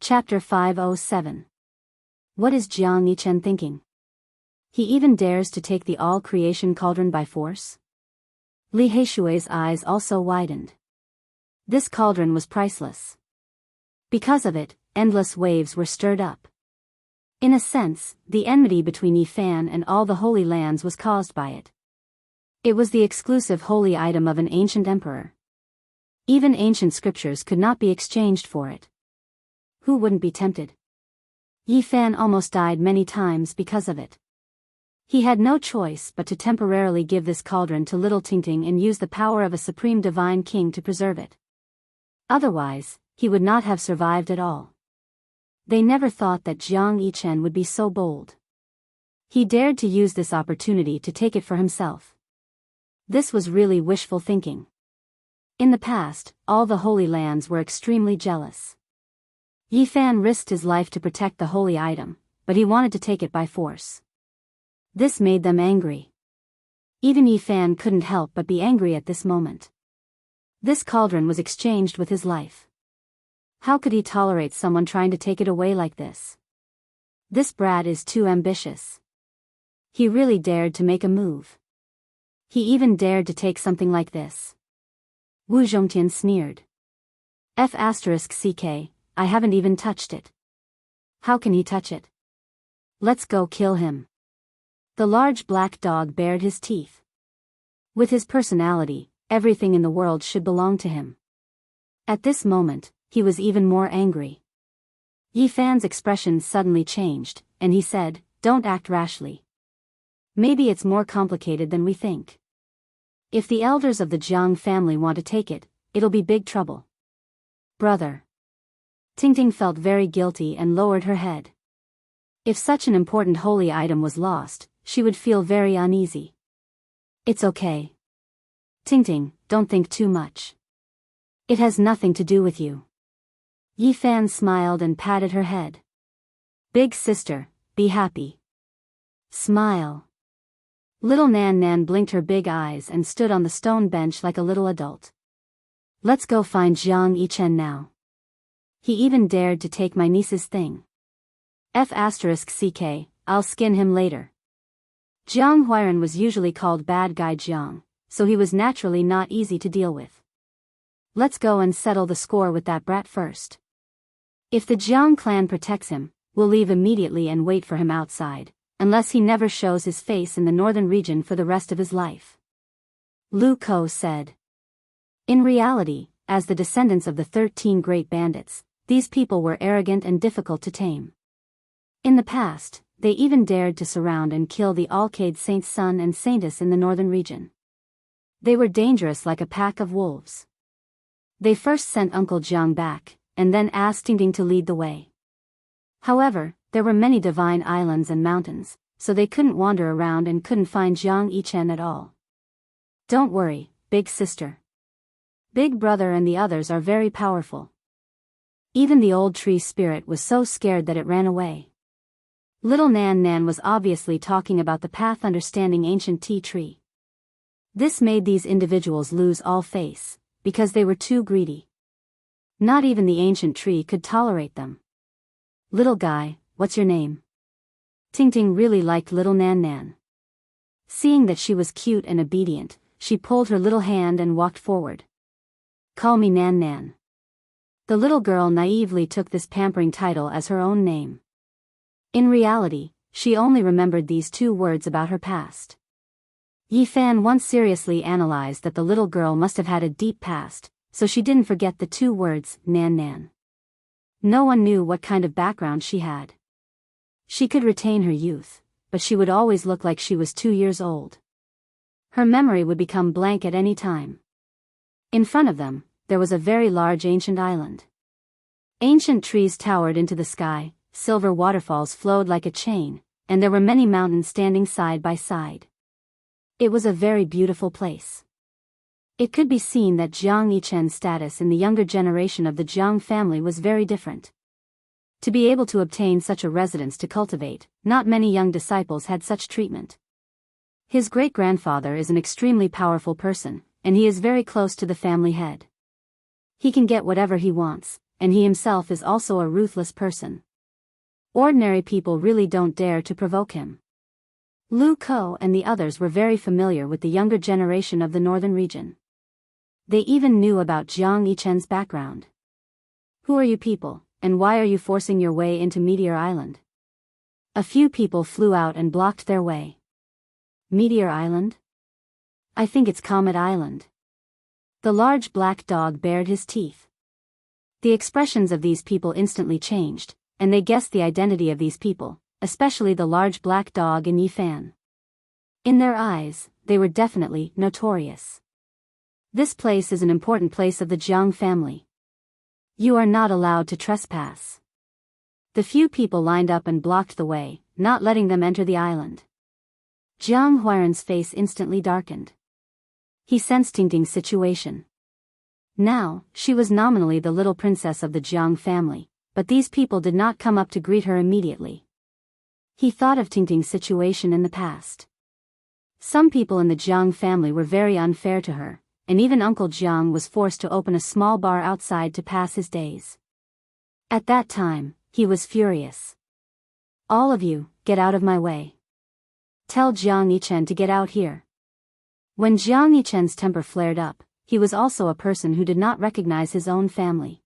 Chapter 507. What is Jiang Yichen thinking? He even dares to take the all-creation cauldron by force? Li Heishui's eyes also widened. This cauldron was priceless. Because of it, endless waves were stirred up. In a sense, the enmity between Yi Fan and all the Holy Lands was caused by it. It was the exclusive holy item of an ancient emperor. Even ancient scriptures could not be exchanged for it. Who wouldn't be tempted? Yi Fan almost died many times because of it. He had no choice but to temporarily give this cauldron to little Tingting and use the power of a supreme divine king to preserve it. Otherwise, he would not have survived at all. They never thought that Jiang Yichen would be so bold. He dared to use this opportunity to take it for himself. This was really wishful thinking. In the past, all the Holy Lands were extremely jealous. Yi Fan risked his life to protect the holy item, but he wanted to take it by force. This made them angry. Even Yi Fan couldn't help but be angry at this moment. This cauldron was exchanged with his life. How could he tolerate someone trying to take it away like this? This brat is too ambitious. He really dared to make a move. He even dared to take something like this. Wu Zhongtian sneered. F***ck, I haven't even touched it. How can he touch it? Let's go kill him. The large black dog bared his teeth. With his personality, everything in the world should belong to him. At this moment, he was even more angry. Yi Fan's expression suddenly changed, and he said, "Don't act rashly. Maybe it's more complicated than we think. If the elders of the Jiang family want to take it, it'll be big trouble." Brother. Tingting felt very guilty and lowered her head. If such an important holy item was lost, she would feel very uneasy. It's okay. Tingting, don't think too much. It has nothing to do with you. Yi Fan smiled and patted her head. Big sister, be happy. Smile. Little Nan Nan blinked her big eyes and stood on the stone bench like a little adult. Let's go find Jiang Yichen now. He even dared to take my niece's thing. F***ck, I'll skin him later. Jiang Huairan was usually called Bad Guy Jiang, so he was naturally not easy to deal with. Let's go and settle the score with that brat first. If the Jiang clan protects him, we'll leave immediately and wait for him outside, unless he never shows his face in the northern region for the rest of his life. Lu Ko said. In reality, as the descendants of the 13 great bandits, these people were arrogant and difficult to tame. In the past, they even dared to surround and kill the Alcade Saint's son and Saintess in the northern region. They were dangerous like a pack of wolves. They first sent Uncle Jiang back, and then asked Tingting to lead the way. However, there were many divine islands and mountains, so they couldn't wander around and couldn't find Jiang Yichen at all. Don't worry, big sister. Big brother and the others are very powerful. Even the old tree spirit was so scared that it ran away. Little Nan Nan was obviously talking about the path understanding ancient tea tree. This made these individuals lose all face, because they were too greedy. Not even the ancient tree could tolerate them. Little guy, what's your name? Tingting really liked little Nan Nan. Seeing that she was cute and obedient, she pulled her little hand and walked forward. Call me Nan Nan. The little girl naively took this pampering title as her own name. In reality, she only remembered these 2 words about her past. Yi Fan once seriously analyzed that the little girl must have had a deep past, so she didn't forget the 2 words, Nan Nan. No one knew what kind of background she had. She could retain her youth, but she would always look like she was 2 years old. Her memory would become blank at any time. In front of them, there was a very large ancient island. Ancient trees towered into the sky, silver waterfalls flowed like a chain, and there were many mountains standing side by side. It was a very beautiful place. It could be seen that Jiang Yichen's status in the younger generation of the Jiang family was very different. To be able to obtain such a residence to cultivate, not many young disciples had such treatment. His great-grandfather is an extremely powerful person, and he is very close to the family head. He can get whatever he wants, and he himself is also a ruthless person. Ordinary people really don't dare to provoke him. Lu Ko and the others were very familiar with the younger generation of the northern region. They even knew about Jiang Yichen's background. Who are you people, and why are you forcing your way into Meteor Island? A few people flew out and blocked their way. Meteor Island? I think it's Comet Island. The large black dog bared his teeth. The expressions of these people instantly changed, and they guessed the identity of these people, especially the large black dog and Yi Fan. In their eyes, they were definitely notorious. This place is an important place of the Jiang family. You are not allowed to trespass. The few people lined up and blocked the way, not letting them enter the island. Jiang Huairan's face instantly darkened. He sensed Tingting's situation. Now, she was nominally the little princess of the Jiang family, but these people did not come up to greet her immediately. He thought of Tingting's situation in the past. Some people in the Jiang family were very unfair to her, and even Uncle Jiang was forced to open a small bar outside to pass his days. At that time, he was furious. All of you, get out of my way. Tell Jiang Yichen to get out here. When Jiang Yichen's temper flared up, he was also a person who did not recognize his own family.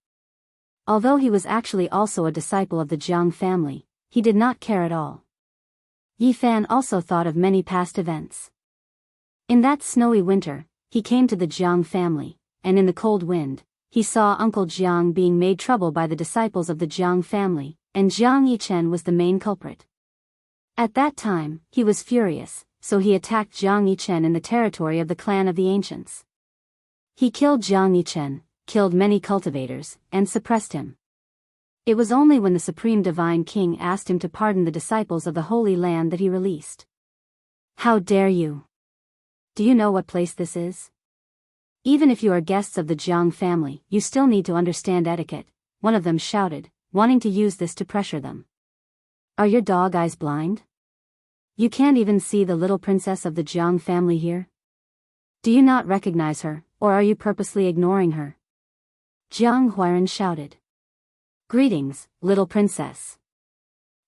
Although he was actually also a disciple of the Jiang family, he did not care at all. Yi Fan also thought of many past events. In that snowy winter, he came to the Jiang family, and in the cold wind, he saw Uncle Jiang being made trouble by the disciples of the Jiang family, and Jiang Yichen was the main culprit. At that time, he was furious, so he attacked Jiang Yichen in the territory of the clan of the ancients. He killed Jiang Yichen, killed many cultivators, and suppressed him. It was only when the Supreme Divine King asked him to pardon the disciples of the Holy Land that he released. How dare you? Do you know what place this is? Even if you are guests of the Jiang family, you still need to understand etiquette, one of them shouted, wanting to use this to pressure them. Are your dog eyes blind? You can't even see the little princess of the Jiang family here? Do you not recognize her, or are you purposely ignoring her? Jiang Huairan shouted. Greetings, little princess.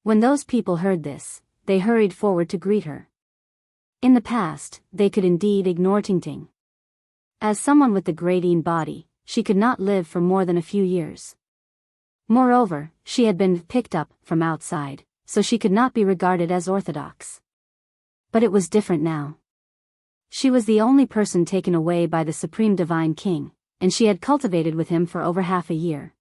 When those people heard this, they hurried forward to greet her. In the past, they could indeed ignore Tingting. As someone with the Gradine body, she could not live for more than a few years. Moreover, she had been picked up from outside, so she could not be regarded as orthodox. But it was different now. She was the only person taken away by the Supreme Divine King, and she had cultivated with him for over half a year.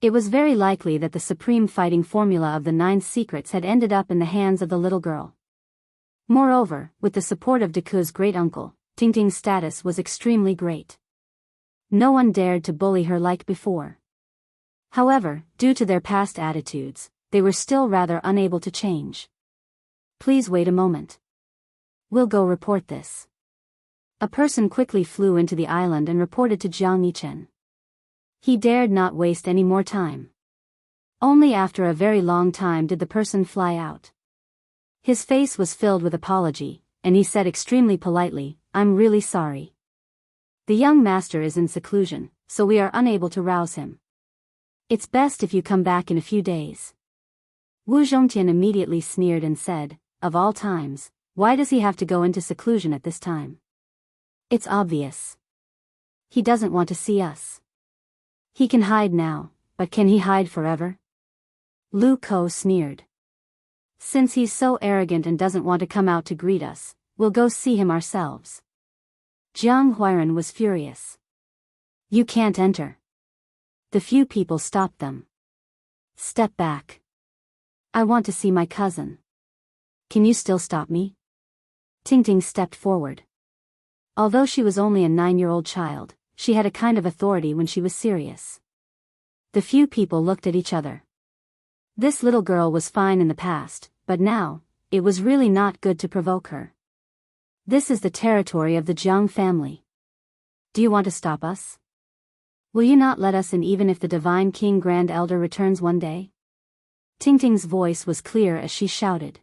It was very likely that the supreme fighting formula of the 9 secrets had ended up in the hands of the little girl. Moreover, with the support of Deku's great-uncle, Tingting's status was extremely great. No one dared to bully her like before. However, due to their past attitudes, they were still rather unable to change. Please wait a moment. We'll go report this. A person quickly flew into the island and reported to Jiang Yichen. He dared not waste any more time. Only after a very long time did the person fly out. His face was filled with apology, and he said extremely politely, I'm really sorry. The young master is in seclusion, so we are unable to rouse him. It's best if you come back in a few days. Wu Zhongtian immediately sneered and said, of all times, why does he have to go into seclusion at this time? It's obvious. He doesn't want to see us. He can hide now, but can he hide forever? Lu Ko sneered. Since he's so arrogant and doesn't want to come out to greet us, we'll go see him ourselves. Jiang Huairan was furious. You can't enter. The few people stopped them. Step back. I want to see my cousin. Can you still stop me? Tingting stepped forward. Although she was only a 9-year-old child, she had a kind of authority when she was serious. The few people looked at each other. This little girl was fine in the past, but now, it was really not good to provoke her. This is the territory of the Jiang family. Do you want to stop us? Will you not let us in even if the Divine King Grand Elder returns one day? Tingting's voice was clear as she shouted.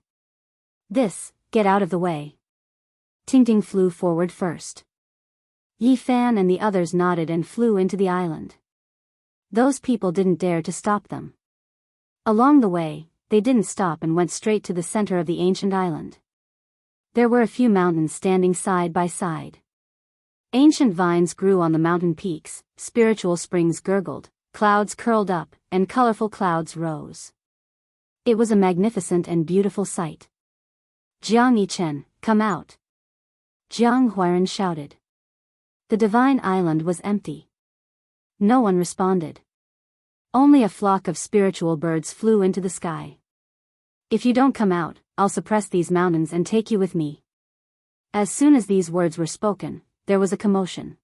Get out of the way. Tingting flew forward first. Yi Fan and the others nodded and flew into the island. Those people didn't dare to stop them. Along the way, they didn't stop and went straight to the center of the ancient island. There were a few mountains standing side by side. Ancient vines grew on the mountain peaks, spiritual springs gurgled, clouds curled up, and colorful clouds rose. It was a magnificent and beautiful sight. Jiang Yichen, come out! Jiang Huairan shouted. The divine island was empty. No one responded. Only a flock of spiritual birds flew into the sky. If you don't come out, I'll suppress these mountains and take you with me. As soon as these words were spoken, there was a commotion.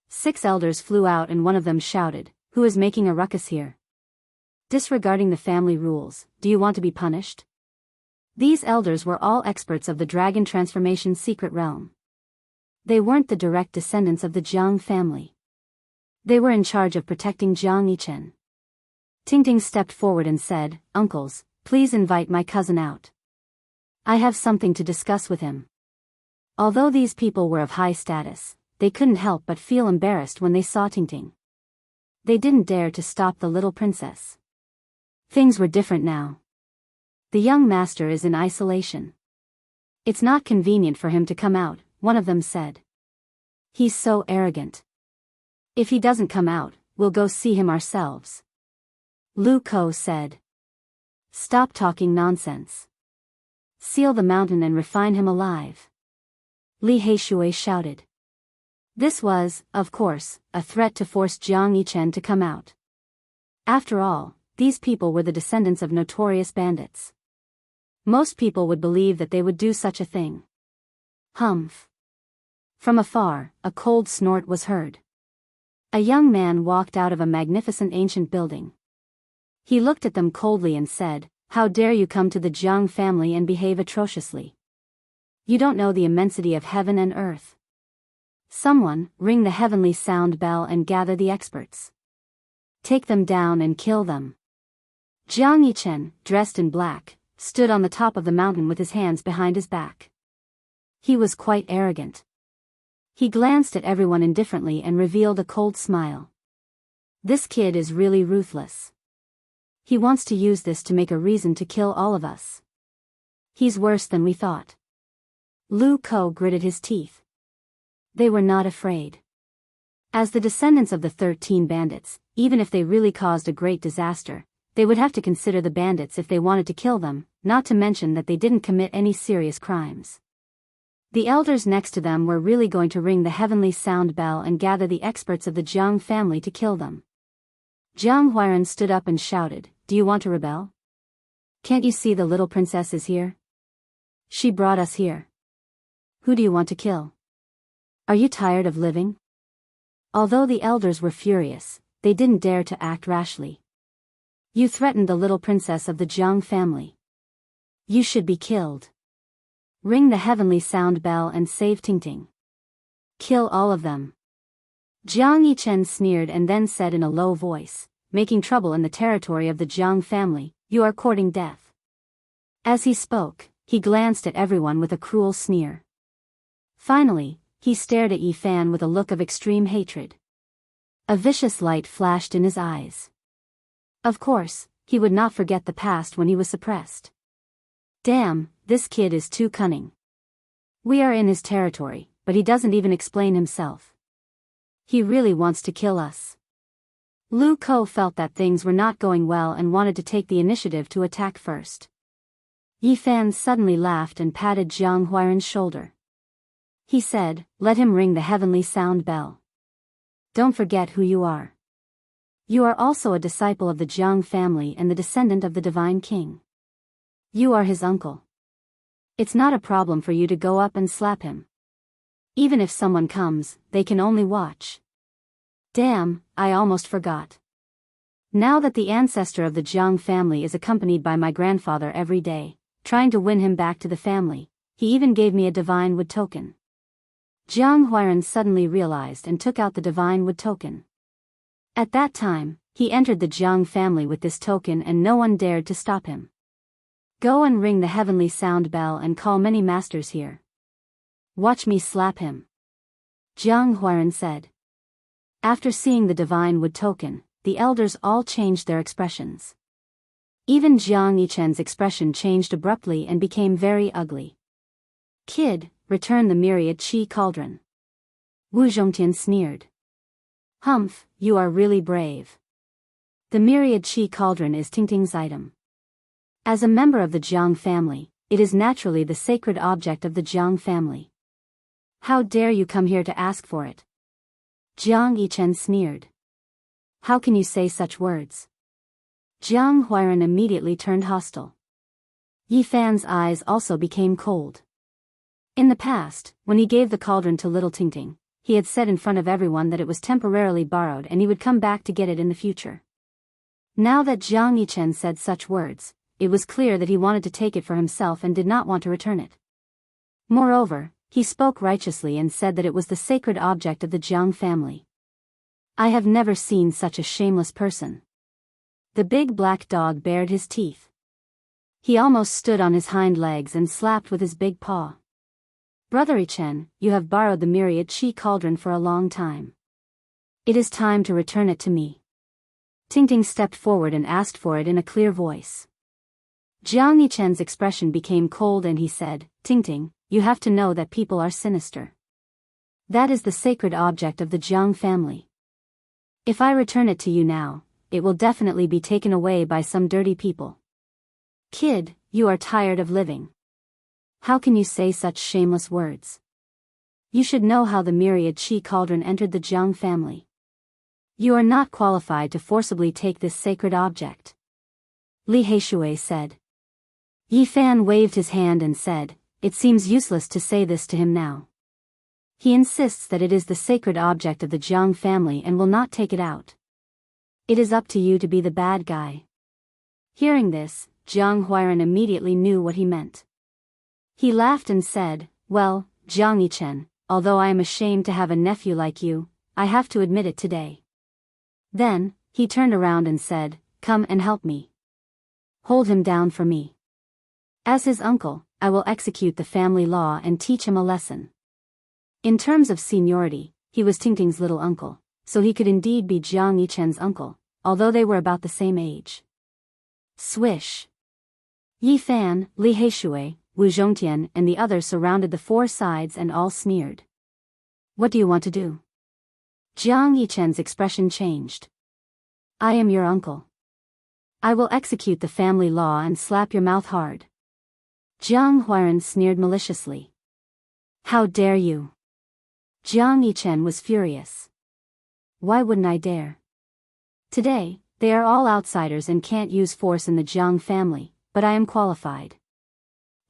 6 elders flew out and one of them shouted, "Who is making a ruckus here? Disregarding the family rules, do you want to be punished?" These elders were all experts of the dragon transformation secret realm. They weren't the direct descendants of the Jiang family. They were in charge of protecting Jiang Yichen. Tingting stepped forward and said, "Uncles, please invite my cousin out. I have something to discuss with him." Although these people were of high status, they couldn't help but feel embarrassed when they saw Tingting. They didn't dare to stop the little princess. Things were different now. The young master is in isolation. It's not convenient for him to come out, one of them said. He's so arrogant. If he doesn't come out, we'll go see him ourselves. Lu Ko said. Stop talking nonsense. Seal the mountain and refine him alive. Li Heishui shouted. This was, of course, a threat to force Jiang Yichen to come out. After all, these people were the descendants of notorious bandits. Most people would believe that they would do such a thing. Humph. From afar, a cold snort was heard. A young man walked out of a magnificent ancient building. He looked at them coldly and said, "How dare you come to the Jiang family and behave atrociously? You don't know the immensity of heaven and earth. Someone, ring the heavenly sound bell and gather the experts. Take them down and kill them." Jiang Yichen, dressed in black, stood on the top of the mountain with his hands behind his back. He was quite arrogant. He glanced at everyone indifferently and revealed a cold smile. This kid is really ruthless. He wants to use this to make a reason to kill all of us. He's worse than we thought. Lu Ko gritted his teeth. They were not afraid. As the descendants of the 13 bandits, even if they really caused a great disaster, they would have to consider the bandits if they wanted to kill them, not to mention that they didn't commit any serious crimes. The elders next to them were really going to ring the heavenly sound bell and gather the experts of the Jiang family to kill them. Jiang Huairan stood up and shouted, "Do you want to rebel? Can't you see the little princess is here? She brought us here. Who do you want to kill? Are you tired of living?" Although the elders were furious, they didn't dare to act rashly. You threatened the little princess of the Jiang family. You should be killed. Ring the heavenly sound bell and save Tingting. Kill all of them. Jiang Yichen sneered and then said in a low voice, "Making trouble in the territory of the Jiang family, you are courting death." As he spoke, he glanced at everyone with a cruel sneer. Finally, he stared at Yi Fan with a look of extreme hatred. A vicious light flashed in his eyes. Of course, he would not forget the past when he was suppressed. Damn, this kid is too cunning. We are in his territory, but he doesn't even explain himself. He really wants to kill us. Lu Ko felt that things were not going well and wanted to take the initiative to attack first. Yi Fan suddenly laughed and patted Jiang Huairan's shoulder. He said, "Let him ring the heavenly sound bell. Don't forget who you are. You are also a disciple of the Jiang family and the descendant of the divine king. You are his uncle. It's not a problem for you to go up and slap him. Even if someone comes, they can only watch." Damn, I almost forgot. Now that the ancestor of the Jiang family is accompanied by my grandfather every day, trying to win him back to the family, he even gave me a divine wood token. Jiang Huairan suddenly realized and took out the divine wood token. At that time, he entered the Jiang family with this token and no one dared to stop him. Go and ring the heavenly sound bell and call many masters here. Watch me slap him. Jiang Huairan said. After seeing the divine wood token, the elders all changed their expressions. Even Jiang Yichen's expression changed abruptly and became very ugly. "Kid, return the myriad qi cauldron." Wu Zhongtian sneered. "Humph, you are really brave. The myriad qi cauldron is Tingting's item. As a member of the Jiang family, it is naturally the sacred object of the Jiang family. How dare you come here to ask for it?" Jiang Yichen sneered. "How can you say such words?" Jiang Huairan immediately turned hostile. Yi Fan's eyes also became cold. In the past, when he gave the cauldron to little Tingting, he had said in front of everyone that it was temporarily borrowed and he would come back to get it in the future. Now that Jiang Yichen said such words, it was clear that he wanted to take it for himself and did not want to return it. Moreover, he spoke righteously and said that it was the sacred object of the Jiang family. "I have never seen such a shameless person." The big black dog bared his teeth. He almost stood on his hind legs and slapped with his big paw. "Brother Yichen, you have borrowed the myriad qi cauldron for a long time. It is time to return it to me." Tingting stepped forward and asked for it in a clear voice. Jiang Yichen's expression became cold and he said, "Tingting, you have to know that people are sinister. That is the sacred object of the Jiang family. If I return it to you now, it will definitely be taken away by some dirty people. Kid, you are tired of living. How can you say such shameless words? You should know how the myriad qi cauldron entered the Jiang family. You are not qualified to forcibly take this sacred object." Li Heishui said. Yi Fan waved his hand and said, "It seems useless to say this to him now. He insists that it is the sacred object of the Jiang family and will not take it out. It is up to you to be the bad guy." Hearing this, Jiang Huairan immediately knew what he meant. He laughed and said, "Well, Jiang Yichen, although I am ashamed to have a nephew like you, I have to admit it today." Then, he turned around and said, "Come and help me. Hold him down for me. As his uncle, I will execute the family law and teach him a lesson." In terms of seniority, he was Tingting's little uncle, so he could indeed be Jiang Yichen's uncle, although they were about the same age. Swish! Yi Fan, Li Heishui, Wu Zhongtian and the others surrounded the four sides and all sneered. "What do you want to do?" Jiang Yichen's expression changed. "I am your uncle. I will execute the family law and slap your mouth hard." Jiang Huairan sneered maliciously. "How dare you?" Jiang Yichen was furious. "Why wouldn't I dare? Today, they are all outsiders and can't use force in the Jiang family, but I am qualified."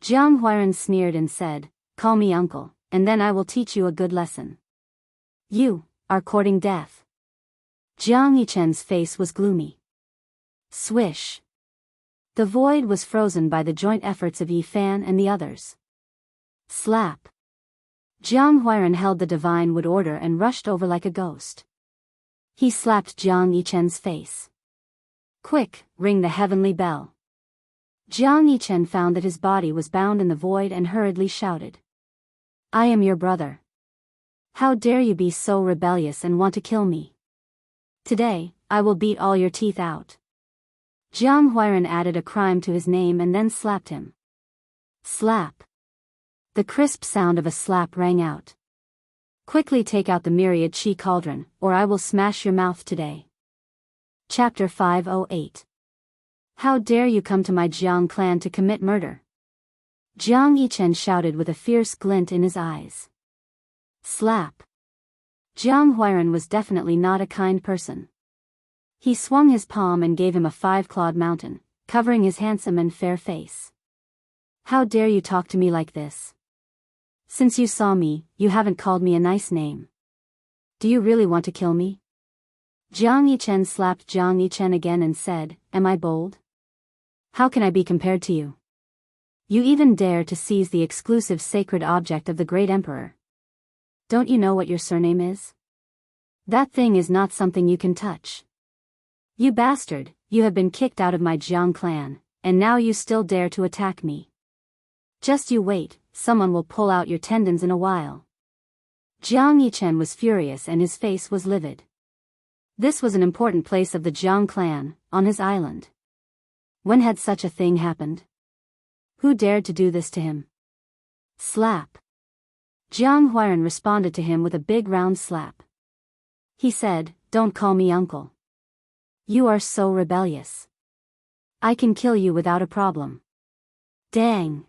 Jiang Huairan sneered and said, "Call me uncle, and then I will teach you a good lesson. You are courting death." Jiang Yichen's face was gloomy. Swish! The void was frozen by the joint efforts of Yi Fan and the others. Slap! Jiang Huairan held the divine wood order and rushed over like a ghost. He slapped Jiang Yichen's face. "Quick, ring the heavenly bell." Jiang Yichen found that his body was bound in the void and hurriedly shouted, "I am your brother. How dare you be so rebellious and want to kill me? Today, I will beat all your teeth out." Jiang Huairan added a crime to his name and then slapped him. Slap! The crisp sound of a slap rang out. "Quickly take out the myriad qi cauldron, or I will smash your mouth today." Chapter 508. How dare you come to my Jiang clan to commit murder? Jiang Yichen shouted with a fierce glint in his eyes. Slap! Jiang Huairan was definitely not a kind person. He swung his palm and gave him a five-clawed mountain, covering his handsome and fair face. "How dare you talk to me like this? Since you saw me, you haven't called me a nice name. Do you really want to kill me?" Jiang Yichen slapped Jiang Yichen again and said, "Am I bold? How can I be compared to you? You even dare to seize the exclusive sacred object of the great emperor. Don't you know what your surname is? That thing is not something you can touch. You bastard, you have been kicked out of my Jiang clan, and now you still dare to attack me. Just you wait, someone will pull out your tendons in a while." Jiang Yichen was furious and his face was livid. This was an important place of the Jiang clan, on his island. When had such a thing happened? Who dared to do this to him? Slap. Jiang Huairan responded to him with a big round slap. He said, "Don't call me uncle. You are so rebellious. I can kill you without a problem." Dang.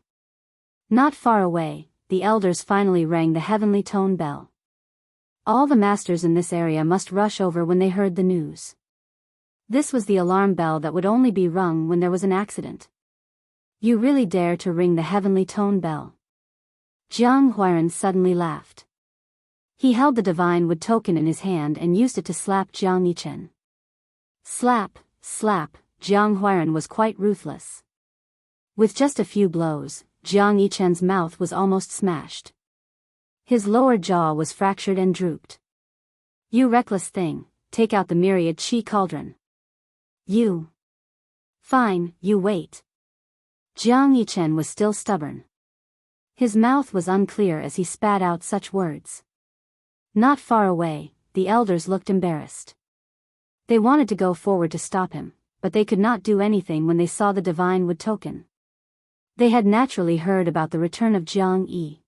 Not far away, the elders finally rang the heavenly tone bell. All the masters in this area must rush over when they heard the news. This was the alarm bell that would only be rung when there was an accident. You really dare to ring the heavenly tone bell? Jiang Huairan suddenly laughed. He held the divine wood token in his hand and used it to slap Jiang Yichen. Slap, slap, Jiang Huairan was quite ruthless. With just a few blows, Jiang Yichen's mouth was almost smashed. His lower jaw was fractured and drooped. You reckless thing, take out the myriad chi cauldron. You. Fine, you wait. Jiang Yichen was still stubborn. His mouth was unclear as he spat out such words. Not far away, the elders looked embarrassed. They wanted to go forward to stop him, but they could not do anything when they saw the divine wood token. They had naturally heard about the return of Jiang Yi.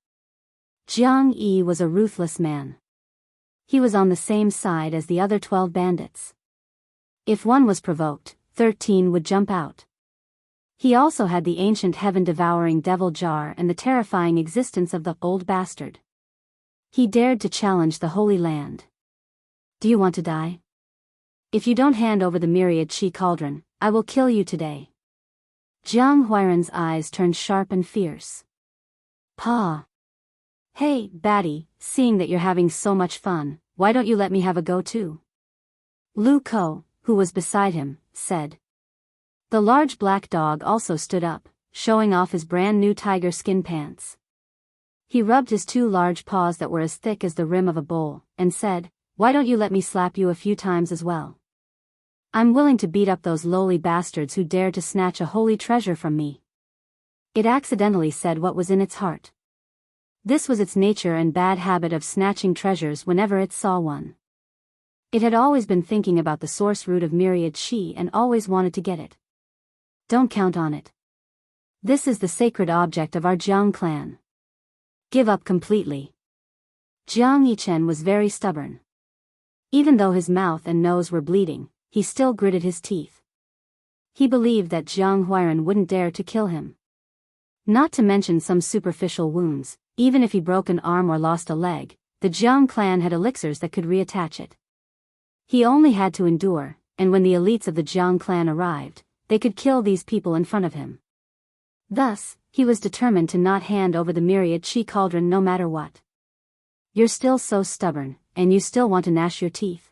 Jiang Yi was a ruthless man. He was on the same side as the other 12 bandits. If one was provoked, 13 would jump out. He also had the ancient heaven-devouring devil jar and the terrifying existence of the old bastard. He dared to challenge the Holy Land. Do you want to die? If you don't hand over the myriad chi cauldron, I will kill you today. Jiang Huairan's eyes turned sharp and fierce. Pa. Hey, baddie, seeing that you're having so much fun, why don't you let me have a go too? Lu Ko, who was beside him, said. The large black dog also stood up, showing off his brand new tiger skin pants. He rubbed his 2 large paws that were as thick as the rim of a bowl, and said, "Why don't you let me slap you a few times as well? I'm willing to beat up those lowly bastards who dared to snatch a holy treasure from me." It accidentally said what was in its heart. This was its nature and bad habit of snatching treasures whenever it saw one. It had always been thinking about the source root of myriad chi and always wanted to get it. Don't count on it. This is the sacred object of our Jiang clan. Give up completely. Jiang Yichen was very stubborn. Even though his mouth and nose were bleeding, he still gritted his teeth. He believed that Jiang Huairan wouldn't dare to kill him. Not to mention some superficial wounds, even if he broke an arm or lost a leg, the Jiang clan had elixirs that could reattach it. He only had to endure, and when the elites of the Jiang clan arrived, they could kill these people in front of him. Thus, he was determined to not hand over the myriad chi cauldron no matter what. You're still so stubborn, and you still want to gnash your teeth.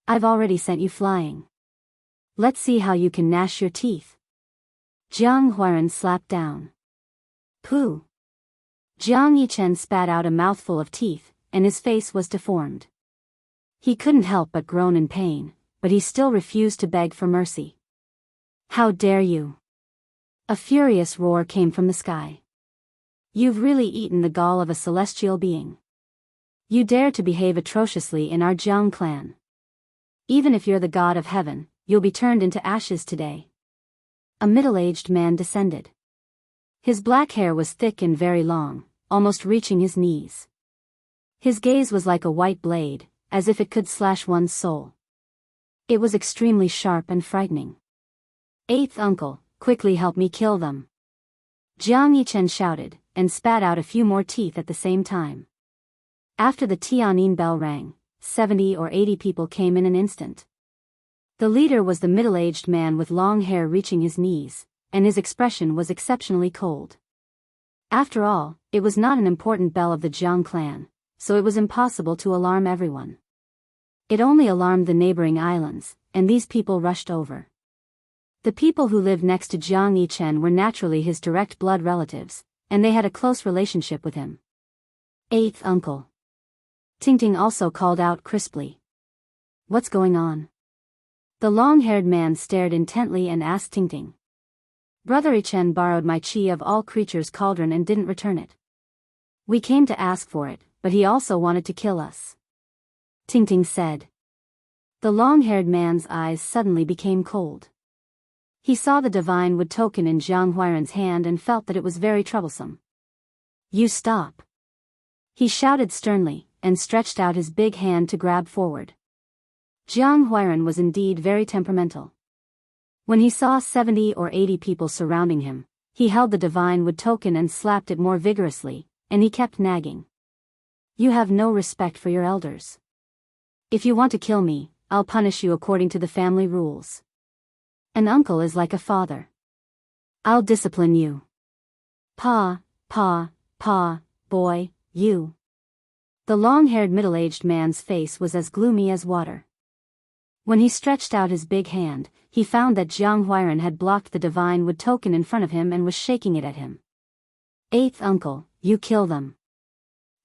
I've already sent you flying. Let's see how you can gnash your teeth. Jiang Huairan slapped down. Pooh. Jiang Yichen spat out a mouthful of teeth, and his face was deformed. He couldn't help but groan in pain, but he still refused to beg for mercy. How dare you! A furious roar came from the sky. You've really eaten the gall of a celestial being. You dare to behave atrociously in our Jiang clan. Even if you're the god of heaven, you'll be turned into ashes today. A middle-aged man descended. His black hair was thick and very long, almost reaching his knees. His gaze was like a white blade, as if it could slash one's soul. It was extremely sharp and frightening. Eighth uncle, quickly help me kill them. Jiang Yichen shouted, and spat out a few more teeth at the same time. After the Tianyin bell rang, 70 or 80 people came in an instant. The leader was the middle-aged man with long hair reaching his knees, and his expression was exceptionally cold. After all, it was not an important bell of the Jiang clan, so it was impossible to alarm everyone. It only alarmed the neighboring islands, and these people rushed over. The people who lived next to Jiang Yichen were naturally his direct blood relatives, and they had a close relationship with him. Eighth uncle. Tingting also called out crisply. What's going on? The long-haired man stared intently and asked Tingting. Brother Yichen borrowed my chi of all creatures cauldron and didn't return it. We came to ask for it, but he also wanted to kill us. Tingting said. The long-haired man's eyes suddenly became cold. He saw the divine wood token in Jiang Huairan's hand and felt that it was very troublesome. "You stop!" he shouted sternly, and stretched out his big hand to grab forward. Jiang Huairan was indeed very temperamental. When he saw 70 or 80 people surrounding him, he held the divine wood token and slapped it more vigorously, and he kept nagging. "You have no respect for your elders. If you want to kill me, I'll punish you according to the family rules. An uncle is like a father. I'll discipline you. Pa, boy, you." The long-haired middle-aged man's face was as gloomy as water. When he stretched out his big hand, he found that Jiang Huairan had blocked the divine wood token in front of him and was shaking it at him. "Eighth uncle, you kill them.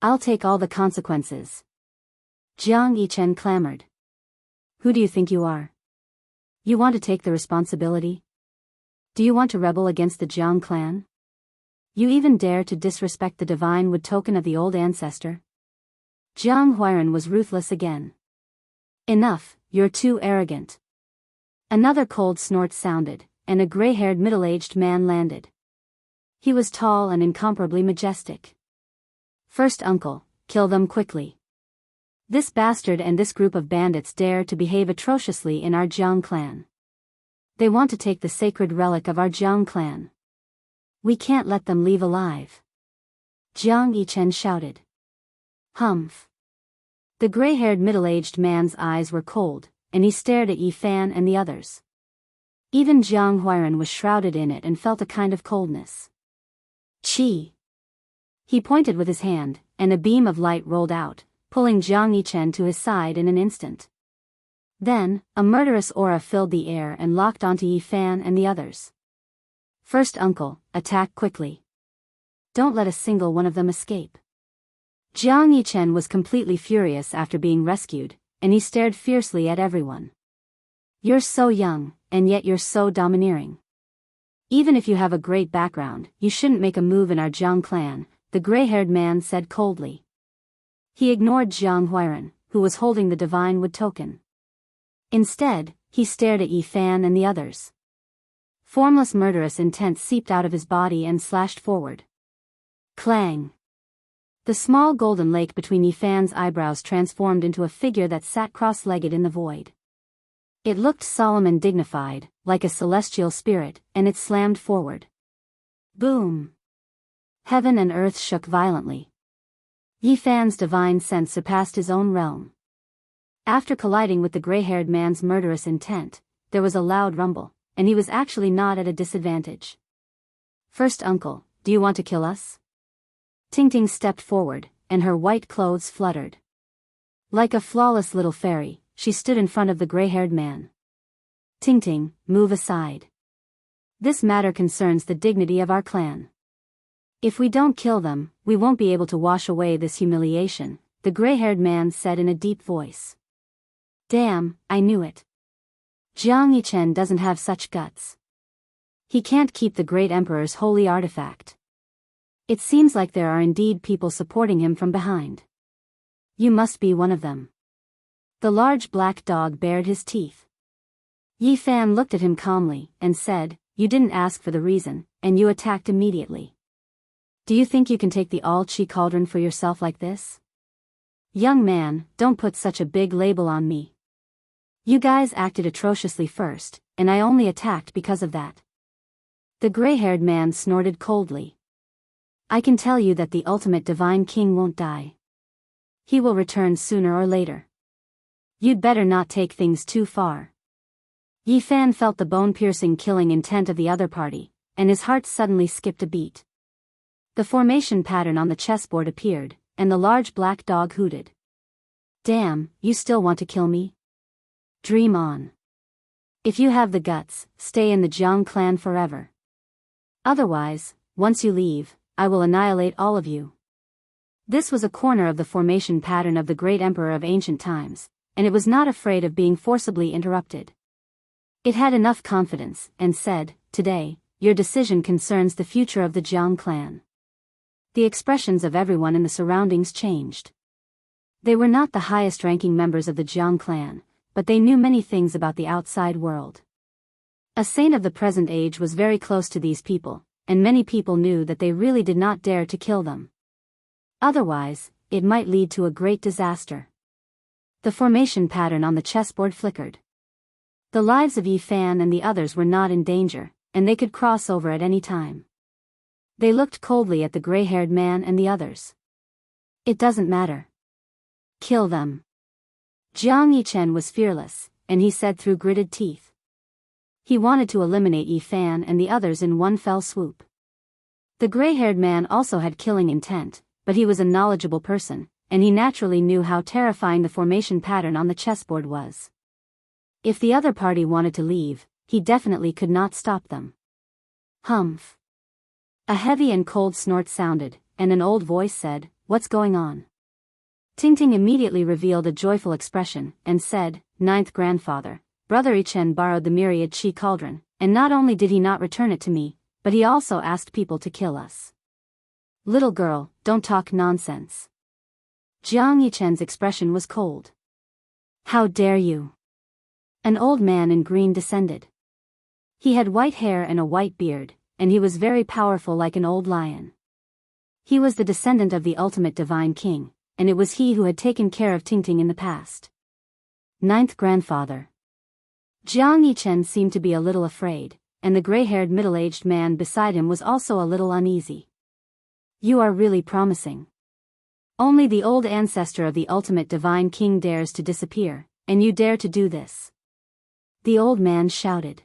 I'll take all the consequences." Jiang Yichen clamored. "Who do you think you are? You want to take the responsibility? Do you want to rebel against the Jiang clan? You even dare to disrespect the divine wood token of the old ancestor?" Jiang Huairan was ruthless again. "Enough, you're too arrogant." Another cold snort sounded, and a gray-haired middle-aged man landed. He was tall and incomparably majestic. "First uncle, kill them quickly. This bastard and this group of bandits dare to behave atrociously in our Jiang clan. They want to take the sacred relic of our Jiang clan. We can't let them leave alive." Jiang Yichen shouted. "Humph." The gray-haired middle-aged man's eyes were cold, and he stared at Yi Fan and the others. Even Jiang Huairan was shrouded in it and felt a kind of coldness. "Chi!" He pointed with his hand, and a beam of light rolled out, pulling Jiang Yichen to his side in an instant. Then, a murderous aura filled the air and locked onto Yi Fan and the others. "First uncle, attack quickly. Don't let a single one of them escape." Jiang Yichen was completely furious after being rescued, and he stared fiercely at everyone. "You're so young, and yet you're so domineering. Even if you have a great background, you shouldn't make a move in our Jiang clan," the gray-haired man said coldly. He ignored Jiang Huairan, who was holding the divine wood token. Instead, he stared at Yi Fan and the others. Formless murderous intent seeped out of his body and slashed forward. Clang! The small golden lake between Yi Fan's eyebrows transformed into a figure that sat cross-legged in the void. It looked solemn and dignified, like a celestial spirit, and it slammed forward. Boom! Heaven and earth shook violently. Yi Fan's divine sense surpassed his own realm. After colliding with the gray-haired man's murderous intent, there was a loud rumble, and he was actually not at a disadvantage. "First uncle, do you want to kill us?" Ting stepped forward, and her white clothes fluttered. Like a flawless little fairy, she stood in front of the gray-haired man. Ting, move aside. This matter concerns the dignity of our clan. If we don't kill them, we won't be able to wash away this humiliation, the gray-haired man said in a deep voice. Damn, I knew it. Jiang Yichen doesn't have such guts. He can't keep the great emperor's holy artifact. It seems like there are indeed people supporting him from behind. You must be one of them. The large black dog bared his teeth. Yi Fan looked at him calmly, and said, "You didn't ask for the reason, and you attacked immediately. Do you think you can take the all-chi cauldron for yourself like this? Young man, don't put such a big label on me. You guys acted atrociously first, and I only attacked because of that." The gray-haired man snorted coldly. "I can tell you that the ultimate divine king won't die. He will return sooner or later. You'd better not take things too far." Yi Fan felt the bone-piercing killing intent of the other party, and his heart suddenly skipped a beat. The formation pattern on the chessboard appeared, and the large black dog hooted. "Damn, you still want to kill me? Dream on. If you have the guts, stay in the Jiang clan forever. Otherwise, once you leave, I will annihilate all of you." This was a corner of the formation pattern of the great emperor of ancient times, and it was not afraid of being forcibly interrupted. It had enough confidence, and said, "Today, your decision concerns the future of the Jiang clan." The expressions of everyone in the surroundings changed. They were not the highest-ranking members of the Jiang clan, but they knew many things about the outside world. A saint of the present age was very close to these people, and many people knew that they really did not dare to kill them. Otherwise, it might lead to a great disaster. The formation pattern on the chessboard flickered. The lives of Yi Fan and the others were not in danger, and they could cross over at any time. They looked coldly at the gray-haired man and the others. It doesn't matter. Kill them. Jiang Yichen was fearless, and he said through gritted teeth. He wanted to eliminate Yi Fan and the others in one fell swoop. The gray-haired man also had killing intent, but he was a knowledgeable person, and he naturally knew how terrifying the formation pattern on the chessboard was. If the other party wanted to leave, he definitely could not stop them. Humph. A heavy and cold snort sounded, and an old voice said, "What's going on?" Tingting immediately revealed a joyful expression, and said, "Ninth grandfather, Brother Yichen borrowed the myriad Qi cauldron, and not only did he not return it to me, but he also asked people to kill us." "Little girl, don't talk nonsense." Jiang Yichen's expression was cold. "How dare you?" An old man in green descended. He had white hair and a white beard, and he was very powerful like an old lion. He was the descendant of the ultimate divine king, and it was he who had taken care of Tingting in the past. "Ninth grandfather." Jiang Yichen seemed to be a little afraid, and the gray-haired middle-aged man beside him was also a little uneasy. "You are really promising. Only the old ancestor of the ultimate divine king dares to disappear, and you dare to do this." The old man shouted.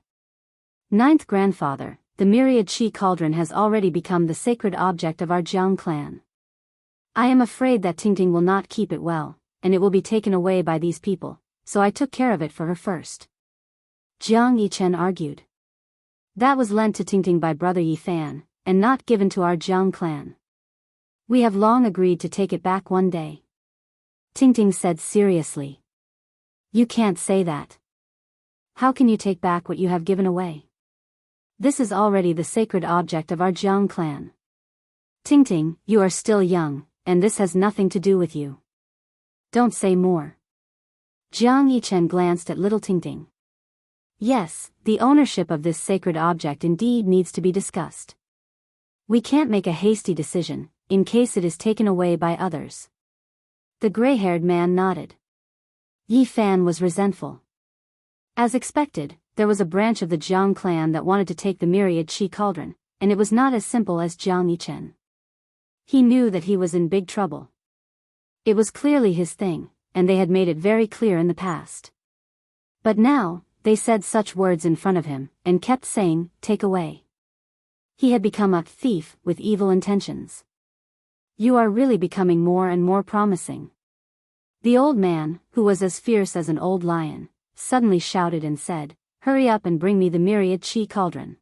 "Ninth grandfather, the myriad Qi cauldron has already become the sacred object of our Jiang clan. I am afraid that Tingting will not keep it well, and it will be taken away by these people, so I took care of it for her first." Jiang Yichen argued. "That was lent to Tingting by Brother Yi Fan, and not given to our Jiang clan. We have long agreed to take it back one day." Tingting said seriously. "You can't say that. How can you take back what you have given away? This is already the sacred object of our Jiang clan. Tingting, you are still young, and this has nothing to do with you. Don't say more." Jiang Yichen glanced at little Tingting. "Yes, the ownership of this sacred object indeed needs to be discussed. We can't make a hasty decision, in case it is taken away by others." The gray-haired man nodded. Yi Fan was resentful. As expected, there was a branch of the Jiang clan that wanted to take the myriad Qi cauldron, and it was not as simple as Jiang Yichen. He knew that he was in big trouble. It was clearly his thing, and they had made it very clear in the past. But now, they said such words in front of him, and kept saying, "Take away." He had become a thief with evil intentions. "You are really becoming more and more promising." The old man, who was as fierce as an old lion, suddenly shouted and said, "Hurry up and bring me the myriad Qi cauldron.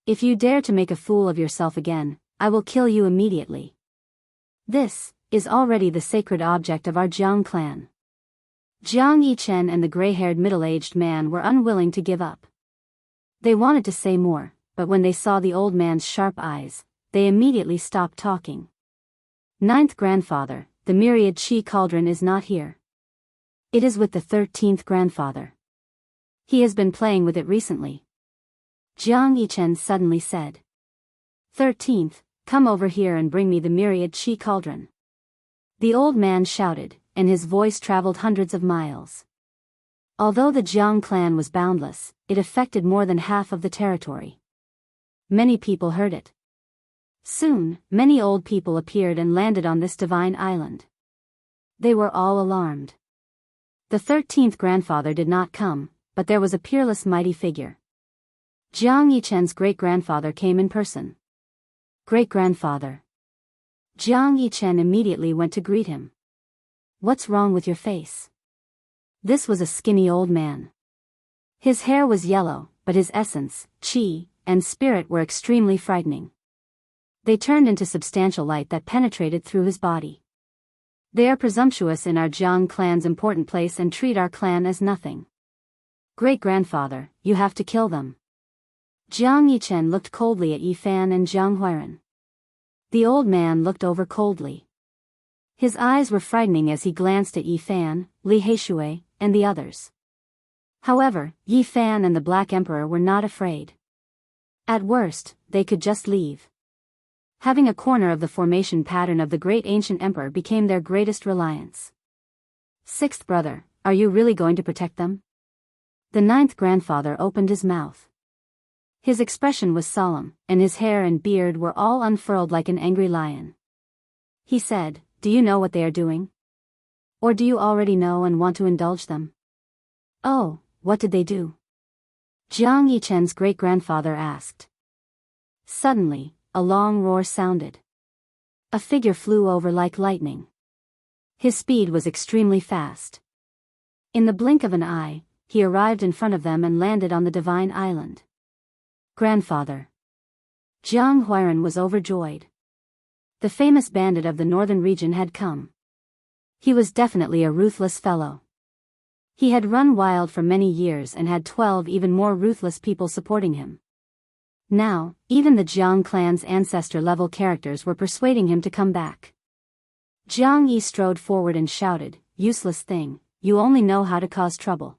If you dare to make a fool of yourself again, I will kill you immediately. This is already the sacred object of our Jiang clan." Jiang Yichen and the gray-haired middle-aged man were unwilling to give up. They wanted to say more, but when they saw the old man's sharp eyes, they immediately stopped talking. "Ninth grandfather, the myriad Qi cauldron is not here. It is with the 13th grandfather. He has been playing with it recently." Jiang Yichen suddenly said. "13th, come over here and bring me the myriad Qi cauldron." The old man shouted, and his voice traveled hundreds of miles. Although the Jiang clan was boundless, it affected more than half of the territory. Many people heard it. Soon, many old people appeared and landed on this divine island. They were all alarmed. The 13th grandfather did not come, but there was a peerless mighty figure. Jiang Yichen's great-grandfather came in person. "Great-grandfather." Jiang Yichen immediately went to greet him. "What's wrong with your face?" This was a skinny old man. His hair was yellow, but his essence, qi, and spirit were extremely frightening. They turned into substantial light that penetrated through his body. "They are presumptuous in our Jiang clan's important place and treat our clan as nothing. Great-grandfather, you have to kill them." Jiang Yichen looked coldly at Yi Fan and Jiang Huiran. The old man looked over coldly. His eyes were frightening as he glanced at Yi Fan, Li Heishui, and the others. However, Yi Fan and the Black Emperor were not afraid. At worst, they could just leave. Having a corner of the formation pattern of the great ancient emperor became their greatest reliance. Sixth brother, are you really going to protect them? The ninth grandfather opened his mouth. His expression was solemn, and his hair and beard were all unfurled like an angry lion. He said, do you know what they are doing? Or do you already know and want to indulge them? Oh, what did they do? Jiang Yichen's great-grandfather asked. Suddenly, a long roar sounded. A figure flew over like lightning. His speed was extremely fast. In the blink of an eye, he arrived in front of them and landed on the divine island. Grandfather. Jiang Huairan was overjoyed. The famous bandit of the northern region had come. He was definitely a ruthless fellow. He had run wild for many years and had 12 even more ruthless people supporting him. Now, even the Jiang clan's ancestor-level characters were persuading him to come back. Jiang Yi strode forward and shouted, useless thing, you only know how to cause trouble.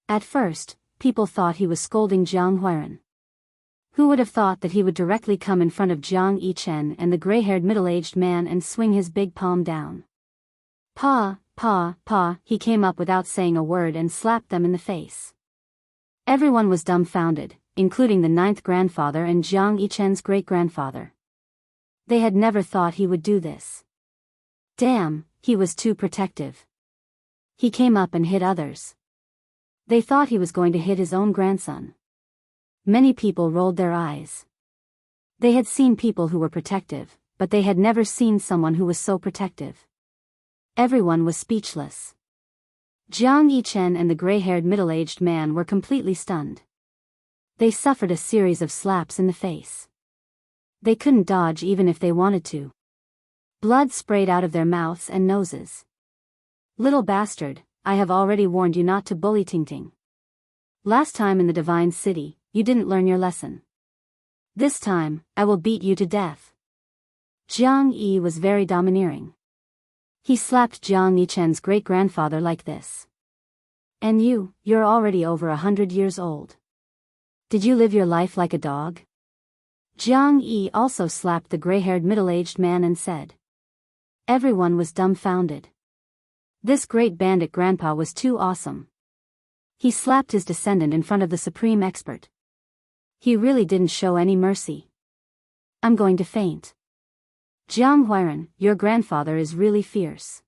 At first, people thought he was scolding Jiang Huairan. Who would have thought that he would directly come in front of Jiang Yichen and the gray-haired middle-aged man and swing his big palm down? Pa, pa, pa, he came up without saying a word and slapped them in the face. Everyone was dumbfounded, including the ninth grandfather and Jiang Yichen's great-grandfather. They had never thought he would do this. Damn, he was too protective. He came up and hit others. They thought he was going to hit his own grandson. Many people rolled their eyes. They had seen people who were protective, but they had never seen someone who was so protective. Everyone was speechless. Jiang Yichen and the gray-haired middle-aged man were completely stunned. They suffered a series of slaps in the face. They couldn't dodge even if they wanted to. Blood sprayed out of their mouths and noses. Little bastard, I have already warned you not to bully Tingting. Last time in the Divine City, you didn't learn your lesson. This time, I will beat you to death. Jiang Yi was very domineering. He slapped Jiang Yichen's great-grandfather like this. And you're already over 100 years old. Did you live your life like a dog? Jiang Yi also slapped the gray-haired middle-aged man and said. Everyone was dumbfounded. This great bandit grandpa was too awesome. He slapped his descendant in front of the supreme expert. He really didn't show any mercy. I'm going to faint. Jiang Huairan, your grandfather is really fierce.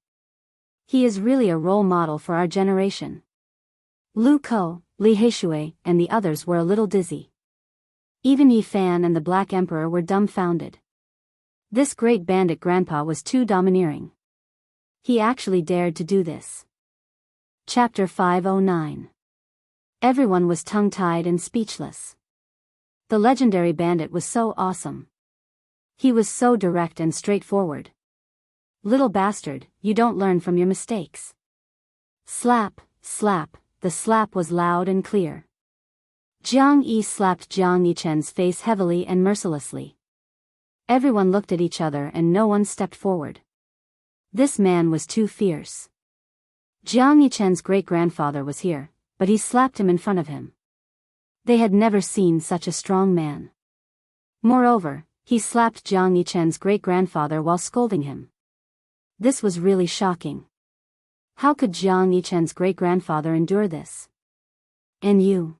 He is really a role model for our generation. Lu Ko, Li Heishui, and the others were a little dizzy. Even Yi Fan and the Black Emperor were dumbfounded. This great bandit grandpa was too domineering. He actually dared to do this. Chapter 509. Everyone was tongue-tied and speechless. The legendary bandit was so awesome. He was so direct and straightforward. Little bastard, you don't learn from your mistakes. Slap, slap, the slap was loud and clear. Jiang Yi slapped Jiang Yichen's face heavily and mercilessly. Everyone looked at each other and no one stepped forward. This man was too fierce. Jiang Yichen's great-grandfather was here, but he slapped him in front of him. They had never seen such a strong man. Moreover, he slapped Jiang Yichen's great-grandfather while scolding him. This was really shocking. How could Jiang Yichen's great-grandfather endure this? And you?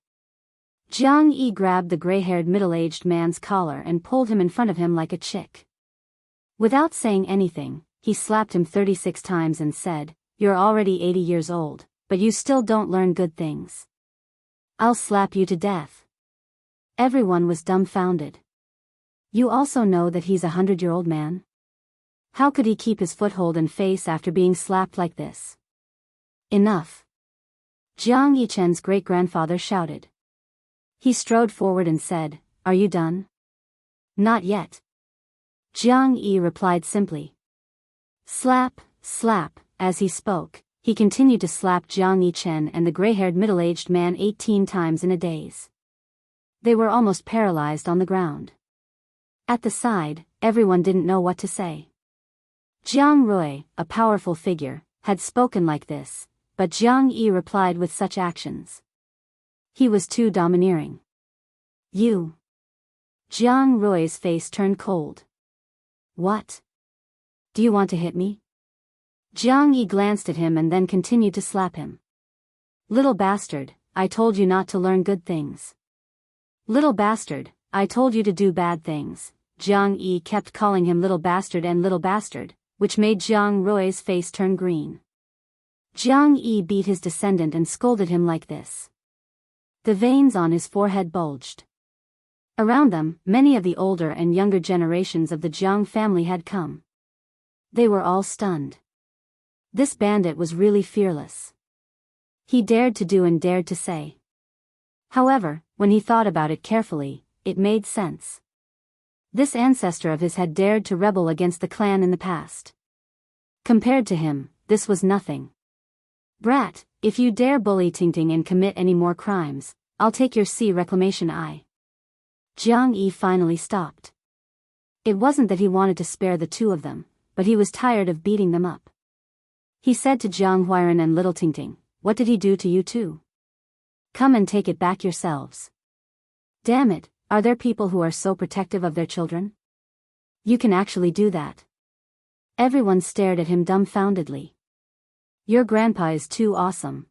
Jiang Yi grabbed the gray-haired middle-aged man's collar and pulled him in front of him like a chick. Without saying anything, he slapped him 36 times and said, "You're already 80 years old, but you still don't learn good things. I'll slap you to death." Everyone was dumbfounded. You also know that he's a 100-year-old man? How could he keep his foothold and face after being slapped like this? Enough. Jiang Yichen's great-grandfather shouted. He strode forward and said, "Are you done?" "Not yet." Jiang Yi replied simply. Slap, slap. As he spoke, he continued to slap Jiang Yichen and the gray-haired middle-aged man 18 times in a daze. They were almost paralyzed on the ground. At the side, everyone didn't know what to say. Jiang Rui, a powerful figure, had spoken like this, but Jiang Yi replied with such actions. He was too domineering. You. Jiang Rui's face turned cold. What? Do you want to hit me? Jiang Yi glanced at him and then continued to slap him. Little bastard, I told you not to learn good things. Little bastard, I told you to do bad things. Jiang Yi kept calling him little bastard, which made Jiang Rui's face turn green. Jiang Yi beat his descendant and scolded him like this. The veins on his forehead bulged. Around them, many of the older and younger generations of the Jiang family had come. They were all stunned. This bandit was really fearless. He dared to do and dared to say. However, when he thought about it carefully, it made sense. This ancestor of his had dared to rebel against the clan in the past. Compared to him, this was nothing. Brat, if you dare bully Tingting and commit any more crimes, I'll take your sea reclamation eye. Jiang Yi finally stopped. It wasn't that he wanted to spare the two of them, but he was tired of beating them up. He said to Jiang Huairan and little Tingting, what did he do to you two? Come and take it back yourselves. Damn it, are there people who are so protective of their children? You can actually do that. Everyone stared at him dumbfoundedly. Your grandpa is too awesome.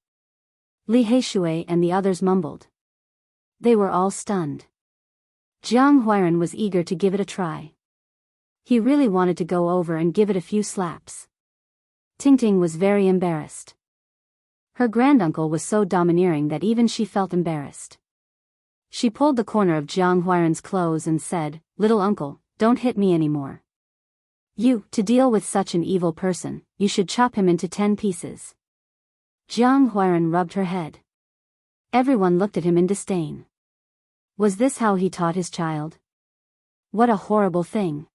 Li Heishui and the others mumbled. They were all stunned. Jiang Huairan was eager to give it a try. He really wanted to go over and give it a few slaps. Tingting was very embarrassed. Her granduncle was so domineering that even she felt embarrassed. She pulled the corner of Jiang Huairan's clothes and said, Little uncle, don't hit me anymore. To deal with such an evil person, you should chop him into 10 pieces. Jiang Huairan rubbed her head. Everyone looked at him in disdain. Was this how he taught his child? What a horrible thing.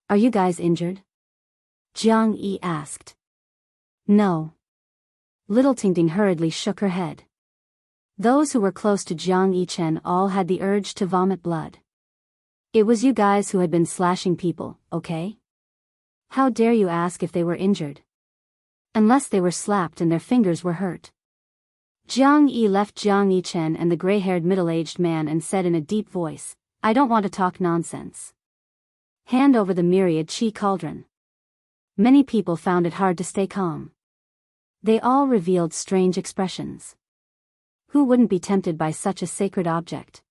Are you guys injured? Jiang Yi asked. No. Little Tingting hurriedly shook her head. Those who were close to Jiang Yichen all had the urge to vomit blood. It was you guys who had been slashing people, okay? How dare you ask if they were injured? Unless they were slapped and their fingers were hurt. Jiang Yi left Jiang Yichen and the gray-haired middle-aged man and said in a deep voice, I don't want to talk nonsense. Hand over the myriad chi cauldron. Many people found it hard to stay calm. They all revealed strange expressions. Who wouldn't be tempted by such a sacred object?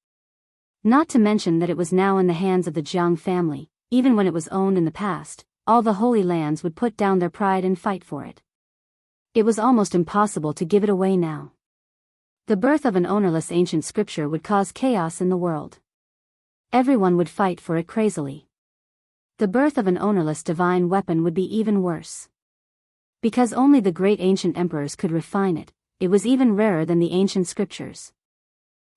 Not to mention that it was now in the hands of the Jiang family. Even when it was owned in the past, all the Holy Lands would put down their pride and fight for it. It was almost impossible to give it away now. The birth of an ownerless ancient scripture would cause chaos in the world. Everyone would fight for it crazily. The birth of an ownerless divine weapon would be even worse. Because only the great ancient emperors could refine it, it was even rarer than the ancient scriptures.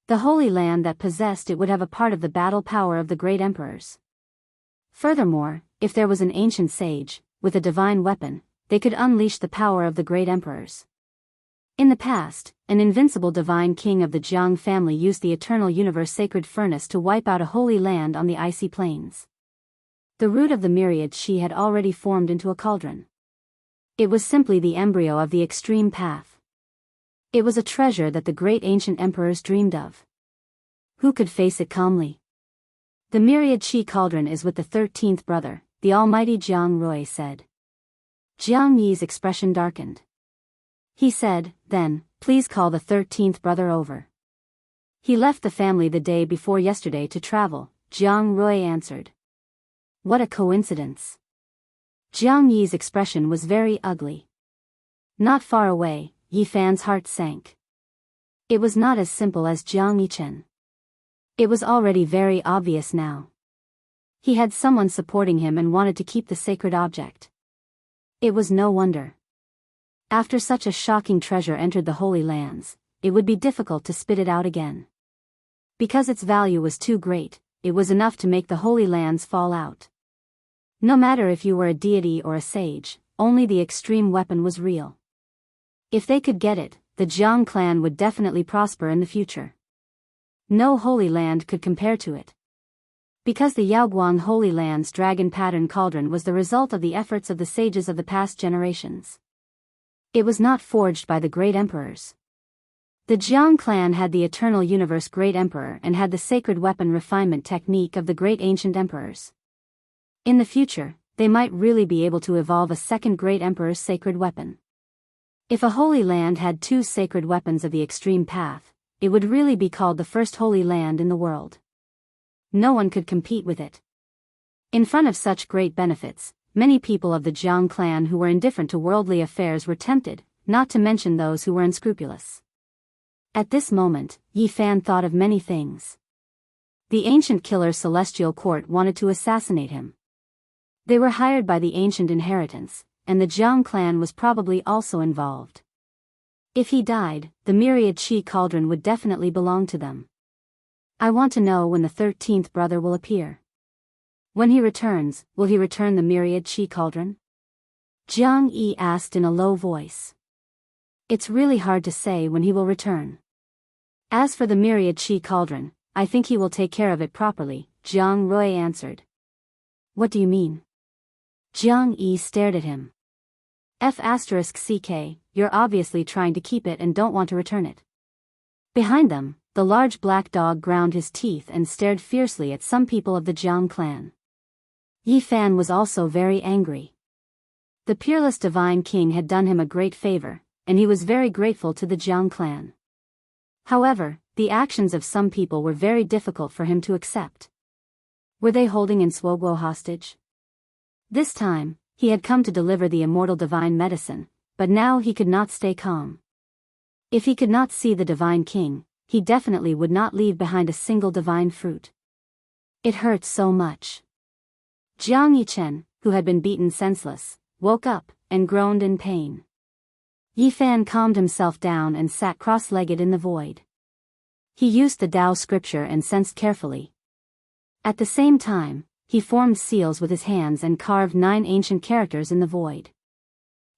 The Holy Land that possessed it would have a part of the battle power of the great emperors. Furthermore, if there was an ancient sage, with a divine weapon, they could unleash the power of the great emperors. In the past, an invincible divine king of the Jiang family used the eternal universe sacred furnace to wipe out a holy land on the icy plains. The root of the myriad chi had already formed into a cauldron. It was simply the embryo of the extreme path. It was a treasure that the great ancient emperors dreamed of. Who could face it calmly? The myriad chi cauldron is with the 13th brother, the almighty Jiang Rui said. Jiang Yi's expression darkened. He said, then, please call the 13th brother over. He left the family the day before yesterday to travel, Jiang Rui answered. What a coincidence. Jiang Yi's expression was very ugly. Not far away, Yi Fan's heart sank. It was not as simple as Jiang Yichen. It was already very obvious now. He had someone supporting him and wanted to keep the sacred object. It was no wonder. After such a shocking treasure entered the Holy Lands, it would be difficult to spit it out again. Because its value was too great, it was enough to make the Holy Lands fall out. No matter if you were a deity or a sage, only the extreme weapon was real. If they could get it, the Jiang clan would definitely prosper in the future. No Holy Land could compare to it. Because the Yaoguang Holy Land's dragon pattern cauldron was the result of the efforts of the sages of the past generations. It was not forged by the great emperors. The Jiang clan had the eternal universe great emperor and had the sacred weapon refinement technique of the great ancient emperors. In the future, they might really be able to evolve a second great emperor's sacred weapon. If a holy land had two sacred weapons of the extreme path, it would really be called the first holy land in the world. No one could compete with it. In front of such great benefits, many people of the Jiang clan who were indifferent to worldly affairs were tempted, not to mention those who were unscrupulous. At this moment, Yi Fan thought of many things. The ancient killer's celestial court wanted to assassinate him. They were hired by the ancient inheritance, and the Jiang clan was probably also involved. If he died, the myriad Qi cauldron would definitely belong to them. I want to know when the 13th brother will appear. When he returns, will he return the myriad Qi cauldron? Jiang Yi asked in a low voice. It's really hard to say when he will return. As for the myriad Qi cauldron, I think he will take care of it properly, Jiang Rui answered. What do you mean? Jiang Yi stared at him. F***ck, you're obviously trying to keep it and don't want to return it. Behind them, the large black dog ground his teeth and stared fiercely at some people of the Jiang clan. Yi Fan was also very angry. The peerless divine king had done him a great favor, and he was very grateful to the Jiang clan. However, the actions of some people were very difficult for him to accept. Were they holding Inswoguo hostage? This time, he had come to deliver the immortal divine medicine, but now he could not stay calm. If he could not see the divine king, he definitely would not leave behind a single divine fruit. It hurt so much. Jiang Yichen, who had been beaten senseless, woke up and groaned in pain. Yi Fan calmed himself down and sat cross-legged in the void. He used the Tao scripture and sensed carefully. At the same time, he formed seals with his hands and carved 9 ancient characters in the void.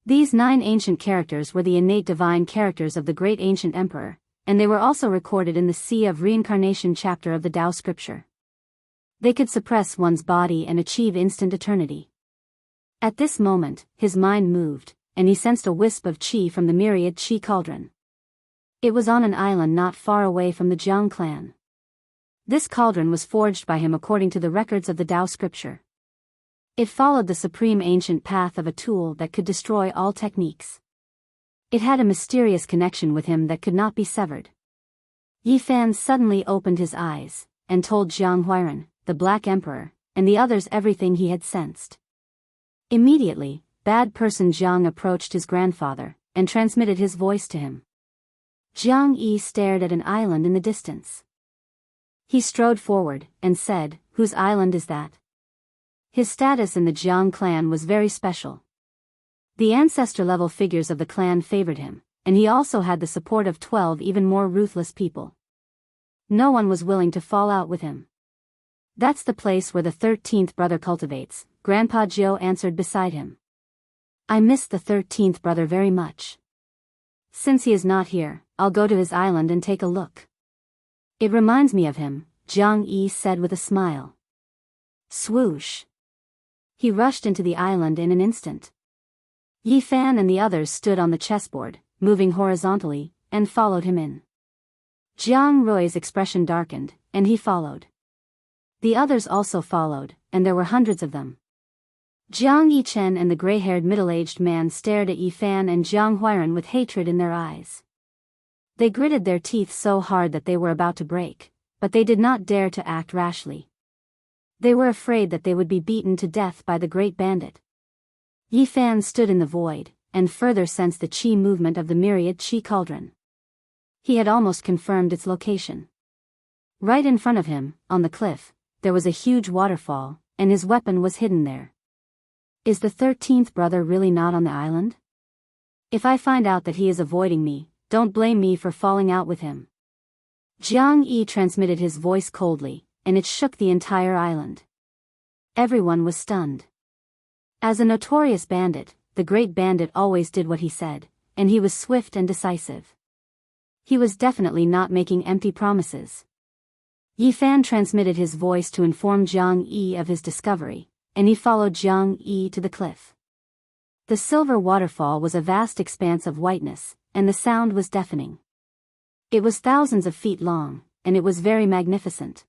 These 9 ancient characters were the innate divine characters of the great ancient emperor, and they were also recorded in the Sea of Reincarnation chapter of the Tao scripture. They could suppress one's body and achieve instant eternity. At this moment, his mind moved, and he sensed a wisp of qi from the myriad qi cauldron. It was on an island not far away from the Jiang clan. This cauldron was forged by him according to the records of the Tao scripture. It followed the supreme ancient path of a tool that could destroy all techniques. It had a mysterious connection with him that could not be severed. Yi Fan suddenly opened his eyes, and told Jiang Huairan, the Black Emperor, and the others everything he had sensed. Immediately, bad person Jiang approached his grandfather, and transmitted his voice to him. Jiang Yi stared at an island in the distance. He strode forward, and said, "Whose island is that?" His status in the Jiang clan was very special. The ancestor-level figures of the clan favored him, and he also had the support of 12 even more ruthless people. No one was willing to fall out with him. "That's the place where the 13th brother cultivates," Grandpa Jiao answered beside him. "I miss the 13th brother very much. Since he is not here, I'll go to his island and take a look. It reminds me of him," Jiang Yi said with a smile. Swoosh! He rushed into the island in an instant. Yi Fan and the others stood on the chessboard, moving horizontally, and followed him in. Jiang Rui's expression darkened, and he followed. The others also followed, and there were hundreds of them. Jiang Yichen and the gray-haired middle-aged man stared at Yi Fan and Jiang Huairan with hatred in their eyes. They gritted their teeth so hard that they were about to break, but they did not dare to act rashly. They were afraid that they would be beaten to death by the great bandit. Yi Fan stood in the void, and further sensed the qi movement of the myriad qi cauldron. He had almost confirmed its location. Right in front of him, on the cliff, there was a huge waterfall, and his weapon was hidden there. Is the 13th brother really not on the island? If I find out that he is avoiding me, don't blame me for falling out with him. Jiang Yi transmitted his voice coldly, and it shook the entire island. Everyone was stunned. As a notorious bandit, the great bandit always did what he said, and he was swift and decisive. He was definitely not making empty promises. Yi Fan transmitted his voice to inform Jiang Yi of his discovery, and he followed Jiang Yi to the cliff. The silver waterfall was a vast expanse of whiteness, and the sound was deafening. It was thousands of feet long, and it was very magnificent.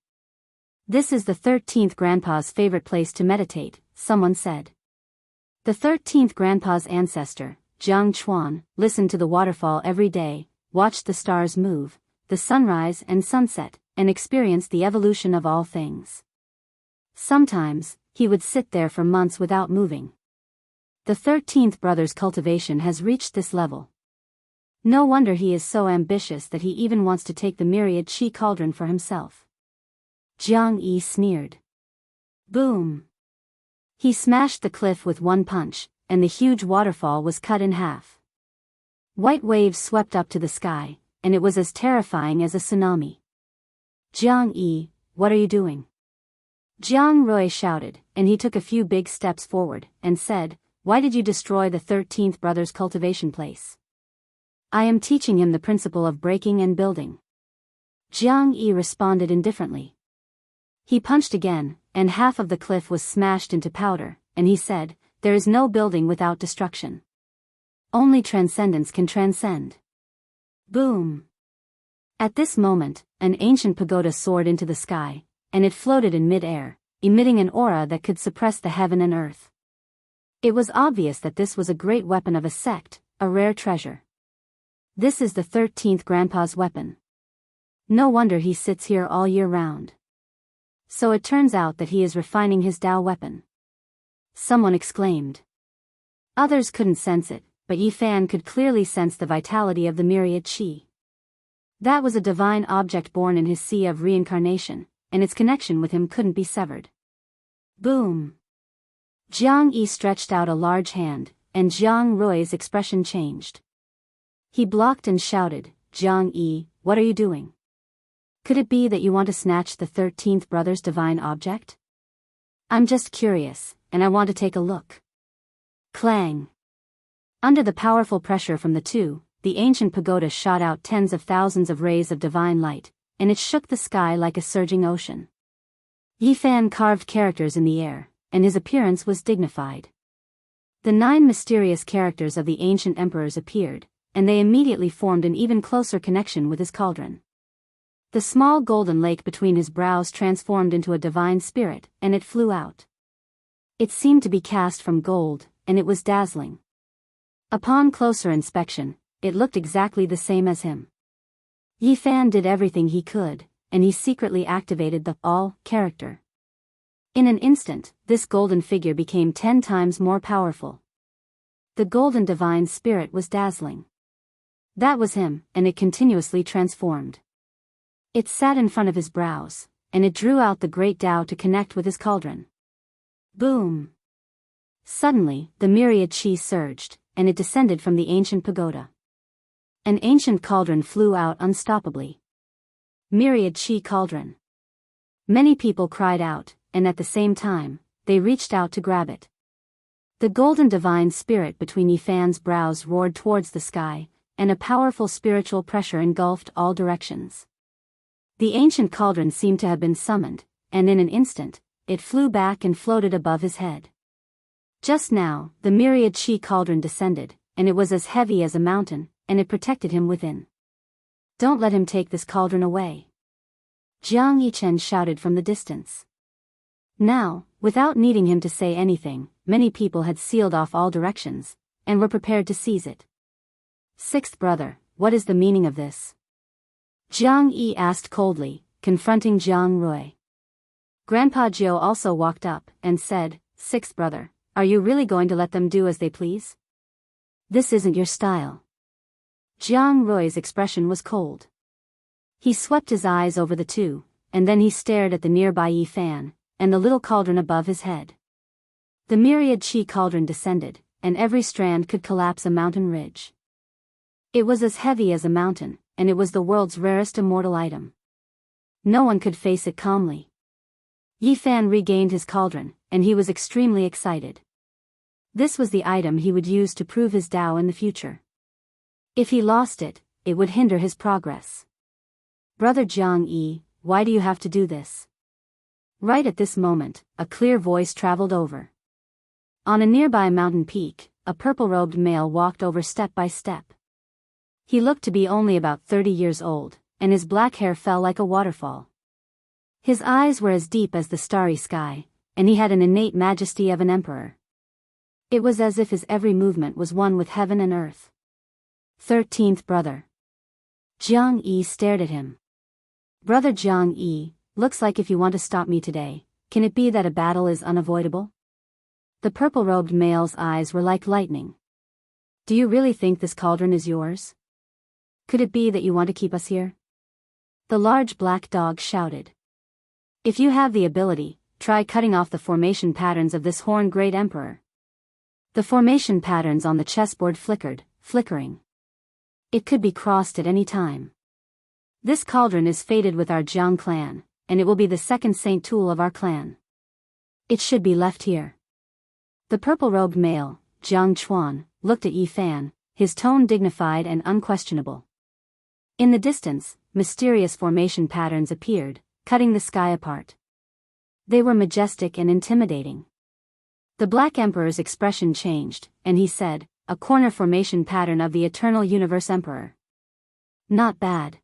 "This is the 13th grandpa's favorite place to meditate," someone said. The 13th grandpa's ancestor, Jiang Chuan, listened to the waterfall every day, watched the stars move, the sunrise and sunset, and experienced the evolution of all things. Sometimes, he would sit there for months without moving. The 13th brother's cultivation has reached this level. No wonder he is so ambitious that he even wants to take the myriad chi cauldron for himself. Jiang Yi sneered. Boom! He smashed the cliff with one punch, and the huge waterfall was cut in half. White waves swept up to the sky, and it was as terrifying as a tsunami. Jiang Yi, what are you doing? Jiang Rui shouted, and he took a few big steps forward, and said, "Why did you destroy the 13th brother's cultivation place?" "I am teaching him the principle of breaking and building." Jiang Yi responded indifferently. He punched again, and half of the cliff was smashed into powder, and he said, "There is no building without destruction. Only transcendence can transcend." Boom! At this moment, an ancient pagoda soared into the sky, and it floated in mid-air, emitting an aura that could suppress the heaven and earth. It was obvious that this was a great weapon of a sect, a rare treasure. This is the 13th grandpa's weapon. No wonder he sits here all year round. So it turns out that he is refining his Tao weapon. Someone exclaimed. Others couldn't sense it, but Yi Fan could clearly sense the vitality of the myriad qi. That was a divine object born in his sea of reincarnation, and its connection with him couldn't be severed. Boom! Jiang Yi stretched out a large hand, and Jiang Rui's expression changed. He blocked and shouted, "Jiang Yi, what are you doing? Could it be that you want to snatch the 13th brother's divine object?" "I'm just curious, and I want to take a look." Clang! Under the powerful pressure from the two, the ancient pagoda shot out tens of thousands of rays of divine light, and it shook the sky like a surging ocean. Yi Fan carved characters in the air, and his appearance was dignified. The 9 mysterious characters of the ancient emperors appeared, and they immediately formed an even closer connection with his cauldron. The small golden lake between his brows transformed into a divine spirit, and it flew out. It seemed to be cast from gold, and it was dazzling. Upon closer inspection, it looked exactly the same as him. Yi Fan did everything he could, and he secretly activated the All character. In an instant, this golden figure became 10 times more powerful. The golden divine spirit was dazzling. That was him, and it continuously transformed. It sat in front of his brows, and it drew out the great Tao to connect with his cauldron. Boom! Suddenly, the myriad qi surged, and it descended from the ancient pagoda. An ancient cauldron flew out unstoppably. Myriad qi cauldron. Many people cried out, and at the same time, they reached out to grab it. The golden divine spirit between Yi Fan's brows roared towards the sky, and a powerful spiritual pressure engulfed all directions. The ancient cauldron seemed to have been summoned, and in an instant, it flew back and floated above his head. Just now, the myriad qi cauldron descended, and it was as heavy as a mountain, and it protected him within. "Don't let him take this cauldron away," Jiang Yichen shouted from the distance. Now, without needing him to say anything, many people had sealed off all directions, and were prepared to seize it. "Sixth brother, what is the meaning of this?" Jiang Yi asked coldly, confronting Jiang Rui. Grandpa Jiu also walked up, and said, "Sixth brother, are you really going to let them do as they please? This isn't your style." Jiang Rui's expression was cold. He swept his eyes over the two, and then he stared at the nearby Yi Fan, and the little cauldron above his head. The myriad qi cauldron descended, and every strand could collapse a mountain ridge. It was as heavy as a mountain, and it was the world's rarest immortal item. No one could face it calmly. Yi Fan regained his cauldron, and he was extremely excited. This was the item he would use to prove his Tao in the future. If he lost it, it would hinder his progress. "Brother Jiang Yi, why do you have to do this?" Right at this moment, a clear voice traveled over. On a nearby mountain peak, a purple-robed male walked over step by step. He looked to be only about 30 years old, and his black hair fell like a waterfall. His eyes were as deep as the starry sky, and he had an innate majesty of an emperor. It was as if his every movement was one with heaven and earth. 13th brother. Jiang Yi stared at him. Brother Jiang Yi, looks like if you want to stop me today, can it be that a battle is unavoidable? The purple-robed male's eyes were like lightning. Do you really think this cauldron is yours? Could it be that you want to keep us here? The large black dog shouted. If you have the ability, try cutting off the formation patterns of this horned great emperor. The formation patterns on the chessboard flickered, flickering. It could be crossed at any time. This cauldron is fated with our Jiang clan, and it will be the second saint tool of our clan. It should be left here. The purple-robed male, Jiang Chuan, looked at Yi Fan, his tone dignified and unquestionable. In the distance, mysterious formation patterns appeared, cutting the sky apart. They were majestic and intimidating. The Black Emperor's expression changed, and he said, a corner formation pattern of the Eternal Universe Emperor. Not bad.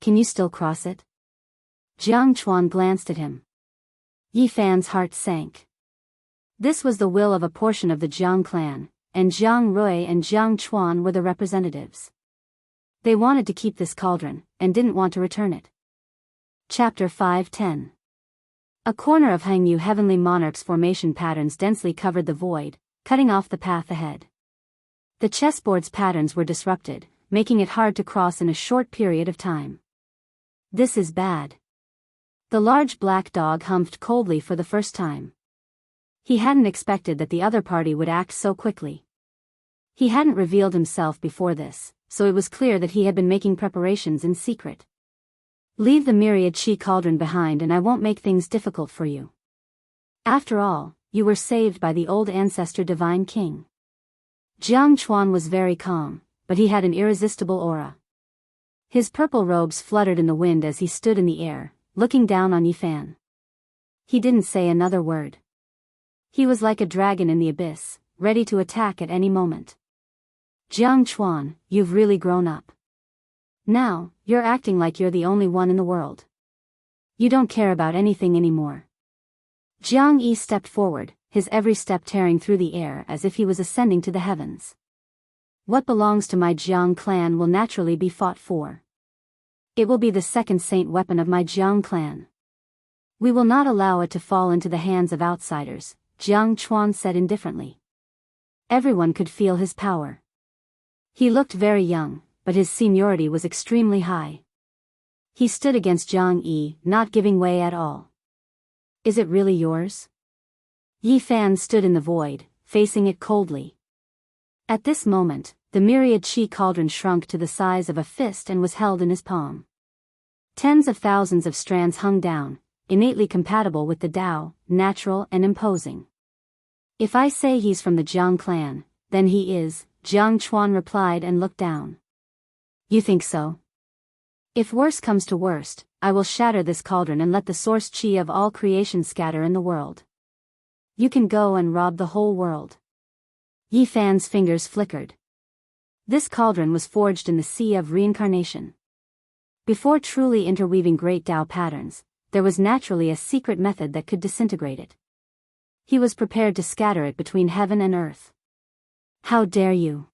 Can you still cross it? Jiang Chuan glanced at him. Yi Fan's heart sank. This was the will of a portion of the Jiang clan, and Jiang Rui and Jiang Chuan were the representatives. They wanted to keep this cauldron, and didn't want to return it. Chapter 5:10. A corner of Hangyu Heavenly Monarch's formation patterns densely covered the void, cutting off the path ahead. The chessboard's patterns were disrupted, making it hard to cross in a short period of time. This is bad. The large black dog humphed coldly for the first time. He hadn't expected that the other party would act so quickly. He hadn't revealed himself before this, so it was clear that he had been making preparations in secret. Leave the myriad chi cauldron behind and I won't make things difficult for you. After all, you were saved by the old ancestor Divine King. Jiang Chuan was very calm, but he had an irresistible aura. His purple robes fluttered in the wind as he stood in the air, looking down on Yi Fan. He didn't say another word. He was like a dragon in the abyss, ready to attack at any moment. Jiang Chuan, you've really grown up. Now, you're acting like you're the only one in the world. You don't care about anything anymore. Jiang Yi stepped forward, his every step tearing through the air as if he was ascending to the heavens. What belongs to my Jiang clan will naturally be fought for. It will be the second saint weapon of my Jiang clan. We will not allow it to fall into the hands of outsiders, Jiang Chuan said indifferently. Everyone could feel his power. He looked very young, but his seniority was extremely high. He stood against Jiang Yi, not giving way at all. Is it really yours? Yi Fan stood in the void, facing it coldly. At this moment, the myriad chi cauldron shrunk to the size of a fist and was held in his palm. Tens of thousands of strands hung down, innately compatible with the Tao, natural and imposing. If I say he's from the Jiang clan, then he is, Jiang Chuan replied and looked down. You think so? If worst comes to worst, I will shatter this cauldron and let the source chi of all creation scatter in the world. You can go and rob the whole world. Yi Fan's fingers flickered. This cauldron was forged in the sea of reincarnation. Before truly interweaving great Tao patterns, there was naturally a secret method that could disintegrate it. He was prepared to scatter it between heaven and earth. How dare you!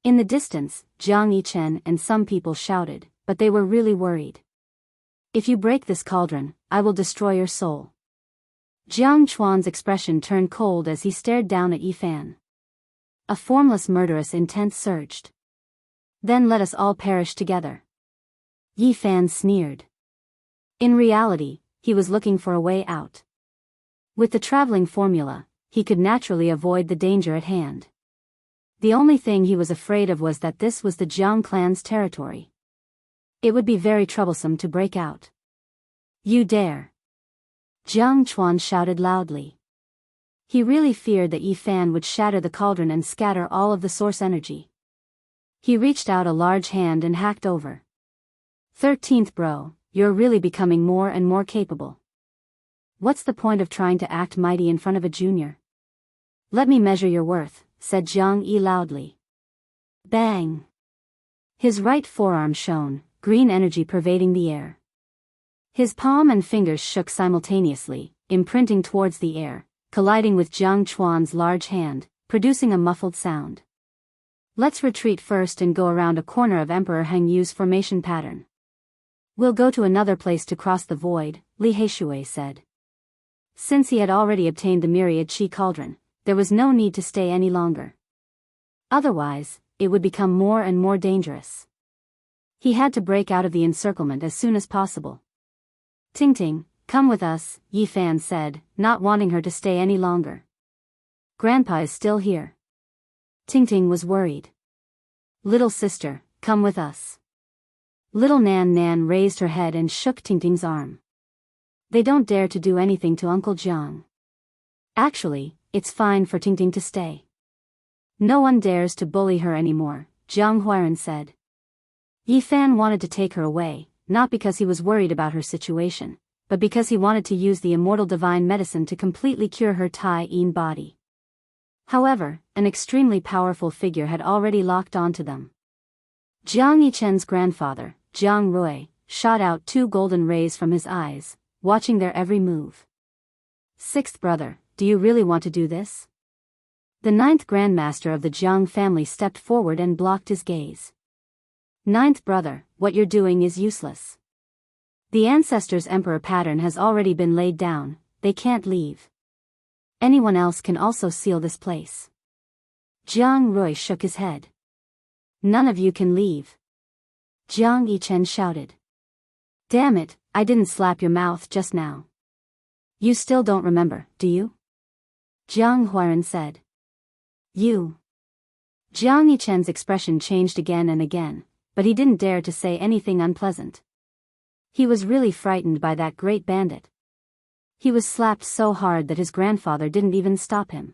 In the distance, Jiang Yichen and some people shouted, but they were really worried. If you break this cauldron, I will destroy your soul. Jiang Chuan's expression turned cold as he stared down at Yi Fan. A formless murderous intent surged. Then let us all perish together. Yi Fan sneered. In reality, he was looking for a way out. With the traveling formula, he could naturally avoid the danger at hand. The only thing he was afraid of was that this was the Jiang clan's territory. It would be very troublesome to break out. You dare! Jiang Chuan shouted loudly. He really feared that Yi Fan would shatter the cauldron and scatter all of the source energy. He reached out a large hand and hacked over. 13th bro, you're really becoming more and more capable. What's the point of trying to act mighty in front of a junior? Let me measure your worth, said Zhang Yi loudly. Bang! His right forearm shone, green energy pervading the air. His palm and fingers shook simultaneously, imprinting towards the air, colliding with Jiang Chuan's large hand, producing a muffled sound. Let's retreat first and go around a corner of Emperor Heng Yu's formation pattern. We'll go to another place to cross the void, Li Heishui said. Since he had already obtained the myriad Qi cauldron, there was no need to stay any longer. Otherwise, it would become more and more dangerous. He had to break out of the encirclement as soon as possible. Tingting, come with us, Yi Fan said, not wanting her to stay any longer. Grandpa is still here. Tingting was worried. Little sister, come with us. Little Nan Nan raised her head and shook Tingting's arm. They don't dare to do anything to Uncle Jiang. Actually, it's fine for Tingting to stay. No one dares to bully her anymore, Jiang Huairan said. Yi Fan wanted to take her away, not because he was worried about her situation, but because he wanted to use the immortal divine medicine to completely cure her Tai Yin body. However, an extremely powerful figure had already locked onto them. Jiang Yichen's grandfather, Jiang Rui, shot out 2 golden rays from his eyes, watching their every move. Sixth brother, do you really want to do this? The 9th grandmaster of the Jiang family stepped forward and blocked his gaze. 9th brother, what you're doing is useless. The ancestors' emperor pattern has already been laid down, they can't leave. Anyone else can also seal this place. Jiang Rui shook his head. None of you can leave. Jiang Yichen shouted. Damn it, I didn't slap your mouth just now. You still don't remember, do you? Jiang Huairan said. You. Jiang Yichen's expression changed again and again, but he didn't dare to say anything unpleasant. He was really frightened by that great bandit. He was slapped so hard that his grandfather didn't even stop him.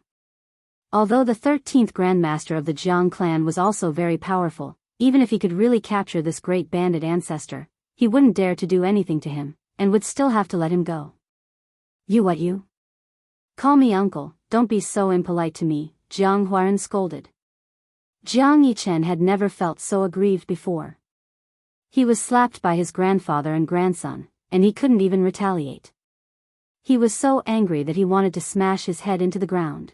Although the 13th grandmaster of the Jiang clan was also very powerful, even if he could really capture this great bandit ancestor, he wouldn't dare to do anything to him, and would still have to let him go. You what you? Call me uncle, don't be so impolite to me, Jiang Huairan scolded. Jiang Yichen had never felt so aggrieved before. He was slapped by his grandfather and grandson, and he couldn't even retaliate. He was so angry that he wanted to smash his head into the ground.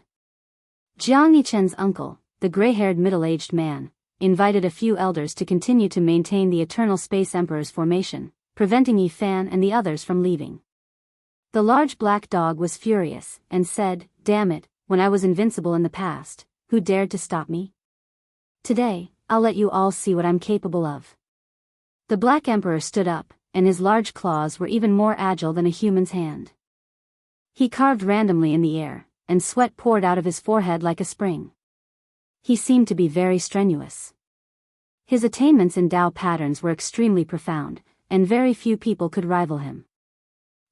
Jiang Yichen's uncle, the gray-haired middle-aged man, invited a few elders to continue to maintain the Eternal Space Emperor's formation, preventing Yi Fan and the others from leaving. The large black dog was furious, and said, damn it, when I was invincible in the past, who dared to stop me? Today, I'll let you all see what I'm capable of. The Black Emperor stood up, and his large claws were even more agile than a human's hand. He carved randomly in the air, and sweat poured out of his forehead like a spring. He seemed to be very strenuous. His attainments in Tao patterns were extremely profound, and very few people could rival him.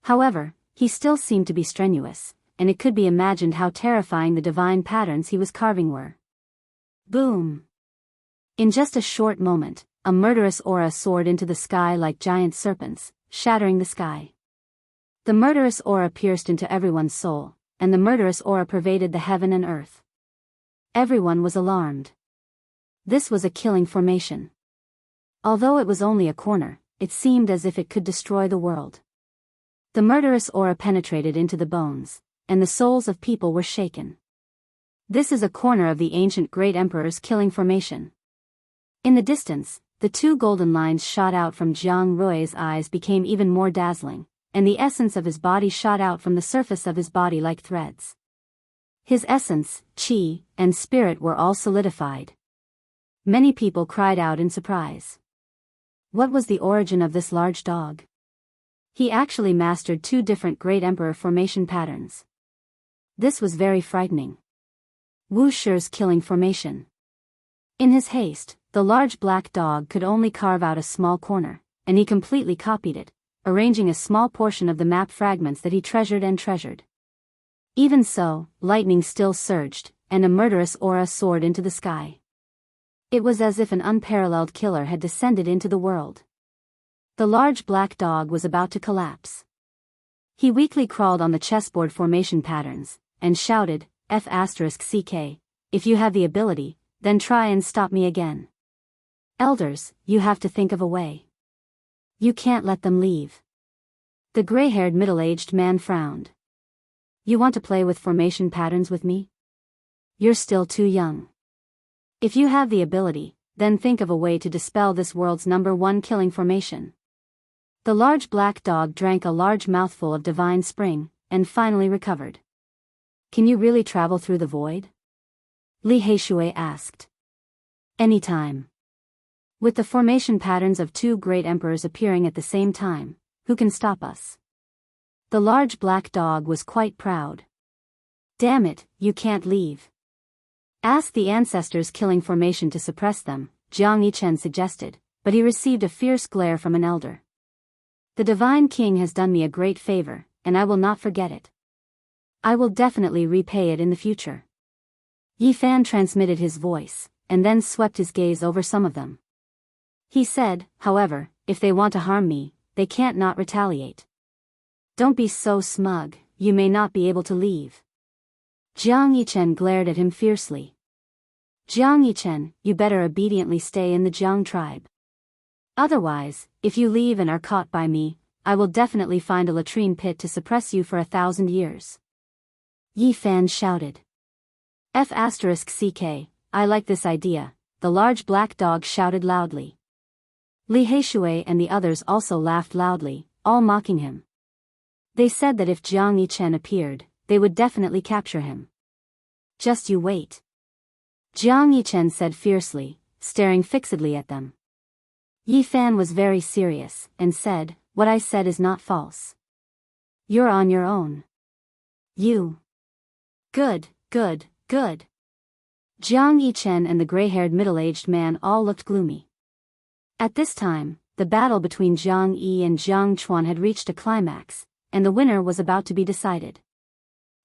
However, he still seemed to be strenuous, and it could be imagined how terrifying the divine patterns he was carving were. Boom! In just a short moment, a murderous aura soared into the sky like giant serpents, shattering the sky. The murderous aura pierced into everyone's soul, and the murderous aura pervaded the heaven and earth. Everyone was alarmed. This was a killing formation. Although it was only a corner, it seemed as if it could destroy the world. The murderous aura penetrated into the bones, and the souls of people were shaken. This is a corner of the ancient Great Emperor's killing formation. In the distance, the 2 golden lines shot out from Jiang Rui's eyes became even more dazzling, and the essence of his body shot out from the surface of his body like threads. His essence, qi, and spirit were all solidified. Many people cried out in surprise. What was the origin of this large dog? He actually mastered 2 different Great Emperor formation patterns. This was very frightening. Wu Shi's killing formation. In his haste, the large black dog could only carve out a small corner, and he completely copied it, arranging a small portion of the map fragments that he treasured and treasured. Even so, lightning still surged, and a murderous aura soared into the sky. It was as if an unparalleled killer had descended into the world. The large black dog was about to collapse. He weakly crawled on the chessboard formation patterns, and shouted, F***ck, if you have the ability, then try and stop me again. Elders, you have to think of a way. You can't let them leave. The gray-haired middle-aged man frowned. You want to play with formation patterns with me? You're still too young. If you have the ability, then think of a way to dispel this world's #1 killing formation. The large black dog drank a large mouthful of divine spring, and finally recovered. Can you really travel through the void? Li Heishui asked. Anytime. With the formation patterns of 2 great emperors appearing at the same time, who can stop us? The large black dog was quite proud. Damn it, you can't leave. Ask the ancestors killing formation to suppress them, Jiang Yichen suggested, but he received a fierce glare from an elder. The Divine King has done me a great favor, and I will not forget it. I will definitely repay it in the future. Yi Fan transmitted his voice, and then swept his gaze over some of them. He said, however, if they want to harm me, they can't not retaliate. Don't be so smug, you may not be able to leave. Jiang Yichen glared at him fiercely. Jiang Yichen, you better obediently stay in the Jiang tribe. Otherwise, if you leave and are caught by me, I will definitely find a latrine pit to suppress you for 1,000 years. Yi Fan shouted. F***CK, I like this idea, the large black dog shouted loudly. Li Heishui and the others also laughed loudly, all mocking him. They said that if Jiang Yichen appeared, they would definitely capture him. Just you wait. Jiang Yichen said fiercely, staring fixedly at them. Yi Fan was very serious, and said, what I said is not false. You're on your own. You. Good, good, good. Jiang Yichen and the gray-haired middle-aged man all looked gloomy. At this time, the battle between Jiang Yi and Jiang Chuan had reached a climax, and the winner was about to be decided.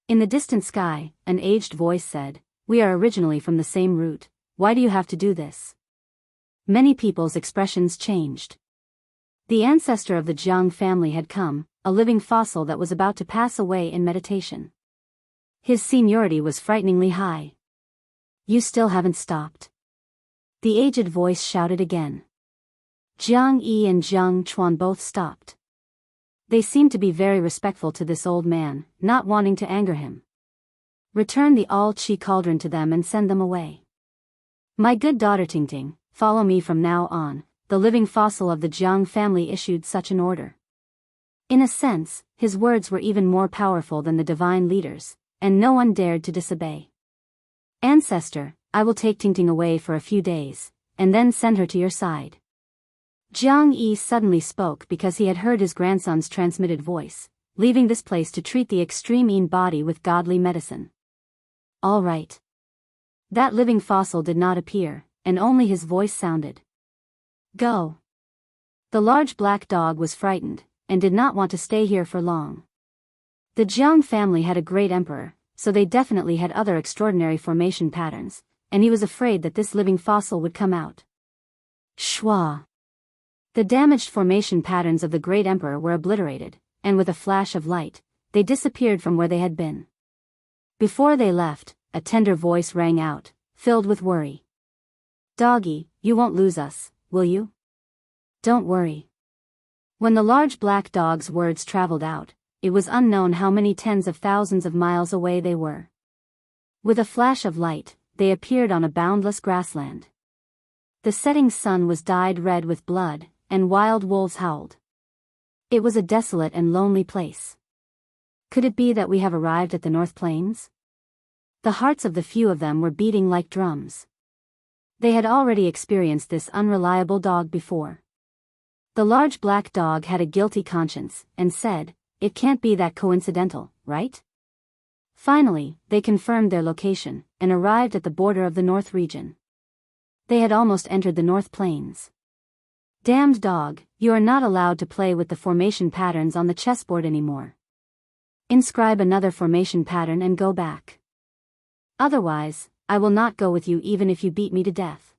In the distant sky, an aged voice said, we are originally from the same root, why do you have to do this? Many people's expressions changed. The ancestor of the Jiang family had come, a living fossil that was about to pass away in meditation. His seniority was frighteningly high. You still haven't stopped. The aged voice shouted again. Jiang Yi and Jiang Chuan both stopped. They seemed to be very respectful to this old man, not wanting to anger him. Return the all-chi cauldron to them and send them away. My good daughter Tingting, follow me from now on, the living fossil of the Jiang family issued such an order. In a sense, his words were even more powerful than the divine leaders, and no one dared to disobey. Ancestor, I will take Tingting away for a few days, and then send her to your side. Jiang Yi suddenly spoke because he had heard his grandson's transmitted voice, leaving this place to treat the extreme body with godly medicine. All right. That living fossil did not appear, and only his voice sounded. Go. The large black dog was frightened, and did not want to stay here for long. The Jiang family had a great emperor, so they definitely had other extraordinary formation patterns, and he was afraid that this living fossil would come out. Shwa. The damaged formation patterns of the great emperor were obliterated, and with a flash of light, they disappeared from where they had been. Before they left, a tender voice rang out, filled with worry. Doggy, you won't lose us, will you? Don't worry. When the large black dog's words traveled out, it was unknown how many tens of thousands of miles away they were. With a flash of light, they appeared on a boundless grassland. The setting sun was dyed red with blood, and wild wolves howled. It was a desolate and lonely place. Could it be that we have arrived at the North Plains? The hearts of the few of them were beating like drums. They had already experienced this unreliable dog before. The large black dog had a guilty conscience, and said, it can't be that coincidental, right? Finally, they confirmed their location, and arrived at the border of the North region. They had almost entered the North Plains. Damned dog, you are not allowed to play with the formation patterns on the chessboard anymore. Inscribe another formation pattern and go back. Otherwise, I will not go with you even if you beat me to death.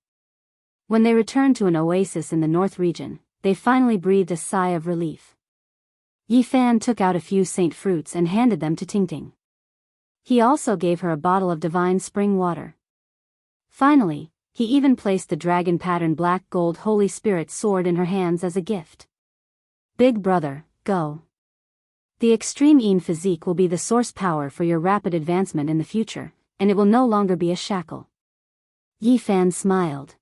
When they returned to an oasis in the North region, they finally breathed a sigh of relief. Yi Fan took out a few saint fruits and handed them to Tingting. He also gave her a bottle of divine spring water. Finally, he even placed the dragon-patterned black gold Holy Spirit sword in her hands as a gift. Big brother, go. The extreme Yin physique will be the source power for your rapid advancement in the future, and it will no longer be a shackle. Yi Fan smiled.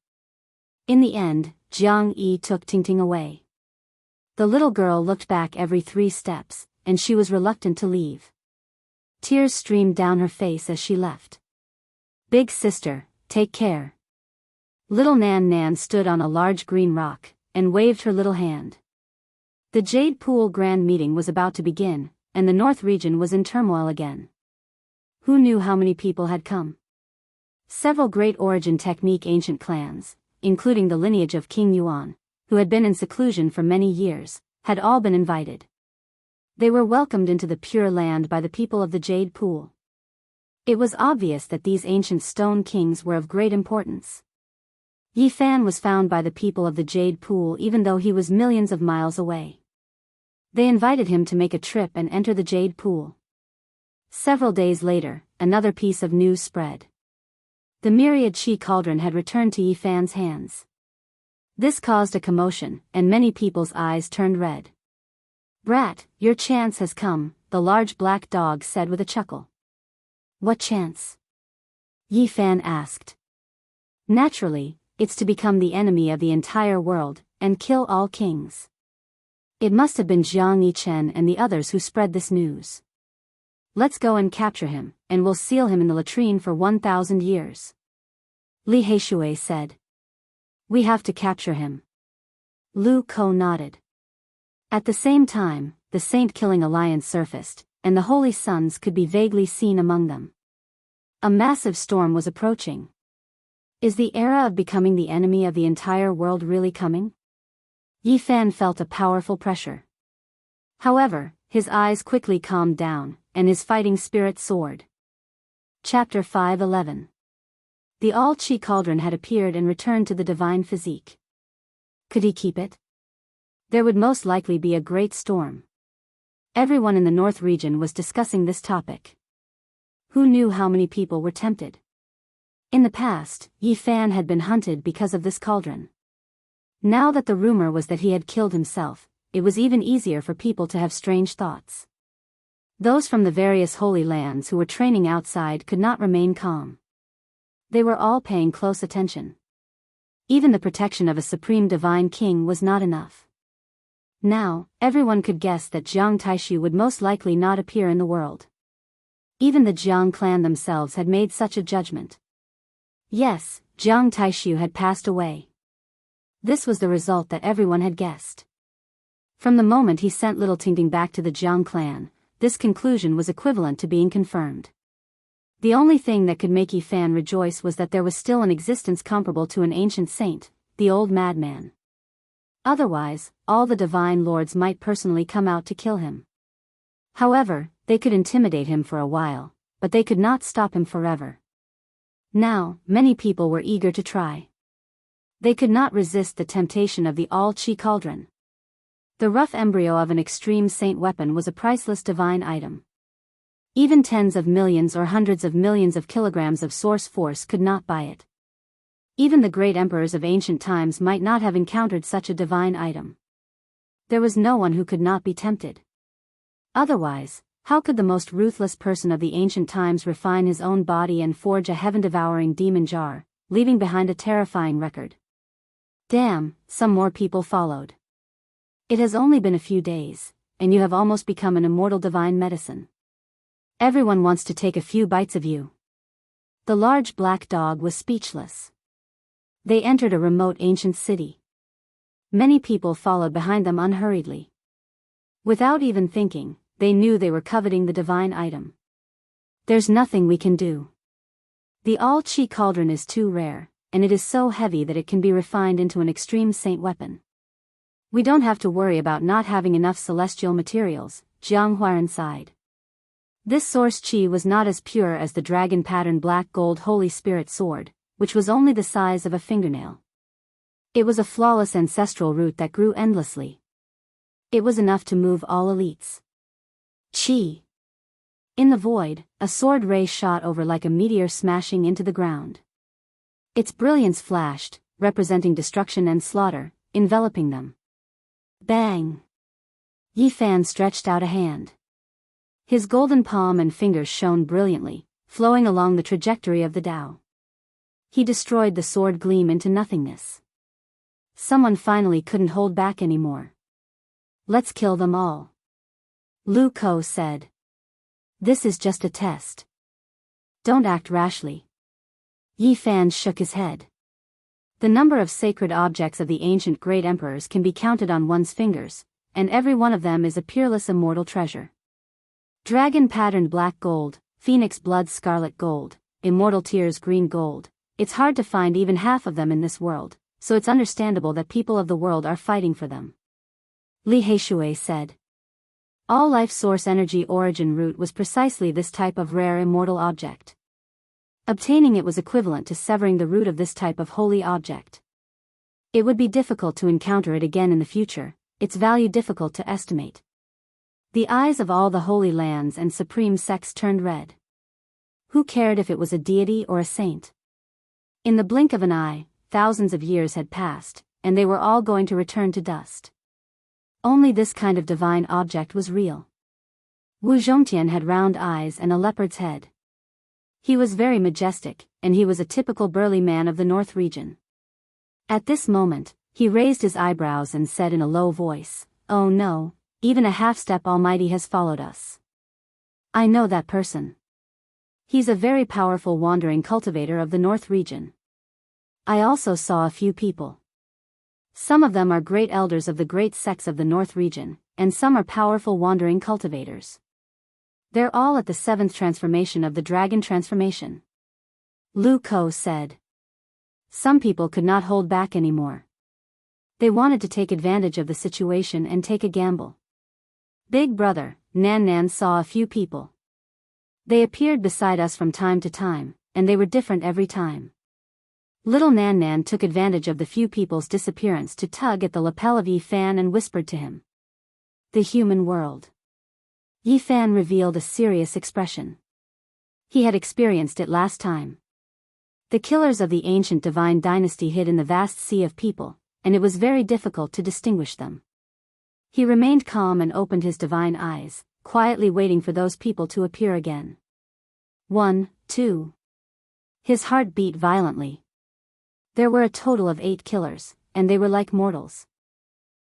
In the end, Jiang Yi took Tingting away. The little girl looked back every 3 steps, and she was reluctant to leave. Tears streamed down her face as she left. Big sister, take care. Little Nan Nan stood on a large green rock, and waved her little hand. The Jade Pool Grand Meeting was about to begin, and the North region was in turmoil again. Who knew how many people had come? Several great origin technique ancient clans, including the lineage of King Yuan, who had been in seclusion for many years, had all been invited. They were welcomed into the Pure Land by the people of the Jade Pool. It was obvious that these ancient stone kings were of great importance. Yi Fan was found by the people of the Jade Pool even though he was millions of miles away. They invited him to make a trip and enter the Jade Pool. Several days later, another piece of news spread. The myriad Qi cauldron had returned to Yi Fan's hands. This caused a commotion, and many people's eyes turned red. Brat, your chance has come, the large black dog said with a chuckle. What chance? Yi Fan asked. Naturally, it's to become the enemy of the entire world, and kill all kings. It must have been Jiang Yichen and the others who spread this news. Let's go and capture him, and we'll seal him in the latrine for 1,000 years. Li Heishui said. We have to capture him. Lu Ko nodded. At the same time, the saint-killing alliance surfaced, and the holy sons could be vaguely seen among them. A massive storm was approaching. Is the era of becoming the enemy of the entire world really coming? Yi Fan felt a powerful pressure. However, his eyes quickly calmed down, and his fighting spirit soared. Chapter 5:11. The All-Chi Cauldron had appeared and returned to the divine physique. Could he keep it? There would most likely be a great storm. Everyone in the North region was discussing this topic. Who knew how many people were tempted? In the past, Yi Fan had been hunted because of this cauldron. Now that the rumor was that he had killed himself, it was even easier for people to have strange thoughts. Those from the various holy lands who were training outside could not remain calm. They were all paying close attention. Even the protection of a supreme divine king was not enough. Now, everyone could guess that Jiang Taishu would most likely not appear in the world. Even the Jiang clan themselves had made such a judgment. Yes, Jiang Taishu had passed away. This was the result that everyone had guessed. From the moment he sent little Tingting back to the Jiang clan, this conclusion was equivalent to being confirmed. The only thing that could make Yi Fan rejoice was that there was still an existence comparable to an ancient saint, the old madman. Otherwise, all the divine lords might personally come out to kill him. However, they could intimidate him for a while, but they could not stop him forever. Now, many people were eager to try. They could not resist the temptation of the All-Chi Cauldron. The rough embryo of an extreme saint weapon was a priceless divine item. Even tens of millions or hundreds of millions of kilograms of source force could not buy it. Even the great emperors of ancient times might not have encountered such a divine item. There was no one who could not be tempted. Otherwise, how could the most ruthless person of the ancient times refine his own body and forge a heaven-devouring demon jar, leaving behind a terrifying record? Damn, some more people followed. It has only been a few days, and you have almost become an immortal divine medicine. Everyone wants to take a few bites of you. The large black dog was speechless. They entered a remote ancient city. Many people followed behind them unhurriedly. Without even thinking, they knew they were coveting the divine item. There's nothing we can do. The All-Chi Cauldron is too rare, and it is so heavy that it can be refined into an extreme saint weapon. We don't have to worry about not having enough celestial materials, Jiang Huairan sighed. This source Qi was not as pure as the dragon-patterned black gold Holy Spirit sword, which was only the size of a fingernail. It was a flawless ancestral root that grew endlessly. It was enough to move all elites. Qi. In the void, a sword ray shot over like a meteor smashing into the ground. Its brilliance flashed, representing destruction and slaughter, enveloping them. Bang! Yi Fan stretched out a hand. His golden palm and fingers shone brilliantly, flowing along the trajectory of the Tao. He destroyed the sword gleam into nothingness. Someone finally couldn't hold back anymore. Let's kill them all. Lu Ko said. This is just a test. Don't act rashly. Yi Fan shook his head. The number of sacred objects of the ancient great emperors can be counted on one's fingers, and every one of them is a peerless immortal treasure. Dragon-patterned black gold, phoenix blood scarlet gold, immortal tears green gold. It's hard to find even half of them in this world, so it's understandable that people of the world are fighting for them. Li Heishui said. All life source energy origin root was precisely this type of rare immortal object. Obtaining it was equivalent to severing the root of this type of holy object. It would be difficult to encounter it again in the future, its value difficult to estimate. The eyes of all the holy lands and supreme sects turned red. Who cared if it was a deity or a saint? In the blink of an eye, thousands of years had passed, and they were all going to return to dust. Only this kind of divine object was real. Wu Zhongtian had round eyes and a leopard's head. He was very majestic, and he was a typical burly man of the North region. At this moment, he raised his eyebrows and said in a low voice, "Oh no, even a half-step Almighty has followed us. I know that person. He's a very powerful wandering cultivator of the North region. I also saw a few people. Some of them are great elders of the great sects of the North region, and some are powerful wandering cultivators. They're all at the 7th transformation of the dragon transformation." Lu Ko said. Some people could not hold back anymore. They wanted to take advantage of the situation and take a gamble. Big brother, Nan Nan saw a few people. They appeared beside us from time to time, and they were different every time. Little Nan Nan took advantage of the few people's disappearance to tug at the lapel of Yi Fan and whispered to him. The human world. Yi Fan revealed a serious expression. He had experienced it last time. The killers of the ancient divine dynasty hid in the vast sea of people, and it was very difficult to distinguish them. He remained calm and opened his divine eyes, quietly waiting for those people to appear again. 1, 2. His heart beat violently. There were a total of 8 killers, and they were like mortals.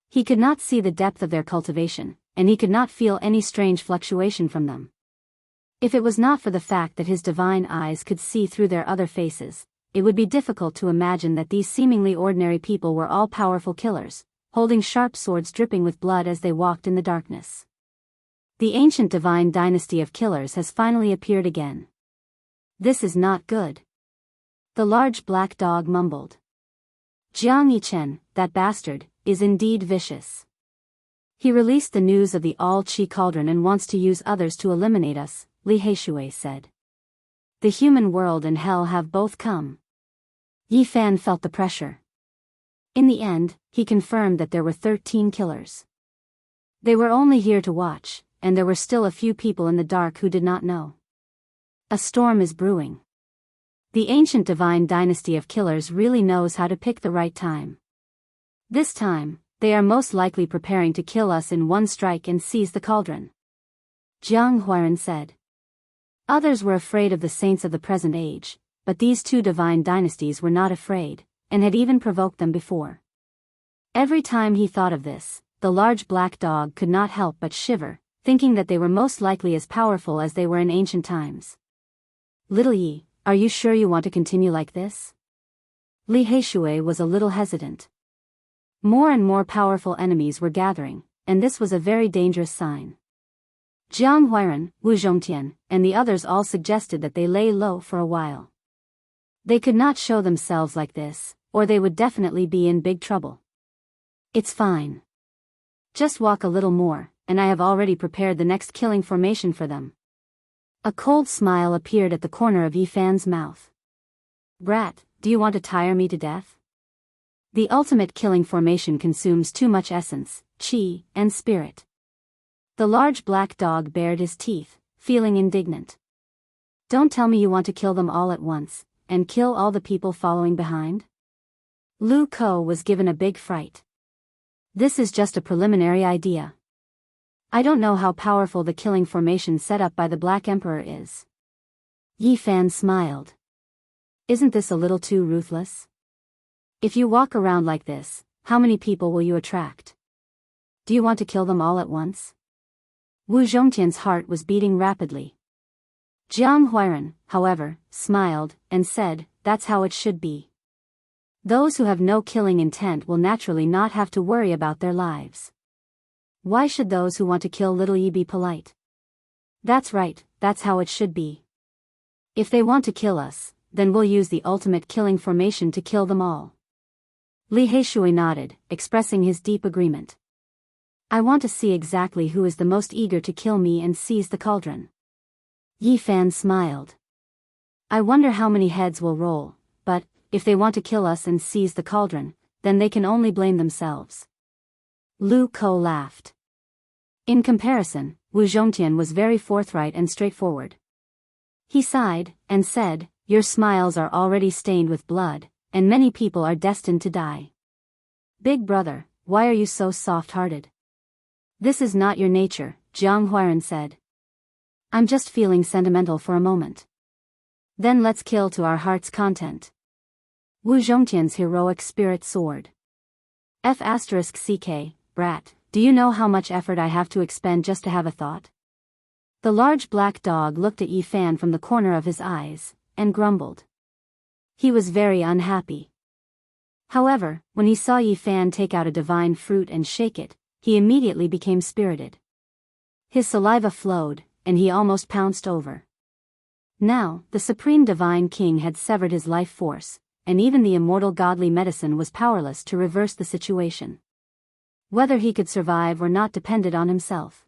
He could not see the depth of their cultivation, and he could not feel any strange fluctuation from them. If it was not for the fact that his divine eyes could see through their other faces, it would be difficult to imagine that these seemingly ordinary people were all powerful killers, holding sharp swords dripping with blood as they walked in the darkness. The ancient divine dynasty of killers has finally appeared again. This is not good. The large black dog mumbled. Jiang Yichen, that bastard, is indeed vicious. He released the news of the all-chi cauldron and wants to use others to eliminate us, Li Heishui said. The human world and hell have both come. Yi Fan felt the pressure. In the end, he confirmed that there were 13 killers. They were only here to watch, and there were still a few people in the dark who did not know. A storm is brewing. The ancient divine dynasty of killers really knows how to pick the right time. This time, they are most likely preparing to kill us in one strike and seize the cauldron. Jiang Huairan said. Others were afraid of the saints of the present age, but these 2 divine dynasties were not afraid, and had even provoked them before. Every time he thought of this, the large black dog could not help but shiver, thinking that they were most likely as powerful as they were in ancient times. Little Yi, are you sure you want to continue like this? Li Heishui was a little hesitant. More and more powerful enemies were gathering, and this was a very dangerous sign. Jiang Huairan, Wu Zhongtian, and the others all suggested that they lay low for a while. They could not show themselves like this, or they would definitely be in big trouble. It's fine. Just walk a little more, and I have already prepared the next killing formation for them. A cold smile appeared at the corner of Yi Fan's mouth. Brat, do you want to tire me to death? The ultimate killing formation consumes too much essence, chi, and spirit. The large black dog bared his teeth, feeling indignant. Don't tell me you want to kill them all at once, and kill all the people following behind? Lu Ko was given a big fright. This is just a preliminary idea. I don't know how powerful the killing formation set up by the Black Emperor is. Yi Fan smiled. Isn't this a little too ruthless? If you walk around like this, how many people will you attract? Do you want to kill them all at once? Wu Zhongtian's heart was beating rapidly. Jiang Huairan, however, smiled, and said, that's how it should be. Those who have no killing intent will naturally not have to worry about their lives. Why should those who want to kill little Yi be polite? That's right, that's how it should be. If they want to kill us, then we'll use the ultimate killing formation to kill them all. Li Heishui nodded, expressing his deep agreement. I want to see exactly who is the most eager to kill me and seize the cauldron. Yi Fan smiled. I wonder how many heads will roll, but, if they want to kill us and seize the cauldron, then they can only blame themselves. Lu Ko laughed. In comparison, Wu Zhongtian was very forthright and straightforward. He sighed, and said, your smiles are already stained with blood, and many people are destined to die. Big brother, why are you so soft-hearted? This is not your nature, Jiang Huairan said. I'm just feeling sentimental for a moment. Then let's kill to our heart's content. Wu Zhongtian's heroic spirit soared. F***ck, brat, do you know how much effort I have to expend just to have a thought? The large black dog looked at Yi Fan from the corner of his eyes, and grumbled. He was very unhappy. However, when he saw Yi Fan take out a divine fruit and shake it, he immediately became spirited. His saliva flowed, and he almost pounced over. Now, the supreme divine king had severed his life force, and even the immortal godly medicine was powerless to reverse the situation. Whether he could survive or not depended on himself.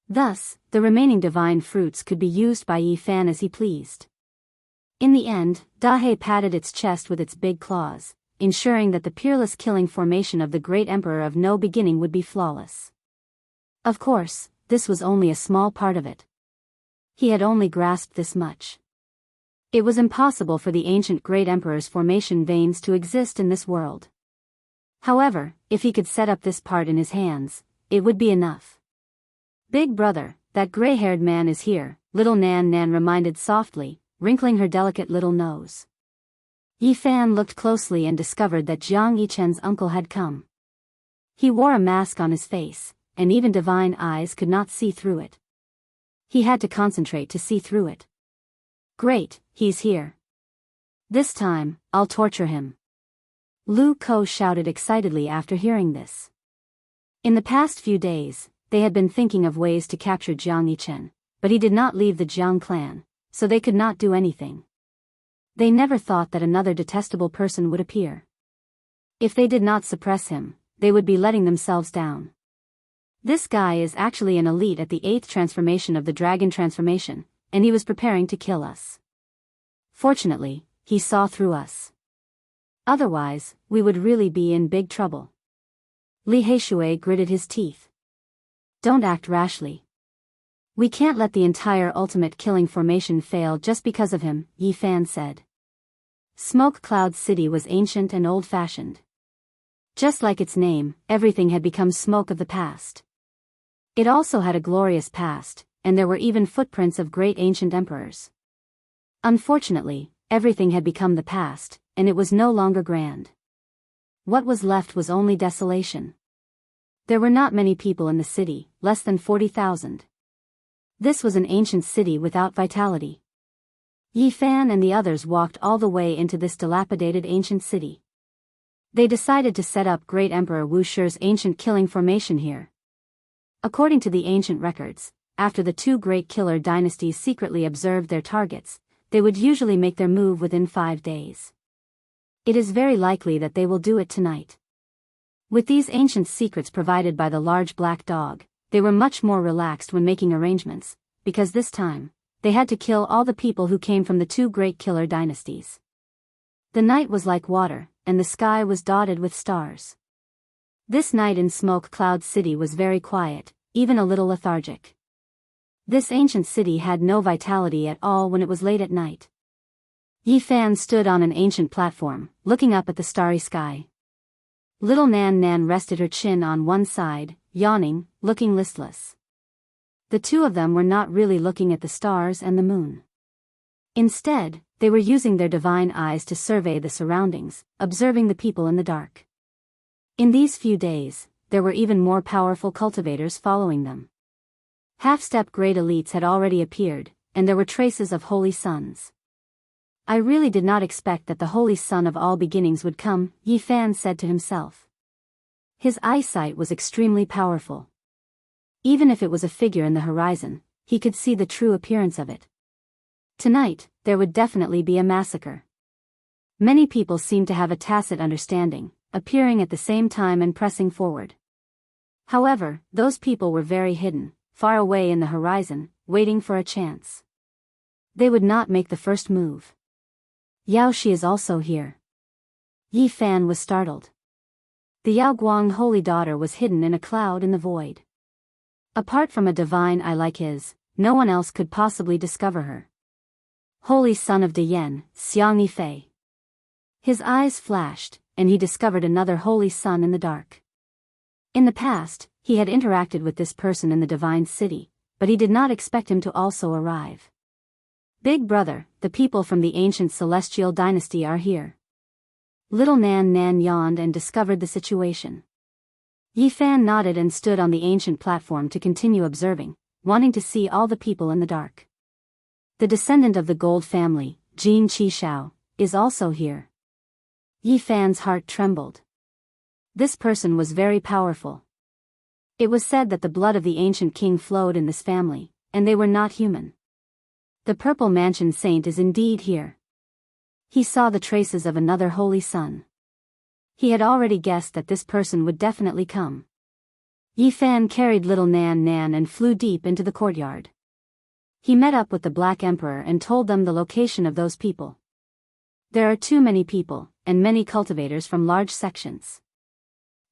Thus, the remaining divine fruits could be used by Yi Fan as he pleased. In the end, Dahe patted its chest with its big claws, ensuring that the peerless killing formation of the great emperor of no beginning would be flawless. Of course, this was only a small part of it. He had only grasped this much. It was impossible for the ancient great emperor's formation veins to exist in this world. However, if he could set up this part in his hands, it would be enough. Big brother, that gray-haired man is here, little Nan Nan reminded softly, wrinkling her delicate little nose. Yi Fan looked closely and discovered that Jiang Yichen's uncle had come. He wore a mask on his face, and even divine eyes could not see through it. He had to concentrate to see through it. Great, he's here. This time, I'll torture him. Lu Ko shouted excitedly after hearing this. In the past few days, they had been thinking of ways to capture Jiang Yichen, but he did not leave the Jiang clan, so they could not do anything. They never thought that another detestable person would appear. If they did not suppress him, they would be letting themselves down. This guy is actually an elite at the 8th transformation of the dragon transformation, and he was preparing to kill us. Fortunately, he saw through us. Otherwise, we would really be in big trouble. Li Heishui gritted his teeth. Don't act rashly. We can't let the entire ultimate killing formation fail just because of him, Yi Fan said. Smoke Cloud City was ancient and old-fashioned. Just like its name, everything had become smoke of the past. It also had a glorious past, and there were even footprints of great ancient emperors. Unfortunately, everything had become the past, and it was no longer grand. What was left was only desolation. There were not many people in the city, less than 40,000. This was an ancient city without vitality. Yi Fan and the others walked all the way into this dilapidated ancient city. They decided to set up Great Emperor Wu Shi's ancient killing formation here. According to the ancient records, after the two great killer dynasties secretly observed their targets, they would usually make their move within 5 days. It is very likely that they will do it tonight. With these ancient secrets provided by the large black dog, they were much more relaxed when making arrangements, because this time, they had to kill all the people who came from the two great killer dynasties. The night was like water, and the sky was dotted with stars. This night in Smoke Cloud City was very quiet, even a little lethargic. This ancient city had no vitality at all when it was late at night. Yi Fan stood on an ancient platform, looking up at the starry sky. Little Nan Nan rested her chin on one side, yawning, looking listless. The two of them were not really looking at the stars and the moon. Instead, they were using their divine eyes to survey the surroundings, observing the people in the dark. In these few days, there were even more powerful cultivators following them. Half-step great elites had already appeared, and there were traces of holy suns. I really did not expect that the holy sun of all beginnings would come, Yi Fan said to himself. His eyesight was extremely powerful. Even if it was a figure in the horizon, he could see the true appearance of it. Tonight, there would definitely be a massacre. Many people seemed to have a tacit understanding, appearing at the same time and pressing forward. However, those people were very hidden, far away in the horizon, waiting for a chance. They would not make the first move. Yao Shi is also here. Yi Fan was startled. The Yao Guang holy daughter was hidden in a cloud in the void. Apart from a divine eye like his, no one else could possibly discover her. Holy son of Diyan, Xiang Yifei. His eyes flashed, and he discovered another holy son in the dark. In the past, he had interacted with this person in the divine city, but he did not expect him to also arrive. Big brother, the people from the ancient celestial dynasty are here. Little Nan Nan yawned and discovered the situation. Yi Fan nodded and stood on the ancient platform to continue observing, wanting to see all the people in the dark. The descendant of the gold family, Jin Qi Shao, is also here. Yi Fan's heart trembled. This person was very powerful. It was said that the blood of the ancient king flowed in this family, and they were not human. The Purple Mansion Saint is indeed here. He saw the traces of another holy sun. He had already guessed that this person would definitely come. Yi Fan carried little Nan Nan and flew deep into the courtyard. He met up with the Black Emperor and told them the location of those people. There are too many people, and many cultivators from large sections.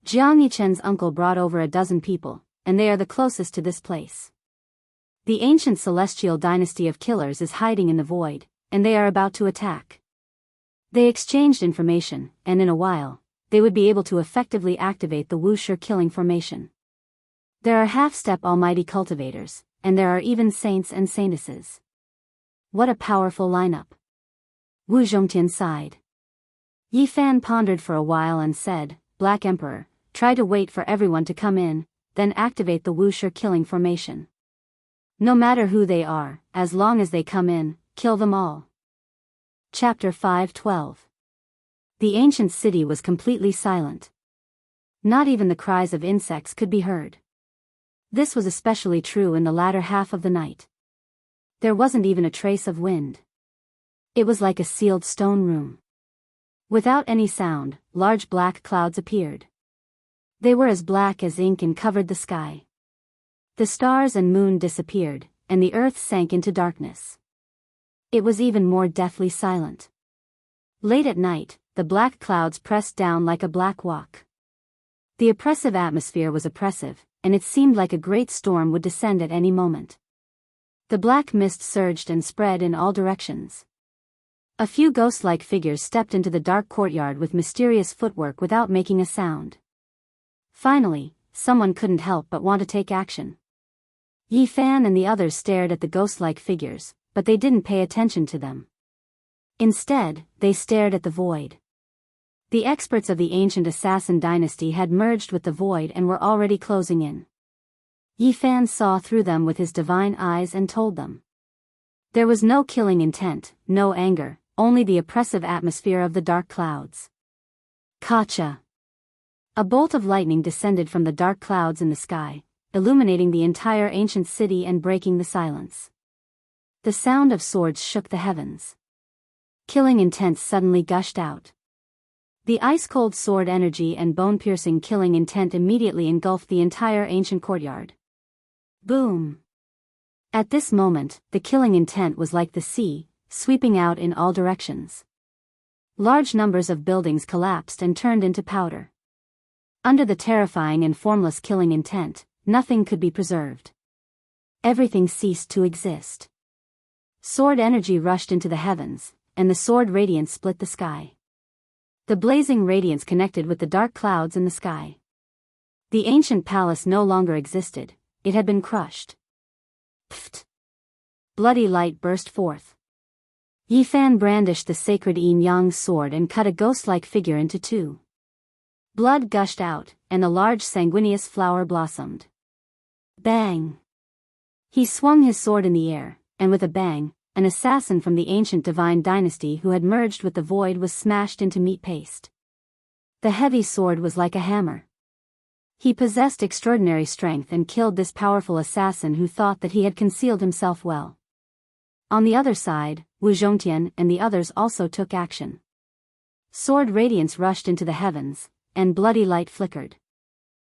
Jiang Yichen's uncle brought over a dozen people, and they are the closest to this place. The ancient celestial dynasty of killers is hiding in the void, and they are about to attack. They exchanged information, and in a while, they would be able to effectively activate the Wuxia killing formation. There are half-step almighty cultivators, and there are even saints and saintesses. What a powerful lineup. Wu Zhongtian sighed. Yi Fan pondered for a while and said, Black Emperor, try to wait for everyone to come in, then activate the Wuxia killing formation. No matter who they are, as long as they come in, kill them all. Chapter 5:12. The ancient city was completely silent. Not even the cries of insects could be heard. This was especially true in the latter half of the night. There wasn't even a trace of wind. It was like a sealed stone room. Without any sound, large black clouds appeared. They were as black as ink and covered the sky. The stars and moon disappeared, and the earth sank into darkness. It was even more deathly silent. Late at night, the black clouds pressed down like a black walk. The oppressive atmosphere was oppressive, and it seemed like a great storm would descend at any moment. The black mist surged and spread in all directions. A few ghost-like figures stepped into the dark courtyard with mysterious footwork without making a sound. Finally, someone couldn't help but want to take action. Yi Fan and the others stared at the ghost-like figures, but they didn't pay attention to them. Instead, they stared at the void. The experts of the ancient assassin dynasty had merged with the void and were already closing in. Yi Fan saw through them with his divine eyes and told them. There was no killing intent, no anger, only the oppressive atmosphere of the dark clouds. Kacha! A bolt of lightning descended from the dark clouds in the sky, illuminating the entire ancient city and breaking the silence. The sound of swords shook the heavens. Killing intent suddenly gushed out. The ice-cold sword energy and bone-piercing killing intent immediately engulfed the entire ancient courtyard. Boom! At this moment, the killing intent was like the sea, sweeping out in all directions. Large numbers of buildings collapsed and turned into powder. Under the terrifying and formless killing intent, nothing could be preserved. Everything ceased to exist. Sword energy rushed into the heavens, and the sword radiance split the sky. The blazing radiance connected with the dark clouds in the sky. The ancient palace no longer existed, it had been crushed. Pfft! Bloody light burst forth. Yi Fan brandished the sacred yin-yang sword and cut a ghost-like figure into two. Blood gushed out, and a large sanguineous flower blossomed. Bang! He swung his sword in the air, and with a bang, an assassin from the ancient divine dynasty who had merged with the void was smashed into meat paste. The heavy sword was like a hammer. He possessed extraordinary strength and killed this powerful assassin who thought that he had concealed himself well. On the other side, Wu Zhongtian and the others also took action. Sword radiance rushed into the heavens, and bloody light flickered.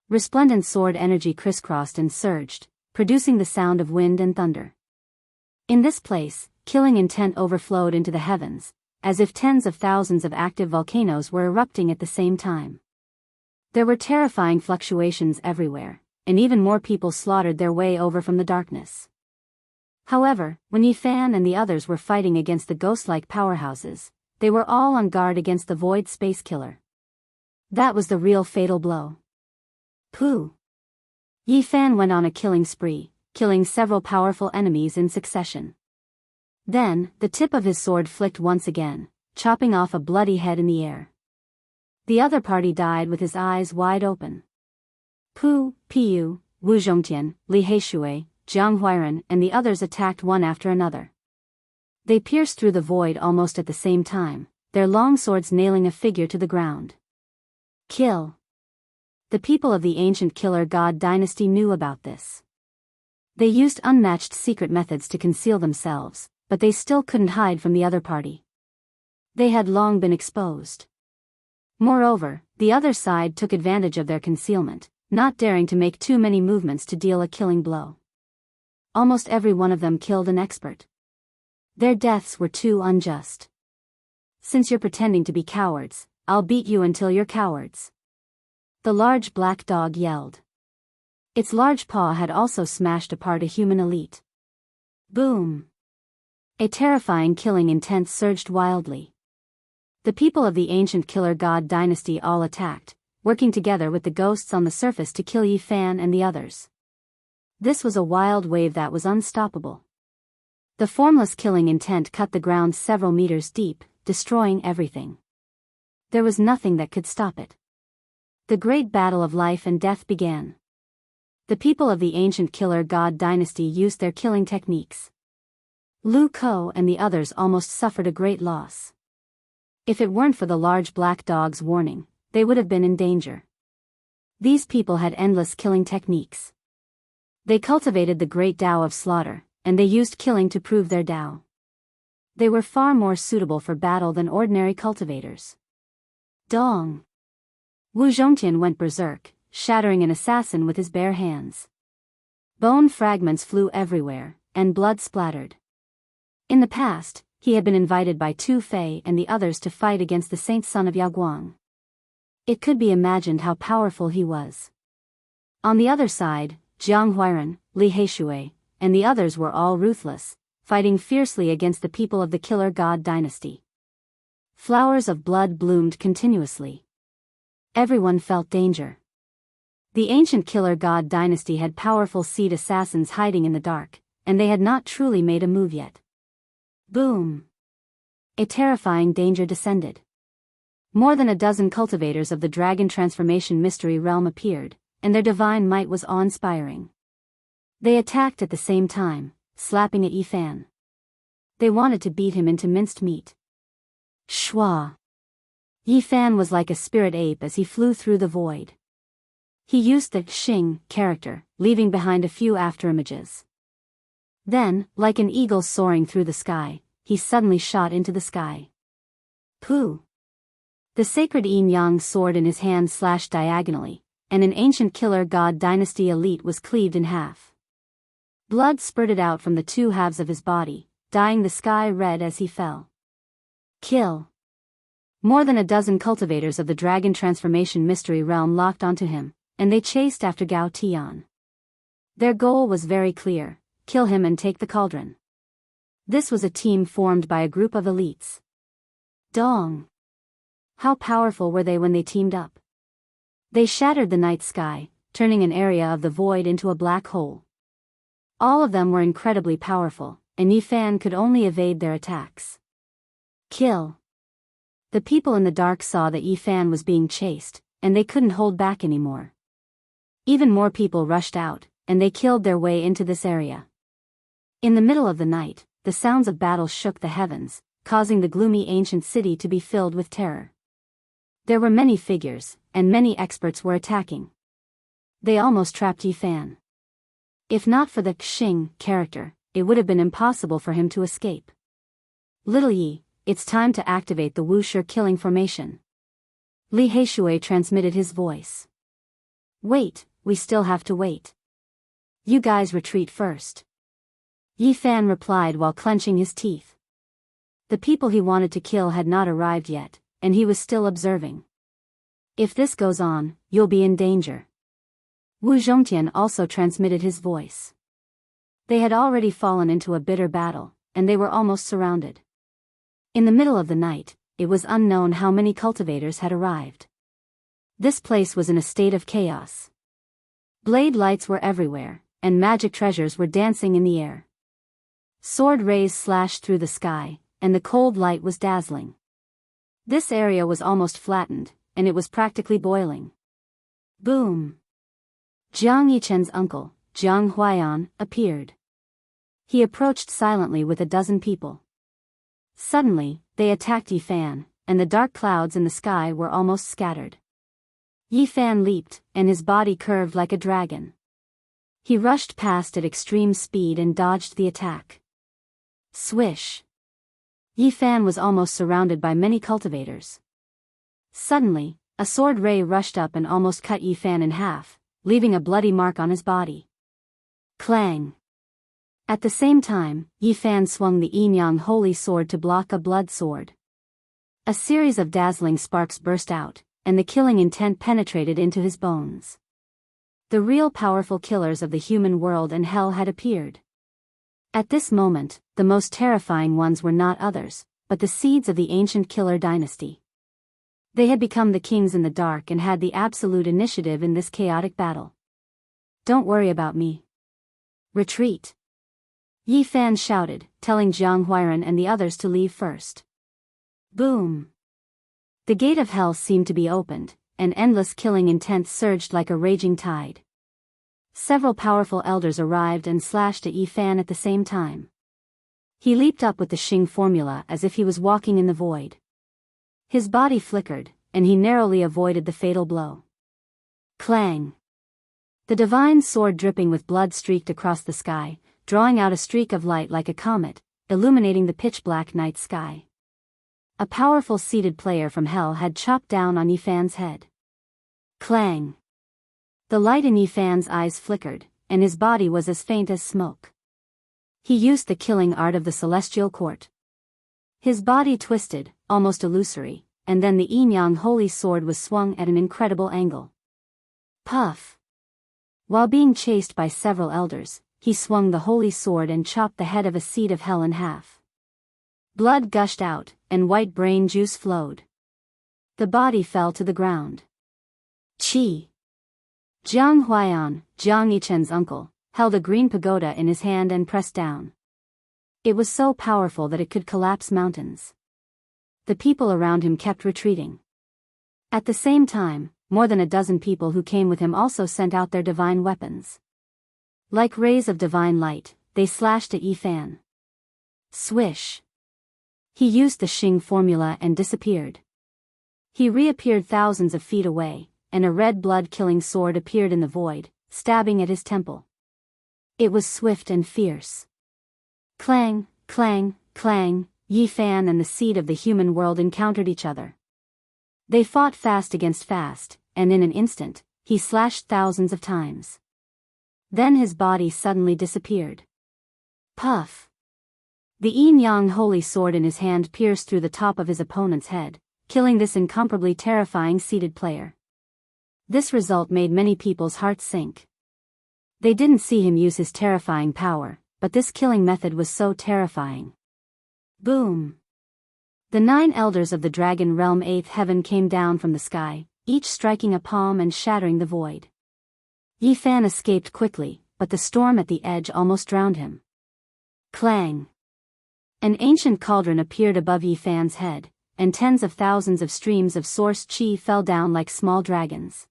Resplendent sword energy crisscrossed and surged, producing the sound of wind and thunder. In this place, killing intent overflowed into the heavens, as if tens of thousands of active volcanoes were erupting at the same time. There were terrifying fluctuations everywhere, and even more people slaughtered their way over from the darkness. However, when Yi Fan and the others were fighting against the ghost-like powerhouses, they were all on guard against the Void Space Killer. That was the real fatal blow. Pooh! Yi Fan went on a killing spree, killing several powerful enemies in succession. Then, the tip of his sword flicked once again, chopping off a bloody head in the air. The other party died with his eyes wide open. Pu, Piyu, Wu Zhongtian, Li Heishui, Jiang Huairan and the others attacked one after another. They pierced through the void almost at the same time, their long swords nailing a figure to the ground. Kill! The people of the ancient killer god dynasty knew about this. They used unmatched secret methods to conceal themselves, but they still couldn't hide from the other party. They had long been exposed. Moreover, the other side took advantage of their concealment, not daring to make too many movements to deal a killing blow. Almost every one of them killed an expert. Their deaths were too unjust. Since you're pretending to be cowards, I'll beat you until you're cowards. The large black dog yelled. Its large paw had also smashed apart a human elite. Boom! A terrifying killing intent surged wildly. The people of the ancient killer god dynasty all attacked, working together with the ghosts on the surface to kill Yi Fan and the others. This was a wild wave that was unstoppable. The formless killing intent cut the ground several meters deep, destroying everything. There was nothing that could stop it. The great battle of life and death began. The people of the ancient killer god dynasty used their killing techniques. Lu Ko and the others almost suffered a great loss. If it weren't for the large black dog's warning, they would have been in danger. These people had endless killing techniques. They cultivated the great Tao of slaughter, and they used killing to prove their Tao. They were far more suitable for battle than ordinary cultivators. Dong! Wu Zhongtian went berserk, shattering an assassin with his bare hands. Bone fragments flew everywhere, and blood splattered. In the past, he had been invited by Tu Fei and the others to fight against the saint son of Yaoguang. It could be imagined how powerful he was. On the other side, Jiang Huairan, Li Heishui, and the others were all ruthless, fighting fiercely against the people of the killer god dynasty. Flowers of blood bloomed continuously. Everyone felt danger. The ancient killer god dynasty had powerful seed assassins hiding in the dark, and they had not truly made a move yet. Boom! A terrifying danger descended. More than a dozen cultivators of the dragon transformation mystery realm appeared, and their divine might was awe-inspiring. They attacked at the same time, slapping at Yi Fan. They wanted to beat him into minced meat. Shwa! Yi Fan was like a spirit ape as he flew through the void. He used the Xing character, leaving behind a few afterimages. Then, like an eagle soaring through the sky, he suddenly shot into the sky. Pooh! The sacred yin-yang sword in his hand slashed diagonally, and an ancient killer god dynasty elite was cleaved in half. Blood spurted out from the two halves of his body, dyeing the sky red as he fell. Kill! More than a dozen cultivators of the dragon transformation mystery realm locked onto him, and they chased after Gao Tian. Their goal was very clear: kill him and take the cauldron. This was a team formed by a group of elites. Dong! How powerful were they when they teamed up? They shattered the night sky, turning an area of the void into a black hole. All of them were incredibly powerful, and Yifan could only evade their attacks. Kill! The people in the dark saw that Yifan was being chased, and they couldn't hold back anymore. Even more people rushed out, and they killed their way into this area. In the middle of the night, the sounds of battle shook the heavens, causing the gloomy ancient city to be filled with terror. There were many figures, and many experts were attacking. They almost trapped Yifan. If not for the Xing character, it would have been impossible for him to escape. Little Yi, it's time to activate the Wuxia killing formation. Li Heishui transmitted his voice. Wait, we still have to wait. You guys retreat first. Yifan replied while clenching his teeth. The people he wanted to kill had not arrived yet, and he was still observing. If this goes on, you'll be in danger. Wu Zhongtian also transmitted his voice. They had already fallen into a bitter battle, and they were almost surrounded. In the middle of the night, it was unknown how many cultivators had arrived. This place was in a state of chaos. Blade lights were everywhere, and magic treasures were dancing in the air. Sword rays slashed through the sky, and the cold light was dazzling. This area was almost flattened, and it was practically boiling. Boom! Jiang Yichen's uncle, Jiang Huaiyan, appeared. He approached silently with a dozen people. Suddenly, they attacked Yifan, and the dark clouds in the sky were almost scattered. Yifan leaped, and his body curved like a dragon. He rushed past at extreme speed and dodged the attack. Swish! Yifan was almost surrounded by many cultivators. Suddenly, a sword ray rushed up and almost cut Yifan in half, leaving a bloody mark on his body. Clang! At the same time, Yifan swung the Yin-Yang holy sword to block a blood sword. A series of dazzling sparks burst out, and the killing intent penetrated into his bones. The real powerful killers of the human world and hell had appeared. At this moment, the most terrifying ones were not others, but the seeds of the ancient killer dynasty. They had become the kings in the dark and had the absolute initiative in this chaotic battle. Don't worry about me. Retreat! Yifan shouted, telling Jiang Huairan and the others to leave first. Boom! The gate of hell seemed to be opened, and endless killing intent surged like a raging tide. Several powerful elders arrived and slashed at Yifan at the same time. He leaped up with the Xing formula as if he was walking in the void. His body flickered, and he narrowly avoided the fatal blow. Clang! The divine sword dripping with blood streaked across the sky, drawing out a streak of light like a comet, illuminating the pitch-black night sky. A powerful seated player from hell had chopped down on Yifan's head. Clang! The light in Yifan's eyes flickered, and his body was as faint as smoke. He used the killing art of the celestial court. His body twisted, almost illusory, and then the Yin-Yang holy sword was swung at an incredible angle. Puff! While being chased by several elders, he swung the holy sword and chopped the head of a seed of hell in half. Blood gushed out, and white brain juice flowed. The body fell to the ground. Chi! Jiang Huaiyan, Jiang Yichen's uncle, held a green pagoda in his hand and pressed down. It was so powerful that it could collapse mountains. The people around him kept retreating. At the same time, more than a dozen people who came with him also sent out their divine weapons. Like rays of divine light, they slashed at Yifan. Swish! He used the Xing formula and disappeared. He reappeared thousands of feet away, and a red blood-killing sword appeared in the void, stabbing at his temple. It was swift and fierce. Clang, clang, clang, Yifan and the seed of the human world encountered each other. They fought fast against fast, and in an instant, he slashed thousands of times. Then his body suddenly disappeared. Puff! The Yin-Yang holy sword in his hand pierced through the top of his opponent's head, killing this incomparably terrifying seated player. This result made many people's hearts sink. They didn't see him use his terrifying power, but this killing method was so terrifying. Boom! The 9 elders of the dragon realm 8th heaven came down from the sky, each striking a palm and shattering the void. Yifan escaped quickly, but the storm at the edge almost drowned him. Clang! An ancient cauldron appeared above Yifan's head, and tens of thousands of streams of source chi fell down like small dragons.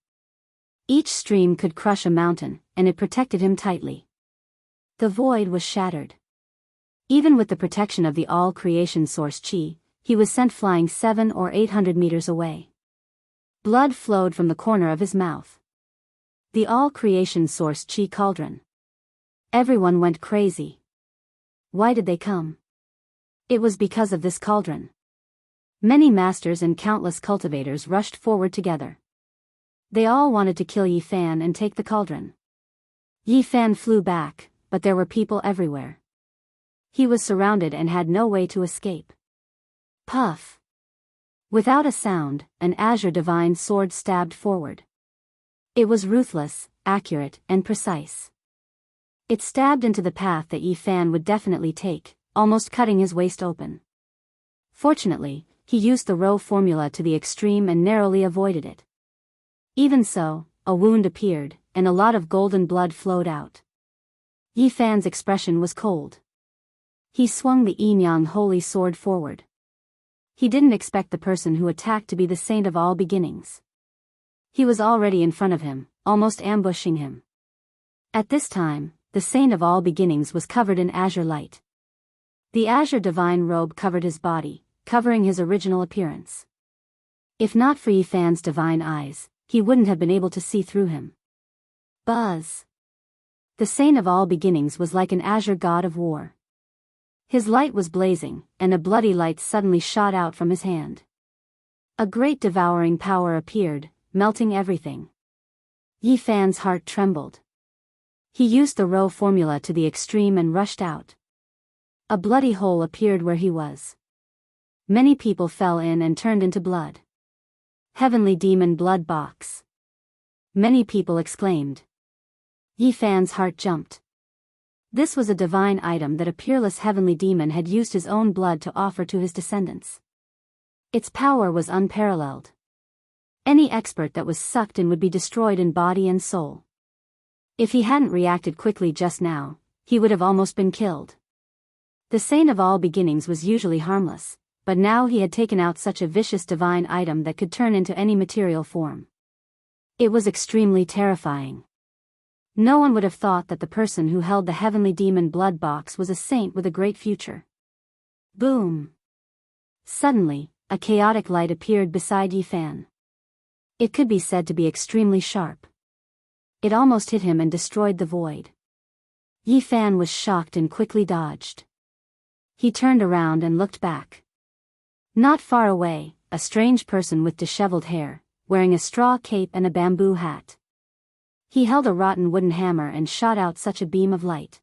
Each stream could crush a mountain, and it protected him tightly. The void was shattered. Even with the protection of the all-creation source chi, he was sent flying 700 or 800 meters away. Blood flowed from the corner of his mouth. The all-creation source chi cauldron. Everyone went crazy. Why did they come? It was because of this cauldron. Many masters and countless cultivators rushed forward together. They all wanted to kill Yifan and take the cauldron. Yifan flew back, but there were people everywhere. He was surrounded and had no way to escape. Puff! Without a sound, an azure divine sword stabbed forward. It was ruthless, accurate, and precise. It stabbed into the path that Yifan would definitely take, almost cutting his waist open. Fortunately, he used the Rho formula to the extreme and narrowly avoided it. Even so, a wound appeared, and a lot of golden blood flowed out. Yifan's expression was cold. He swung the yin-yang holy sword forward. He didn't expect the person who attacked to be the saint of all beginnings. He was already in front of him, almost ambushing him. At this time, the saint of all beginnings was covered in azure light. The azure divine robe covered his body, covering his original appearance. If not for Yifan's divine eyes, he wouldn't have been able to see through him. Buzz! The saint of all beginnings was like an azure god of war. His light was blazing, and a bloody light suddenly shot out from his hand. A great devouring power appeared, melting everything. Yifan's heart trembled. He used the Rho formula to the extreme and rushed out. A bloody hole appeared where he was. Many people fell in and turned into blood. Heavenly demon blood box. Many people exclaimed. Yifan's heart jumped. This was a divine item that a peerless heavenly demon had used his own blood to offer to his descendants. Its power was unparalleled. Any expert that was sucked in would be destroyed in body and soul. If he hadn't reacted quickly just now, he would have almost been killed. The saint of all beginnings was usually harmless, but now he had taken out such a vicious divine item that could turn into any material form. It was extremely terrifying. No one would have thought that the person who held the heavenly demon blood box was a saint with a great future. Boom! Suddenly, a chaotic light appeared beside Yifan. It could be said to be extremely sharp. It almost hit him and destroyed the void. Yifan was shocked and quickly dodged. He turned around and looked back. Not far away, a strange person with disheveled hair, wearing a straw cape and a bamboo hat. He held a rotten wooden hammer and shot out such a beam of light.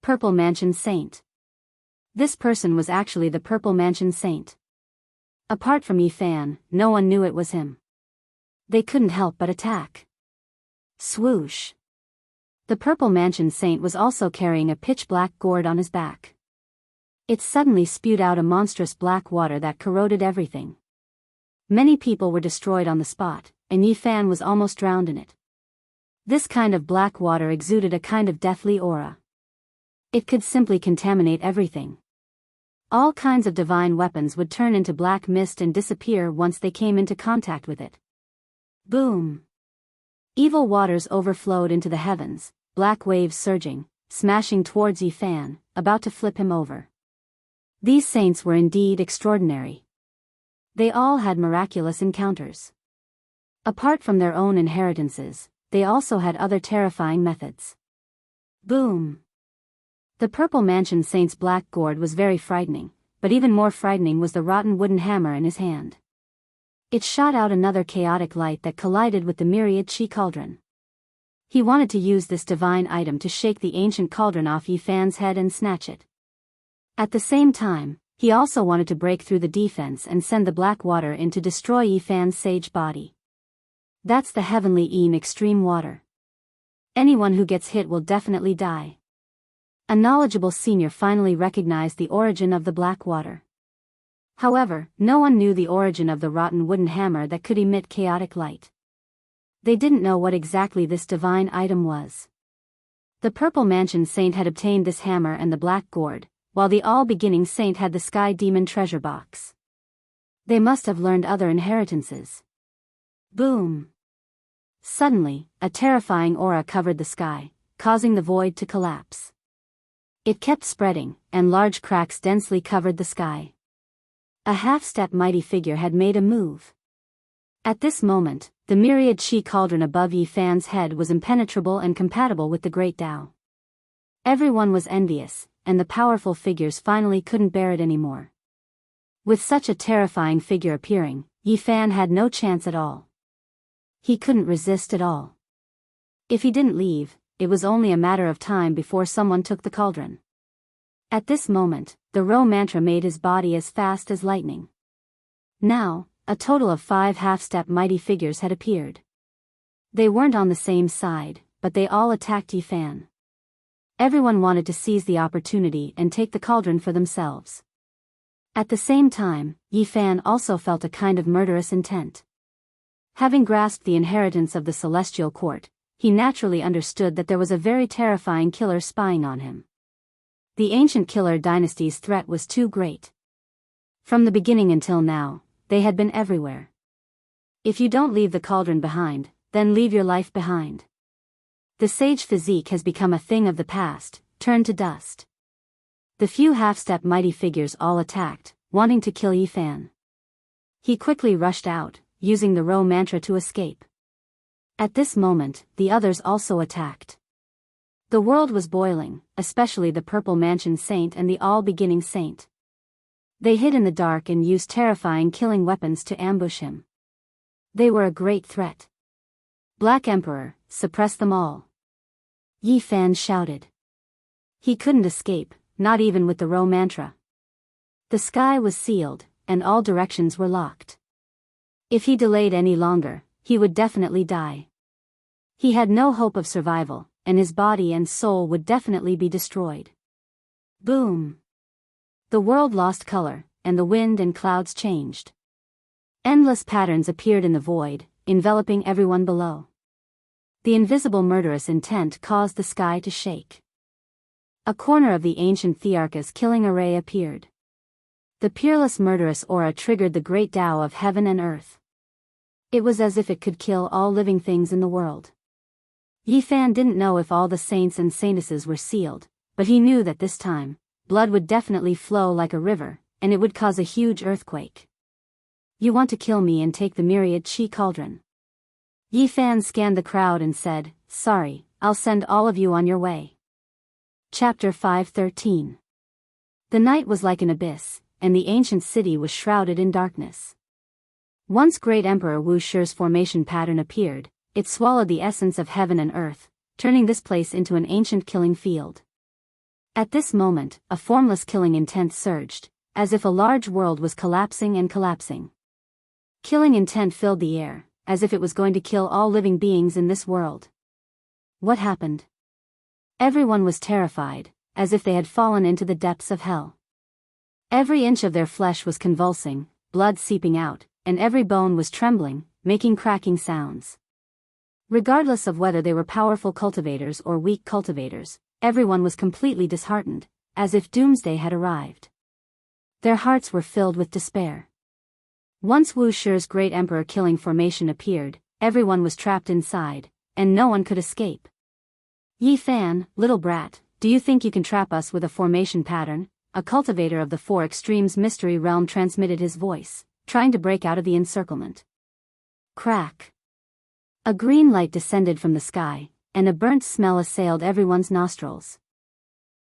Purple Mansion Saint. This person was actually the Purple Mansion Saint. Apart from Yifan, no one knew it was him. They couldn't help but attack. Swoosh! The Purple Mansion Saint was also carrying a pitch-black gourd on his back. It suddenly spewed out a monstrous black water that corroded everything. Many people were destroyed on the spot, and Yifan was almost drowned in it. This kind of black water exuded a kind of deathly aura. It could simply contaminate everything. All kinds of divine weapons would turn into black mist and disappear once they came into contact with it. Boom! Evil waters overflowed into the heavens, black waves surging, smashing towards Yifan, about to flip him over. These saints were indeed extraordinary. They all had miraculous encounters. Apart from their own inheritances, they also had other terrifying methods. Boom! The Purple Mansion Saint's black gourd was very frightening, but even more frightening was the rotten wooden hammer in his hand. It shot out another chaotic light that collided with the myriad chi cauldron. He wanted to use this divine item to shake the ancient cauldron off Yifan's head and snatch it. At the same time, he also wanted to break through the defense and send the black water in to destroy Yifan's sage body. That's the heavenly Yin extreme water. Anyone who gets hit will definitely die. A knowledgeable senior finally recognized the origin of the black water. However, no one knew the origin of the rotten wooden hammer that could emit chaotic light. They didn't know what exactly this divine item was. The Purple Mansion Saint had obtained this hammer and the Black Gourd, while the All-Beginning Saint had the Sky Demon treasure box. They must have learned other inheritances. Boom! Suddenly, a terrifying aura covered the sky, causing the void to collapse. It kept spreading, and large cracks densely covered the sky. A half-step mighty figure had made a move. At this moment, the myriad chi cauldron above Yi Fan's head was impenetrable and compatible with the Great Tao. Everyone was envious, and the powerful figures finally couldn't bear it anymore. With such a terrifying figure appearing, Yi Fan had no chance at all. He couldn't resist at all. If he didn't leave, it was only a matter of time before someone took the cauldron. At this moment, the Ro mantra made his body as fast as lightning. Now, a total of 5 half-step mighty figures had appeared. They weren't on the same side, but they all attacked Yi Fan. Everyone wanted to seize the opportunity and take the cauldron for themselves. At the same time, Yi Fan also felt a kind of murderous intent. Having grasped the inheritance of the Celestial Court, he naturally understood that there was a very terrifying killer spying on him. The ancient killer dynasty's threat was too great. From the beginning until now, they had been everywhere. If you don't leave the cauldron behind, then leave your life behind. The sage physique has become a thing of the past, turned to dust. The few half-step mighty figures all attacked, wanting to kill Yi Fan. He quickly rushed out, using the Ro mantra to escape. At this moment, the others also attacked. The world was boiling, especially the Purple Mansion Saint and the All-Beginning Saint. They hid in the dark and used terrifying killing weapons to ambush him. They were a great threat. Black Emperor, suppress them all. Yi Fan shouted. He couldn't escape, not even with the Ro mantra. The sky was sealed, and all directions were locked. If he delayed any longer, he would definitely die. He had no hope of survival, and his body and soul would definitely be destroyed. Boom! The world lost color, and the wind and clouds changed. Endless patterns appeared in the void, enveloping everyone below. The invisible murderous intent caused the sky to shake. A corner of the ancient Thearka's killing array appeared. The peerless murderous aura triggered the great Tao of heaven and earth. It was as if it could kill all living things in the world. Yi Fan didn't know if all the saints and saintesses were sealed, but he knew that this time, blood would definitely flow like a river, and it would cause a huge earthquake. You want to kill me and take the myriad chi cauldron? Yi Fan scanned the crowd and said, sorry, I'll send all of you on your way. Chapter 5:13. The night was like an abyss, and the ancient city was shrouded in darkness. Once Great Emperor Wu Shi's formation pattern appeared, it swallowed the essence of heaven and earth, turning this place into an ancient killing field. At this moment, a formless killing intent surged, as if a large world was collapsing and collapsing. Killing intent filled the air, as if it was going to kill all living beings in this world. What happened? Everyone was terrified, as if they had fallen into the depths of hell. Every inch of their flesh was convulsing, blood seeping out, and every bone was trembling, making cracking sounds. Regardless of whether they were powerful cultivators or weak cultivators, everyone was completely disheartened, as if doomsday had arrived. Their hearts were filled with despair. Once Wu Shi's Great Emperor killing formation appeared, everyone was trapped inside, and no one could escape. Yi Fan, little brat, do you think you can trap us with a formation pattern? A cultivator of the Four Extremes Mystery Realm transmitted his voice, trying to break out of the encirclement. Crack! A green light descended from the sky, and a burnt smell assailed everyone's nostrils.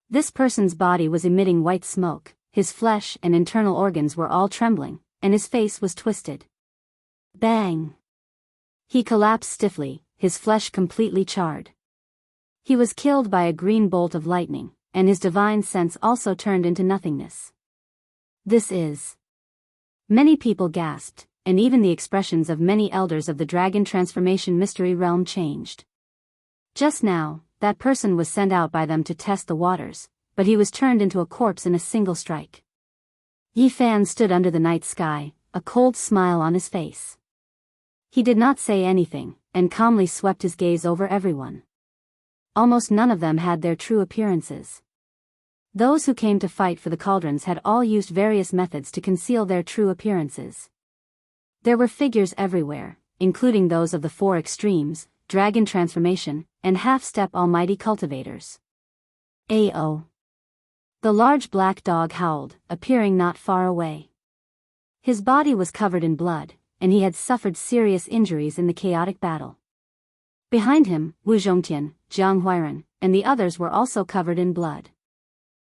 This person's body was emitting white smoke, his flesh and internal organs were all trembling, and his face was twisted. Bang! He collapsed stiffly, his flesh completely charred. He was killed by a green bolt of lightning, and his divine sense also turned into nothingness. This is... Many people gasped, and even the expressions of many elders of the Dragon Transformation Mystery Realm changed. Just now, that person was sent out by them to test the waters, but he was turned into a corpse in a single strike. Yi Fan stood under the night sky, a cold smile on his face. He did not say anything, and calmly swept his gaze over everyone. Almost none of them had their true appearances. Those who came to fight for the cauldrons had all used various methods to conceal their true appearances. There were figures everywhere, including those of the four extremes, dragon transformation, and half-step almighty cultivators. Ao. The large black dog howled, appearing not far away. His body was covered in blood, and he had suffered serious injuries in the chaotic battle. Behind him, Wu Zhongtian, Jiang Huairan, and the others were also covered in blood.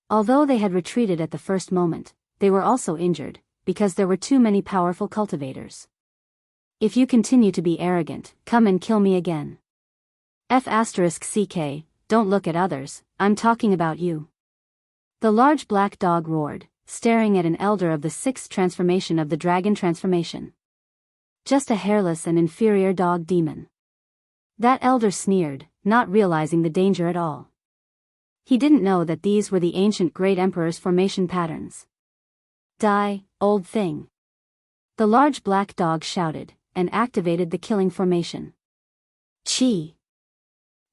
Although they had retreated at the first moment, they were also injured, because there were too many powerful cultivators. If you continue to be arrogant, come and kill me again. *CK, don't look at others, I'm talking about you. The large black dog roared, staring at an elder of the sixth transformation of the dragon transformation. Just a hairless and inferior dog demon. That elder sneered, not realizing the danger at all. He didn't know that these were the ancient great emperor's formation patterns. Die, old thing. The large black dog shouted, and activated the killing formation. Chi.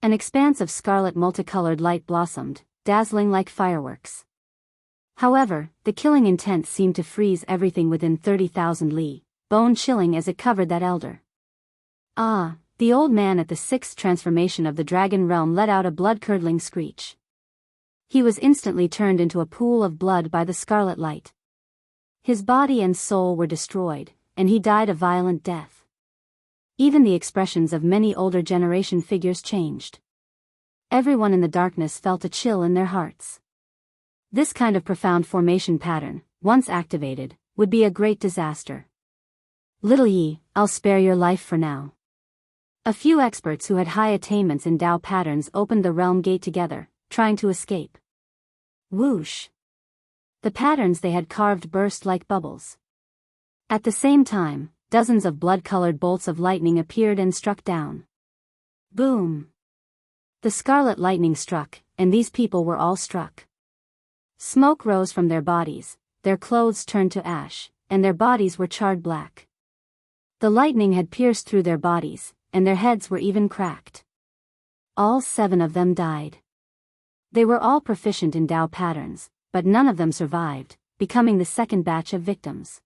An expanse of scarlet multicolored light blossomed, dazzling like fireworks. However, the killing intent seemed to freeze everything within 30,000 li, bone-chilling as it covered that elder. Ah, the old man at the sixth transformation of the dragon realm let out a blood-curdling screech. He was instantly turned into a pool of blood by the scarlet light. His body and soul were destroyed, and he died a violent death. Even the expressions of many older generation figures changed. Everyone in the darkness felt a chill in their hearts. This kind of profound formation pattern, once activated, would be a great disaster. Little Yi, I'll spare your life for now. A few experts who had high attainments in Tao patterns opened the realm gate together, trying to escape. Whoosh! The patterns they had carved burst like bubbles. At the same time, dozens of blood-colored bolts of lightning appeared and struck down. Boom! The scarlet lightning struck, and these people were all struck. Smoke rose from their bodies, their clothes turned to ash, and their bodies were charred black. The lightning had pierced through their bodies, and their heads were even cracked. All 7 of them died. They were all proficient in Tao patterns, but none of them survived, becoming the second batch of victims.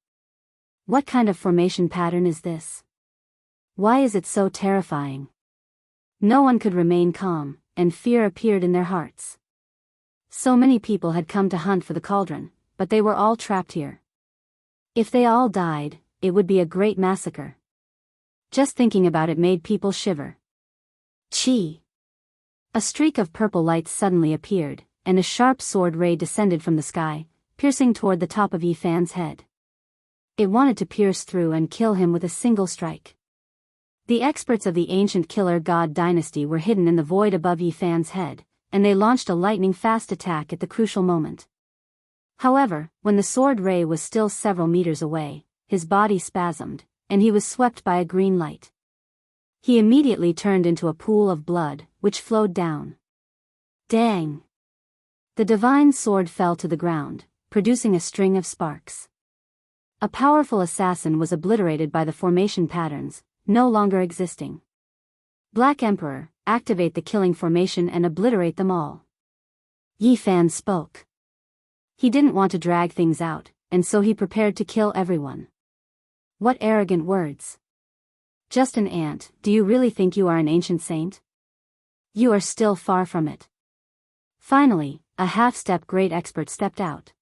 What kind of formation pattern is this? Why is it so terrifying? No one could remain calm, and fear appeared in their hearts. So many people had come to hunt for the cauldron, but they were all trapped here. If they all died, it would be a great massacre. Just thinking about it made people shiver. Chi! A streak of purple light suddenly appeared, and a sharp sword ray descended from the sky, piercing toward the top of Yi Fan's head. It wanted to pierce through and kill him with a single strike. The experts of the ancient killer god dynasty were hidden in the void above Yi Fan's head, and they launched a lightning-fast attack at the crucial moment. However, when the sword ray was still several meters away, his body spasmed, and he was swept by a green light. He immediately turned into a pool of blood, which flowed down. Dang! The divine sword fell to the ground, producing a string of sparks. A powerful assassin was obliterated by the formation patterns, no longer existing. Black Emperor, activate the killing formation and obliterate them all. Yi Fan spoke. He didn't want to drag things out, and so he prepared to kill everyone. What arrogant words. Just an ant, do you really think you are an ancient saint? You are still far from it. Finally, a half-step great expert stepped out.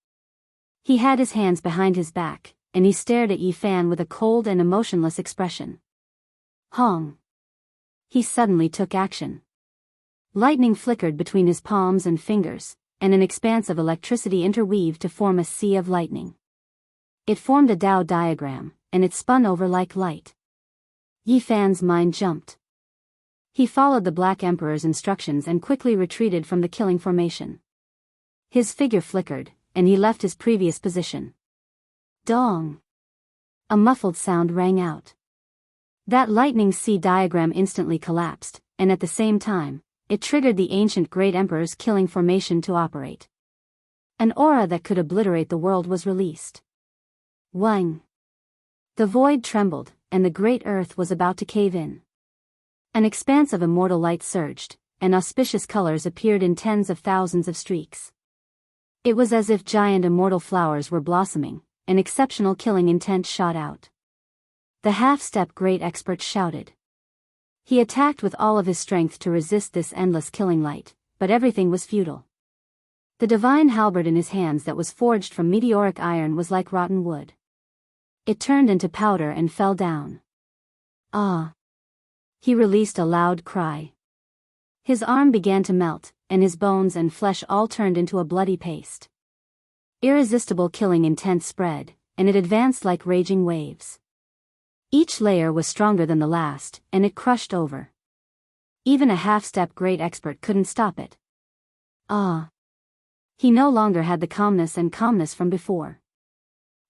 He had his hands behind his back, and he stared at Yi Fan with a cold and emotionless expression. Hong! He suddenly took action. Lightning flickered between his palms and fingers, and an expanse of electricity interweaved to form a sea of lightning. It formed a Tao diagram, and it spun over like light. Yi Fan's mind jumped. He followed the Black Emperor's instructions and quickly retreated from the killing formation. His figure flickered, and he left his previous position. Dong! A muffled sound rang out. That lightning sea diagram instantly collapsed, and at the same time, it triggered the ancient Great Emperor's killing formation to operate. An aura that could obliterate the world was released. Wang. The void trembled, and the great earth was about to cave in. An expanse of immortal light surged, and auspicious colors appeared in tens of thousands of streaks. It was as if giant immortal flowers were blossoming, an exceptional killing intent shot out. The half-step great expert shouted. He attacked with all of his strength to resist this endless killing light, but everything was futile. The divine halberd in his hands that was forged from meteoric iron was like rotten wood. It turned into powder and fell down. Ah! He released a loud cry. His arm began to melt, and his bones and flesh all turned into a bloody paste. Irresistible killing intent spread, and it advanced like raging waves. Each layer was stronger than the last, and it crushed over. Even a half-step great expert couldn't stop it. Ah! He no longer had the calmness from before.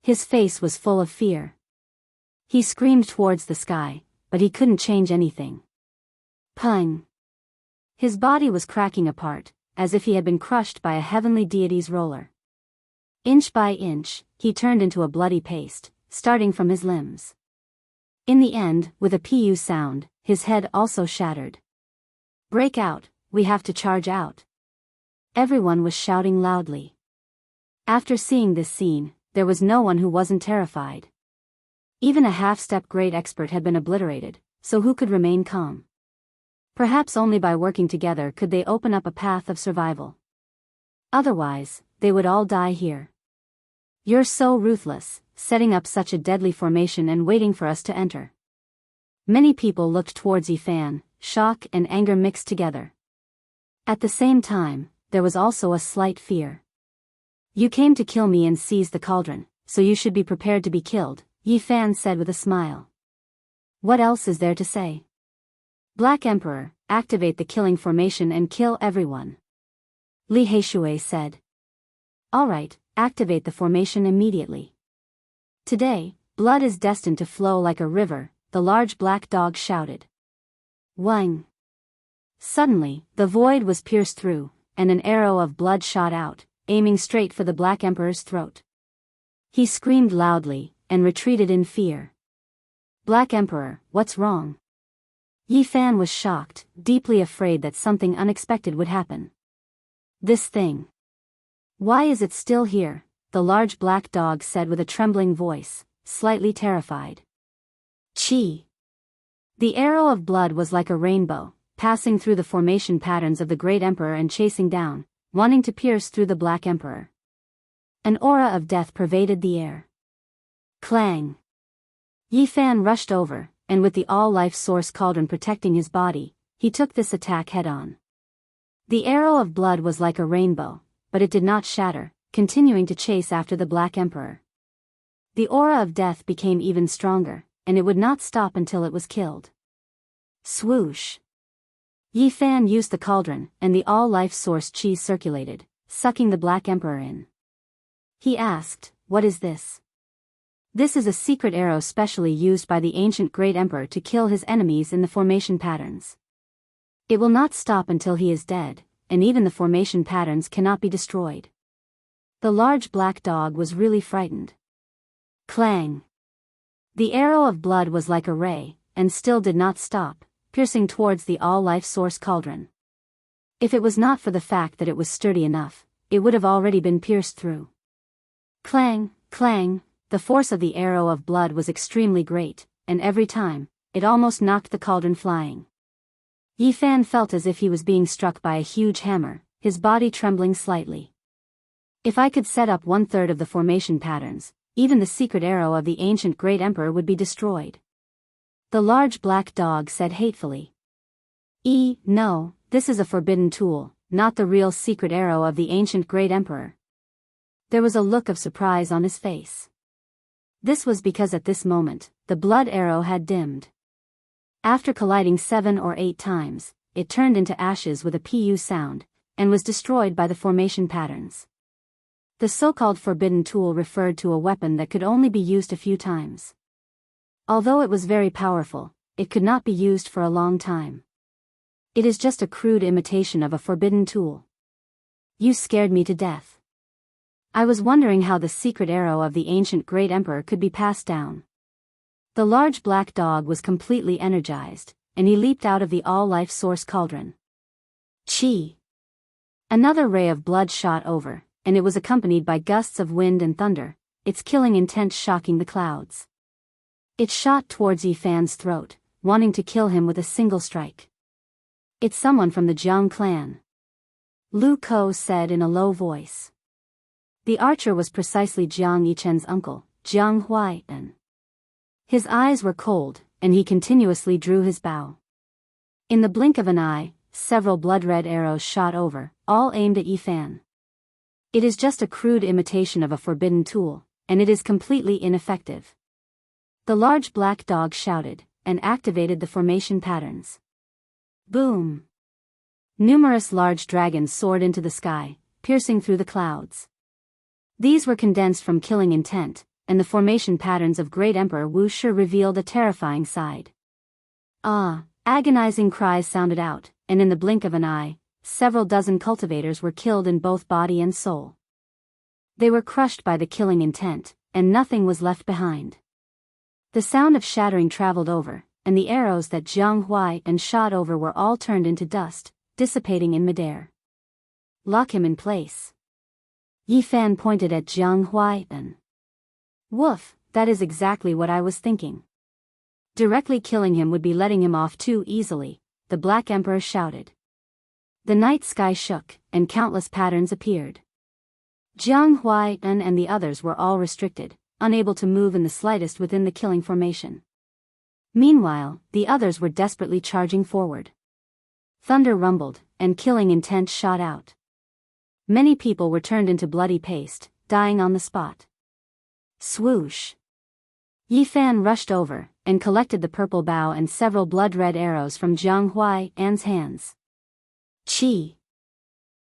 His face was full of fear. He screamed towards the sky, but he couldn't change anything. Pung! His body was cracking apart, as if he had been crushed by a heavenly deity's roller. Inch by inch, he turned into a bloody paste, starting from his limbs. In the end, with a pu sound, his head also shattered. Break out, we have to charge out. Everyone was shouting loudly. After seeing this scene, there was no one who wasn't terrified. Even a half-step great expert had been obliterated, so who could remain calm? Perhaps only by working together could they open up a path of survival. Otherwise, they would all die here. You're so ruthless, setting up such a deadly formation and waiting for us to enter. Many people looked towards Yifan, shock and anger mixed together. At the same time, there was also a slight fear. You came to kill me and seize the cauldron, so you should be prepared to be killed, Yifan said with a smile. What else is there to say? Black Emperor, activate the killing formation and kill everyone. Li Heishui said. Alright, activate the formation immediately. Today, blood is destined to flow like a river, the large black dog shouted. Wang. Suddenly, the void was pierced through, and an arrow of blood shot out, aiming straight for the Black Emperor's throat. He screamed loudly, and retreated in fear. Black Emperor, what's wrong? Yifan was shocked, deeply afraid that something unexpected would happen. This thing. Why is it still here? The large black dog said with a trembling voice, slightly terrified. Chi. The arrow of blood was like a rainbow, passing through the formation patterns of the Great Emperor and chasing down, wanting to pierce through the Black Emperor. An aura of death pervaded the air. Clang. Yifan rushed over, and with the all-life source cauldron protecting his body, he took this attack head-on. The arrow of blood was like a rainbow, but it did not shatter, continuing to chase after the Black Emperor. The aura of death became even stronger, and it would not stop until it was killed. Swoosh! Yifan used the cauldron, and the all-life source chi circulated, sucking the Black Emperor in. He asked, what is this? This is a secret arrow specially used by the ancient Great Emperor to kill his enemies in the formation patterns. It will not stop until he is dead, and even the formation patterns cannot be destroyed. The large black dog was really frightened. Clang! The arrow of blood was like a ray, and still did not stop, piercing towards the all-life source cauldron. If it was not for the fact that it was sturdy enough, it would have already been pierced through. Clang, clang! The force of the arrow of blood was extremely great, and every time, it almost knocked the cauldron flying. Yifan felt as if he was being struck by a huge hammer, his body trembling slightly. If I could set up 1/3 of the formation patterns, even the secret arrow of the ancient Great Emperor would be destroyed. The large black dog said hatefully. No, this is a forbidden tool, not the real secret arrow of the ancient Great Emperor. There was a look of surprise on his face. This was because at this moment, the blood arrow had dimmed. After colliding 7 or 8 times, it turned into ashes with a pu sound, and was destroyed by the formation patterns. The so-called forbidden tool referred to a weapon that could only be used a few times. Although it was very powerful, it could not be used for a long time. It is just a crude imitation of a forbidden tool. You scared me to death. I was wondering how the secret arrow of the ancient great emperor could be passed down. The large black dog was completely energized, and he leaped out of the all-life source cauldron. Chi! Another ray of blood shot over, and it was accompanied by gusts of wind and thunder, its killing intent shocking the clouds. It shot towards Yifan's throat, wanting to kill him with a single strike. It's someone from the Jiang clan, Lu Ko said in a low voice. The archer was precisely Jiang Yichen's uncle, Jiang Huaiyan. His eyes were cold, and he continuously drew his bow. In the blink of an eye, several blood-red arrows shot over, all aimed at Yifan. It is just a crude imitation of a forbidden tool, and it is completely ineffective. The large black dog shouted, and activated the formation patterns. Boom! Numerous large dragons soared into the sky, piercing through the clouds. These were condensed from killing intent, and the formation patterns of Great Emperor Wu Shi revealed a terrifying side. Ah! Agonizing cries sounded out, and in the blink of an eye, several dozen cultivators were killed in both body and soul. They were crushed by the killing intent, and nothing was left behind. The sound of shattering traveled over, and the arrows that Jiang Huaiyan shot over were all turned into dust, dissipating in midair. Lock him in place. Yifan pointed at Jiang Huaiyan. Woof, that is exactly what I was thinking. Directly killing him would be letting him off too easily, the Black Emperor shouted. The night sky shook, and countless patterns appeared. Jiang Huaiyan and the others were all restricted, unable to move in the slightest within the killing formation. Meanwhile, the others were desperately charging forward. Thunder rumbled, and killing intent shot out. Many people were turned into bloody paste, dying on the spot. Swoosh! Yifan rushed over, and collected the purple bow and several blood-red arrows from Jiang Huaiyan's hands. Chi!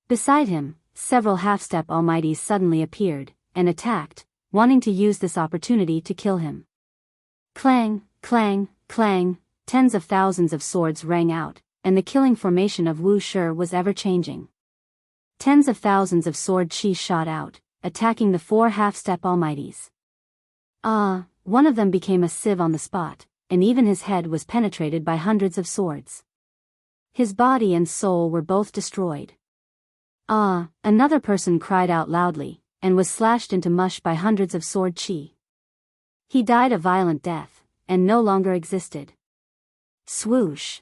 Beside him, several half-step almighties suddenly appeared, and attacked, wanting to use this opportunity to kill him. Clang, clang, clang, tens of thousands of swords rang out, and the killing formation of Wu Shi was ever-changing. Tens of thousands of sword chi shot out, attacking the four half-step almighties. One of them became a sieve on the spot, and even his head was penetrated by hundreds of swords. His body and soul were both destroyed. Another person cried out loudly, and was slashed into mush by hundreds of sword chi. He died a violent death, and no longer existed. Swoosh!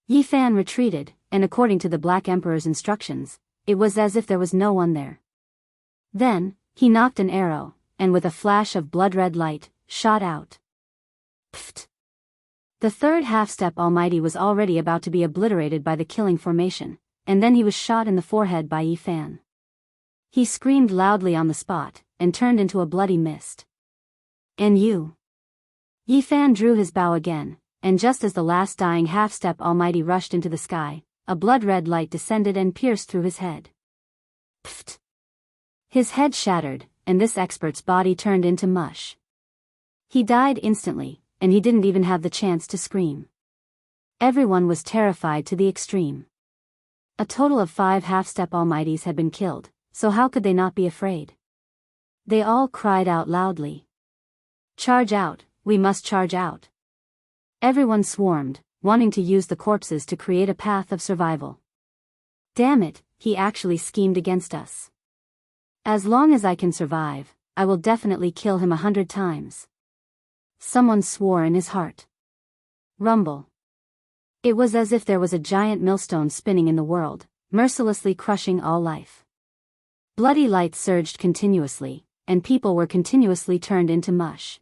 Yifan retreated, and according to the Black Emperor's instructions, it was as if there was no one there. Then, he knocked an arrow, and with a flash of blood-red light, shot out. Pfft! The third half-step almighty was already about to be obliterated by the killing formation, and then he was shot in the forehead by Yifan. He screamed loudly on the spot, and turned into a bloody mist. And you? Yifan drew his bow again, and just as the last dying half-step almighty rushed into the sky, a blood-red light descended and pierced through his head. Pfft! His head shattered, and this expert's body turned into mush. He died instantly, and he didn't even have the chance to scream. Everyone was terrified to the extreme. A total of 5 half-step almighties had been killed, so how could they not be afraid? They all cried out loudly. Charge out, we must charge out. Everyone swarmed, wanting to use the corpses to create a path of survival. Damn it, he actually schemed against us. As long as I can survive, I will definitely kill him 100 times. Someone swore in his heart. Rumble. It was as if there was a giant millstone spinning in the world, mercilessly crushing all life. Bloody light surged continuously, and people were continuously turned into mush.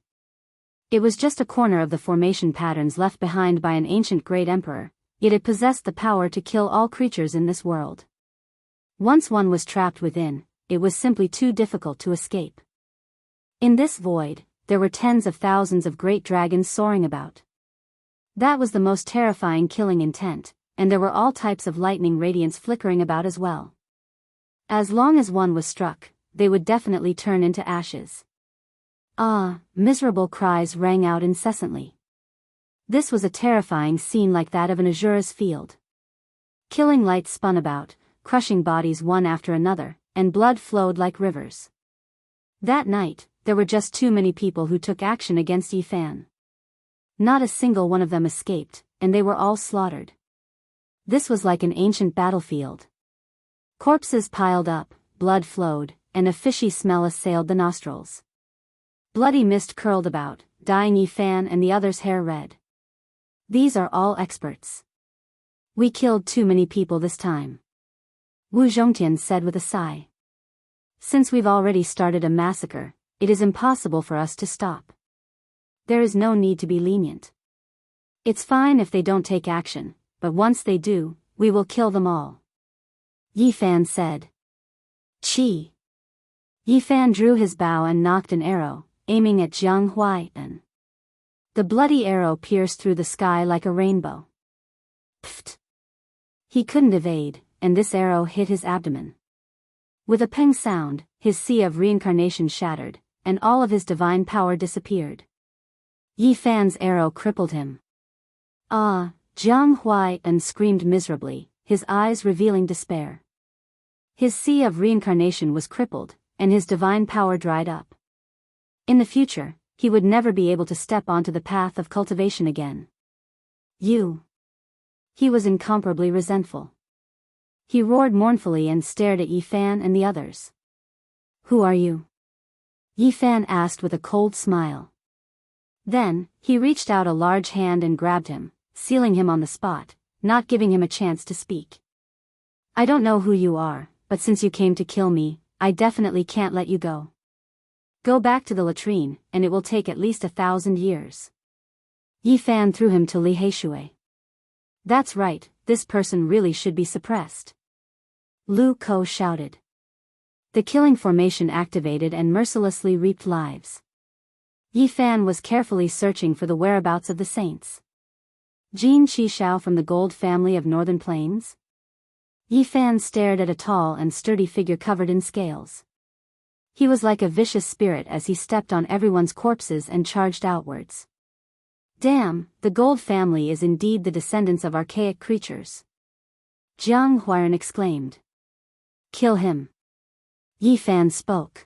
It was just a corner of the formation patterns left behind by an ancient great emperor, yet it possessed the power to kill all creatures in this world. Once one was trapped within, it was simply too difficult to escape. In this void, there were tens of thousands of great dragons soaring about. That was the most terrifying killing intent, and there were all types of lightning radiance flickering about as well. As long as one was struck, they would definitely turn into ashes. Miserable cries rang out incessantly. This was a terrifying scene like that of an Azura's field. Killing light spun about, crushing bodies one after another, and blood flowed like rivers. That night, there were just too many people who took action against Yi Fan. Not a single one of them escaped, and they were all slaughtered. This was like an ancient battlefield. Corpses piled up, blood flowed, and a fishy smell assailed the nostrils. Bloody mist curled about, dyeing Yi Fan and the others' hair red. These are all experts. We killed too many people this time, Wu Zhongtian said with a sigh. Since we've already started a massacre, it is impossible for us to stop. There is no need to be lenient. It's fine if they don't take action, but once they do, we will kill them all, Yi Fan said. Chi. Yi Fan drew his bow and nocked an arrow, aiming at Jiang Huaiyan. The bloody arrow pierced through the sky like a rainbow. Pfft. He couldn't evade, and this arrow hit his abdomen. With a peng sound, his sea of reincarnation shattered, and all of his divine power disappeared. Yi Fan's arrow crippled him. Ah, Jiang Huaiyan screamed miserably, his eyes revealing despair. His sea of reincarnation was crippled, and his divine power dried up. In the future, he would never be able to step onto the path of cultivation again. You. He was incomparably resentful. He roared mournfully and stared at Yi Fan and the others. Who are you? Yi Fan asked with a cold smile. Then, he reached out a large hand and grabbed him, sealing him on the spot, not giving him a chance to speak. I don't know who you are, but since you came to kill me, I definitely can't let you go. Go back to the latrine, and it will take at least 1,000 years. Yi Fan threw him to Li Heishui. That's right, this person really should be suppressed. Lu Ko shouted. The killing formation activated and mercilessly reaped lives. Yi Fan was carefully searching for the whereabouts of the saints. Jin Qishao from the Gold family of Northern Plains? Yi Fan stared at a tall and sturdy figure covered in scales. He was like a vicious spirit as he stepped on everyone's corpses and charged outwards. Damn, the Gold family is indeed the descendants of archaic creatures. Jiang Huaiyan exclaimed. Kill him. Yi Fan spoke.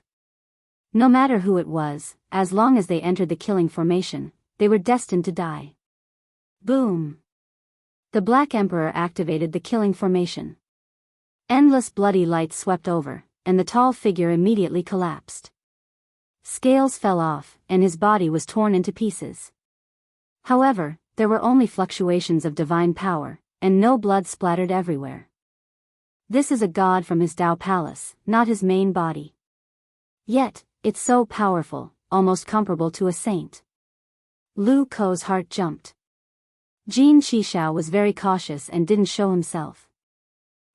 No matter who it was, as long as they entered the killing formation, they were destined to die. Boom. The Black Emperor activated the killing formation. Endless bloody light swept over, and the tall figure immediately collapsed. Scales fell off, and his body was torn into pieces. However, there were only fluctuations of divine power, and no blood splattered everywhere. This is a god from his Tao palace, not his main body. Yet, it's so powerful, almost comparable to a saint. Lu Ko's heart jumped. Jin Qishao was very cautious and didn't show himself.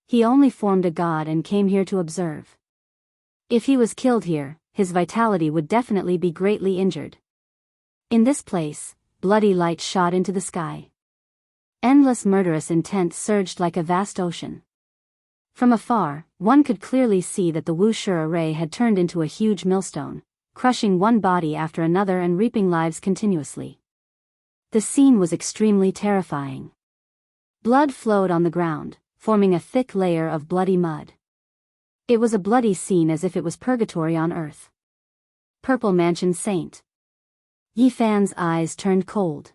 He only formed a god and came here to observe. If he was killed here, his vitality would definitely be greatly injured. In this place, bloody light shot into the sky. Endless murderous intent surged like a vast ocean. From afar, one could clearly see that the Wushi array had turned into a huge millstone, crushing one body after another and reaping lives continuously. The scene was extremely terrifying. Blood flowed on the ground, forming a thick layer of bloody mud. It was a bloody scene as if it was purgatory on earth. Purple Mansion Saint. Yi Fan's eyes turned cold.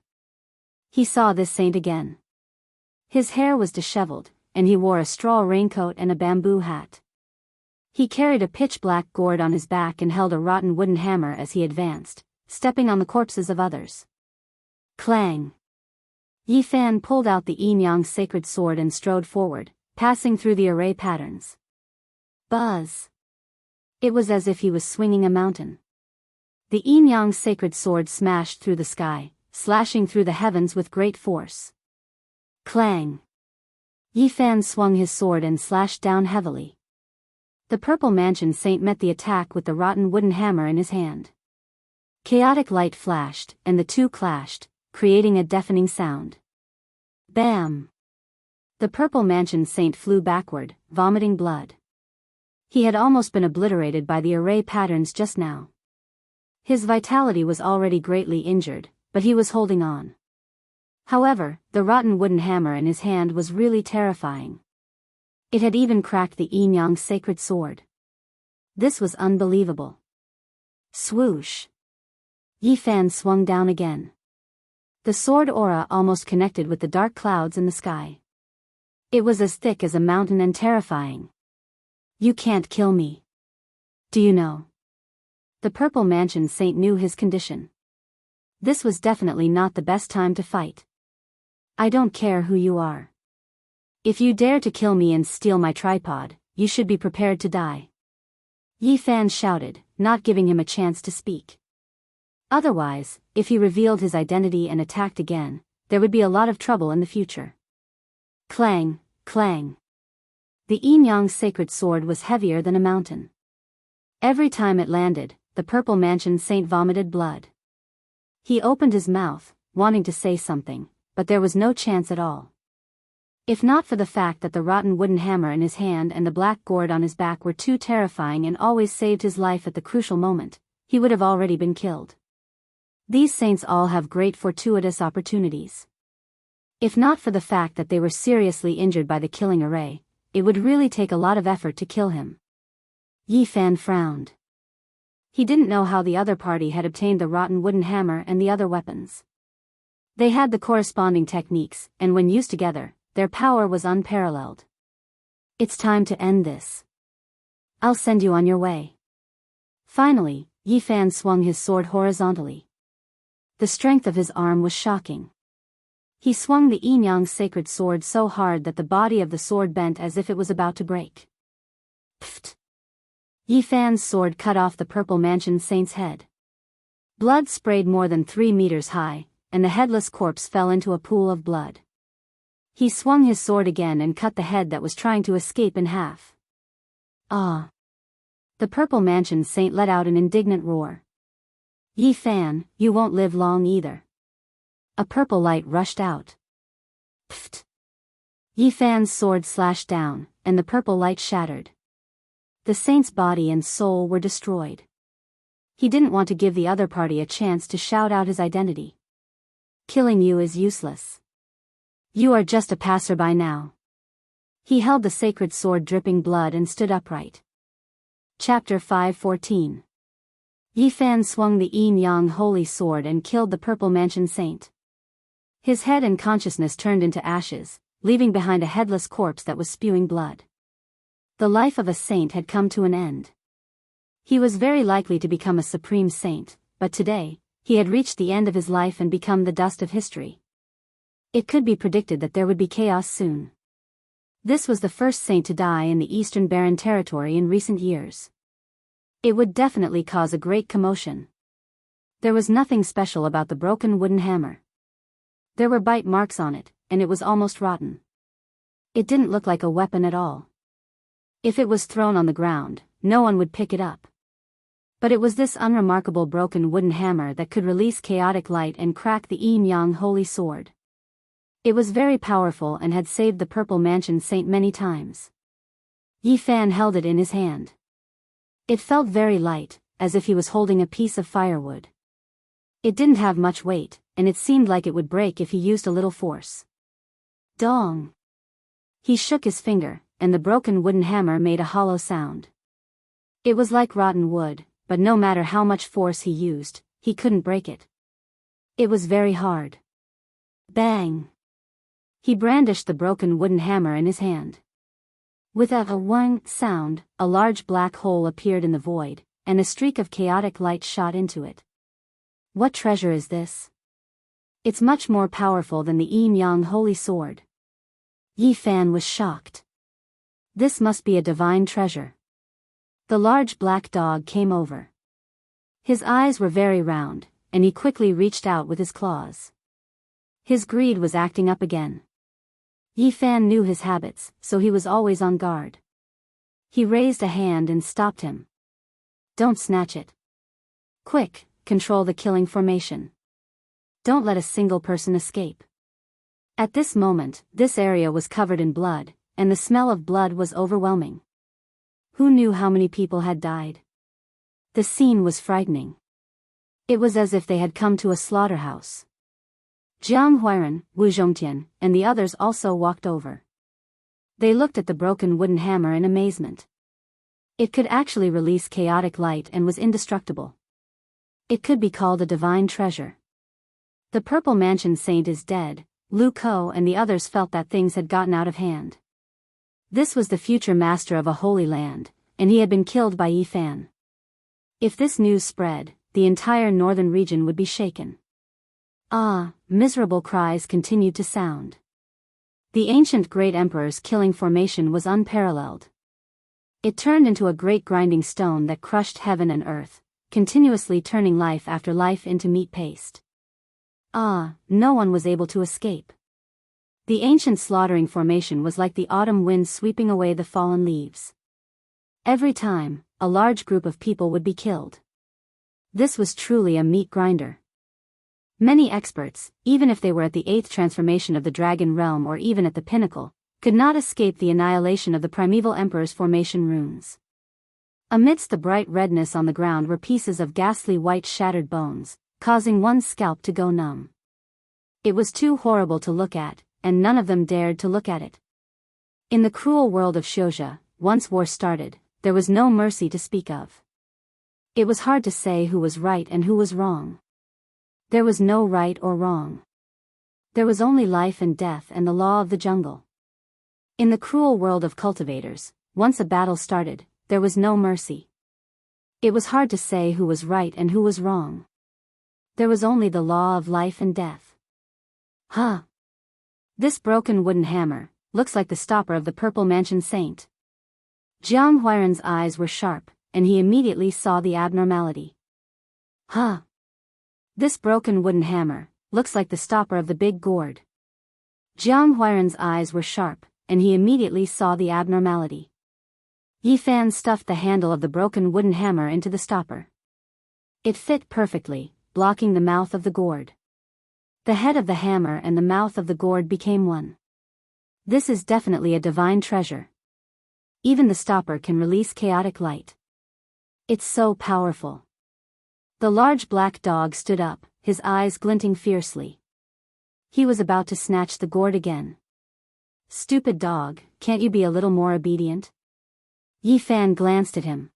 He saw this saint again. His hair was disheveled, and he wore a straw raincoat and a bamboo hat. He carried a pitch-black gourd on his back and held a rotten wooden hammer as he advanced, stepping on the corpses of others. Clang! Yi Fan pulled out the yin-yang sacred sword and strode forward, passing through the array patterns. Buzz! It was as if he was swinging a mountain. The yin-yang sacred sword smashed through the sky, slashing through the heavens with great force. Clang! Yi Fan swung his sword and slashed down heavily. The Purple Mansion Saint met the attack with the rotten wooden hammer in his hand. Chaotic light flashed, and the two clashed, creating a deafening sound. Bam! The Purple Mansion Saint flew backward, vomiting blood. He had almost been obliterated by the array patterns just now. His vitality was already greatly injured, but he was holding on. However, the rotten wooden hammer in his hand was really terrifying. It had even cracked the yin-yang sacred sword. This was unbelievable. Swoosh. Yi Fan swung down again. The sword aura almost connected with the dark clouds in the sky. It was as thick as a mountain and terrifying. You can't kill me. Do you know? The Purple Mansion Saint knew his condition. This was definitely not the best time to fight. I don't care who you are. If you dare to kill me and steal my tripod, you should be prepared to die. Yi Fan shouted, not giving him a chance to speak. Otherwise, if he revealed his identity and attacked again, there would be a lot of trouble in the future. Clang, clang. The Yin-Yang sacred sword was heavier than a mountain. Every time it landed, the Purple Mansion Saint vomited blood. He opened his mouth, wanting to say something, but there was no chance at all. If not for the fact that the rotten wooden hammer in his hand and the black gourd on his back were too terrifying and always saved his life at the crucial moment, he would have already been killed. These saints all have great fortuitous opportunities. If not for the fact that they were seriously injured by the killing array, it would really take a lot of effort to kill him. Yi Fan frowned. He didn't know how the other party had obtained the rotten wooden hammer and the other weapons. They had the corresponding techniques, and when used together, their power was unparalleled. It's time to end this. I'll send you on your way. Finally, Yi Fan swung his sword horizontally. The strength of his arm was shocking. He swung the Yin-Yang sacred sword so hard that the body of the sword bent as if it was about to break. Pfft! Yi Fan's sword cut off the Purple Mansion Saint's head. Blood sprayed more than 3 meters high, and the headless corpse fell into a pool of blood. He swung his sword again and cut the head that was trying to escape in half. Ah! The Purple Mansion Saint let out an indignant roar. Yi Fan, you won't live long either. A purple light rushed out. Pfft! Yi Fan's sword slashed down, and the purple light shattered. The saint's body and soul were destroyed. He didn't want to give the other party a chance to shout out his identity. Killing you is useless. You are just a passerby now. He held the sacred sword dripping blood and stood upright. Chapter 5:14. Yi Fan swung the Yin-Yang holy sword and killed the Purple Mansion Saint. His head and consciousness turned into ashes, leaving behind a headless corpse that was spewing blood. The life of a saint had come to an end. He was very likely to become a supreme saint, but today, he had reached the end of his life and become the dust of history. It could be predicted that there would be chaos soon. This was the first saint to die in the Eastern Barren Territory in recent years. It would definitely cause a great commotion. There was nothing special about the broken wooden hammer. There were bite marks on it, and it was almost rotten. It didn't look like a weapon at all. If it was thrown on the ground, no one would pick it up. But it was this unremarkable broken wooden hammer that could release chaotic light and crack the Yin-Yang holy sword. It was very powerful and had saved the Purple Mansion Saint many times. Yi Fan held it in his hand. It felt very light, as if he was holding a piece of firewood. It didn't have much weight, and it seemed like it would break if he used a little force. Dong! He shook his finger, and the broken wooden hammer made a hollow sound. It was like rotten wood, but no matter how much force he used, he couldn't break it. It was very hard. Bang! He brandished the broken wooden hammer in his hand. With a whang sound, a large black hole appeared in the void, and a streak of chaotic light shot into it. What treasure is this? It's much more powerful than the Yin-Yang holy sword. Yi Fan was shocked. This must be a divine treasure. The large black dog came over. His eyes were very round, and he quickly reached out with his claws. His greed was acting up again. Yi Fan knew his habits, so he was always on guard. He raised a hand and stopped him. Don't snatch it. Quick, control the killing formation. Don't let a single person escape. At this moment, this area was covered in blood, and the smell of blood was overwhelming. Who knew how many people had died? The scene was frightening. It was as if they had come to a slaughterhouse. Jiang Huairan, Wu Zhongtian, and the others also walked over. They looked at the broken wooden hammer in amazement. It could actually release chaotic light and was indestructible. It could be called a divine treasure. The Purple Mansion Saint is dead. Lu Ko and the others felt that things had gotten out of hand. This was the future master of a holy land, and he had been killed by Yi Fan. If this news spread, the entire northern region would be shaken. Ah, miserable cries continued to sound. The ancient great emperor's killing formation was unparalleled. It turned into a great grinding stone that crushed heaven and earth, continuously turning life after life into meat paste. Ah, no one was able to escape. The ancient slaughtering formation was like the autumn wind sweeping away the fallen leaves. Every time, a large group of people would be killed. This was truly a meat grinder. Many experts, even if they were at the 8th transformation of the dragon realm or even at the pinnacle, could not escape the annihilation of the primeval emperor's formation runes. Amidst the bright redness on the ground were pieces of ghastly white shattered bones, causing one's scalp to go numb. It was too horrible to look at, and none of them dared to look at it. In the cruel world of Shouja, once war started, there was no mercy to speak of. It was hard to say who was right and who was wrong. There was no right or wrong. There was only life and death and the law of the jungle. In the cruel world of cultivators, once a battle started, there was no mercy. It was hard to say who was right and who was wrong. There was only the law of life and death. Huh. This broken wooden hammer looks like the stopper of the Purple Mansion Saint. Jiang Huairan's eyes were sharp, and he immediately saw the abnormality. Huh. This broken wooden hammer looks like the stopper of the big gourd. Jiang Huairan's eyes were sharp, and he immediately saw the abnormality. Yi Fan stuffed the handle of the broken wooden hammer into the stopper. It fit perfectly, blocking the mouth of the gourd. The head of the hammer and the mouth of the gourd became one. This is definitely a divine treasure. Even the stopper can release chaotic light. It's so powerful. The large black dog stood up, his eyes glinting fiercely. He was about to snatch the gourd again. Stupid dog, can't you be a little more obedient? Yi Fan glanced at him.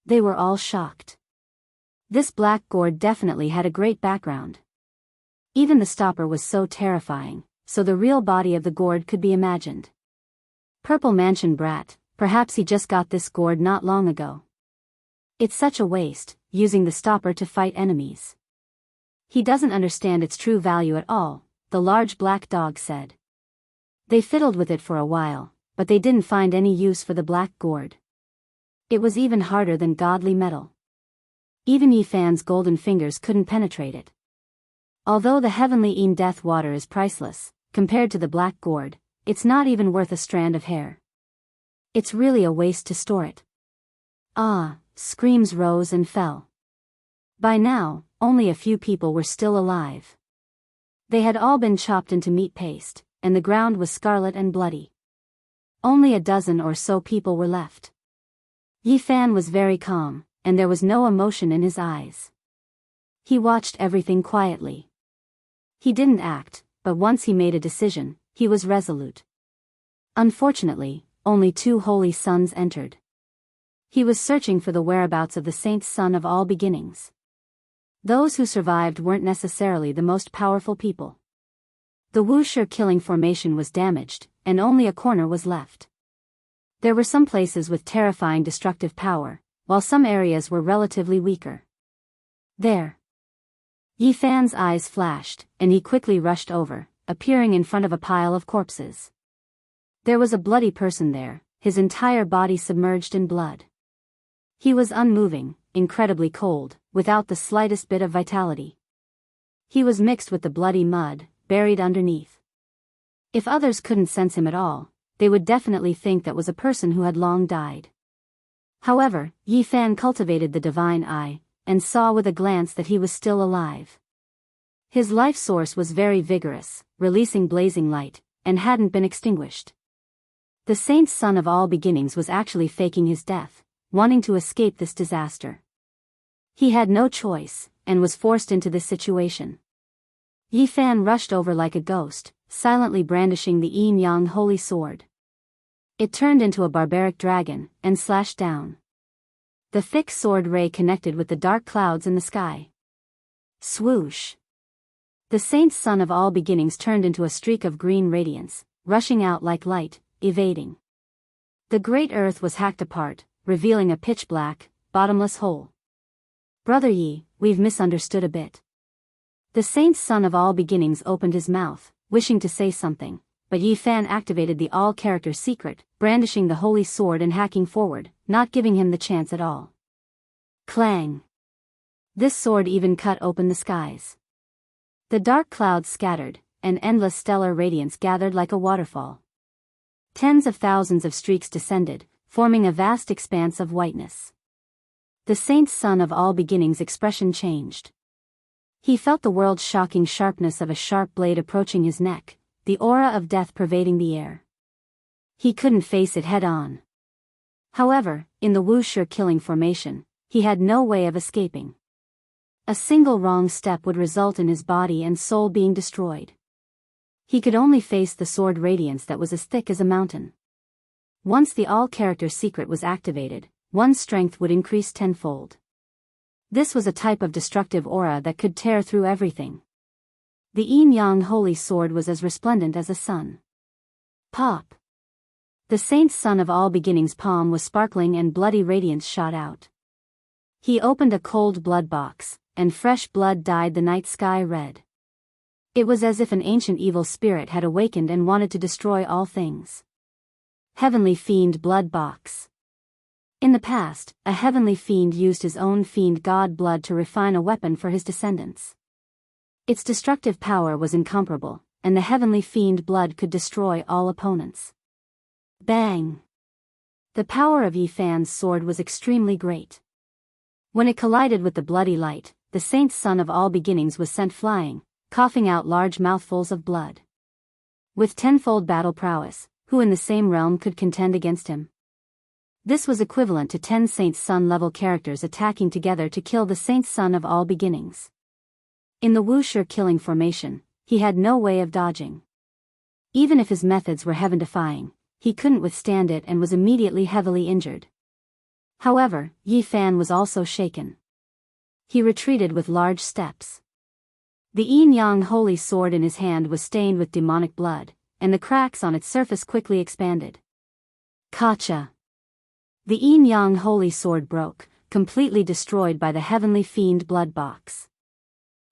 They were all shocked. This black gourd definitely had a great background. Even the stopper was so terrifying, so the real body of the gourd could be imagined. Purple Mansion brat, perhaps he just got this gourd not long ago. It's such a waste, using the stopper to fight enemies. He doesn't understand its true value at all, the large black dog said. They fiddled with it for a while, but they didn't find any use for the black gourd. It was even harder than godly metal. Even Yi Fan's golden fingers couldn't penetrate it. Although the heavenly Een death water is priceless, compared to the black gourd, it's not even worth a strand of hair. It's really a waste to store it. Ah, screams rose and fell. By now, only a few people were still alive. They had all been chopped into meat paste, and the ground was scarlet and bloody. Only a dozen or so people were left. Yi Fan was very calm, and there was no emotion in his eyes. He watched everything quietly. He didn't act, but once he made a decision, he was resolute. Unfortunately, only 2 holy sons entered. He was searching for the whereabouts of the saint's son of all beginnings. Those who survived weren't necessarily the most powerful people. The Wuxia killing formation was damaged, and only a corner was left. There were some places with terrifying destructive power, while some areas were relatively weaker. There. Yi Fan's eyes flashed, and he quickly rushed over, appearing in front of a pile of corpses. There was a bloody person there, his entire body submerged in blood. He was unmoving, incredibly cold, without the slightest bit of vitality. He was mixed with the bloody mud, buried underneath. If others couldn't sense him at all, they would definitely think that was a person who had long died. However, Yi Fan cultivated the divine eye, and saw with a glance that he was still alive. His life source was very vigorous, releasing blazing light, and hadn't been extinguished. The saint's son of all beginnings was actually faking his death, wanting to escape this disaster. He had no choice, and was forced into this situation. Yi Fan rushed over like a ghost, silently brandishing the Yin Yang holy sword. It turned into a barbaric dragon, and slashed down. The thick sword ray connected with the dark clouds in the sky. Swoosh! The saint's son of all beginnings turned into a streak of green radiance, rushing out like light, evading. The great earth was hacked apart, revealing a pitch-black, bottomless hole. Brother Yi, we've misunderstood a bit. The saint's son of all beginnings opened his mouth, wishing to say something, but Yi Fan activated the all-character secret, brandishing the holy sword and hacking forward, not giving him the chance at all. Clang! This sword even cut open the skies. The dark clouds scattered, and endless stellar radiance gathered like a waterfall. Tens of thousands of streaks descended, forming a vast expanse of whiteness. The saint's son of all beginnings' expression changed. He felt the world's shocking sharpness of a sharp blade approaching his neck, the aura of death pervading the air. He couldn't face it head-on. However, in the Wuxia killing formation, he had no way of escaping. A single wrong step would result in his body and soul being destroyed. He could only face the sword radiance that was as thick as a mountain. Once the all-character secret was activated, one's strength would increase tenfold. This was a type of destructive aura that could tear through everything. The yin-yang holy sword was as resplendent as a sun. Pop! The saint's son of all beginnings' palm was sparkling and bloody radiance shot out. He opened a cold blood box, and fresh blood dyed the night sky red. It was as if an ancient evil spirit had awakened and wanted to destroy all things. Heavenly Fiend Blood Box. In the past, a heavenly fiend used his own fiend god blood to refine a weapon for his descendants. Its destructive power was incomparable, and the heavenly fiend blood could destroy all opponents. Bang! The power of Yi Fan's sword was extremely great. When it collided with the bloody light, the saint's son of all beginnings was sent flying, coughing out large mouthfuls of blood. With tenfold battle prowess, who in the same realm could contend against him? This was equivalent to 10 Saint's Son level characters attacking together to kill the Saint's Son of all beginnings. In the Wuxia killing formation, he had no way of dodging. Even if his methods were heaven-defying, he couldn't withstand it and was immediately heavily injured. However, Yi Fan was also shaken. He retreated with large steps. The yin-yang holy sword in his hand was stained with demonic blood, and the cracks on its surface quickly expanded. Kacha! The yin-yang holy sword broke, completely destroyed by the heavenly fiend blood box.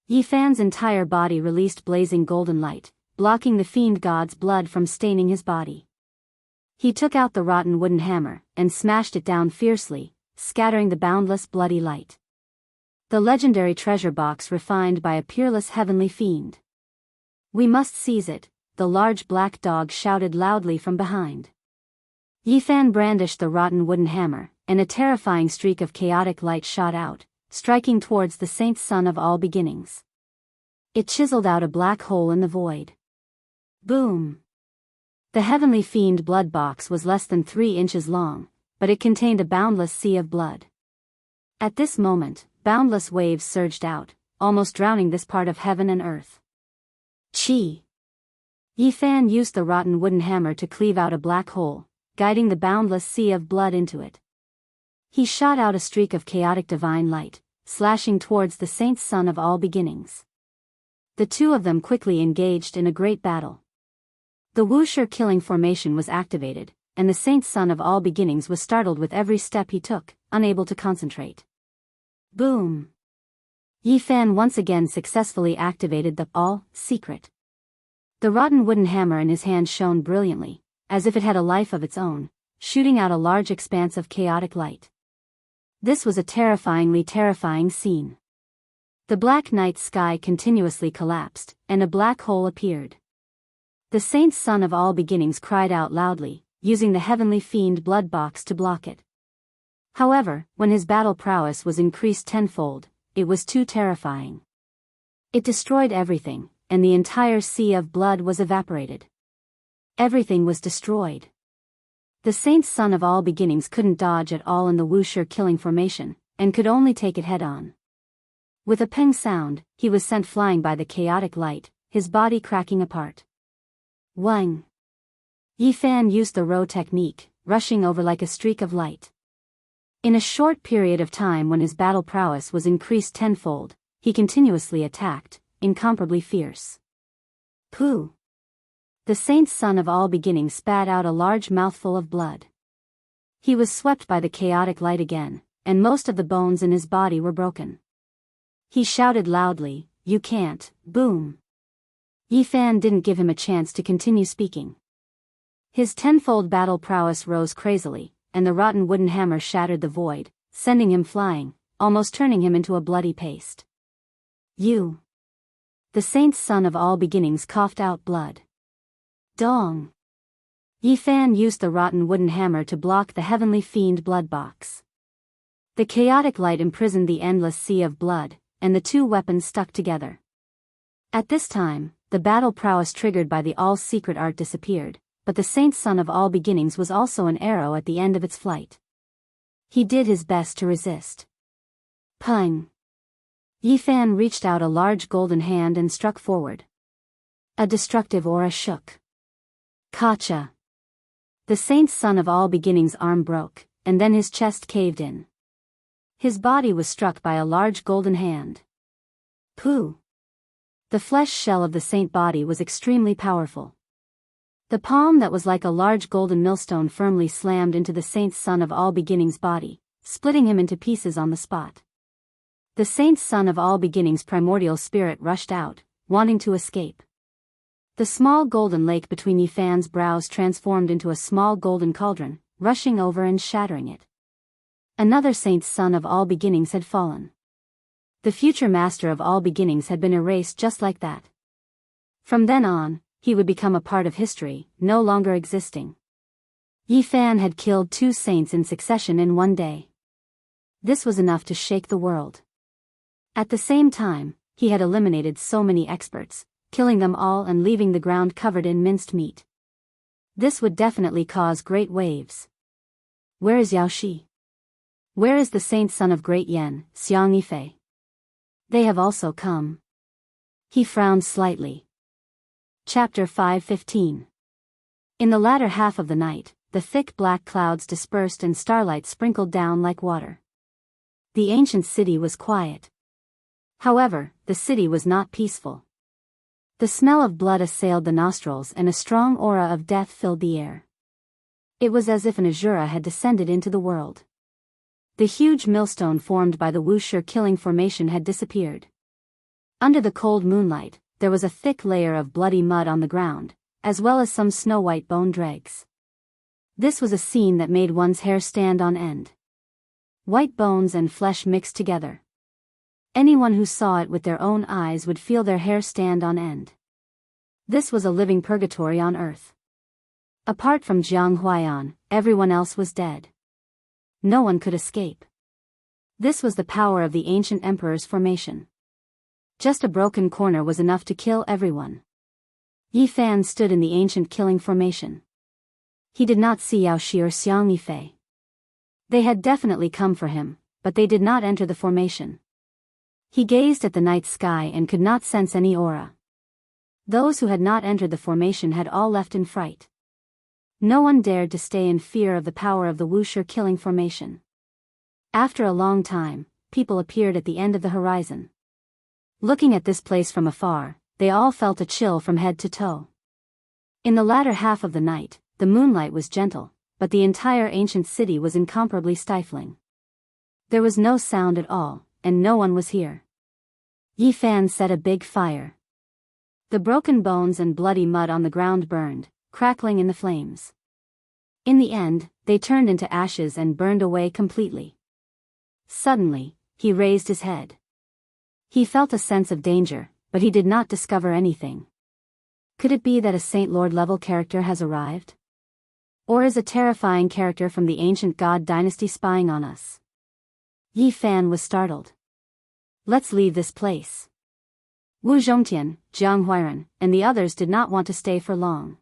Yi Fan's entire body released blazing golden light, blocking the fiend god's blood from staining his body. He took out the rotten wooden hammer, and smashed it down fiercely, scattering the boundless bloody light. The legendary treasure box refined by a peerless heavenly fiend. We must seize it, the large black dog shouted loudly from behind. Yi Fan brandished the rotten wooden hammer, and a terrifying streak of chaotic light shot out, striking towards the Saint's Son of all beginnings. It chiseled out a black hole in the void. Boom! The heavenly fiend blood box was less than 3 inches long, but it contained a boundless sea of blood. At this moment, boundless waves surged out, almost drowning this part of heaven and earth. Chi! Yi Fan used the rotten wooden hammer to cleave out a black hole, guiding the boundless sea of blood into it. He shot out a streak of chaotic divine light, slashing towards the Saint's Son of all beginnings. The two of them quickly engaged in a great battle. The Wuxia killing formation was activated, and the Saint's Son of all beginnings was startled with every step he took, unable to concentrate. Boom! Yi Fan once again successfully activated the all-secret. The rotten wooden hammer in his hand shone brilliantly, as if it had a life of its own, shooting out a large expanse of chaotic light. This was a terrifying scene. The black night sky continuously collapsed, and a black hole appeared. The Saint's Son of all beginnings cried out loudly, using the heavenly fiend blood box to block it. However, when his battle prowess was increased tenfold, it was too terrifying. It destroyed everything, and the entire sea of blood was evaporated. Everything was destroyed. The Saint's Son of all beginnings couldn't dodge at all in the Wuxia killing formation, and could only take it head-on. With a ping sound, he was sent flying by the chaotic light, his body cracking apart. Wang! Yi Fan used the row technique, rushing over like a streak of light. In a short period of time when his battle prowess was increased tenfold, he continuously attacked, incomparably fierce. Pooh! The saint's son of all beginnings spat out a large mouthful of blood. He was swept by the chaotic light again, and most of the bones in his body were broken. He shouted loudly, "You can't!" Boom! Yi Fan didn't give him a chance to continue speaking. His tenfold battle prowess rose crazily, and the rotten wooden hammer shattered the void, sending him flying, almost turning him into a bloody paste. You! The saint's son of all beginnings coughed out blood. Dong! Yi Fan used the rotten wooden hammer to block the heavenly fiend blood box. The chaotic light imprisoned the endless sea of blood, and the two weapons stuck together. At this time, the battle prowess triggered by the all-secret art disappeared, but the saint's son of all beginnings was also an arrow at the end of its flight. He did his best to resist. Pung! Yi Fan reached out a large golden hand and struck forward. A destructive aura shook. Kacha! The saint's son of all beginnings' arm broke, and then his chest caved in. His body was struck by a large golden hand. Pooh! The flesh shell of the saint body was extremely powerful. The palm that was like a large golden millstone firmly slammed into the saint's son of all beginnings' body, splitting him into pieces on the spot. The saint's son of all beginnings' primordial spirit rushed out, wanting to escape. The small golden lake between Yi Fan's brows transformed into a small golden cauldron, rushing over and shattering it. Another saint's son of all beginnings had fallen. The future master of all beginnings had been erased just like that. From then on, he would become a part of history, no longer existing. Yi Fan had killed 2 saints in succession in one day. This was enough to shake the world. At the same time, he had eliminated so many experts, killing them all and leaving the ground covered in minced meat. This would definitely cause great waves. Where is Yao Shi? Where is the saint son of Great Yen, Xiang Yifei? They have also come. He frowned slightly. Chapter 5:15. In the latter half of the night, the thick black clouds dispersed and starlight sprinkled down like water. The ancient city was quiet. However, the city was not peaceful. The smell of blood assailed the nostrils and a strong aura of death filled the air. It was as if an Azura had descended into the world. The huge millstone formed by the Wuxia killing formation had disappeared. Under the cold moonlight, there was a thick layer of bloody mud on the ground, as well as some snow-white bone dregs. This was a scene that made one's hair stand on end. White bones and flesh mixed together. Anyone who saw it with their own eyes would feel their hair stand on end. This was a living purgatory on earth. Apart from Jiang Huaiyan, everyone else was dead. No one could escape. This was the power of the ancient emperor's formation. Just a broken corner was enough to kill everyone. Yi Fan stood in the ancient killing formation. He did not see Yao Shi or Xiang Yifei. They had definitely come for him, but they did not enter the formation. He gazed at the night sky and could not sense any aura. Those who had not entered the formation had all left in fright. No one dared to stay in fear of the power of the Wuxia killing formation. After a long time, people appeared at the end of the horizon. Looking at this place from afar, they all felt a chill from head to toe. In the latter half of the night, the moonlight was gentle, but the entire ancient city was incomparably stifling. There was no sound at all, and no one was here. Yi Fan set a big fire. The broken bones and bloody mud on the ground burned, crackling in the flames. In the end, they turned into ashes and burned away completely. Suddenly, he raised his head. He felt a sense of danger, but he did not discover anything. Could it be that a Saint Lord level character has arrived? Or is a terrifying character from the ancient god dynasty spying on us? Yi Fan was startled. Let's leave this place. Wu Zhongtian, Jiang Huairan, and the others did not want to stay for long.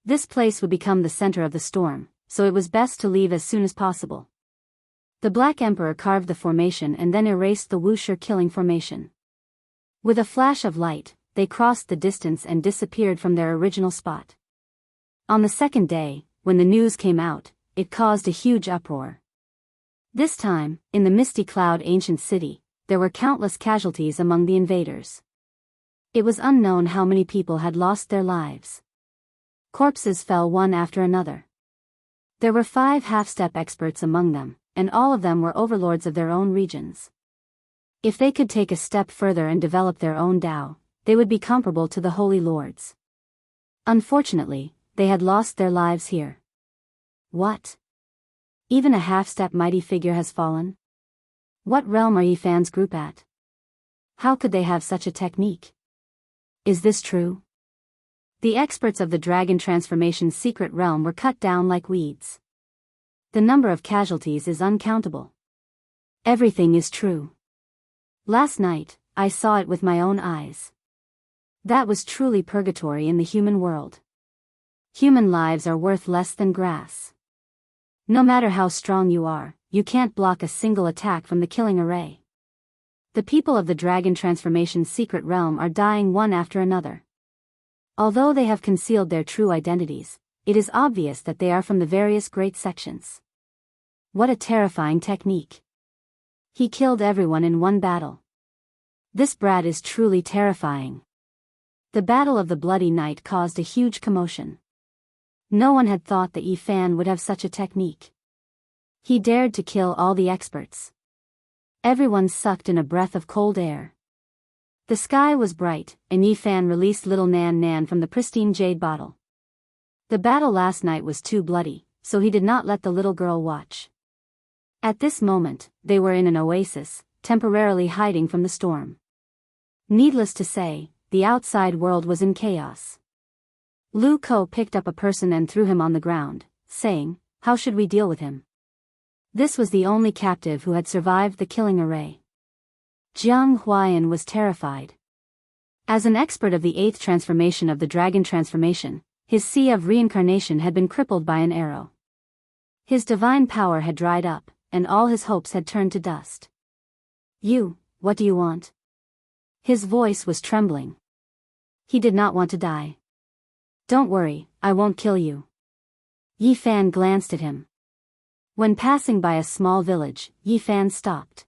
This place would become the center of the storm, so it was best to leave as soon as possible. The Black Emperor carved the formation and then erased the Wuxia killing formation. With a flash of light, they crossed the distance and disappeared from their original spot. On the second day, when the news came out, it caused a huge uproar. This time, in the misty cloud ancient city, there were countless casualties among the invaders. It was unknown how many people had lost their lives. Corpses fell one after another. There were 5 half-step experts among them, and all of them were overlords of their own regions. If they could take a step further and develop their own Tao, they would be comparable to the Holy Lords. Unfortunately, they had lost their lives here. What? Even a half-step mighty figure has fallen? What realm are Yifan's group at? How could they have such a technique? Is this true? The experts of the dragon transformation's secret realm were cut down like weeds. The number of casualties is uncountable. Everything is true. Last night, I saw it with my own eyes. That was truly purgatory in the human world. Human lives are worth less than grass. No matter how strong you are, you can't block a single attack from the killing array. The people of the dragon transformation's secret realm are dying one after another. Although they have concealed their true identities, it is obvious that they are from the various great sections. What a terrifying technique. He killed everyone in one battle. This brat is truly terrifying. The Battle of the Bloody Night caused a huge commotion. No one had thought that Yifan would have such a technique. He dared to kill all the experts. Everyone sucked in a breath of cold air. The sky was bright, and Yifan released little Nan Nan from the pristine jade bottle. The battle last night was too bloody, so he did not let the little girl watch. At this moment, they were in an oasis, temporarily hiding from the storm. Needless to say, the outside world was in chaos. Lu Ko picked up a person and threw him on the ground, saying, "How should we deal with him?" This was the only captive who had survived the killing array. Jiang Huayan was terrified. As an expert of the 8th transformation of the dragon transformation, his sea of reincarnation had been crippled by an arrow. His divine power had dried up, and all his hopes had turned to dust. What do you want?" His voice was trembling. He did not want to die. "Don't worry, I won't kill you." Yifan glanced at him. When passing by a small village, Yifan stopped.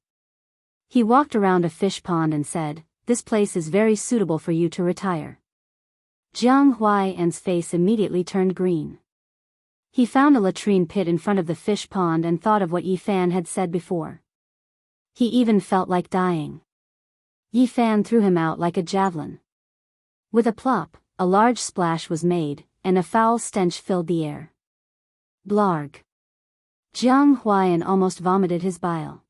He walked around a fish pond and said, "This place is very suitable for you to retire." Jiang Huaiyan's face immediately turned green. He found a latrine pit in front of the fish pond and thought of what Yifan had said before. He even felt like dying. Yifan threw him out like a javelin. With a plop, a large splash was made, and a foul stench filled the air. Blarg. Jiang Huaiyan almost vomited his bile.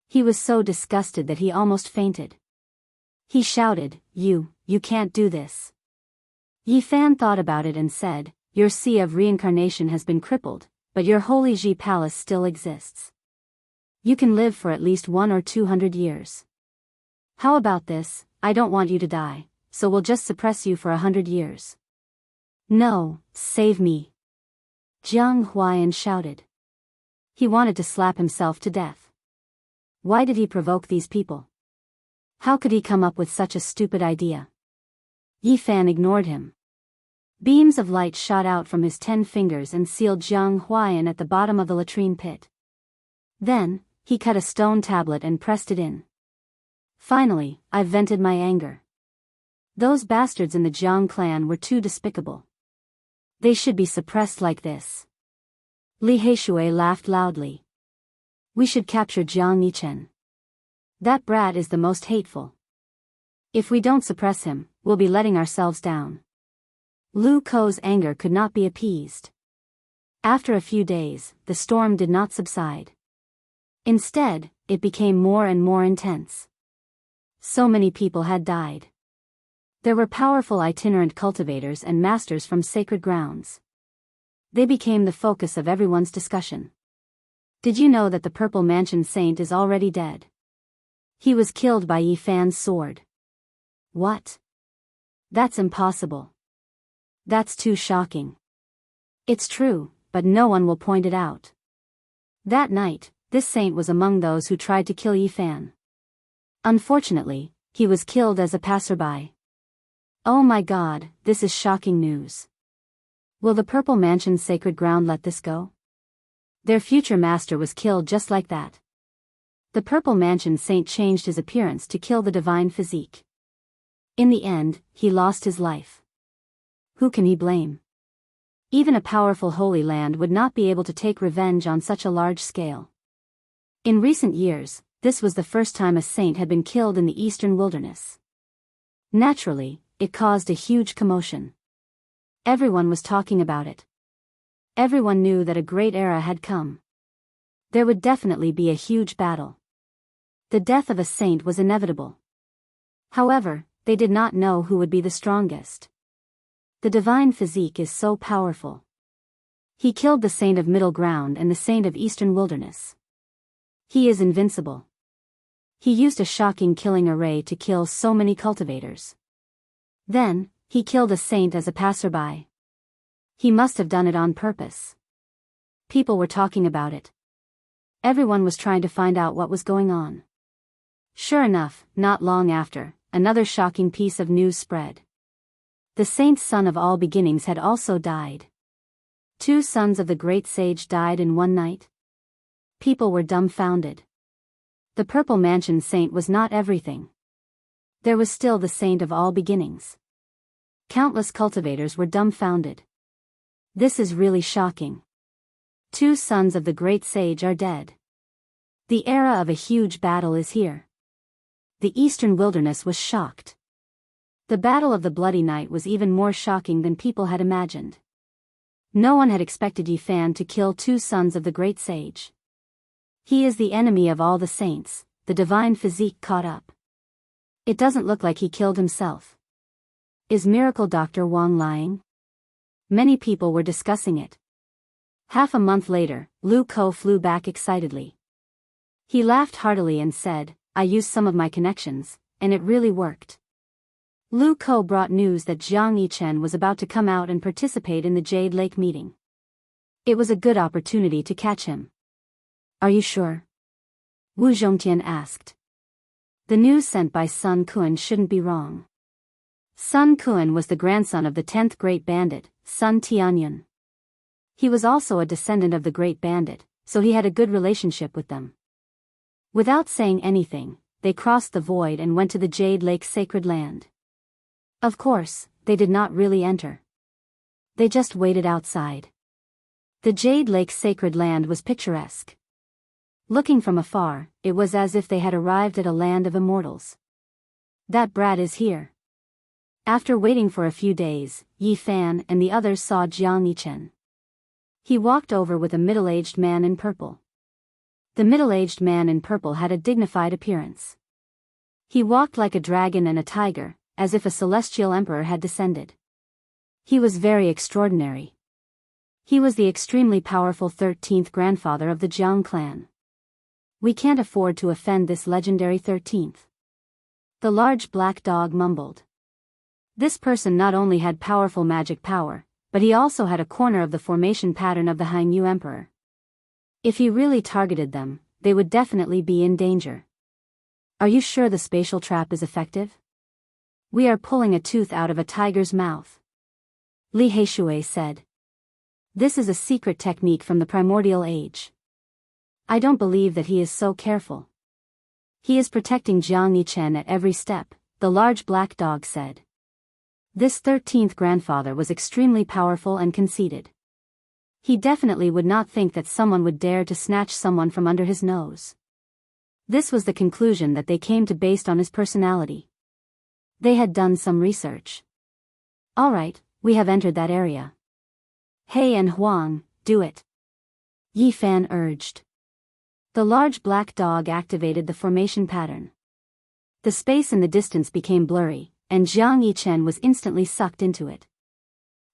He was so disgusted that he almost fainted. He shouted, You can't do this." Yifan thought about it and said, "Your sea of reincarnation has been crippled, but your holy Ji palace still exists. You can live for at least 100 or 200 years. How about this? I don't want you to die, so we'll just suppress you for 100 years. "No, save me!" Jiang Huaiyan shouted. He wanted to slap himself to death. Why did he provoke these people? How could he come up with such a stupid idea? Yifan ignored him. Beams of light shot out from his 10 fingers and sealed Jiang Huaiyan at the bottom of the latrine pit. Then, he cut a stone tablet and pressed it in. "Finally, I've vented my anger. Those bastards in the Jiang clan were too despicable. They should be suppressed like this." Li Heishui laughed loudly. "We should capture Jiang Yichen. That brat is the most hateful. If we don't suppress him, we'll be letting ourselves down." Lu Ko's anger could not be appeased. After a few days, the storm did not subside. Instead, it became more and more intense. So many people had died. There were powerful itinerant cultivators and masters from sacred grounds. They became the focus of everyone's discussion. Did you know that the Purple Mansion Saint is already dead? He was killed by Yifan's sword. What? That's impossible. That's too shocking. It's true, but no one will point it out. That night, this saint was among those who tried to kill Yifan. Unfortunately, he was killed as a passerby. Oh my God, this is shocking news. Will the Purple Mansion's sacred ground let this go? Their future master was killed just like that. The Purple Mansion Saint changed his appearance to kill the divine physique. In the end, he lost his life. Who can he blame? Even a powerful Holy Land would not be able to take revenge on such a large scale. In recent years, this was the first time a saint had been killed in the eastern wilderness. Naturally, it caused a huge commotion. Everyone was talking about it. Everyone knew that a great era had come. There would definitely be a huge battle. The death of a saint was inevitable. However, they did not know who would be the strongest. The divine physique is so powerful. He killed the saint of middle ground and the saint of eastern wilderness. He is invincible. He used a shocking killing array to kill so many cultivators. Then, he killed a saint as a passerby. He must have done it on purpose. People were talking about it. Everyone was trying to find out what was going on. Sure enough, not long after, another shocking piece of news spread. The saint's son of all beginnings had also died. 2 sons of the great sage died in one night. People were dumbfounded. The Purple Mansion Saint was not everything. There was still the saint of all beginnings. Countless cultivators were dumbfounded. This is really shocking. 2 sons of the great sage are dead. The era of a huge battle is here. The eastern wilderness was shocked. The Battle of the Bloody Night was even more shocking than people had imagined. No one had expected Yi Fan to kill 2 sons of the great sage. He is the enemy of all the saints, the divine physique caught up. It doesn't look like he killed himself. Is Miracle Dr. Wang lying? Many people were discussing it. Half a month later, Lu Ko flew back excitedly. He laughed heartily and said, I used some of my connections, and it really worked. Lu Ko brought news that Jiang Yichen was about to come out and participate in the Jade Lake meeting. It was a good opportunity to catch him. Are you sure? Wu Zhongtian asked. The news sent by Sun Quan shouldn't be wrong. Sun Quan was the grandson of the 10th Great Bandit, Sun Tianyun. He was also a descendant of the Great Bandit, so he had a good relationship with them. Without saying anything, they crossed the void and went to the Jade Lake sacred land. Of course, they did not really enter. They just waited outside. The Jade Lake sacred land was picturesque. Looking from afar, it was as if they had arrived at a land of immortals. That brat is here. After waiting for a few days, Yi Fan and the others saw Jiang Yichen. He walked over with a middle-aged man in purple. The middle-aged man in purple had a dignified appearance. He walked like a dragon and a tiger, as if a celestial emperor had descended. He was very extraordinary. He was the extremely powerful 13th grandfather of the Jiang clan. We can't afford to offend this legendary 13th. The large black dog mumbled. This person not only had powerful magic power, but he also had a corner of the formation pattern of the Hainyu Emperor. If he really targeted them, they would definitely be in danger. Are you sure the spatial trap is effective? We are pulling a tooth out of a tiger's mouth. Li Heishui said. This is a secret technique from the primordial age. I don't believe that he is so careful. He is protecting Jiang Yichen at every step, the large black dog said. This 13th grandfather was extremely powerful and conceited. He definitely would not think that someone would dare to snatch someone from under his nose. This was the conclusion that they came to based on his personality. They had done some research. All right, we have entered that area. He and Huang, do it. Yi Fan urged. The large black dog activated the formation pattern. The space in the distance became blurry, and Jiang Yichen was instantly sucked into it.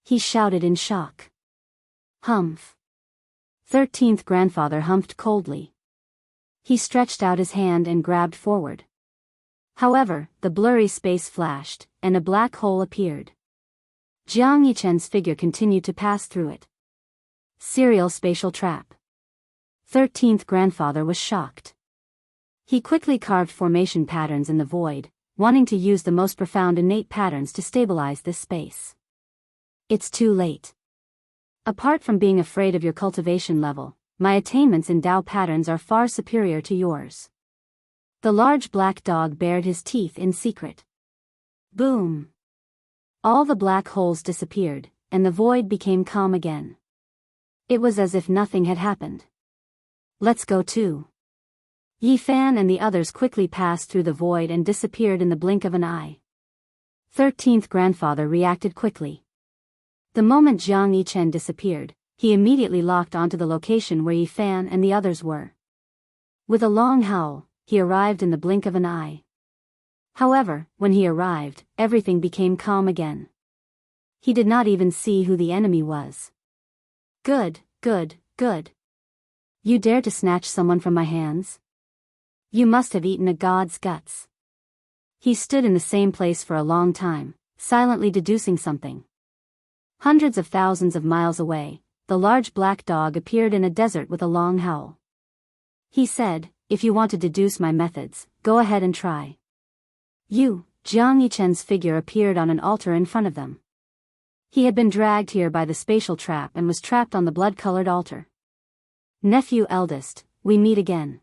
He shouted in shock. Humph. 13th grandfather humphed coldly. He stretched out his hand and grabbed forward. However, the blurry space flashed, and a black hole appeared. Jiang Yichen's figure continued to pass through it. Serial spatial trap. 13th grandfather was shocked. He quickly carved formation patterns in the void, wanting to use the most profound innate patterns to stabilize this space. It's too late. Apart from being afraid of your cultivation level, my attainments in Tao patterns are far superior to yours. The large black dog bared his teeth in secret. Boom! All the black holes disappeared, and the void became calm again. It was as if nothing had happened. Let's go too. Yi Fan and the others quickly passed through the void and disappeared in the blink of an eye. 13th grandfather reacted quickly. The moment Jiang Yichen disappeared, he immediately locked onto the location where Yi Fan and the others were. With a long howl, he arrived in the blink of an eye. However, when he arrived, everything became calm again. He did not even see who the enemy was. Good, good, good. You dare to snatch someone from my hands? You must have eaten a god's guts. He stood in the same place for a long time, silently deducing something. Hundreds of thousands of miles away, the large black dog appeared in a desert with a long howl. He said, "If you want to deduce my methods, go ahead and try." Jiang Yichen's figure appeared on an altar in front of them. He had been dragged here by the spatial trap and was trapped on the blood-colored altar. Nephew eldest, we meet again.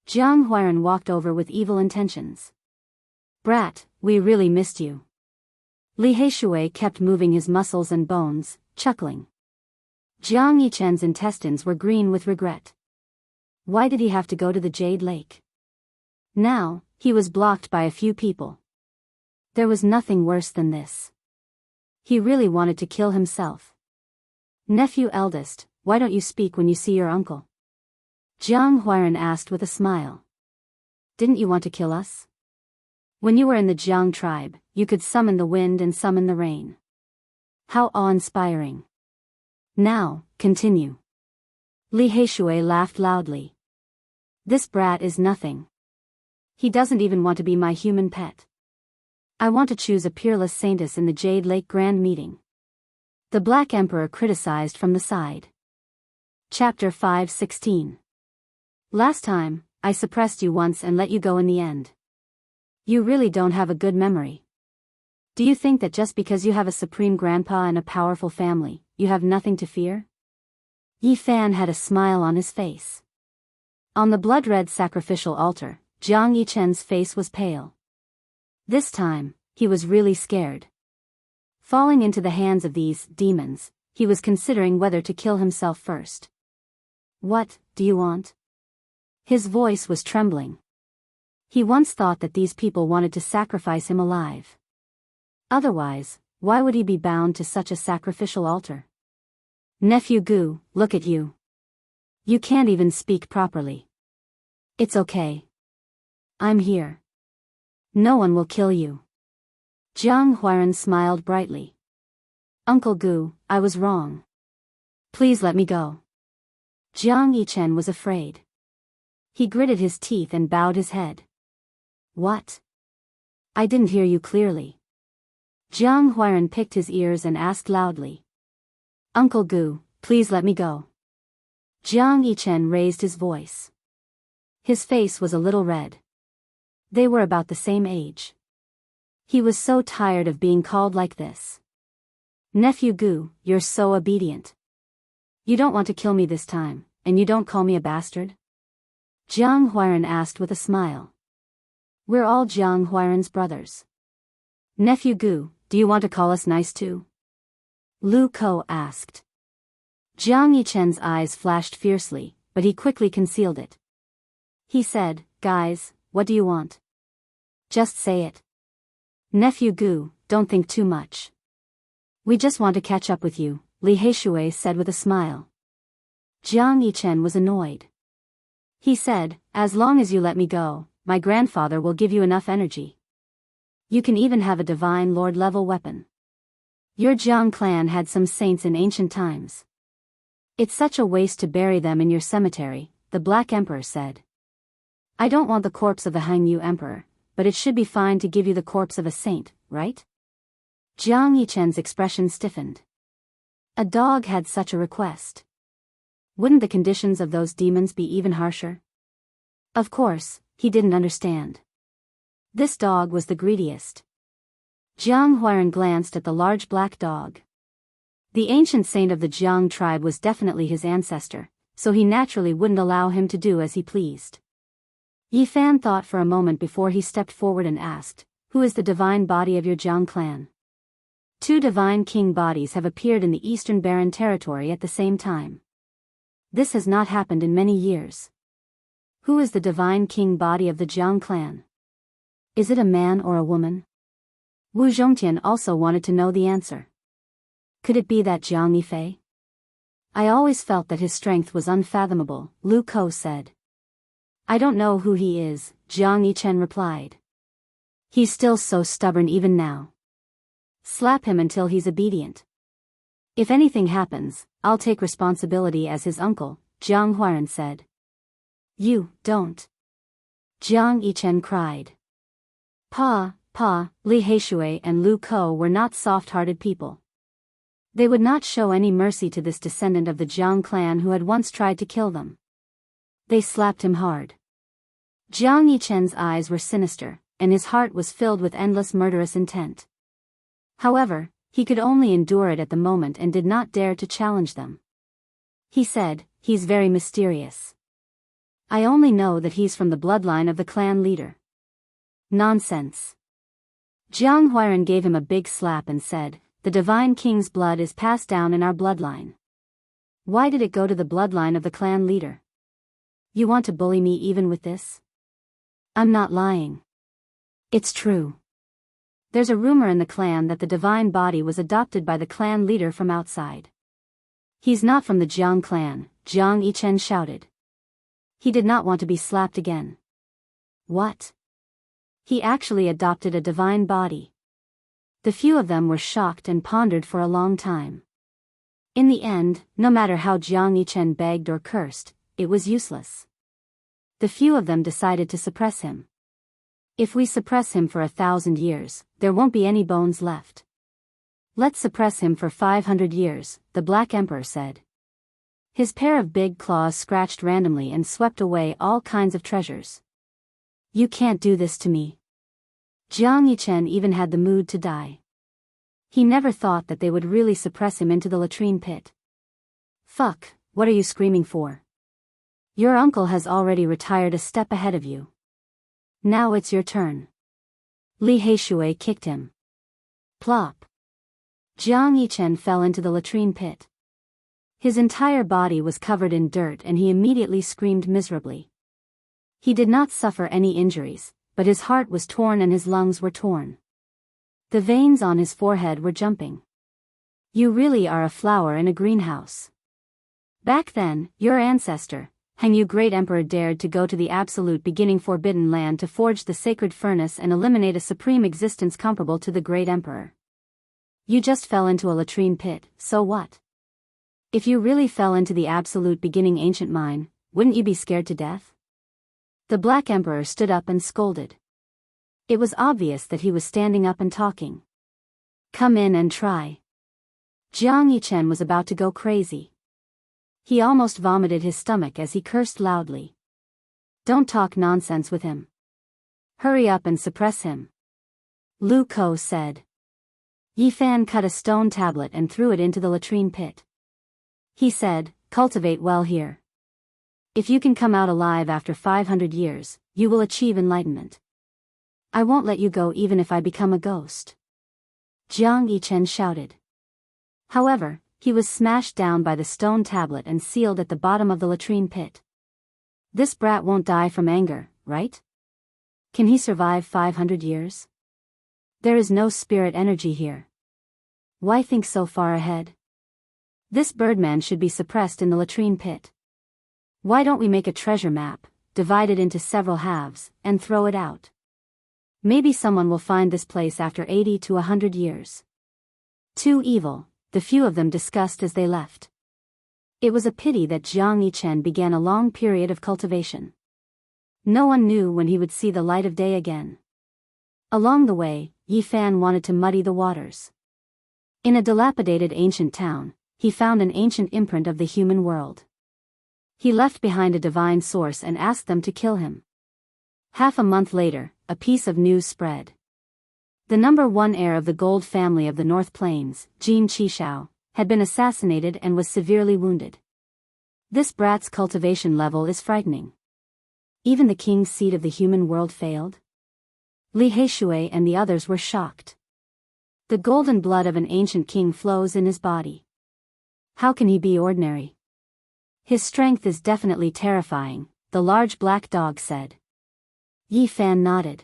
Jiang Huairan walked over with evil intentions. Brat, we really missed you. Li Heishui kept moving his muscles and bones, chuckling. Jiang Yichen's intestines were green with regret. Why did he have to go to the Jade Lake? Now, he was blocked by a few people. There was nothing worse than this. He really wanted to kill himself. Nephew eldest, why don't you speak when you see your uncle? Jiang Huairan asked with a smile. Didn't you want to kill us? When you were in the Jiang tribe, you could summon the wind and summon the rain. How awe-inspiring. Now, continue. Li Heishui laughed loudly. This brat is nothing. He doesn't even want to be my human pet. I want to choose a peerless saintess in the Jade Lake Grand Meeting. The Black Emperor criticized from the side. Chapter 5:16. Last time, I suppressed you once and let you go in the end. You really don't have a good memory. Do you think that just because you have a supreme grandpa and a powerful family, you have nothing to fear? Yi Fan had a smile on his face. On the blood-red sacrificial altar, Jiang Yichen's face was pale. This time, he was really scared. Falling into the hands of these demons, he was considering whether to kill himself first. What do you want? His voice was trembling. He once thought that these people wanted to sacrifice him alive. Otherwise, why would he be bound to such a sacrificial altar? Nephew Gu, look at you. You can't even speak properly. It's okay. I'm here. No one will kill you. Jiang Huairan smiled brightly. Uncle Gu, I was wrong. Please let me go. Jiang Yichen was afraid. He gritted his teeth and bowed his head. What? I didn't hear you clearly. Jiang Huairan picked his ears and asked loudly. Uncle Gu, please let me go. Jiang Yichen raised his voice. His face was a little red. They were about the same age. He was so tired of being called like this. Nephew Gu, you're so obedient. You don't want to kill me this time, and you don't call me a bastard? Jiang Huairan asked with a smile. We're all Jiang Huairan's brothers. Nephew Gu, do you want to call us nice too? Lu Ko asked. Jiang Yichen's eyes flashed fiercely, but he quickly concealed it. He said, Guys, what do you want? Just say it. Nephew Gu, don't think too much. We just want to catch up with you, Li Heishui said with a smile. Jiang Yichen was annoyed. He said, as long as you let me go, my grandfather will give you enough energy. You can even have a divine lord-level weapon. Your Jiang clan had some saints in ancient times. It's such a waste to bury them in your cemetery, the Black Emperor said. I don't want the corpse of the Hangyu Emperor, but it should be fine to give you the corpse of a saint, right? Jiang Yichen's expression stiffened. A dog had such a request. Wouldn't the conditions of those demons be even harsher? Of course, he didn't understand. This dog was the greediest. Jiang Huairan glanced at the large black dog. The ancient saint of the Jiang tribe was definitely his ancestor, so he naturally wouldn't allow him to do as he pleased. Yi Fan thought for a moment before he stepped forward and asked, "Who is the divine body of your Jiang clan?" 2 divine king bodies have appeared in the Eastern Barren Territory at the same time. This has not happened in many years. Who is the divine king body of the Jiang clan? Is it a man or a woman? Wu Zhongtian also wanted to know the answer. Could it be that Jiang Yifei? I always felt that his strength was unfathomable, Lu Ko said. I don't know who he is, Jiang Yichen replied. He's still so stubborn even now. Slap him until he's obedient. If anything happens, I'll take responsibility as his uncle, Jiang Huairan said. You, don't. Jiang Yichen cried. Pa, Li Heishui and Lu Ko were not soft-hearted people. They would not show any mercy to this descendant of the Jiang clan who had once tried to kill them. They slapped him hard. Jiang Yichen's eyes were sinister, and his heart was filled with endless murderous intent. However, he could only endure it at the moment and did not dare to challenge them. He said, "He's very mysterious. I only know that he's from the bloodline of the clan leader." Nonsense. Jiang Huairan gave him a big slap and said, "The divine king's blood is passed down in our bloodline. Why did it go to the bloodline of the clan leader? You want to bully me even with this? I'm not lying. It's true. There's a rumor in the clan that the divine body was adopted by the clan leader from outside. He's not from the Jiang clan," Jiang Yichen shouted. He did not want to be slapped again. What? He actually adopted a divine body. The few of them were shocked and pondered for a long time. In the end, no matter how Jiang Yichen begged or cursed, it was useless. The few of them decided to suppress him. If we suppress him for 1,000 years, there won't be any bones left. Let's suppress him for 500 years, the Black Emperor said. His pair of big claws scratched randomly and swept away all kinds of treasures. You can't do this to me. Jiang Yichen even had the mood to die. He never thought that they would really suppress him into the latrine pit. Fuck, what are you screaming for? Your uncle has already retired a step ahead of you. Now it's your turn. Li Heishui kicked him. Plop. Jiang Yichen fell into the latrine pit. His entire body was covered in dirt and he immediately screamed miserably. He did not suffer any injuries, but his heart was torn and his lungs were torn. The veins on his forehead were jumping. You really are a flower in a greenhouse. Back then, your ancestor, Hangyu Great Emperor, dared to go to the absolute beginning forbidden land to forge the sacred furnace and eliminate a supreme existence comparable to the Great Emperor. You just fell into a latrine pit, so what? If you really fell into the absolute beginning ancient mine, wouldn't you be scared to death? The Black Emperor stood up and scolded. It was obvious that he was standing up and talking. Come in and try. Jiang Yichen was about to go crazy. He almost vomited his stomach as he cursed loudly. Don't talk nonsense with him. Hurry up and suppress him. Lu Ko said. Yi Fan cut a stone tablet and threw it into the latrine pit. He said, cultivate well here. If you can come out alive after 500 years, you will achieve enlightenment. I won't let you go even if I become a ghost. Jiang Yichen shouted. However, he was smashed down by the stone tablet and sealed at the bottom of the latrine pit. This brat won't die from anger, right? Can he survive 500 years? There is no spirit energy here. Why think so far ahead? This birdman should be suppressed in the latrine pit. Why don't we make a treasure map, divide it into several halves, and throw it out? Maybe someone will find this place after 80 to 100 years. Too evil, the few of them discussed as they left. It was a pity that Jiang Yichen began a long period of cultivation. No one knew when he would see the light of day again. Along the way, Yi Fan wanted to muddy the waters. In a dilapidated ancient town, he found an ancient imprint of the human world. He left behind a divine source and asked them to kill him. Half a month later, a piece of news spread. The number one heir of the gold family of the North Plains, Jin Qishao, had been assassinated and was severely wounded. This brat's cultivation level is frightening. Even the king's seed of the human world failed? Li Heishui and the others were shocked. The golden blood of an ancient king flows in his body. How can he be ordinary? His strength is definitely terrifying, the large black dog said. Yi Fan nodded.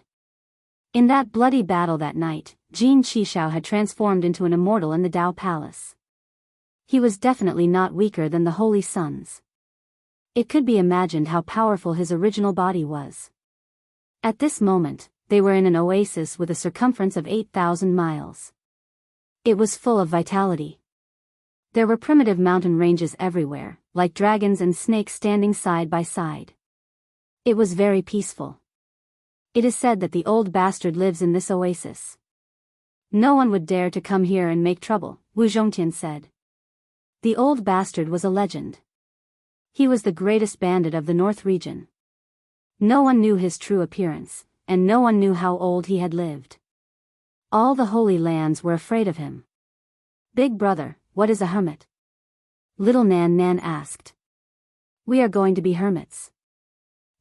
In that bloody battle that night, Jin Qishao had transformed into an immortal in the Dao Palace. He was definitely not weaker than the Holy Sons. It could be imagined how powerful his original body was. At this moment, they were in an oasis with a circumference of 8,000 miles. It was full of vitality. There were primitive mountain ranges everywhere, like dragons and snakes standing side by side. It was very peaceful. It is said that the old bastard lives in this oasis. No one would dare to come here and make trouble, Wu Zhongtian said. The old bastard was a legend. He was the greatest bandit of the North region. No one knew his true appearance, and no one knew how old he had lived. All the Holy Lands were afraid of him. Big brother, what is a hermit? Little Nan Nan asked. We are going to be hermits.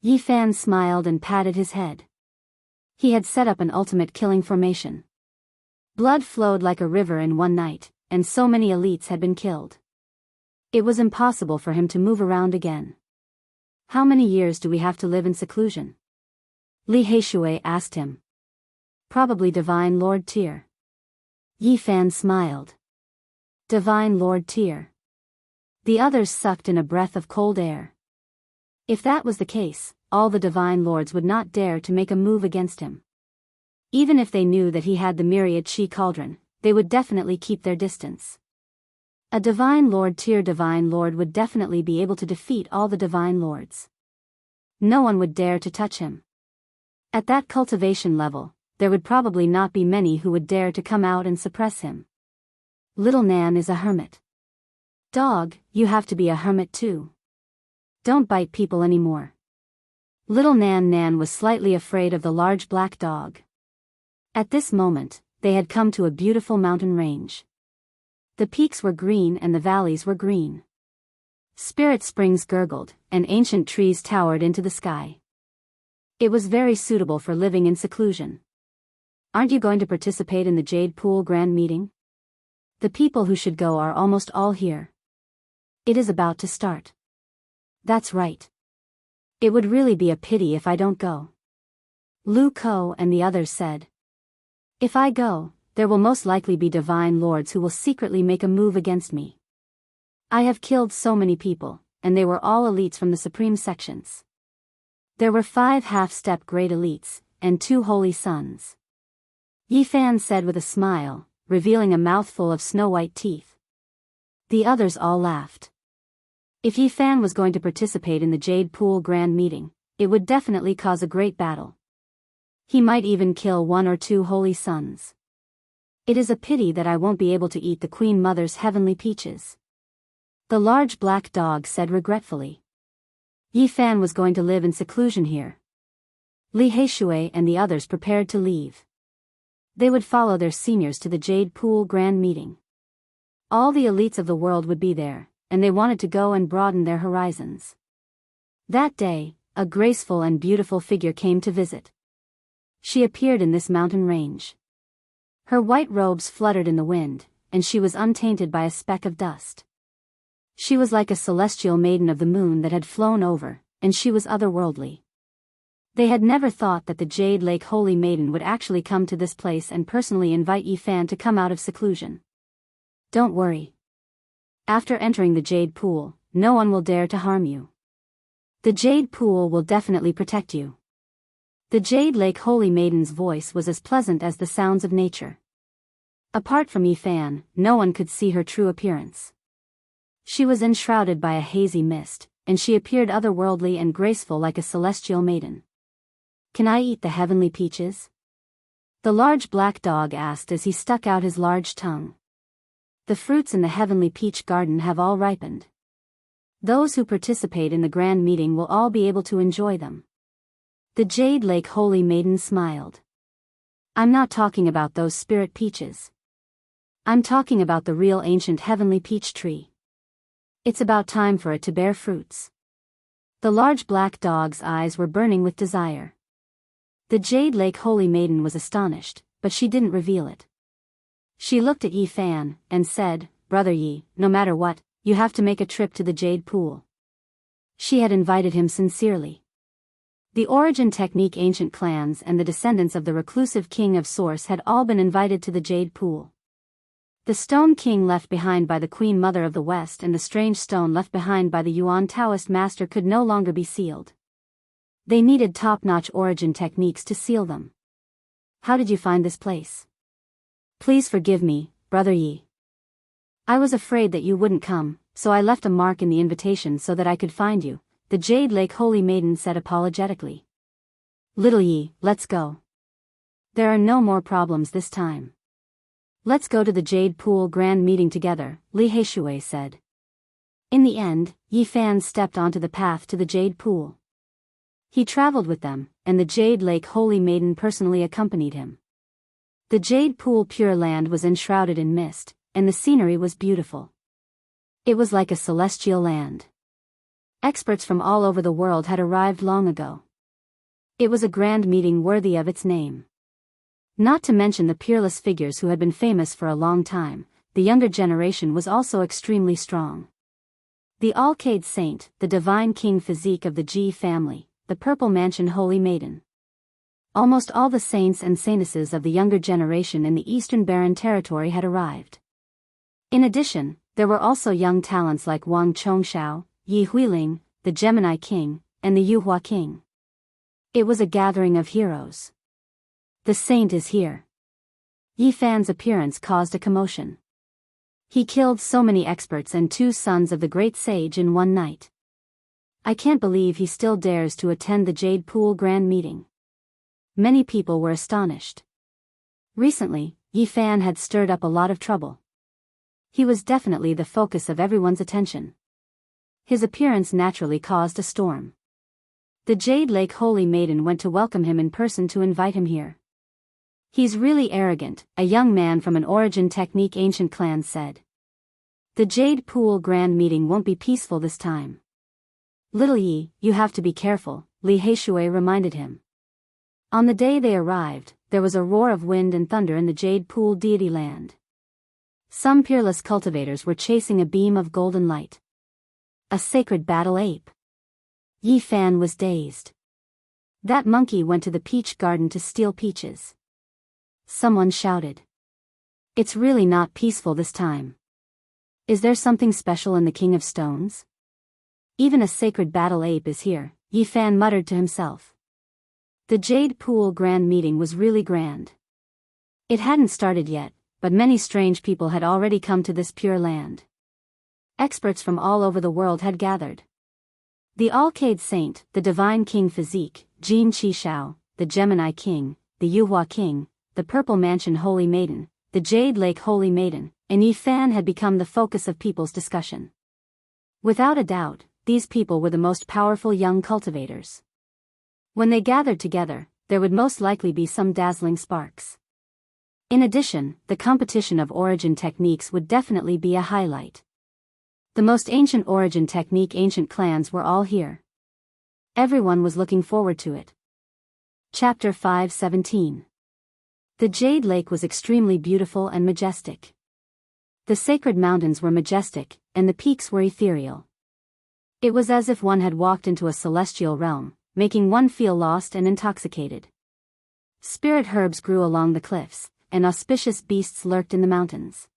Yi Fan smiled and patted his head. He had set up an ultimate killing formation. Blood flowed like a river in one night, and so many elites had been killed. It was impossible for him to move around again. How many years do we have to live in seclusion? Li Heishui asked him. Probably Divine Lord Tier. Yi Fan smiled. Divine Lord Tier. The others sucked in a breath of cold air. If that was the case, all the Divine Lords would not dare to make a move against him. Even if they knew that he had the myriad Chi cauldron, they would definitely keep their distance. A Divine Lord Tier Divine Lord would definitely be able to defeat all the Divine Lords. No one would dare to touch him. At that cultivation level, there would probably not be many who would dare to come out and suppress him. Little Nan is a hermit. Dog, you have to be a hermit too. Don't bite people anymore. Little Nan Nan was slightly afraid of the large black dog. At this moment, they had come to a beautiful mountain range. The peaks were green and the valleys were green. Spirit springs gurgled, and ancient trees towered into the sky. It was very suitable for living in seclusion. Aren't you going to participate in the Jade Pool Grand Meeting? The people who should go are almost all here. It is about to start. That's right. It would really be a pity if I don't go. Lu Ko and the others said. If I go, there will most likely be Divine Lords who will secretly make a move against me. I have killed so many people, and they were all elites from the Supreme Sections. There were 5 half-step grade elites, and 2 Holy Sons. Yi Fan said with a smile, revealing a mouthful of snow-white teeth. The others all laughed. If Yi Fan was going to participate in the Jade Pool Grand Meeting, it would definitely cause a great battle. He might even kill 1 or 2 Holy Sons. It is a pity that I won't be able to eat the Queen Mother's heavenly peaches. The large black dog said regretfully. Yi Fan was going to live in seclusion here. Li Heishui and the others prepared to leave. They would follow their seniors to the Jade Pool Grand Meeting. All the elites of the world would be there, and they wanted to go and broaden their horizons. That day, a graceful and beautiful figure came to visit. She appeared in this mountain range. Her white robes fluttered in the wind, and she was untainted by a speck of dust. She was like a celestial maiden of the moon that had flown over, and she was otherworldly. They had never thought that the Jade Lake Holy Maiden would actually come to this place and personally invite Yi Fan to come out of seclusion. Don't worry. After entering the Jade Pool, no one will dare to harm you. The Jade Pool will definitely protect you. The Jade Lake Holy Maiden's voice was as pleasant as the sounds of nature. Apart from Yi Fan, no one could see her true appearance. She was enshrouded by a hazy mist, and she appeared otherworldly and graceful like a celestial maiden. Can I eat the heavenly peaches? The large black dog asked as he stuck out his large tongue. The fruits in the heavenly peach garden have all ripened. Those who participate in the grand meeting will all be able to enjoy them. The Jade Lake Holy Maiden smiled. I'm not talking about those spirit peaches. I'm talking about the real ancient heavenly peach tree. It's about time for it to bear fruits. The large black dog's eyes were burning with desire. The Jade Lake Holy Maiden was astonished, but she didn't reveal it. She looked at Yi Fan, and said, "Brother Yi, no matter what, you have to make a trip to the Jade Pool." She had invited him sincerely. The origin technique ancient clans and the descendants of the reclusive king of Source had all been invited to the Jade Pool. The stone king left behind by the Queen Mother of the West and the strange stone left behind by the Yuan Taoist master could no longer be sealed. They needed top-notch origin techniques to seal them. "How did you find this place?" "Please forgive me, Brother Yi. I was afraid that you wouldn't come, so I left a mark in the invitation so that I could find you," the Jade Lake Holy Maiden said apologetically. "Little Yi, let's go. There are no more problems this time. Let's go to the Jade Pool Grand Meeting together," Li Heishui said. In the end, Yi Fan stepped onto the path to the Jade Pool. He traveled with them, and the Jade Lake Holy Maiden personally accompanied him. The Jade Pool Pure Land was enshrouded in mist, and the scenery was beautiful. It was like a celestial land. Experts from all over the world had arrived long ago. It was a grand meeting worthy of its name. Not to mention the peerless figures who had been famous for a long time, the younger generation was also extremely strong. The Alcade Saint, the divine king physique of the Ji family, the Purple Mansion Holy Maiden. Almost all the saints and saintesses of the younger generation in the Eastern Barren Territory had arrived. In addition, there were also young talents like Wang Chongshao, Yi Huiling, the Gemini King, and the Yuhua King. It was a gathering of heroes. "The saint is here." Yi Fan's appearance caused a commotion. He killed so many experts and 2 sons of the great sage in one night. I can't believe he still dares to attend the Jade Pool Grand Meeting. Many people were astonished. Recently, Yi Fan had stirred up a lot of trouble. He was definitely the focus of everyone's attention. His appearance naturally caused a storm. The Jade Lake Holy Maiden went to welcome him in person to invite him here. "He's really arrogant," a young man from an origin technique ancient clan said. "The Jade Pool Grand Meeting won't be peaceful this time." "Little Yi, you have to be careful," Li Heishui reminded him. On the day they arrived, there was a roar of wind and thunder in the Jade Pool deity land. Some peerless cultivators were chasing a beam of golden light. A sacred battle ape. Yi Fan was dazed. That monkey went to the peach garden to steal peaches. Someone shouted. "It's really not peaceful this time. Is there something special in the King of Stones? Even a sacred battle ape is here," Yi Fan muttered to himself. The Jade Pool Grand Meeting was really grand. It hadn't started yet, but many strange people had already come to this pure land. Experts from all over the world had gathered. The Alcade Saint, the Divine King Physique, Jin Qishao, the Gemini King, the Yuhua King, the Purple Mansion Holy Maiden, the Jade Lake Holy Maiden, and Yi Fan had become the focus of people's discussion. Without a doubt, these people were the most powerful young cultivators. When they gathered together, there would most likely be some dazzling sparks. In addition, the competition of origin techniques would definitely be a highlight. The most ancient origin technique ancient clans were all here. Everyone was looking forward to it. Chapter 5:17. The Jade Lake was extremely beautiful and majestic. The sacred mountains were majestic, and the peaks were ethereal. It was as if one had walked into a celestial realm, making one feel lost and intoxicated. Spirit herbs grew along the cliffs, and auspicious beasts lurked in the mountains.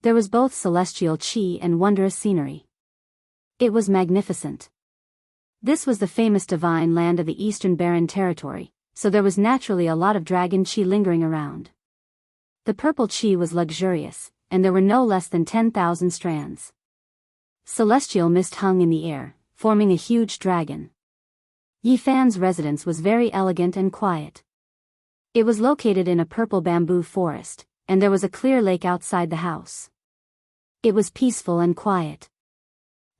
There was both celestial chi and wondrous scenery. It was magnificent. This was the famous divine land of the Eastern Barren Territory, so there was naturally a lot of dragon chi lingering around. The purple chi was luxurious, and there were no less than 10,000 strands. Celestial mist hung in the air, forming a huge dragon. Yi Fan's residence was very elegant and quiet. It was located in a purple bamboo forest, and there was a clear lake outside the house. It was peaceful and quiet.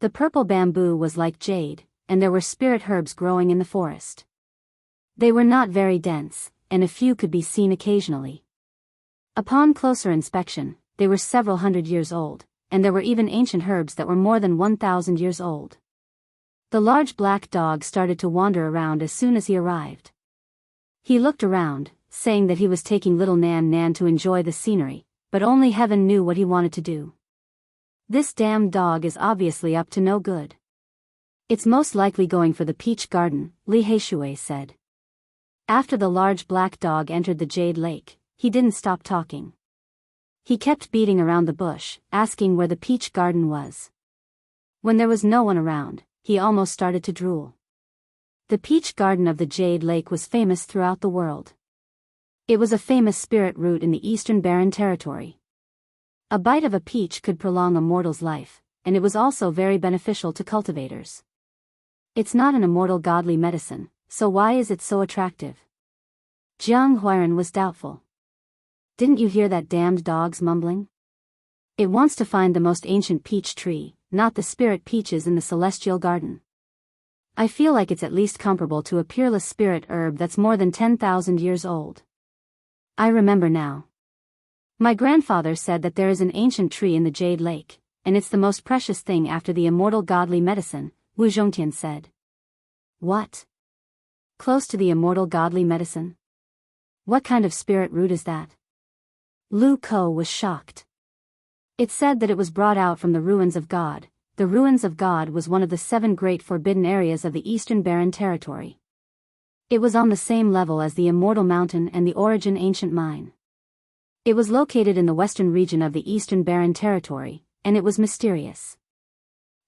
The purple bamboo was like jade, and there were spirit herbs growing in the forest. They were not very dense, and a few could be seen occasionally. Upon closer inspection, they were several hundred years old, and there were even ancient herbs that were more than 1,000 years old. The large black dog started to wander around as soon as he arrived. He looked around, saying that he was taking little Nan Nan to enjoy the scenery, but only heaven knew what he wanted to do. This damn dog is obviously up to no good. It's most likely going for the peach garden, Li Heishui said. After the large black dog entered the Jade Lake, he didn't stop talking. He kept beating around the bush, asking where the peach garden was. When there was no one around, he almost started to drool. The peach garden of the Jade Lake was famous throughout the world. It was a famous spirit root in the Eastern Barren Territory. A bite of a peach could prolong a mortal's life, and it was also very beneficial to cultivators. It's not an immortal godly medicine, so why is it so attractive? Jiang Huairan was doubtful. Didn't you hear that damned dog's mumbling? It wants to find the most ancient peach tree, not the spirit peaches in the celestial garden. I feel like it's at least comparable to a peerless spirit herb that's more than 10,000 years old. I remember now. My grandfather said that there is an ancient tree in the Jade Lake, and it's the most precious thing after the immortal godly medicine, Wu Zhongtian said. What? Close to the immortal godly medicine? What kind of spirit root is that? Lu Ko was shocked. It said that it was brought out from the ruins of God. The ruins of God was one of the 7 great forbidden areas of the Eastern Barren Territory. It was on the same level as the Immortal Mountain and the Origin Ancient Mine. It was located in the western region of the Eastern Barren Territory, and it was mysterious.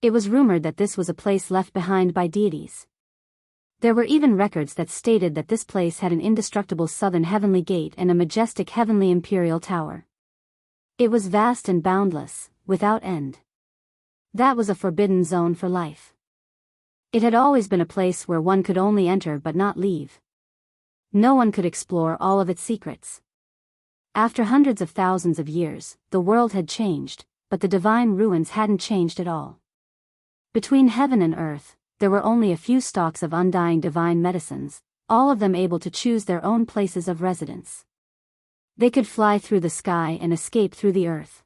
It was rumored that this was a place left behind by deities. There were even records that stated that this place had an indestructible southern heavenly gate and a majestic heavenly imperial tower. It was vast and boundless, without end. That was a forbidden zone for life. It had always been a place where one could only enter but not leave. No one could explore all of its secrets. After hundreds of thousands of years, the world had changed, but the divine ruins hadn't changed at all. Between heaven and earth, there were only a few stalks of undying divine medicines, all of them able to choose their own places of residence. They could fly through the sky and escape through the earth.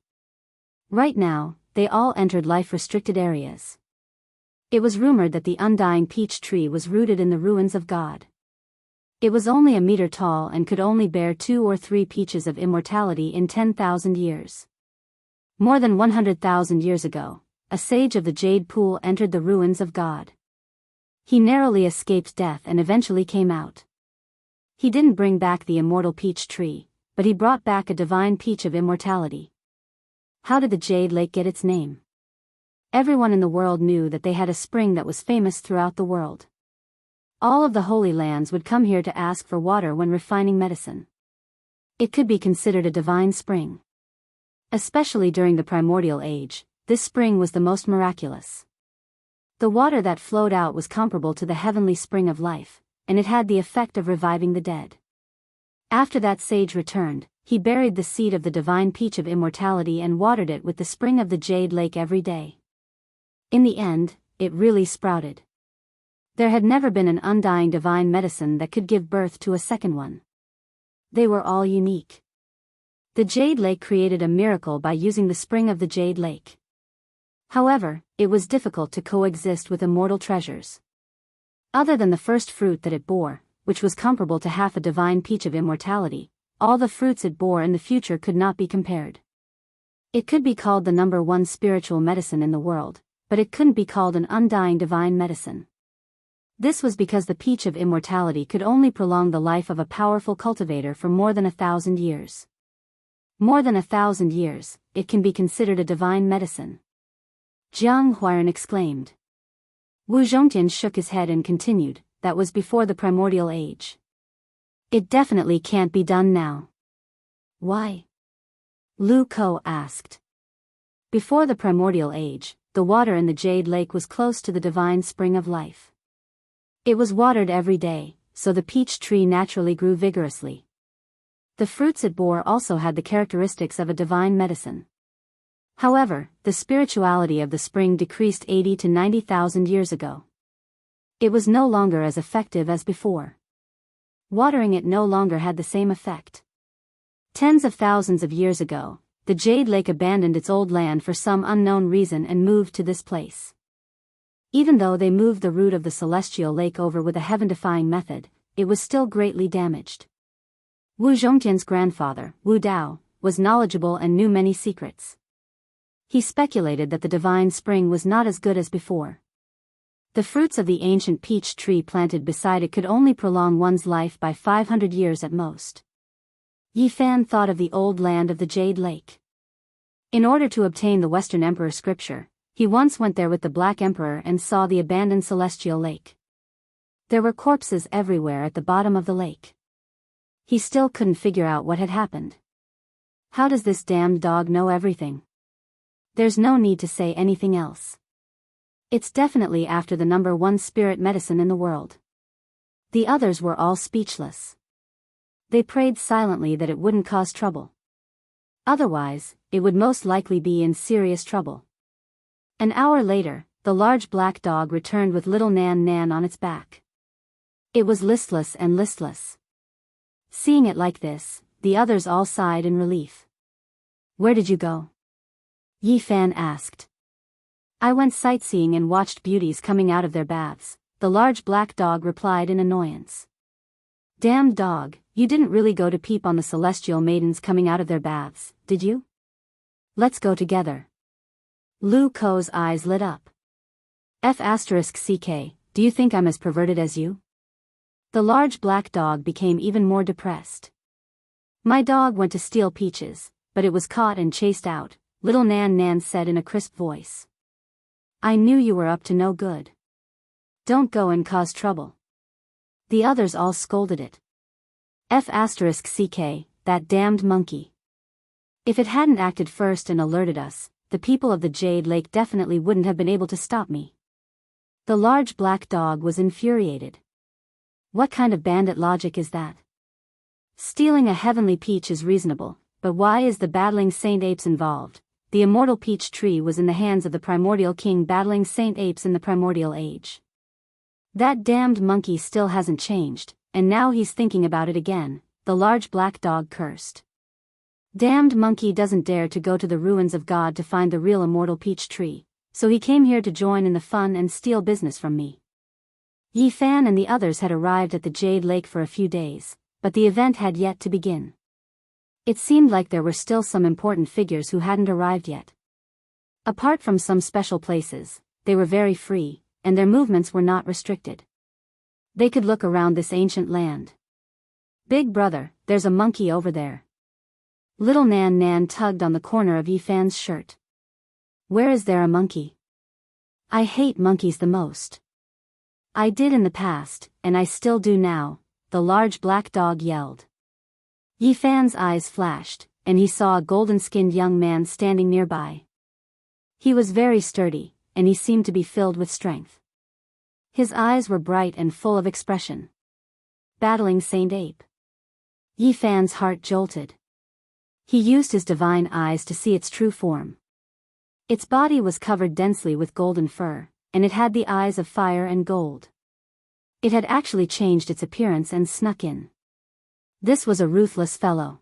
Right now, they all entered life-restricted areas. It was rumored that the undying peach tree was rooted in the ruins of God. It was only a meter tall and could only bear 2 or 3 peaches of immortality in 10,000 years. More than 100,000 years ago, a sage of the Jade Pool entered the ruins of God. He narrowly escaped death and eventually came out. He didn't bring back the immortal peach tree, but he brought back a divine peach of immortality. How did the Jade Lake get its name? Everyone in the world knew that they had a spring that was famous throughout the world. All of the holy lands would come here to ask for water when refining medicine. It could be considered a divine spring. Especially during the primordial age, this spring was the most miraculous. The water that flowed out was comparable to the heavenly spring of life, and it had the effect of reviving the dead. After that sage returned, he buried the seed of the divine peach of immortality and watered it with the spring of the Jade Lake every day. In the end, it really sprouted. There had never been an undying divine medicine that could give birth to a second one. They were all unique. The Jade Lake created a miracle by using the spring of the Jade Lake. However, it was difficult to coexist with immortal treasures. Other than the first fruit that it bore, which was comparable to half a divine peach of immortality, all the fruits it bore in the future could not be compared. It could be called the number 1 spiritual medicine in the world, but it couldn't be called an undying divine medicine. This was because the peach of immortality could only prolong the life of a powerful cultivator for more than 1,000 years. More than 1,000 years, it can be considered a divine medicine. Jiang Huairan exclaimed. Wu Zhongtian shook his head and continued, that was before the primordial age. It definitely can't be done now. Why? Lu Ko asked. Before the primordial age, the water in the Jade Lake was close to the divine spring of life. It was watered every day, so the peach tree naturally grew vigorously. The fruits it bore also had the characteristics of a divine medicine. However, the spirituality of the spring decreased 80 to 90,000 years ago. It was no longer as effective as before. Watering it no longer had the same effect. Tens of thousands of years ago, the Jade Lake abandoned its old land for some unknown reason and moved to this place. Even though they moved the root of the celestial lake over with a heaven-defying method, it was still greatly damaged. Wu Zhongtian's grandfather, Wu Dao, was knowledgeable and knew many secrets. He speculated that the divine spring was not as good as before. The fruits of the ancient peach tree planted beside it could only prolong one's life by 500 years at most. Yi Fan thought of the old land of the Jade Lake. In order to obtain the Western Emperor scripture, he once went there with the Black Emperor and saw the abandoned celestial lake. There were corpses everywhere at the bottom of the lake. He still couldn't figure out what had happened. How does this damned dog know everything? There's no need to say anything else. It's definitely after the #1 spirit medicine in the world. The others were all speechless. They prayed silently that it wouldn't cause trouble. Otherwise, it would most likely be in serious trouble. An hour later, the large black dog returned with little Nan Nan on its back. It was listless and listless. Seeing it like this, the others all sighed in relief. "Where did you go?" Yi Fan asked. "I went sightseeing and watched beauties coming out of their baths," the large black dog replied in annoyance. "Damned dog, you didn't really go to peep on the celestial maidens coming out of their baths, did you? Let's go together." Lu Ko's eyes lit up. F***ck, do you think I'm as perverted as you? The large black dog became even more depressed. "My dog went to steal peaches, but it was caught and chased out," little Nan Nan said in a crisp voice. "I knew you were up to no good. Don't go and cause trouble." The others all scolded it. F***ck, that damned monkey. If it hadn't acted first and alerted us, the people of the Jade Lake definitely wouldn't have been able to stop me. The large black dog was infuriated. What kind of bandit logic is that? Stealing a heavenly peach is reasonable, but why is the battling Saint Apes involved? The immortal peach tree was in the hands of the primordial king battling Saint Apes in the primordial age. That damned monkey still hasn't changed, and now he's thinking about it again, the large black dog cursed. Damned monkey doesn't dare to go to the ruins of God to find the real immortal peach tree, so he came here to join in the fun and steal business from me. Yi Fan and the others had arrived at the Jade Lake for a few days, but the event had yet to begin. It seemed like there were still some important figures who hadn't arrived yet. Apart from some special places, they were very free, and their movements were not restricted. They could look around this ancient land. "Big brother, there's a monkey over there." Little Nan Nan tugged on the corner of Yi Fan's shirt. "Where is there a monkey? I hate monkeys the most." "I did in the past, and I still do now," the large black dog yelled. Yi Fan's eyes flashed, and he saw a golden-skinned young man standing nearby. He was very sturdy, and he seemed to be filled with strength. His eyes were bright and full of expression. Battling Saint Ape. Yi Fan's heart jolted. He used his divine eyes to see its true form. Its body was covered densely with golden fur, and it had the eyes of fire and gold. It had actually changed its appearance and snuck in. This was a ruthless fellow.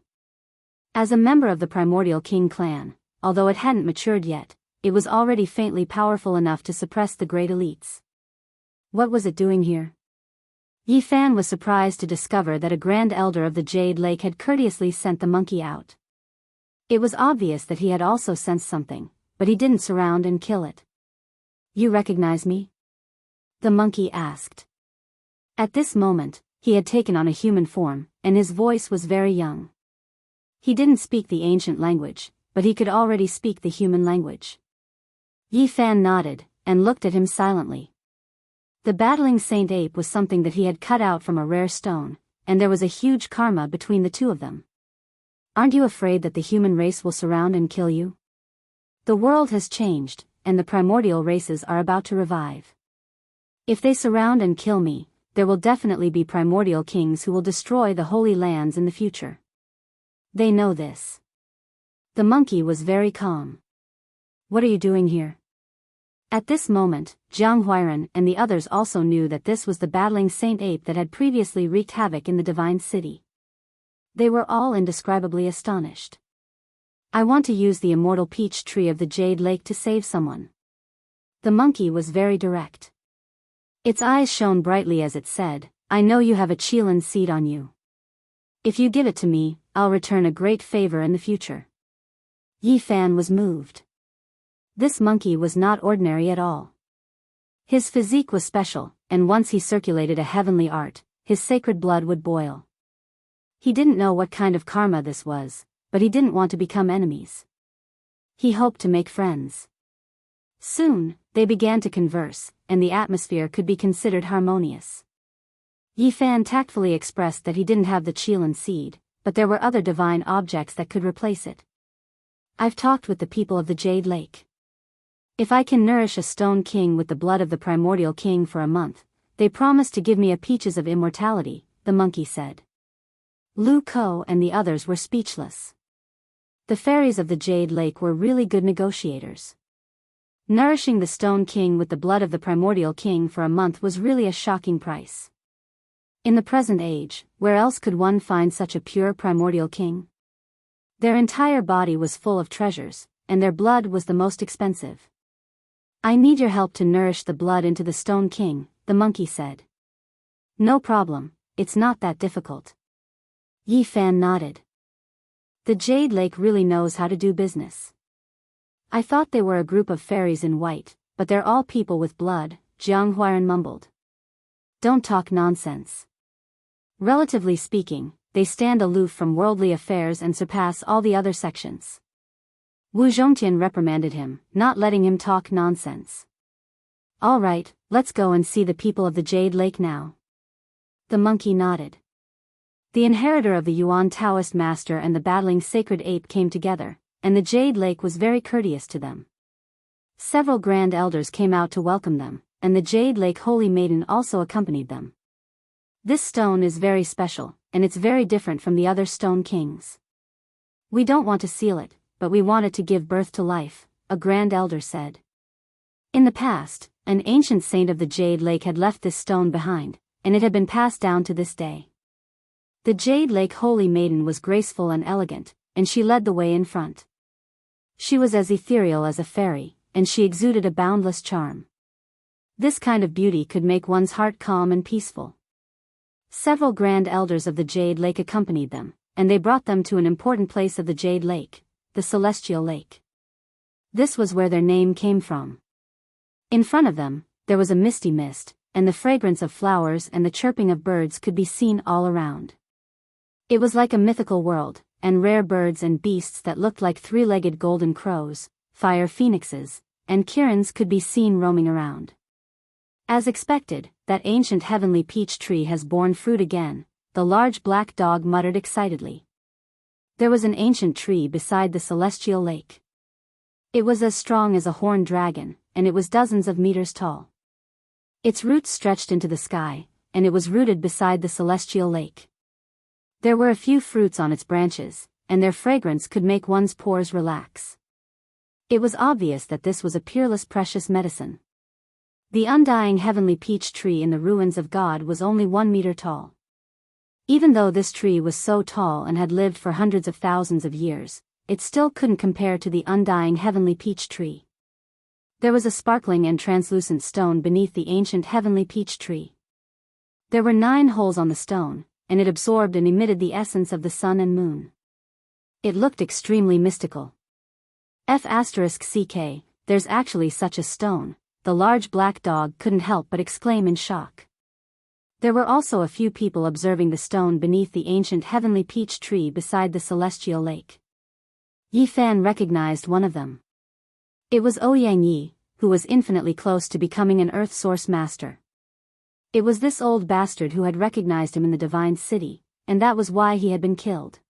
As a member of the Primordial King clan, although it hadn't matured yet, it was already faintly powerful enough to suppress the great elites. What was it doing here? Yi Fan was surprised to discover that a Grand Elder of the Jade Lake had courteously sent the monkey out. It was obvious that he had also sensed something, but he didn't surround and kill it. "You recognize me?" the monkey asked. At this moment, he had taken on a human form, and his voice was very young. He didn't speak the ancient language, but he could already speak the human language. Yi Fan nodded, and looked at him silently. The battling Saint Ape was something that he had cut out from a rare stone, and there was a huge karma between the two of them. "Aren't you afraid that the human race will surround and kill you? The world has changed, and the primordial races are about to revive. If they surround and kill me, there will definitely be primordial kings who will destroy the holy lands in the future. They know this." The monkey was very calm. "What are you doing here?" At this moment, Jiang Huairan and the others also knew that this was the battling Saint Ape that had previously wreaked havoc in the Divine City. They were all indescribably astonished. I want to use the immortal peach tree of the Jade Lake to save someone. The monkey was very direct. Its eyes shone brightly as it said, I know you have a Qilin seed on you. If you give it to me, I'll return a great favor in the future. Yi Fan was moved. This monkey was not ordinary at all. His physique was special, and once he circulated a heavenly art, his sacred blood would boil. He didn't know what kind of karma this was, but he didn't want to become enemies. He hoped to make friends. Soon, they began to converse, and the atmosphere could be considered harmonious. Yi Fan tactfully expressed that he didn't have the Qilin seed, but there were other divine objects that could replace it. I've talked with the people of the Jade Lake. If I can nourish a stone king with the blood of the primordial king for a month, they promise to give me a peaches of immortality, the monkey said. Lu Ko and the others were speechless. The fairies of the Jade Lake were really good negotiators. Nourishing the stone king with the blood of the primordial king for a month was really a shocking price. In the present age, where else could one find such a pure primordial king? Their entire body was full of treasures, and their blood was the most expensive. I need your help to nourish the blood into the stone king, the monkey said. No problem, it's not that difficult. Yi Fan nodded. The Jade Lake really knows how to do business. I thought they were a group of fairies in white, but they're all people with blood, Jiang Huairan mumbled. Don't talk nonsense. Relatively speaking, they stand aloof from worldly affairs and surpass all the other sections. Wu Zhongtian reprimanded him, not letting him talk nonsense. All right, let's go and see the people of the Jade Lake now. The monkey nodded. The inheritor of the Yuan Taoist master and the battling sacred ape came together, and the Jade Lake was very courteous to them. Several grand elders came out to welcome them, and the Jade Lake Holy Maiden also accompanied them. This stone is very special, and it's very different from the other stone kings. We don't want to seal it, but we want it to give birth to life, a grand elder said. In the past, an ancient saint of the Jade Lake had left this stone behind, and it had been passed down to this day. The Jade Lake Holy Maiden was graceful and elegant, and she led the way in front. She was as ethereal as a fairy, and she exuded a boundless charm. This kind of beauty could make one's heart calm and peaceful. Several grand elders of the Jade Lake accompanied them, and they brought them to an important place of the Jade Lake, the Celestial Lake. This was where their name came from. In front of them, there was a misty mist, and the fragrance of flowers and the chirping of birds could be seen all around. It was like a mythical world, and rare birds and beasts that looked like three-legged golden crows, fire phoenixes, and kirans could be seen roaming around. As expected, that ancient heavenly peach tree has borne fruit again, the large black dog muttered excitedly. There was an ancient tree beside the Celestial Lake. It was as strong as a horned dragon, and it was dozens of meters tall. Its roots stretched into the sky, and it was rooted beside the Celestial Lake. There were a few fruits on its branches, and their fragrance could make one's pores relax. It was obvious that this was a peerless precious medicine. The undying heavenly peach tree in the ruins of God was only 1 meter tall. Even though this tree was so tall and had lived for hundreds of thousands of years, it still couldn't compare to the undying heavenly peach tree. There was a sparkling and translucent stone beneath the ancient heavenly peach tree. There were 9 holes on the stone, and it absorbed and emitted the essence of the sun and moon. It looked extremely mystical. F***ck, there's actually such a stone, the large black dog couldn't help but exclaim in shock. There were also a few people observing the stone beneath the ancient heavenly peach tree beside the Celestial Lake. Yi Fan recognized one of them. It was Ouyang Yi, who was infinitely close to becoming an Earth Source Master. It was this old bastard who had recognized him in the Divine City, and that was why he had been killed.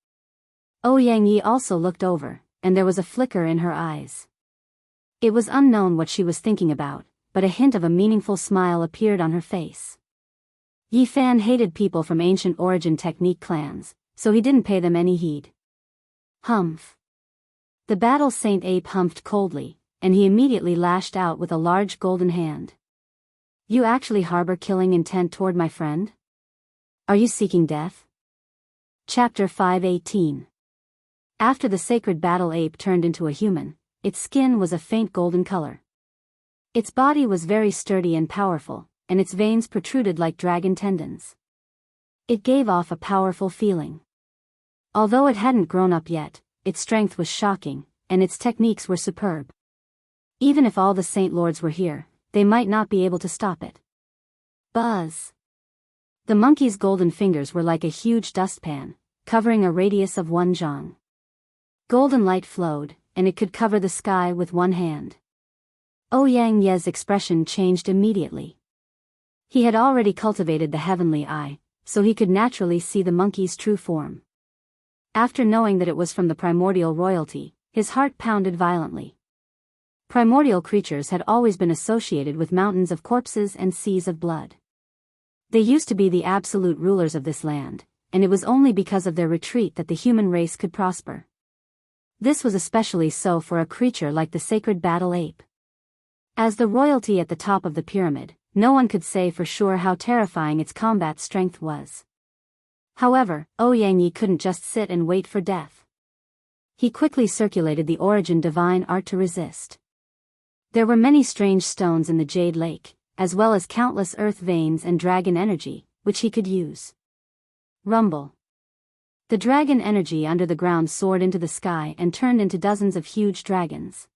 Ouyang Yi also looked over, and there was a flicker in her eyes. It was unknown what she was thinking about, but a hint of a meaningful smile appeared on her face. Yi Fan hated people from ancient origin technique clans, so he didn't pay them any heed. Humph. The battle saint ape humphed coldly, and he immediately lashed out with a large golden hand. You actually harbor killing intent toward my friend? Are you seeking death? Chapter 518. After the sacred battle ape turned into a human, its skin was a faint golden color. Its body was very sturdy and powerful, and its veins protruded like dragon tendons. It gave off a powerful feeling. Although it hadn't grown up yet, its strength was shocking, and its techniques were superb. Even if all the Saint Lords were here, they might not be able to stop it. Buzz! The monkey's golden fingers were like a huge dustpan, covering a radius of 1 zhang. Golden light flowed, and it could cover the sky with one hand. Ouyang Ye's expression changed immediately. He had already cultivated the heavenly eye, so he could naturally see the monkey's true form. After knowing that it was from the primordial royalty, his heart pounded violently. Primordial creatures had always been associated with mountains of corpses and seas of blood. They used to be the absolute rulers of this land, and it was only because of their retreat that the human race could prosper. This was especially so for a creature like the sacred battle ape. As the royalty at the top of the pyramid, no one could say for sure how terrifying its combat strength was. However, Ouyang Yi couldn't just sit and wait for death. He quickly circulated the origin divine art to resist. There were many strange stones in the Jade Lake, as well as countless earth veins and dragon energy, which he could use. Rumble. The dragon energy under the ground soared into the sky and turned into dozens of huge dragons.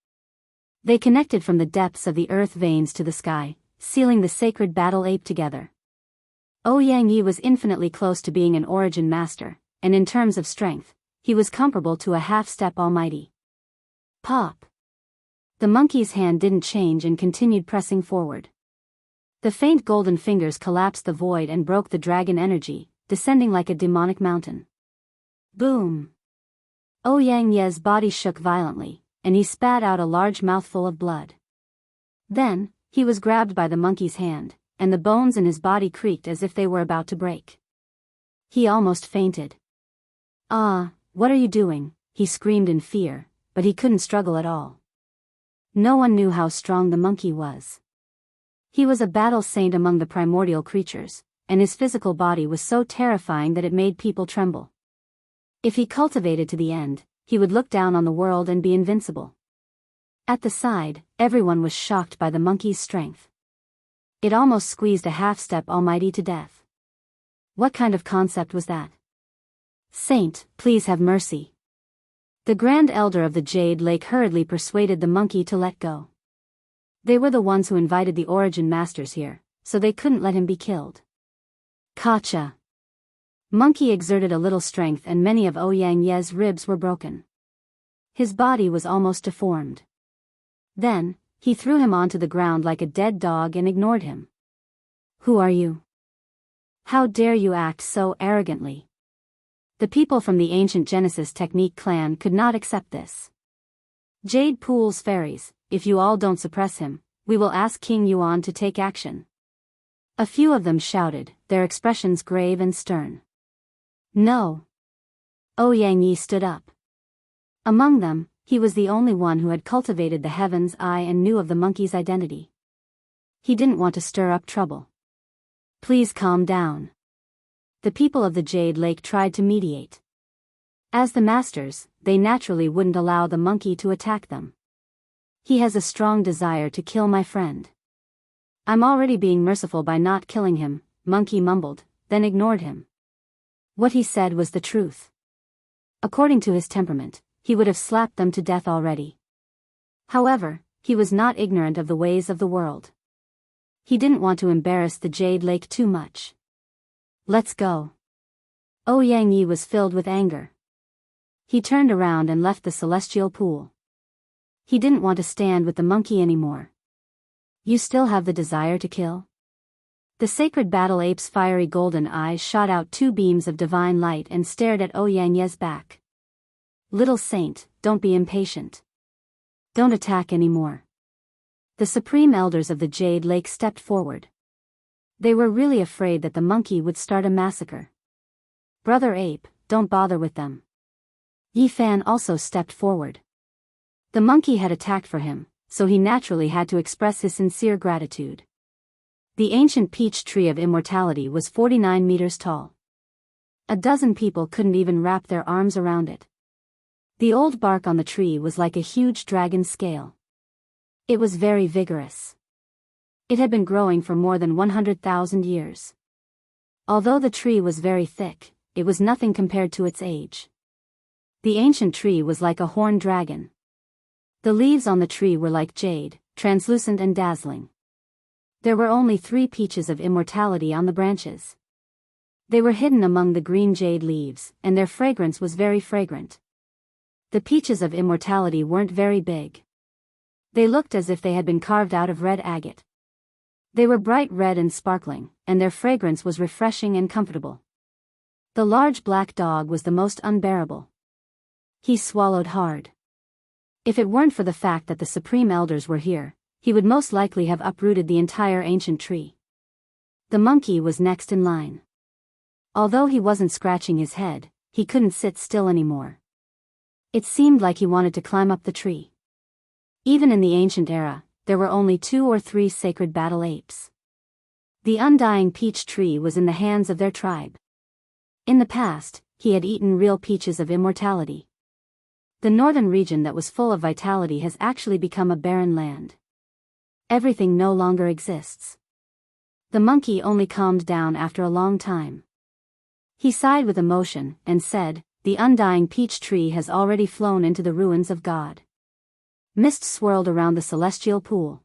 They connected from the depths of the earth veins to the sky, sealing the sacred battle ape together. Ouyang Yi was infinitely close to being an origin master, and in terms of strength, he was comparable to a half-step almighty. Pop! The monkey's hand didn't change and continued pressing forward. The faint golden fingers collapsed the void and broke the dragon energy, descending like a demonic mountain. Boom! Ouyang Ye's body shook violently, and he spat out a large mouthful of blood. Then, he was grabbed by the monkey's hand, and the bones in his body creaked as if they were about to break. He almost fainted. "Ah, what are you doing?" he screamed in fear, but he couldn't struggle at all. No one knew how strong the monkey was. He was a battle saint among the primordial creatures, and his physical body was so terrifying that it made people tremble. If he cultivated to the end, he would look down on the world and be invincible. At the side, everyone was shocked by the monkey's strength. It almost squeezed a half-step almighty to death. What kind of concept was that? "Saint, please have mercy." The Grand Elder of the Jade Lake hurriedly persuaded the monkey to let go. They were the ones who invited the origin masters here, so they couldn't let him be killed. Kacha! Monkey exerted a little strength and many of Ouyang Ye's ribs were broken. His body was almost deformed. Then, he threw him onto the ground like a dead dog and ignored him. "Who are you? How dare you act so arrogantly?" The people from the ancient Genesis Technique clan could not accept this. "Jade Pool's fairies, if you all don't suppress him, we will ask King Yuan to take action." A few of them shouted, their expressions grave and stern. "No." Ouyang Yi stood up. Among them, he was the only one who had cultivated the heaven's eye and knew of the monkey's identity. He didn't want to stir up trouble. "Please calm down." The people of the Jade Lake tried to mediate. As the masters, they naturally wouldn't allow the monkey to attack them. "He has a strong desire to kill my friend. I'm already being merciful by not killing him," Monkey mumbled, then ignored him. What he said was the truth. According to his temperament, he would have slapped them to death already. However, he was not ignorant of the ways of the world. He didn't want to embarrass the Jade Lake too much. "Let's go." Ouyang Yi was filled with anger. He turned around and left the celestial pool. He didn't want to stand with the monkey anymore. "You still have the desire to kill?" The sacred battle ape's fiery golden eyes shot out 2 beams of divine light and stared at Ouyang Ye's back. "Little saint, don't be impatient. Don't attack anymore." The supreme elders of the Jade Lake stepped forward. They were really afraid that the monkey would start a massacre. "Brother Ape, don't bother with them." Yi Fan also stepped forward. The monkey had attacked for him, so he naturally had to express his sincere gratitude. The ancient peach tree of immortality was 49 meters tall. A dozen people couldn't even wrap their arms around it. The old bark on the tree was like a huge dragon's scale. It was very vigorous. It had been growing for more than 100,000 years. Although the tree was very thick, it was nothing compared to its age. The ancient tree was like a horned dragon. The leaves on the tree were like jade, translucent and dazzling. There were only 3 peaches of immortality on the branches. They were hidden among the green jade leaves, and their fragrance was very fragrant. The peaches of immortality weren't very big. They looked as if they had been carved out of red agate. They were bright red and sparkling, and their fragrance was refreshing and comfortable. The large black dog was the most unbearable. He swallowed hard. If it weren't for the fact that the supreme elders were here, he would most likely have uprooted the entire ancient tree. The monkey was next in line. Although he wasn't scratching his head, he couldn't sit still anymore. It seemed like he wanted to climb up the tree. Even in the ancient era, there were only 2 or 3 sacred battle apes. The undying peach tree was in the hands of their tribe. In the past, he had eaten real peaches of immortality. The northern region that was full of vitality has actually become a barren land. Everything no longer exists. The monkey only calmed down after a long time. He sighed with emotion and said, "The undying peach tree has already flown into the ruins of God." Mist swirled around the celestial pool.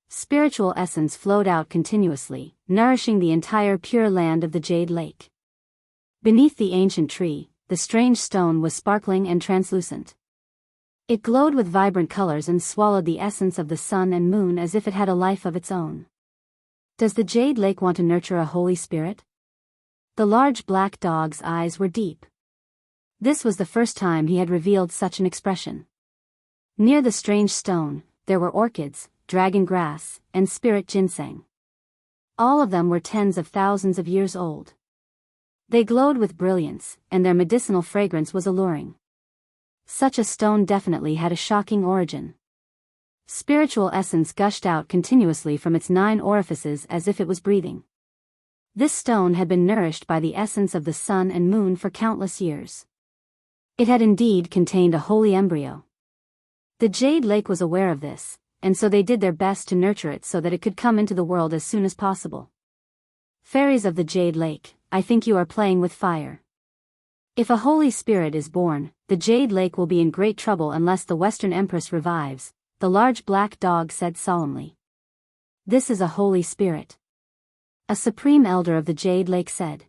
Spiritual essence flowed out continuously, nourishing the entire pure land of the Jade Lake. Beneath the ancient tree, the strange stone was sparkling and translucent. It glowed with vibrant colors and swallowed the essence of the sun and moon as if it had a life of its own. Does the Jade Lake want to nurture a Holy Spirit? The large black dog's eyes were deep. This was the first time he had revealed such an expression. Near the strange stone, there were orchids, dragon grass, and spirit ginseng. All of them were tens of thousands of years old. They glowed with brilliance, and their medicinal fragrance was alluring. Such a stone definitely had a shocking origin. Spiritual essence gushed out continuously from its 9 orifices as if it was breathing. This stone had been nourished by the essence of the sun and moon for countless years. It had indeed contained a holy embryo. The Jade Lake was aware of this, and so they did their best to nurture it so that it could come into the world as soon as possible. Fairies of the Jade Lake, I think you are playing with fire. If a Holy Spirit is born, the Jade Lake will be in great trouble unless the Western Empress revives, the large black dog said solemnly. This is a Holy Spirit. A supreme elder of the Jade Lake said.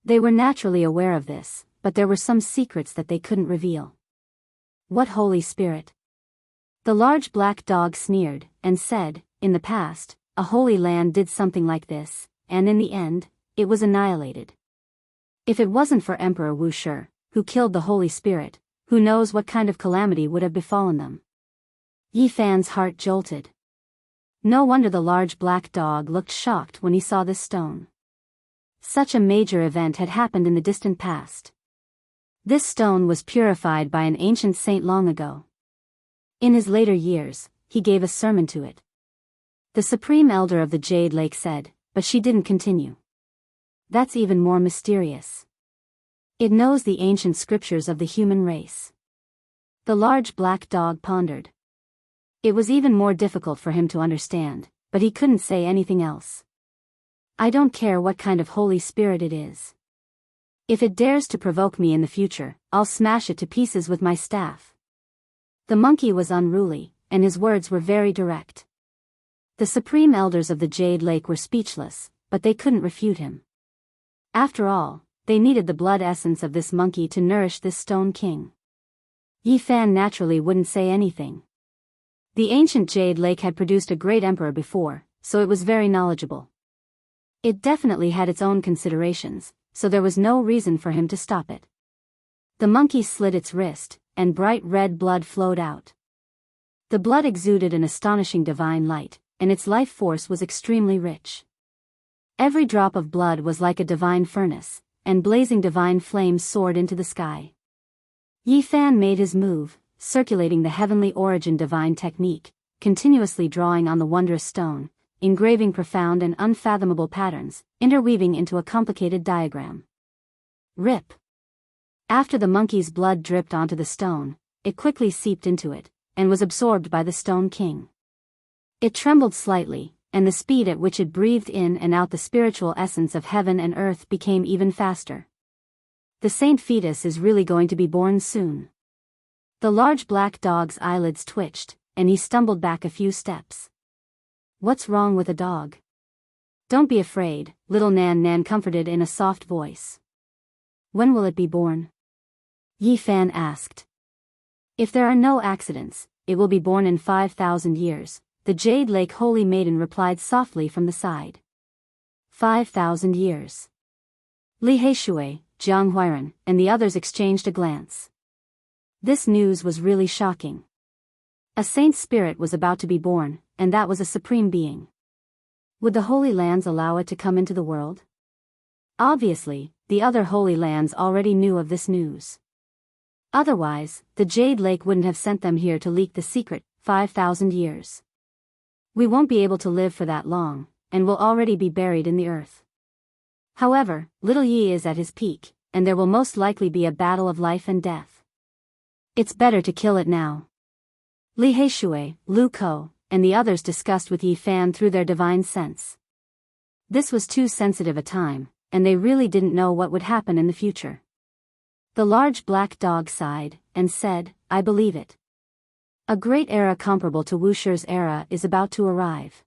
They were naturally aware of this, but there were some secrets that they couldn't reveal. What Holy Spirit? The large black dog sneered, and said, in the past, a holy land did something like this, and in the end, it was annihilated. If it wasn't for Emperor Wu Shi, who killed the Holy Spirit, who knows what kind of calamity would have befallen them. Yi Fan's heart jolted. No wonder the large black dog looked shocked when he saw this stone. Such a major event had happened in the distant past. This stone was purified by an ancient saint long ago. In his later years, he gave a sermon to it. The supreme elder of the Jade Lake said, but she didn't continue. That's even more mysterious. It knows the ancient scriptures of the human race. The large black dog pondered. It was even more difficult for him to understand, but he couldn't say anything else. I don't care what kind of Holy Spirit it is. If it dares to provoke me in the future, I'll smash it to pieces with my staff. The monkey was unruly, and his words were very direct. The supreme elders of the Jade Lake were speechless, but they couldn't refute him. After all, they needed the blood essence of this monkey to nourish this stone king. Yi Fan naturally wouldn't say anything. The ancient Jade Lake had produced a great emperor before, so it was very knowledgeable. It definitely had its own considerations, so there was no reason for him to stop it. The monkey slit its wrist, and bright red blood flowed out. The blood exuded an astonishing divine light, and its life force was extremely rich. Every drop of blood was like a divine furnace, and blazing divine flames soared into the sky. Yi Fan made his move, circulating the heavenly origin divine technique, continuously drawing on the wondrous stone, engraving profound and unfathomable patterns, interweaving into a complicated diagram. Rip! After the monkey's blood dripped onto the stone, it quickly seeped into it, and was absorbed by the Stone King. It trembled slightly, and the speed at which it breathed in and out the spiritual essence of heaven and earth became even faster. The saint fetus is really going to be born soon. The large black dog's eyelids twitched, and he stumbled back a few steps. What's wrong with a dog? Don't be afraid, little Nan Nan comforted in a soft voice. When will it be born? Yi Fan asked. If there are no accidents, it will be born in 5,000 years, the Jade Lake Holy Maiden replied softly from the side. 5,000 years. Li Heishui, Jiang Huiran, and the others exchanged a glance. This news was really shocking. A saint spirit was about to be born, and that was a supreme being. Would the Holy Lands allow it to come into the world? Obviously, the other Holy Lands already knew of this news. Otherwise, the Jade Lake wouldn't have sent them here to leak the secret. 5,000 years. We won't be able to live for that long, and will already be buried in the earth. However, little Yi is at his peak, and there will most likely be a battle of life and death. It's better to kill it now. Li Heishui, Lu Ko, and the others discussed with Yi Fan through their divine sense. This was too sensitive a time, and they really didn't know what would happen in the future. The large black dog sighed, and said, I believe it. A great era comparable to Wusher's era is about to arrive.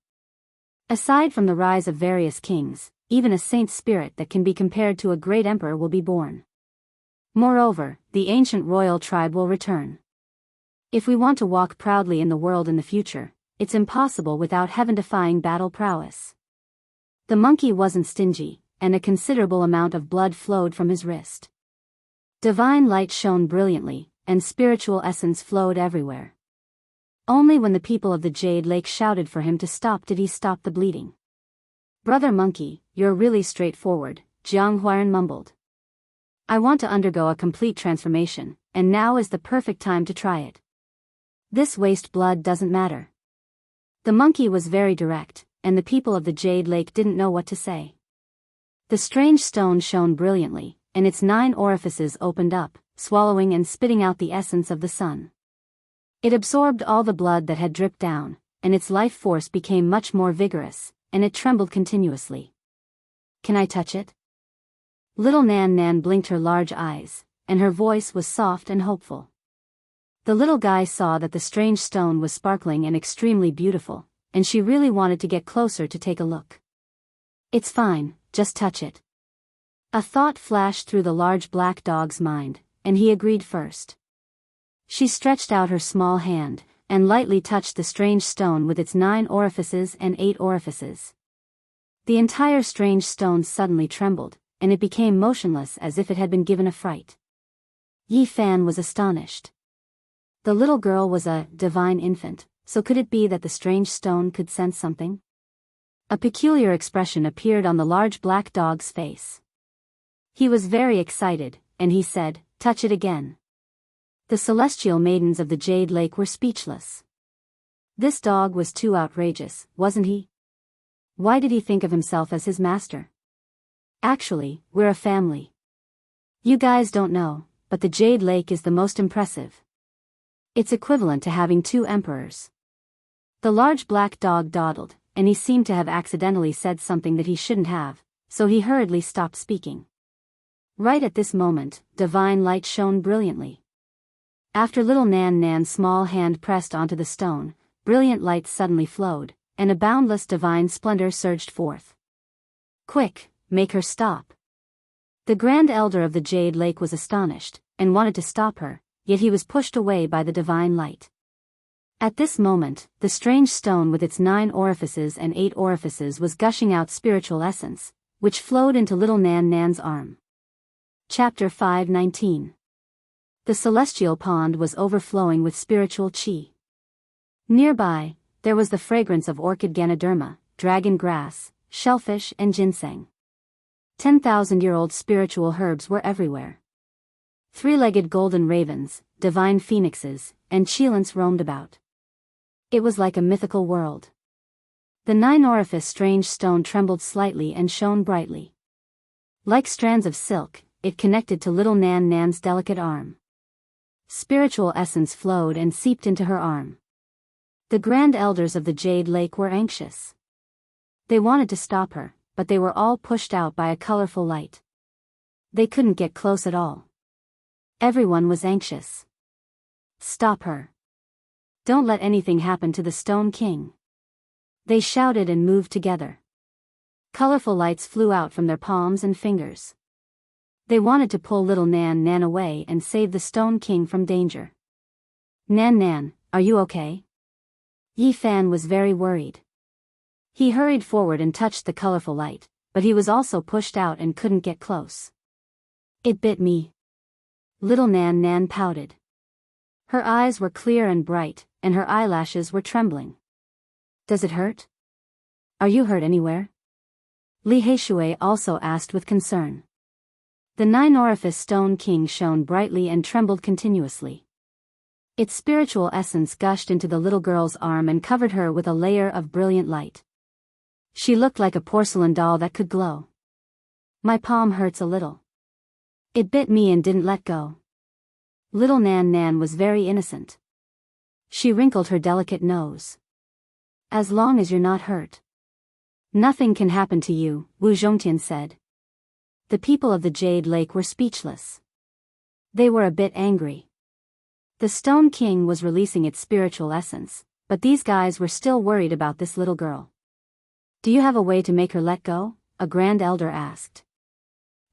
Aside from the rise of various kings, even a saint spirit that can be compared to a great emperor will be born. Moreover, the ancient royal tribe will return. If we want to walk proudly in the world in the future, it's impossible without heaven-defying battle prowess. The monkey wasn't stingy, and a considerable amount of blood flowed from his wrist. Divine light shone brilliantly, and spiritual essence flowed everywhere. Only when the people of the Jade Lake shouted for him to stop did he stop the bleeding. Brother Monkey, you're really straightforward, Jiang Huiran mumbled. I want to undergo a complete transformation, and now is the perfect time to try it. This waste blood doesn't matter. The monkey was very direct, and the people of the Jade Lake didn't know what to say. The strange stone shone brilliantly, and its 9 orifices opened up, swallowing and spitting out the essence of the sun. It absorbed all the blood that had dripped down, and its life force became much more vigorous, and it trembled continuously. Can I touch it? Little Nan Nan blinked her large eyes, and her voice was soft and hopeful. The little guy saw that the strange stone was sparkling and extremely beautiful, and she really wanted to get closer to take a look. It's fine, just touch it. A thought flashed through the large black dog's mind, and he agreed first. She stretched out her small hand, and lightly touched the strange stone with its 9 orifices and 8 orifices. The entire strange stone suddenly trembled, and it became motionless as if it had been given a fright. Yi Fan was astonished. The little girl was a divine infant, so could it be that the strange stone could sense something? A peculiar expression appeared on the large black dog's face. He was very excited, and he said, touch it again. The celestial maidens of the Jade Lake were speechless. This dog was too outrageous, wasn't he? Why did he think of himself as his master? Actually, we're a family. You guys don't know, but the Jade Lake is the most impressive. It's equivalent to having 2 emperors. The large black dog dawdled, and he seemed to have accidentally said something that he shouldn't have, so he hurriedly stopped speaking. Right at this moment, divine light shone brilliantly. After little Nan Nan's small hand pressed onto the stone, brilliant light suddenly flowed, and a boundless divine splendor surged forth. Quick, make her stop. The Grand Elder of the Jade Lake was astonished, and wanted to stop her, yet he was pushed away by the divine light. At this moment, the strange stone with its 9 orifices and 8 orifices was gushing out spiritual essence, which flowed into little Nan Nan's arm. Chapter 5:19. The celestial pond was overflowing with spiritual chi. Nearby, there was the fragrance of orchid ganoderma, dragon grass, shellfish and ginseng. 10,000-year-old spiritual herbs were everywhere. 3-legged golden ravens, divine phoenixes, and cheilants roamed about. It was like a mythical world. The 9-orifice strange stone trembled slightly and shone brightly. Like strands of silk, it connected to little Nan Nan's delicate arm. Spiritual essence flowed and seeped into her arm. The grand elders of the Jade Lake were anxious. They wanted to stop her, but they were all pushed out by a colorful light. They couldn't get close at all. Everyone was anxious. Stop her. Don't let anything happen to the Stone King. They shouted and moved together. Colorful lights flew out from their palms and fingers. They wanted to pull little Nan Nan away and save the Stone King from danger. Nan Nan, are you okay? Yi Fan was very worried. He hurried forward and touched the colorful light, but he was also pushed out and couldn't get close. It bit me. Little Nan Nan pouted. Her eyes were clear and bright, and her eyelashes were trembling. Does it hurt? Are you hurt anywhere? Li Heishui also asked with concern. The nine-orifice Stone King shone brightly and trembled continuously. Its spiritual essence gushed into the little girl's arm and covered her with a layer of brilliant light. She looked like a porcelain doll that could glow. My palm hurts a little. It bit me and didn't let go. Little Nan Nan was very innocent. She wrinkled her delicate nose. As long as you're not hurt. Nothing can happen to you, Wu Zhongtian said. The people of the Jade Lake were speechless. They were a bit angry. The Stone King was releasing its spiritual essence, but these guys were still worried about this little girl. Do you have a way to make her let go? A grand elder asked.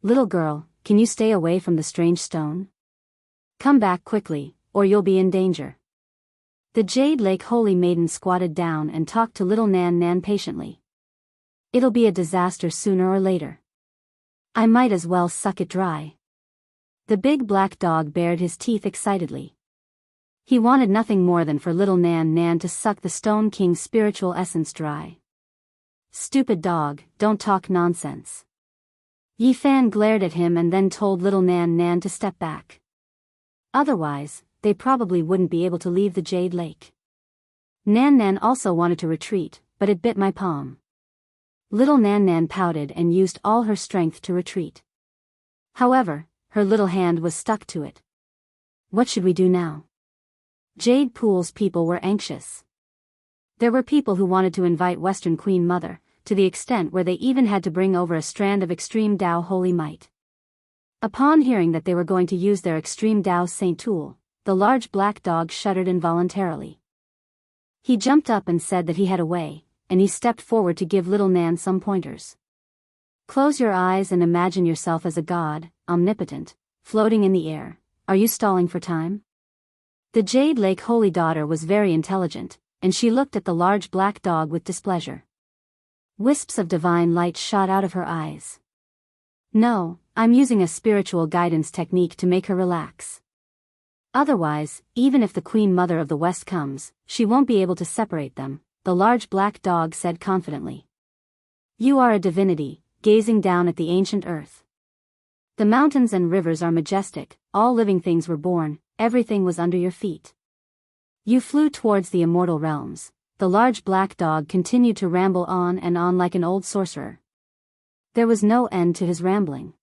Little girl, can you stay away from the strange stone? Come back quickly, or you'll be in danger. The Jade Lake Holy Maiden squatted down and talked to little Nan Nan patiently. It'll be a disaster sooner or later. I might as well suck it dry. The big black dog bared his teeth excitedly. He wanted nothing more than for little Nan Nan to suck the Stone King's spiritual essence dry. Stupid dog, don't talk nonsense. Yi Fan glared at him and then told little Nan Nan to step back. Otherwise, they probably wouldn't be able to leave the Jade Lake. Nan Nan also wanted to retreat, but it bit my palm. Little Nan Nan pouted and used all her strength to retreat. However, her little hand was stuck to it. What should we do now? Jade Pool's people were anxious. There were people who wanted to invite Western Queen Mother, to the extent where they even had to bring over a strand of extreme Tao holy might. Upon hearing that they were going to use their extreme Tao Saint tool, the large black dog shuddered involuntarily. He jumped up and said that he had a way, and he stepped forward to give little Nan some pointers. Close your eyes and imagine yourself as a god, omnipotent, floating in the air. Are you stalling for time? The Jade Lake Holy Daughter was very intelligent, and she looked at the large black dog with displeasure. Wisps of divine light shot out of her eyes. No, I'm using a spiritual guidance technique to make her relax. Otherwise, even if the Queen Mother of the West comes, she won't be able to separate them, the large black dog said confidently. You are a divinity, gazing down at the ancient earth. The mountains and rivers are majestic, all living things were born, everything was under your feet. You flew towards the immortal realms. The large black dog continued to ramble on and on like an old sorcerer. There was no end to his rambling.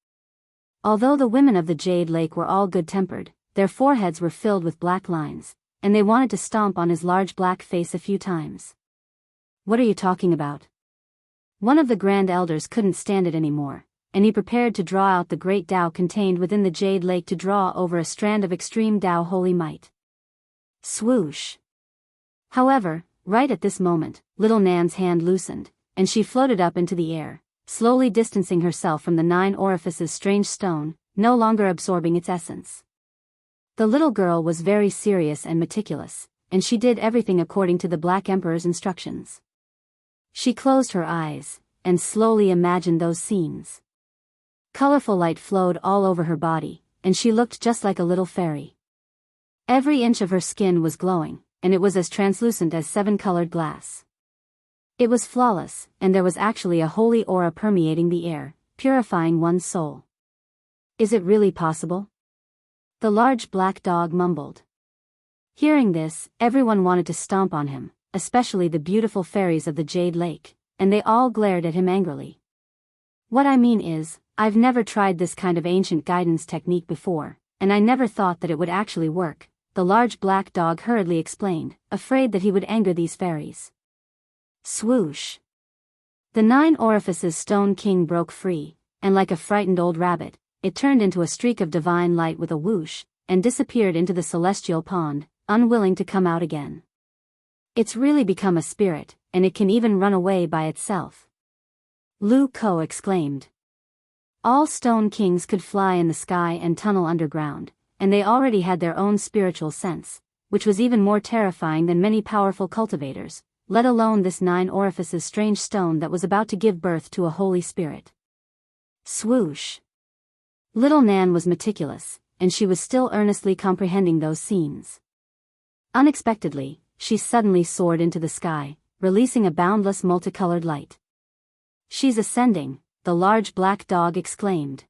Although the women of the Jade Lake were all good-tempered, their foreheads were filled with black lines, and they wanted to stomp on his large black face a few times. What are you talking about? One of the grand elders couldn't stand it anymore, and he prepared to draw out the great Tao contained within the Jade Lake to draw over a strand of extreme Tao holy might. Swoosh! However, right at this moment, little Nan's hand loosened, and she floated up into the air, slowly distancing herself from the 9 orifices strange stone, no longer absorbing its essence. The little girl was very serious and meticulous, and she did everything according to the Black Emperor's instructions. She closed her eyes, and slowly imagined those scenes. Colorful light flowed all over her body, and she looked just like a little fairy. Every inch of her skin was glowing, and it was as translucent as 7-colored glass. It was flawless, and there was actually a holy aura permeating the air, purifying one's soul. Is it really possible? The large black dog mumbled. Hearing this, everyone wanted to stomp on him, especially the beautiful fairies of the Jade Lake, and they all glared at him angrily. What I mean is, I've never tried this kind of ancient guidance technique before, and I never thought that it would actually work, the large black dog hurriedly explained, afraid that he would anger these fairies. Swoosh! The 9 orifices stone king broke free, and like a frightened old rabbit, it turned into a streak of divine light with a whoosh, and disappeared into the celestial pond, unwilling to come out again. It's really become a spirit, and it can even run away by itself. Lu Ko exclaimed. All stone kings could fly in the sky and tunnel underground, and they already had their own spiritual sense, which was even more terrifying than many powerful cultivators, let alone this 9 orifices strange stone that was about to give birth to a holy spirit. Swoosh! Little Nan was meticulous, and she was still earnestly comprehending those scenes. Unexpectedly, she suddenly soared into the sky, releasing a boundless multicolored light. She's ascending, the large black dog exclaimed.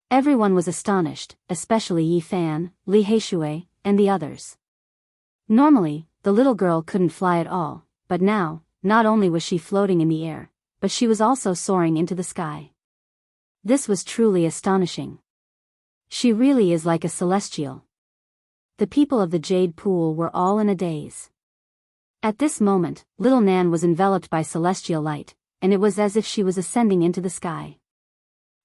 Everyone was astonished, especially Yi Fan, Li Heishui, and the others. Normally, the little girl couldn't fly at all, but now, not only was she floating in the air, but she was also soaring into the sky. This was truly astonishing. She really is like a celestial. The people of the Jade Pool were all in a daze. At this moment, little Nan was enveloped by celestial light, and it was as if she was ascending into the sky.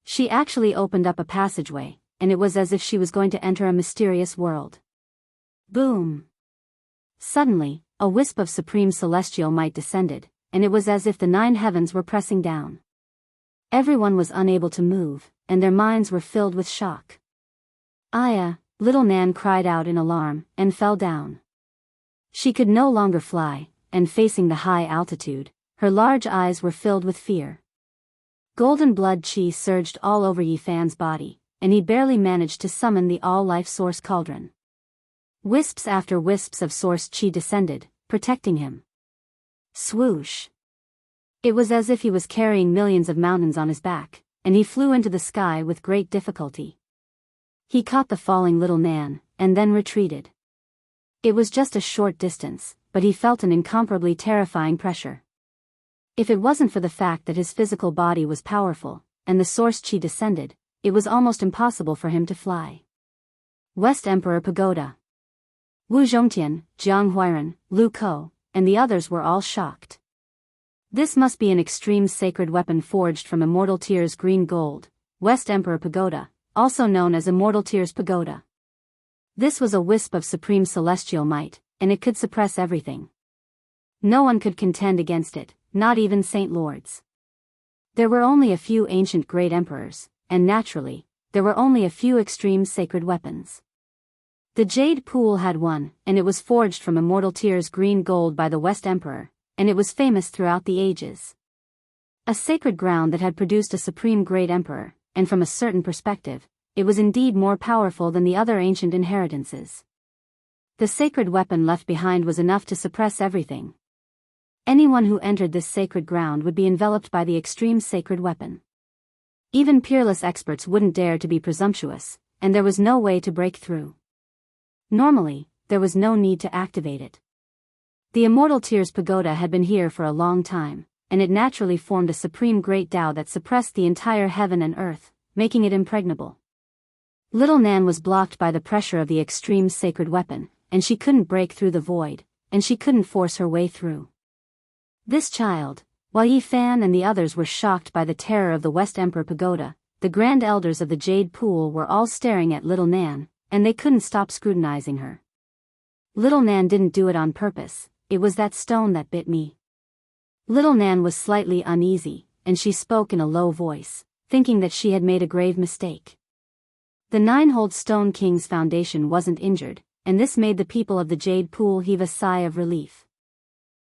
She actually opened up a passageway, and it was as if she was going to enter a mysterious world. Boom! Suddenly, a wisp of supreme celestial might descended, and it was as if the 9 heavens were pressing down. Everyone was unable to move, and their minds were filled with shock. Aya, little Nan cried out in alarm, and fell down. She could no longer fly, and facing the high altitude, her large eyes were filled with fear. Golden blood chi surged all over Yi Fan's body, and he barely managed to summon the all-life source cauldron. Wisps after wisps of source chi descended, protecting him. Swoosh! It was as if he was carrying millions of mountains on his back, and he flew into the sky with great difficulty. He caught the falling little Nan, and then retreated. It was just a short distance, but he felt an incomparably terrifying pressure. If it wasn't for the fact that his physical body was powerful, and the source chi descended, it was almost impossible for him to fly. West Emperor Pagoda. Wu Zhongtian, Jiang Huairan, Lu Ko, and the others were all shocked. This must be an extreme sacred weapon forged from Immortal Tear's green gold, West Emperor Pagoda, also known as Immortal Tear's Pagoda. This was a wisp of supreme celestial might, and it could suppress everything. No one could contend against it, not even Saint Lords. There were only a few ancient great emperors, and naturally, there were only a few extreme sacred weapons. The Jade Pool had one, and it was forged from Immortal Tear's green gold by the West Emperor, and it was famous throughout the ages. A sacred ground that had produced a supreme great emperor, and from a certain perspective, it was indeed more powerful than the other ancient inheritances. The sacred weapon left behind was enough to suppress everything. Anyone who entered this sacred ground would be enveloped by the extreme sacred weapon. Even peerless experts wouldn't dare to be presumptuous, and there was no way to break through. Normally, there was no need to activate it. The Immortal Tear's Pagoda had been here for a long time, and it naturally formed a supreme great Tao that suppressed the entire heaven and earth, making it impregnable. Little Nan was blocked by the pressure of the extreme sacred weapon, and she couldn't break through the void, and she couldn't force her way through. This child, while Yi Fan and the others were shocked by the terror of the West Emperor Pagoda, the Grand Elders of the Jade Pool were all staring at little Nan, and they couldn't stop scrutinizing her. Little Nan didn't do it on purpose, it was that stone that bit me. Little Nan was slightly uneasy, and she spoke in a low voice, thinking that she had made a grave mistake. The Nine-Hold Stone King's foundation wasn't injured, and this made the people of the Jade Pool heave a sigh of relief.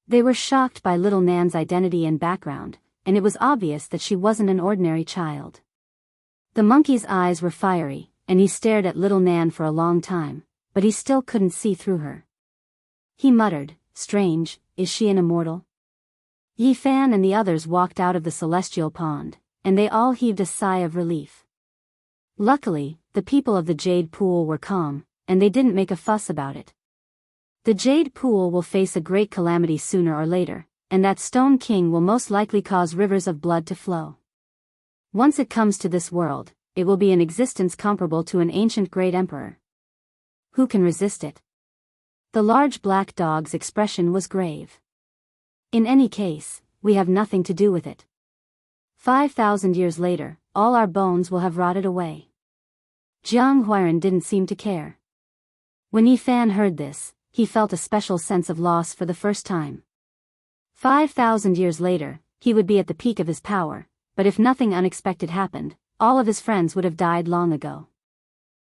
They were shocked by little Nan's identity and background, and it was obvious that she wasn't an ordinary child. The monkey's eyes were fiery, and he stared at little Nan for a long time, but he still couldn't see through her. He muttered, "Strange, is she an immortal?" Yi Fan and the others walked out of the celestial pond, and they all heaved a sigh of relief. Luckily, the people of the Jade Pool were calm, and they didn't make a fuss about it. The Jade Pool will face a great calamity sooner or later, and that Stone King will most likely cause rivers of blood to flow. Once it comes to this world, it will be an existence comparable to an ancient great emperor. Who can resist it? The large black dog's expression was grave. In any case, we have nothing to do with it. 5,000 years later, all our bones will have rotted away. Jiang Huairan didn't seem to care. When Yi Fan heard this, he felt a special sense of loss for the first time. 5,000 years later, he would be at the peak of his power, but if nothing unexpected happened, all of his friends would have died long ago.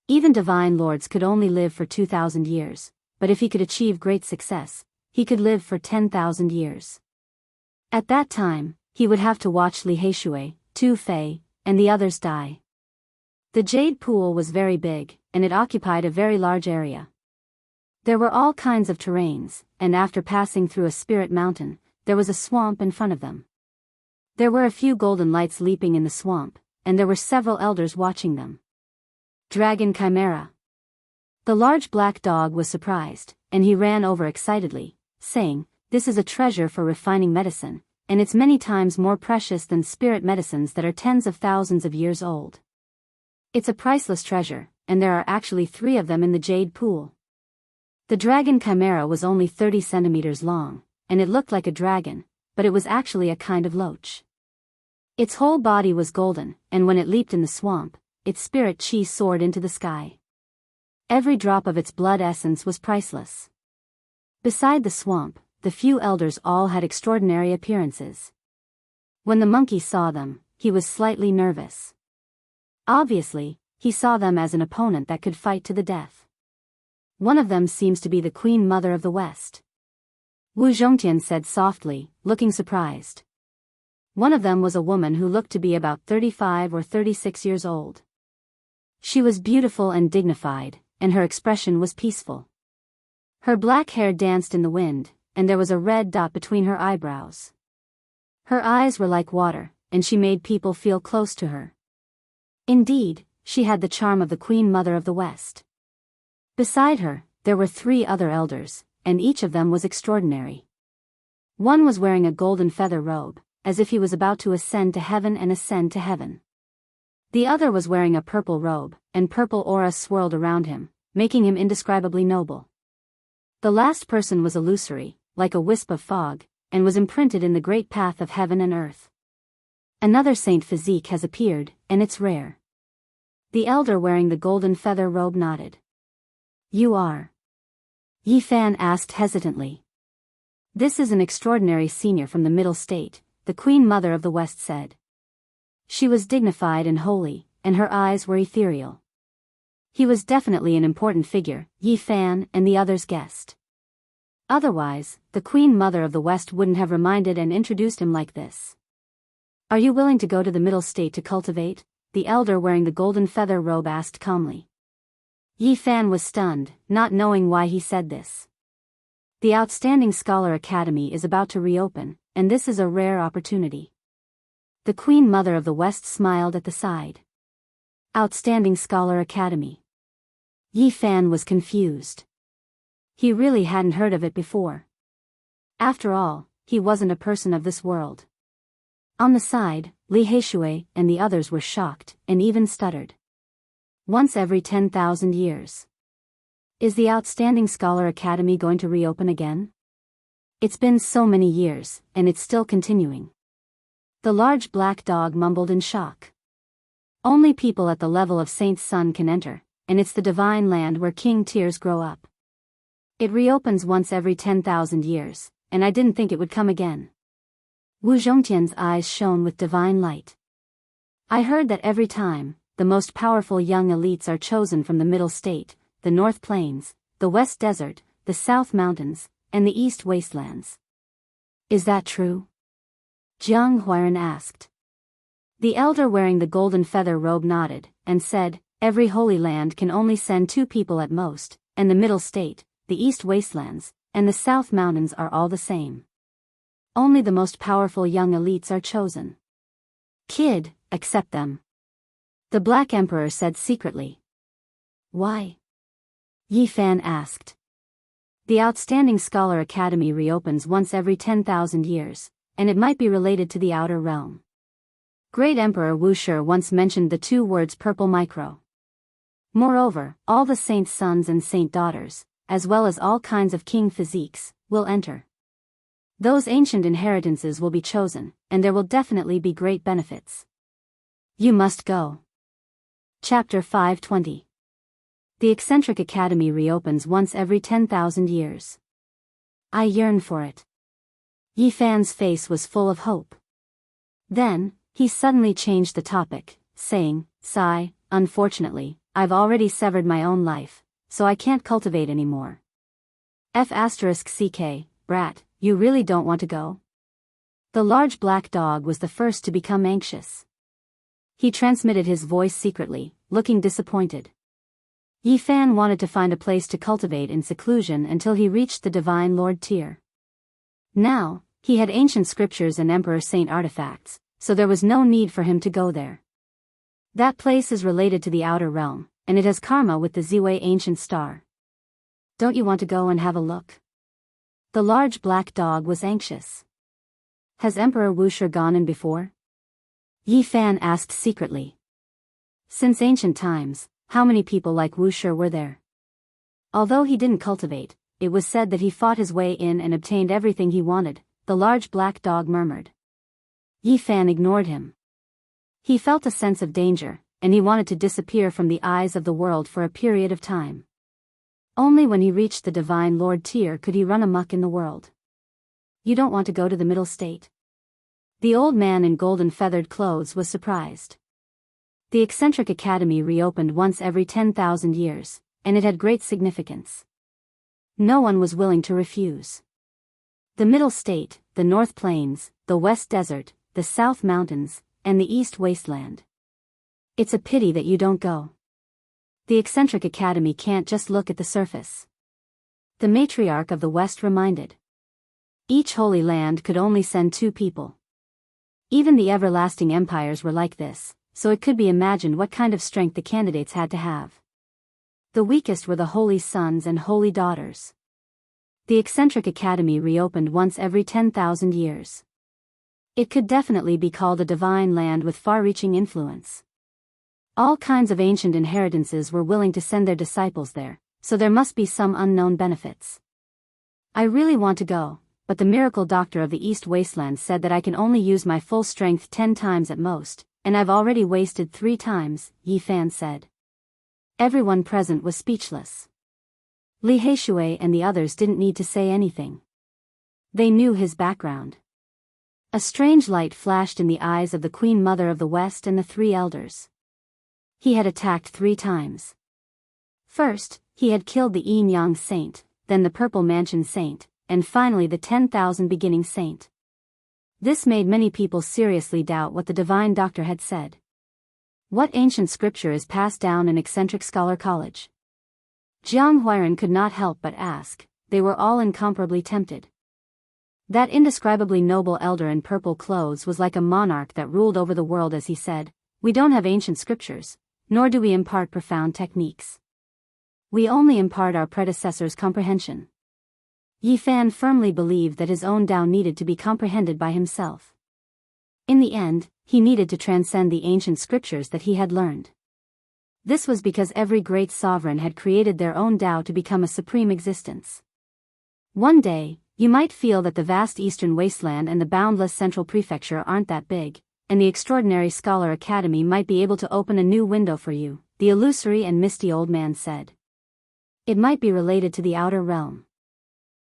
Even divine lords could only live for 2,000 years, but if he could achieve great success, he could live for 10,000 years. At that time, he would have to watch Li Heishui, Tu Fei, and the others die. The jade pool was very big, and it occupied a very large area. There were all kinds of terrains, and after passing through a spirit mountain, there was a swamp in front of them. There were a few golden lights leaping in the swamp, and there were several elders watching them. Dragon Chimera. The large black dog was surprised, and he ran over excitedly, saying, "This is a treasure for refining medicine, and it's many times more precious than spirit medicines that are tens of thousands of years old. It's a priceless treasure, and there are actually 3 of them in the jade pool." The dragon chimera was only 30 centimeters long, and it looked like a dragon, but it was actually a kind of loach. Its whole body was golden, and when it leaped in the swamp, its spirit chi soared into the sky. Every drop of its blood essence was priceless. Beside the swamp, the few elders all had extraordinary appearances. When the monkey saw them, he was slightly nervous. Obviously, he saw them as an opponent that could fight to the death. One of them seems to be the Queen Mother of the West. Wu Zhongtian said softly, looking surprised. One of them was a woman who looked to be about 35 or 36 years old. She was beautiful and dignified, and her expression was peaceful. Her black hair danced in the wind, and there was a red dot between her eyebrows. Her eyes were like water, and she made people feel close to her. Indeed, she had the charm of the Queen Mother of the West. Beside her, there were 3 other elders, and each of them was extraordinary. One was wearing a golden feather robe, as if he was about to ascend to heaven and ascend to heaven. The other was wearing a purple robe, and purple aura swirled around him, making him indescribably noble. The last person was illusory, like a wisp of fog, and was imprinted in the great path of heaven and earth. Another saint physique has appeared, and it's rare. The elder wearing the golden feather robe nodded. "You are?" Yi Fan asked hesitantly. "This is an extraordinary senior from the Middle State," the Queen Mother of the West said. She was dignified and holy, and her eyes were ethereal. He was definitely an important figure, Yi Fan and the others guessed. Otherwise, the Queen Mother of the West wouldn't have reminded and introduced him like this. "Are you willing to go to the Middle State to cultivate?" the elder wearing the golden feather robe asked calmly. Yi Fan was stunned, not knowing why he said this. The Outstanding Scholar Academy is about to reopen, and this is a rare opportunity. The Queen Mother of the West smiled at the side. Outstanding Scholar Academy. Yi Fan was confused. He really hadn't heard of it before. After all, he wasn't a person of this world. On the side, Li Heishui and the others were shocked, and even stuttered. Once every 10,000 years. Is the Outstanding Scholar Academy going to reopen again? It's been so many years, and it's still continuing. The large black dog mumbled in shock. Only people at the level of Saint Sun can enter, and it's the divine land where king tears grow up. It reopens once every 10,000 years, and I didn't think it would come again. Wu Zhongtian's eyes shone with divine light. I heard that every time, the most powerful young elites are chosen from the Middle State, the North Plains, the West Desert, the South Mountains, and the East Wastelands. Is that true? Jiang Huairan asked. The elder wearing the golden feather robe nodded, and said, "Every holy land can only send 2 people at most, and the Middle State, the East Wastelands, and the South Mountains are all the same. Only the most powerful young elites are chosen. Kid, accept them." The Black Emperor said secretly. "Why?" Yi Fan asked. The Outstanding Scholar Academy reopens once every 10,000 years, and it might be related to the outer realm. Great Emperor Wuxi once mentioned the two words purple micro. Moreover, all the saints' sons and saint daughters, as well as all kinds of king physiques, will enter. Those ancient inheritances will be chosen, and there will definitely be great benefits. You must go. Chapter 520. The Eccentric Academy reopens once every 10,000 years. I yearn for it. Yi Fan's face was full of hope. Then, he suddenly changed the topic, saying, "Sigh, unfortunately, I've already severed my own life, so I can't cultivate anymore." F***ck, brat, you really don't want to go? The large black dog was the first to become anxious. He transmitted his voice secretly, looking disappointed. Yi Fan wanted to find a place to cultivate in seclusion until he reached the Divine Lord tier. Now, he had ancient scriptures and Emperor Saint artifacts, so there was no need for him to go there. That place is related to the outer realm, and it has karma with the Ziwei ancient star. Don't you want to go and have a look? The large black dog was anxious. Has Emperor Wuxi gone in before? Yi Fan asked secretly. Since ancient times, how many people like Wuxi were there? Although he didn't cultivate, it was said that he fought his way in and obtained everything he wanted, the large black dog murmured. Yi Fan ignored him. He felt a sense of danger, and he wanted to disappear from the eyes of the world for a period of time. Only when he reached the Divine Lord tier could he run amok in the world. You don't want to go to the middle state? The old man in golden feathered clothes was surprised. The Eccentric Academy reopened once every 10,000 years, and it had great significance. No one was willing to refuse. The Middle State, the North Plains, the West Desert, the South Mountains, and the East Wasteland. It's a pity that you don't go. The Eccentric Academy can't just look at the surface. The matriarch of the West reminded. Each holy land could only send 2 people. Even the everlasting empires were like this, so it could be imagined what kind of strength the candidates had to have. The weakest were the holy sons and holy daughters. The Eccentric Academy reopened once every 10,000 years. It could definitely be called a divine land with far-reaching influence. All kinds of ancient inheritances were willing to send their disciples there, so there must be some unknown benefits. I really want to go, but the miracle doctor of the East Wasteland said that I can only use my full strength 10 times at most, and I've already wasted 3 times, Yi Fan said. Everyone present was speechless. Li Heishui and the others didn't need to say anything. They knew his background. A strange light flashed in the eyes of the Queen Mother of the West and the 3 elders. He had attacked 3 times. First, he had killed the Yin Yang Saint, then the Purple Mansion Saint, and finally the 10,000 Beginning Saint. This made many people seriously doubt what the Divine Doctor had said. What ancient scripture is passed down in Eccentric Scholar College? Jiang Huairan could not help but ask. They were all incomparably tempted. That indescribably noble elder in purple clothes was like a monarch that ruled over the world as he said, "We don't have ancient scriptures, nor do we impart profound techniques. We only impart our predecessors' comprehension." Yi Fan firmly believed that his own Tao needed to be comprehended by himself. In the end, he needed to transcend the ancient scriptures that he had learned. This was because every great sovereign had created their own Tao to become a supreme existence. One day, you might feel that the vast eastern wasteland and the boundless central prefecture aren't that big, and the Extraordinary Scholar Academy might be able to open a new window for you, the illusory and misty old man said. It might be related to the outer realm.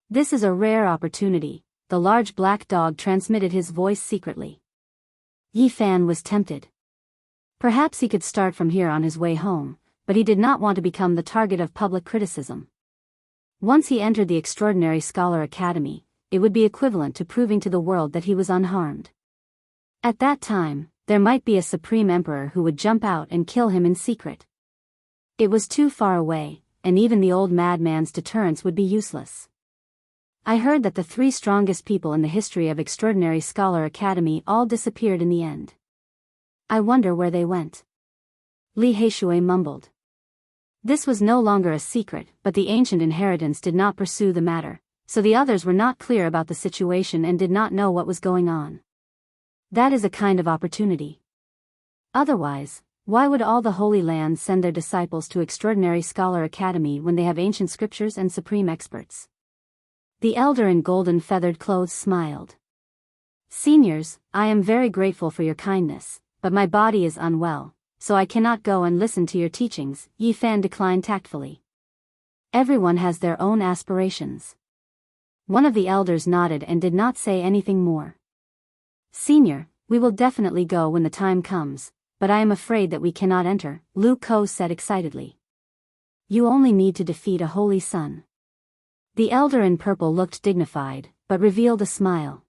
This is a rare opportunity, the large black dog transmitted his voice secretly. Yi Fan was tempted. Perhaps he could start from here on his way home, but he did not want to become the target of public criticism. Once he entered the Extraordinary Scholar Academy, it would be equivalent to proving to the world that he was unharmed. At that time, there might be a supreme emperor who would jump out and kill him in secret. It was too far away, and even the old madman's deterrence would be useless. I heard that the 3 strongest people in the history of Extraordinary Scholar Academy all disappeared in the end. I wonder where they went. Li Heishui mumbled. This was no longer a secret, but the ancient inheritance did not pursue the matter, so the others were not clear about the situation and did not know what was going on. That is a kind of opportunity. Otherwise, why would all the Holy Lands send their disciples to Extraordinary Scholar Academy when they have ancient scriptures and supreme experts? The elder in golden feathered clothes smiled. Seniors, I am very grateful for your kindness, but my body is unwell, so I cannot go and listen to your teachings, Yi Fan declined tactfully. Everyone has their own aspirations. One of the elders nodded and did not say anything more. Senior, we will definitely go when the time comes, but I am afraid that we cannot enter, Lu Ko said excitedly. You only need to defeat a holy son. The elder in purple looked dignified, but revealed a smile.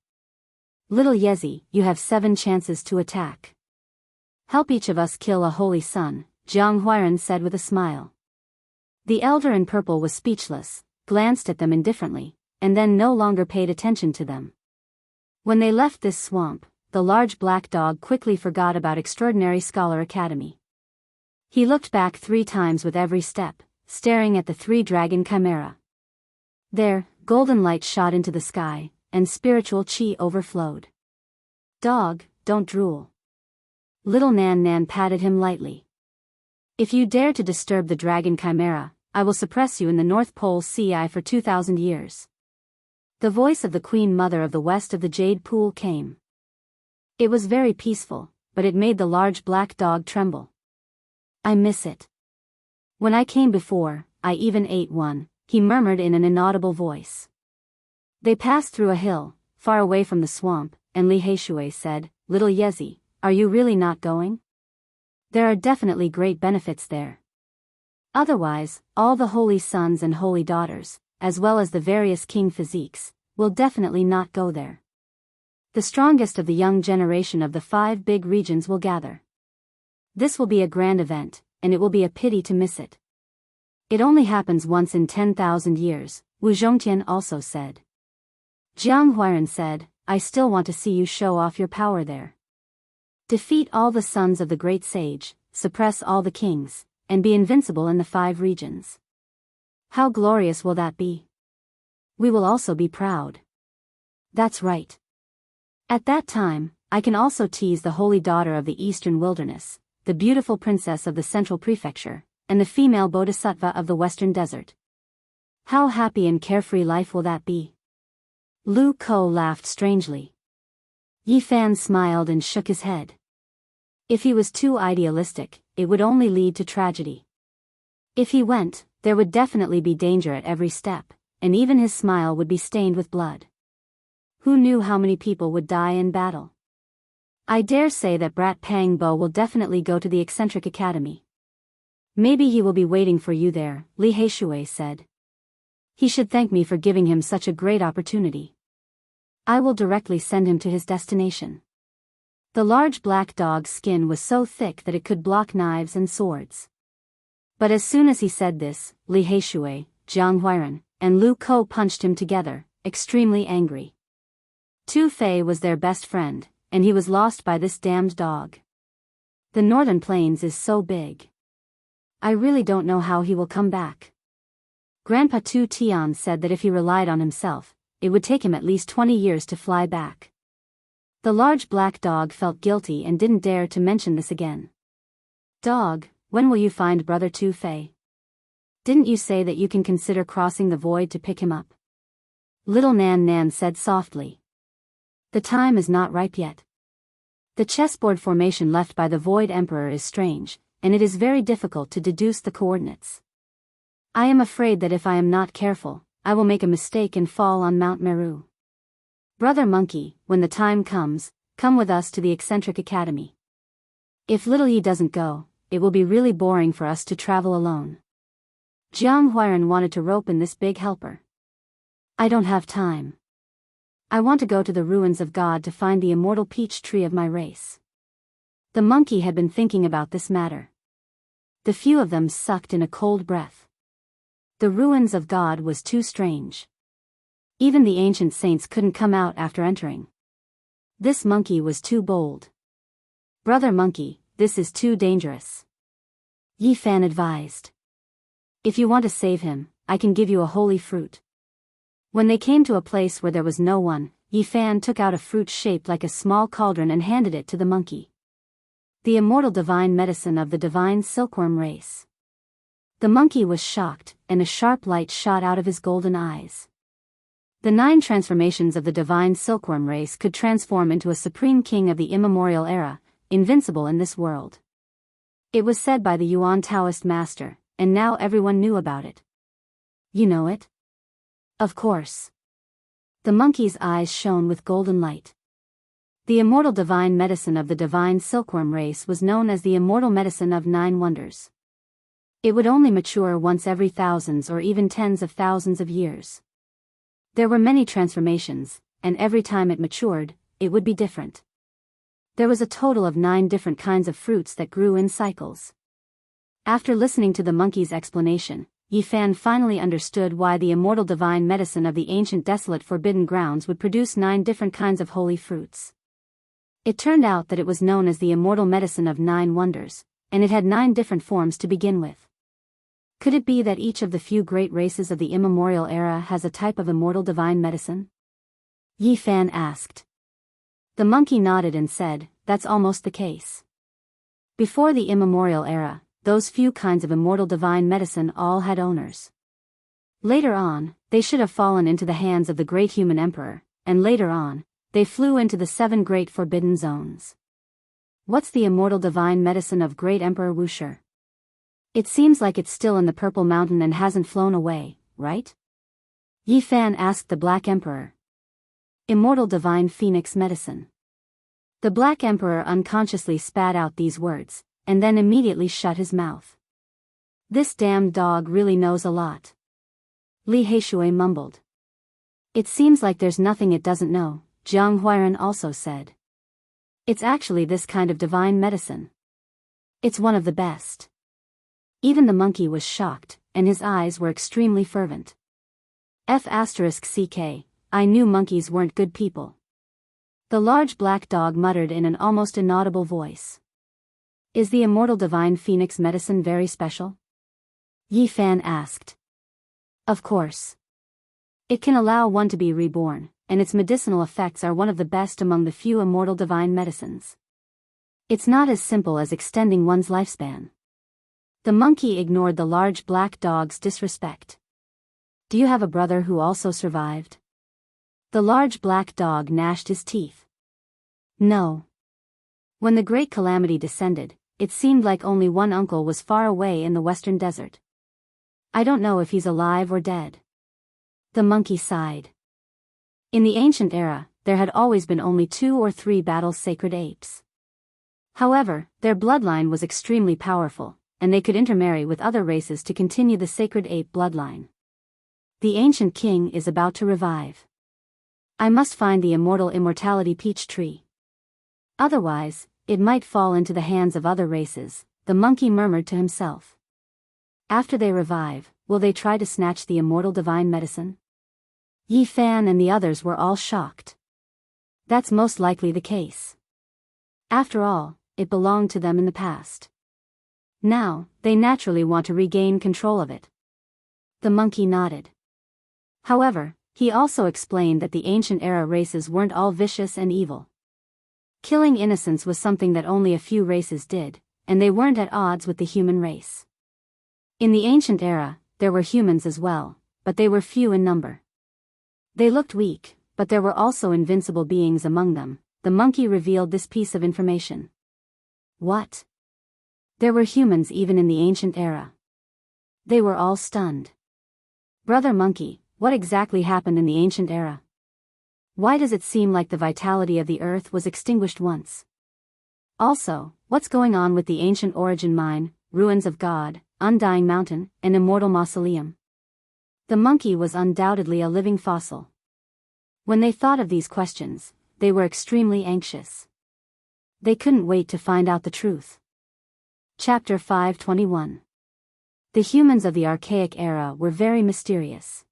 Little Yezi, you have 7 chances to attack. Help each of us kill a holy son, Jiang Huairan said with a smile. The elder in purple was speechless, glanced at them indifferently, and then no longer paid attention to them. When they left this swamp, the large black dog quickly forgot about Extraordinary Scholar Academy. He looked back 3 times with every step, staring at the 3-dragon chimera. There, golden light shot into the sky, and spiritual chi overflowed. Dog, don't drool. Little Nan Nan patted him lightly. If you dare to disturb the dragon chimera, I will suppress you in the North Pole Sea for 2,000 years. The voice of the Queen Mother of the West of the Jade Pool came. It was very peaceful, but it made the large black dog tremble. I miss it. When I came before, I even ate one, he murmured in an inaudible voice. They passed through a hill, far away from the swamp, and Li Heishui said, Little Yezi, are you really not going? There are definitely great benefits there. Otherwise, all the holy sons and holy daughters, as well as the various king physiques, will definitely not go there. The strongest of the young generation of the 5 big regions will gather. This will be a grand event, and it will be a pity to miss it. It only happens once in 10,000 years, Wu Zhongtian also said. Jiang Huairan said, I still want to see you show off your power there. Defeat all the sons of the great sage, suppress all the kings, and be invincible in the 5 regions. How glorious will that be? We will also be proud. That's right. At that time, I can also tease the holy daughter of the eastern wilderness, the beautiful princess of the central prefecture, and the female bodhisattva of the western desert. How happy and carefree life will that be? Lu Ko laughed strangely. Yi Fan smiled and shook his head. If he was too idealistic, it would only lead to tragedy. If he went, there would definitely be danger at every step, and even his smile would be stained with blood. Who knew how many people would die in battle? I dare say that Brat Pang Bo will definitely go to the eccentric academy. Maybe he will be waiting for you there, Li Heishui said. He should thank me for giving him such a great opportunity. I will directly send him to his destination. The large black dog's skin was so thick that it could block knives and swords. But as soon as he said this, Li Heishui, Jiang Huairan, and Lu Ko punched him together, extremely angry. Tu Fei was their best friend, and he was lost by this damned dog. The northern plains is so big. I really don't know how he will come back. Grandpa Tu Tian said that if he relied on himself, it would take him at least 20 years to fly back. The large black dog felt guilty and didn't dare to mention this again. Dog, when will you find Brother Tu Fei? Didn't you say that you can consider crossing the void to pick him up? Little Nan Nan said softly. The time is not ripe yet. The chessboard formation left by the Void Emperor is strange, and it is very difficult to deduce the coordinates. I am afraid that if I am not careful, I will make a mistake and fall on Mount Meru. Brother Monkey, when the time comes, come with us to the eccentric academy. If Little Yi doesn't go, it will be really boring for us to travel alone. Jiang Huairan wanted to rope in this big helper. I don't have time. I want to go to the ruins of God to find the immortal peach tree of my race. The monkey had been thinking about this matter. The few of them sucked in a cold breath. The ruins of God was too strange. Even the ancient saints couldn't come out after entering. This monkey was too bold. Brother Monkey, this is too dangerous. Yi Fan advised. If you want to save him, I can give you a holy fruit. When they came to a place where there was no one, Yi Fan took out a fruit shaped like a small cauldron and handed it to the monkey. The immortal divine medicine of the divine silkworm race. The monkey was shocked, and a sharp light shot out of his golden eyes. The 9 transformations of the divine silkworm race could transform into a supreme king of the immemorial era, invincible in this world. It was said by the Yuan Taoist master, and now everyone knew about it. You know it? Of course. The monkey's eyes shone with golden light. The immortal divine medicine of the divine silkworm race was known as the immortal medicine of 9 wonders. It would only mature once every thousands or even tens of thousands of years. There were many transformations, and every time it matured, it would be different. There was a total of 9 different kinds of fruits that grew in cycles. After listening to the monkey's explanation, Yi Fan finally understood why the immortal divine medicine of the ancient desolate forbidden grounds would produce 9 different kinds of holy fruits. It turned out that it was known as the immortal medicine of 9 wonders, and it had 9 different forms to begin with. Could it be that each of the few great races of the immemorial era has a type of immortal divine medicine? Yi Fan asked. The monkey nodded and said, that's almost the case. Before the immemorial era, those few kinds of immortal divine medicine all had owners. Later on, they should have fallen into the hands of the great human emperor, and later on, they flew into the 7 great forbidden zones. What's the immortal divine medicine of great Emperor Wuxi? It seems like it's still in the Purple Mountain and hasn't flown away, right? Yi Fan asked the Black Emperor. Immortal divine phoenix medicine. The Black Emperor unconsciously spat out these words, and then immediately shut his mouth. This damned dog really knows a lot. Li Heishui mumbled. It seems like there's nothing it doesn't know, Jiang Huairan also said. It's actually this kind of divine medicine. It's one of the best. Even the monkey was shocked, and his eyes were extremely fervent. *CK, I knew monkeys weren't good people. The large black dog muttered in an almost inaudible voice. Is the immortal divine phoenix medicine very special? Yi Fan asked. Of course. It can allow one to be reborn, and its medicinal effects are one of the best among the few immortal divine medicines. It's not as simple as extending one's lifespan. The monkey ignored the large black dog's disrespect. Do you have a brother who also survived? The large black dog gnashed his teeth. No. When the great calamity descended, it seemed like only one uncle was far away in the western desert. I don't know if he's alive or dead. The monkey sighed. In the ancient era, there had always been only 2 or 3 battle-sacred apes. However, their bloodline was extremely powerful, and they could intermarry with other races to continue the sacred ape bloodline. The ancient king is about to revive. I must find the immortal immortality peach tree. Otherwise, it might fall into the hands of other races, the monkey murmured to himself. After they revive, will they try to snatch the immortal divine medicine? Yi Fan and the others were all shocked. That's most likely the case. After all, it belonged to them in the past. Now, they naturally want to regain control of it. The monkey nodded. However, he also explained that the ancient era races weren't all vicious and evil. Killing innocents was something that only a few races did, and they weren't at odds with the human race. In the ancient era, there were humans as well, but they were few in number. They looked weak, but there were also invincible beings among them. The monkey revealed this piece of information. What? There were humans even in the ancient era. They were all stunned. Brother Monkey, what exactly happened in the ancient era? Why does it seem like the vitality of the earth was extinguished once? Also, what's going on with the ancient origin mine, ruins of God, undying mountain, and immortal mausoleum? The monkey was undoubtedly a living fossil. When they thought of these questions, they were extremely anxious. They couldn't wait to find out the truth. Chapter 521. The humans of the archaic era were very mysterious.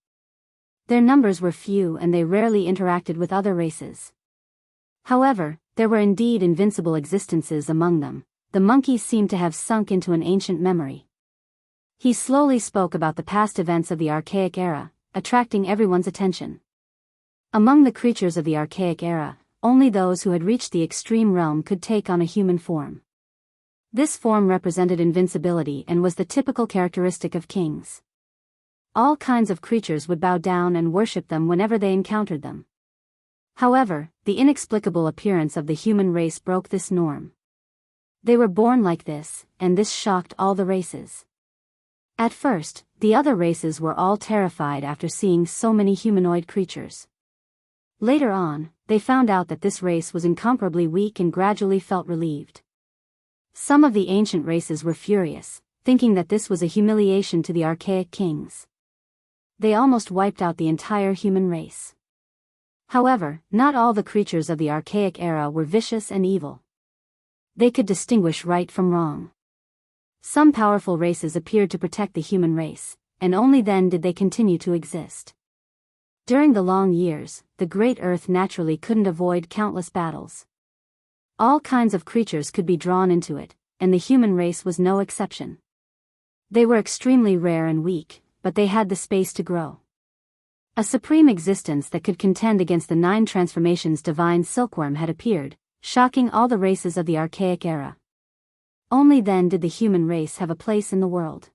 Their numbers were few and they rarely interacted with other races. However, there were indeed invincible existences among them. The monkey seemed to have sunk into an ancient memory. He slowly spoke about the past events of the archaic era, attracting everyone's attention. Among the creatures of the archaic era, only those who had reached the extreme realm could take on a human form. This form represented invincibility and was the typical characteristic of kings. All kinds of creatures would bow down and worship them whenever they encountered them. However, the inexplicable appearance of the human race broke this norm. They were born like this, and this shocked all the races. At first, the other races were all terrified after seeing so many humanoid creatures. Later on, they found out that this race was incomparably weak and gradually felt relieved. Some of the ancient races were furious, thinking that this was a humiliation to the archaic kings. They almost wiped out the entire human race. However, not all the creatures of the archaic era were vicious and evil. They could distinguish right from wrong. Some powerful races appeared to protect the human race, and only then did they continue to exist. During the long years, the Great Earth naturally couldn't avoid countless battles. All kinds of creatures could be drawn into it, and the human race was no exception. They were extremely rare and weak, but they had the space to grow. A supreme existence that could contend against the 9 transformations divine silkworm had appeared, shocking all the races of the archaic era. Only then did the human race have a place in the world.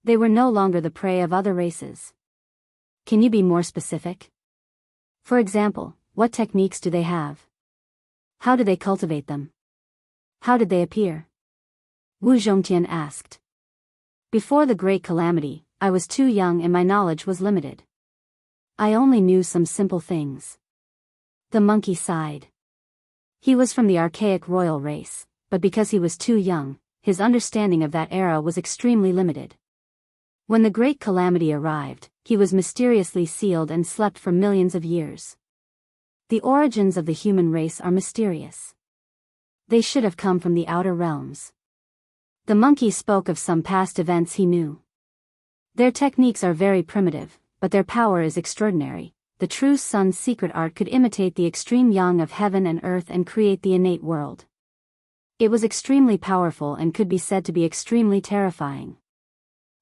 They were no longer the prey of other races. Can you be more specific? For example, what techniques do they have? How do they cultivate them? How did they appear? Wu Zhongtian asked. Before the Great Calamity, I was too young and my knowledge was limited. I only knew some simple things. The monkey sighed. He was from the archaic royal race, but because he was too young, his understanding of that era was extremely limited. When the Great Calamity arrived, he was mysteriously sealed and slept for millions of years. The origins of the human race are mysterious. They should have come from the outer realms. The monkey spoke of some past events he knew. Their techniques are very primitive, but their power is extraordinary. The true sun's secret art could imitate the extreme yang of heaven and earth and create the innate world. It was extremely powerful and could be said to be extremely terrifying.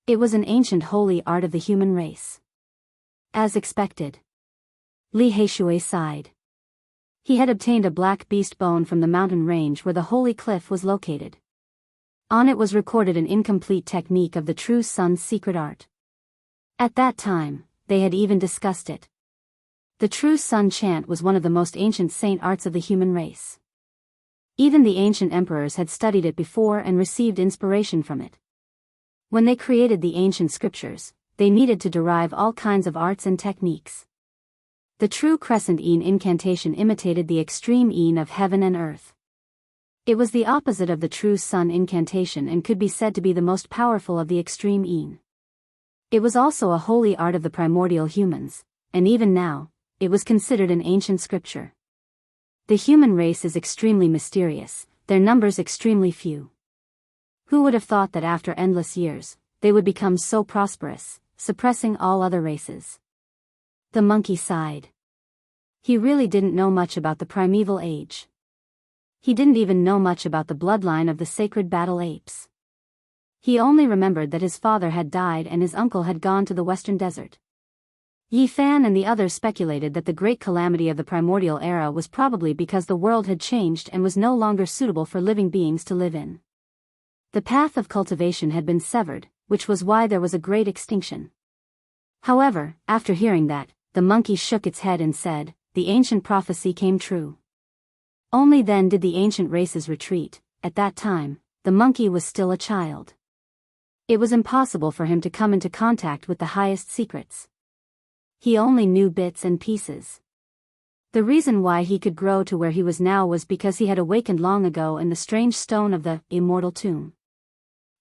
It was an ancient holy art of the human race. As expected. Li Heishui sighed. He had obtained a black beast bone from the mountain range where the holy cliff was located. On it was recorded an incomplete technique of the true sun's secret art. At that time, they had even discussed it. The true sun chant was one of the most ancient saint arts of the human race. Even the ancient emperors had studied it before and received inspiration from it. When they created the ancient scriptures, they needed to derive all kinds of arts and techniques. The true crescent yin incantation imitated the extreme yin of heaven and earth. It was the opposite of the true sun incantation and could be said to be the most powerful of the extreme yin. It was also a holy art of the primordial humans, and even now, it was considered an ancient scripture. The human race is extremely mysterious, their numbers extremely few. Who would have thought that after endless years, they would become so prosperous, suppressing all other races? The monkey sighed. He really didn't know much about the primeval age. He didn't even know much about the bloodline of the sacred battle apes. He only remembered that his father had died and his uncle had gone to the western desert. Yi Fan and the others speculated that the great calamity of the primordial era was probably because the world had changed and was no longer suitable for living beings to live in. The path of cultivation had been severed, which was why there was a great extinction. However, after hearing that, the monkey shook its head and said, "The ancient prophecy came true." Only then did the ancient races retreat. At that time, the monkey was still a child. It was impossible for him to come into contact with the highest secrets. He only knew bits and pieces. The reason why he could grow to where he was now was because he had awakened long ago in the strange stone of the immortal tomb.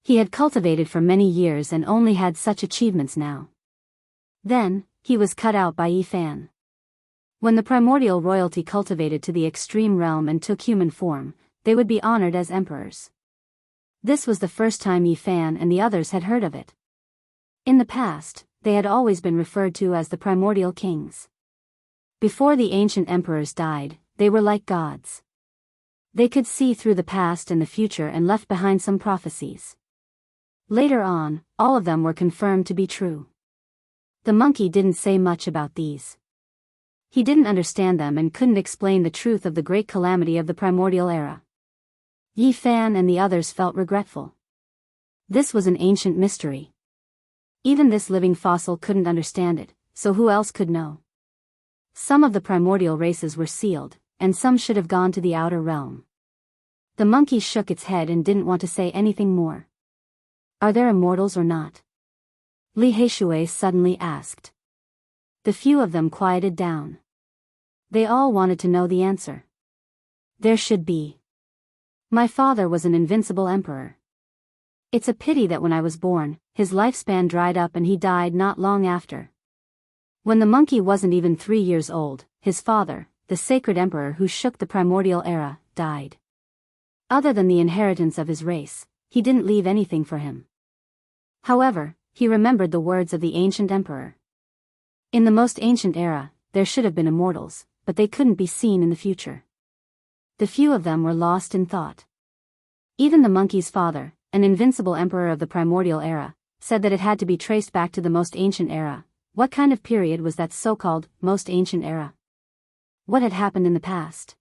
He had cultivated for many years and only had such achievements now. Then, he was cut out by Yi Fan. When the primordial royalty cultivated to the extreme realm and took human form, they would be honored as emperors. This was the first time Yi Fan and the others had heard of it. In the past, they had always been referred to as the primordial kings. Before the ancient emperors died, they were like gods. They could see through the past and the future and left behind some prophecies. Later on, all of them were confirmed to be true. The monkey didn't say much about these. He didn't understand them and couldn't explain the truth of the great calamity of the primordial era. Yi Fan and the others felt regretful. This was an ancient mystery. Even this living fossil couldn't understand it, so who else could know? Some of the primordial races were sealed, and some should have gone to the outer realm. The monkey shook its head and didn't want to say anything more. Are there immortals or not? Li Heishui suddenly asked. The few of them quieted down. They all wanted to know the answer. There should be. My father was an invincible emperor. It's a pity that when I was born, his lifespan dried up and he died not long after. When the monkey wasn't even 3 years old, his father, the sacred emperor who shook the primordial era, died. Other than the inheritance of his race, he didn't leave anything for him. However, he remembered the words of the ancient emperor. In the most ancient era, there should have been immortals, but they couldn't be seen in the future. The few of them were lost in thought. Even the monkey's father, an invincible emperor of the primordial era, said that it had to be traced back to the most ancient era. What kind of period was that so-called most ancient era? What had happened in the past?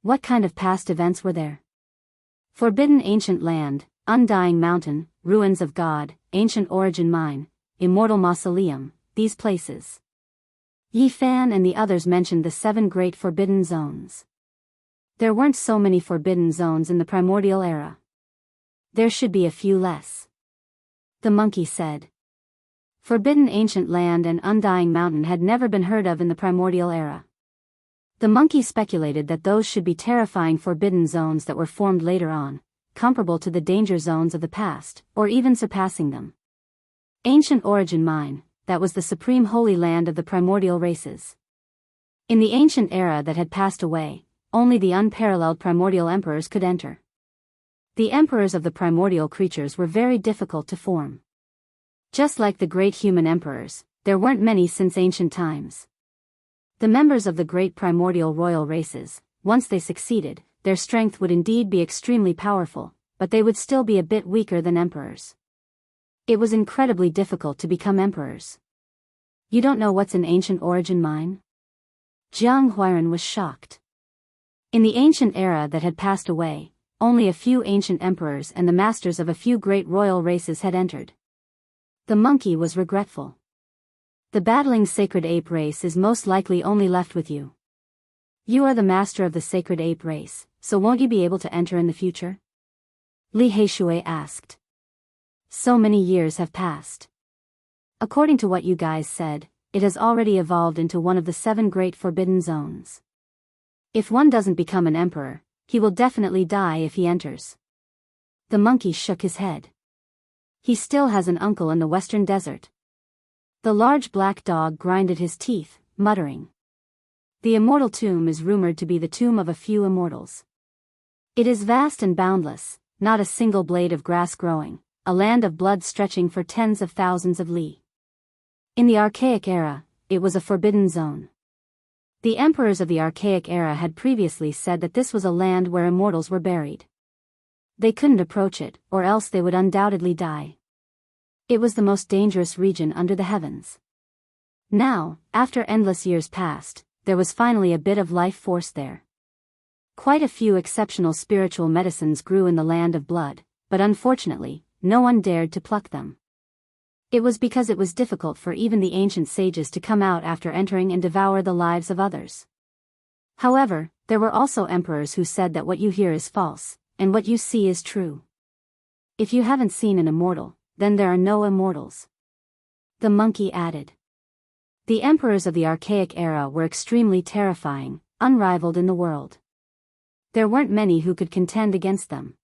What kind of past events were there? Forbidden ancient land, undying mountain, ruins of God, ancient origin mine, immortal mausoleum, these places. Yi Fan and the others mentioned the 7 great forbidden zones. There weren't so many forbidden zones in the primordial era. There should be a few less. The monkey said. Forbidden ancient land and undying mountain had never been heard of in the primordial era. The monkey speculated that those should be terrifying forbidden zones that were formed later on, comparable to the danger zones of the past, or even surpassing them. Ancient origin mine, that was the supreme holy land of the primordial races. In the ancient era that had passed away, only the unparalleled primordial emperors could enter. The emperors of the primordial creatures were very difficult to form. Just like the great human emperors, there weren't many since ancient times. The members of the great primordial royal races, once they succeeded, their strength would indeed be extremely powerful, but they would still be a bit weaker than emperors. It was incredibly difficult to become emperors. You don't know what's an ancient origin mine? Jiang Huairan was shocked. In the ancient era that had passed away, only a few ancient emperors and the masters of a few great royal races had entered. The monkey was regretful. The battling sacred ape race is most likely only left with you. You are the master of the sacred ape race, so won't you be able to enter in the future? Li Heishui asked. So many years have passed. According to what you guys said, it has already evolved into one of the 7 great forbidden zones. If one doesn't become an emperor, he will definitely die if he enters. The monkey shook his head. He still has an uncle in the western desert. The large black dog grinded his teeth, muttering. The immortal tomb is rumored to be the tomb of a few immortals. It is vast and boundless, not a single blade of grass growing, a land of blood stretching for tens of thousands of li. In the archaic era, it was a forbidden zone. The emperors of the archaic era had previously said that this was a land where immortals were buried. They couldn't approach it, or else they would undoubtedly die. It was the most dangerous region under the heavens. Now, after endless years passed, there was finally a bit of life force there. Quite a few exceptional spiritual medicines grew in the land of blood, but unfortunately, no one dared to pluck them. It was because it was difficult for even the ancient sages to come out after entering and devour the lives of others. However, there were also emperors who said that what you hear is false, and what you see is true. If you haven't seen an immortal, then there are no immortals. The monkey added. The emperors of the archaic era were extremely terrifying, unrivaled in the world. There weren't many who could contend against them.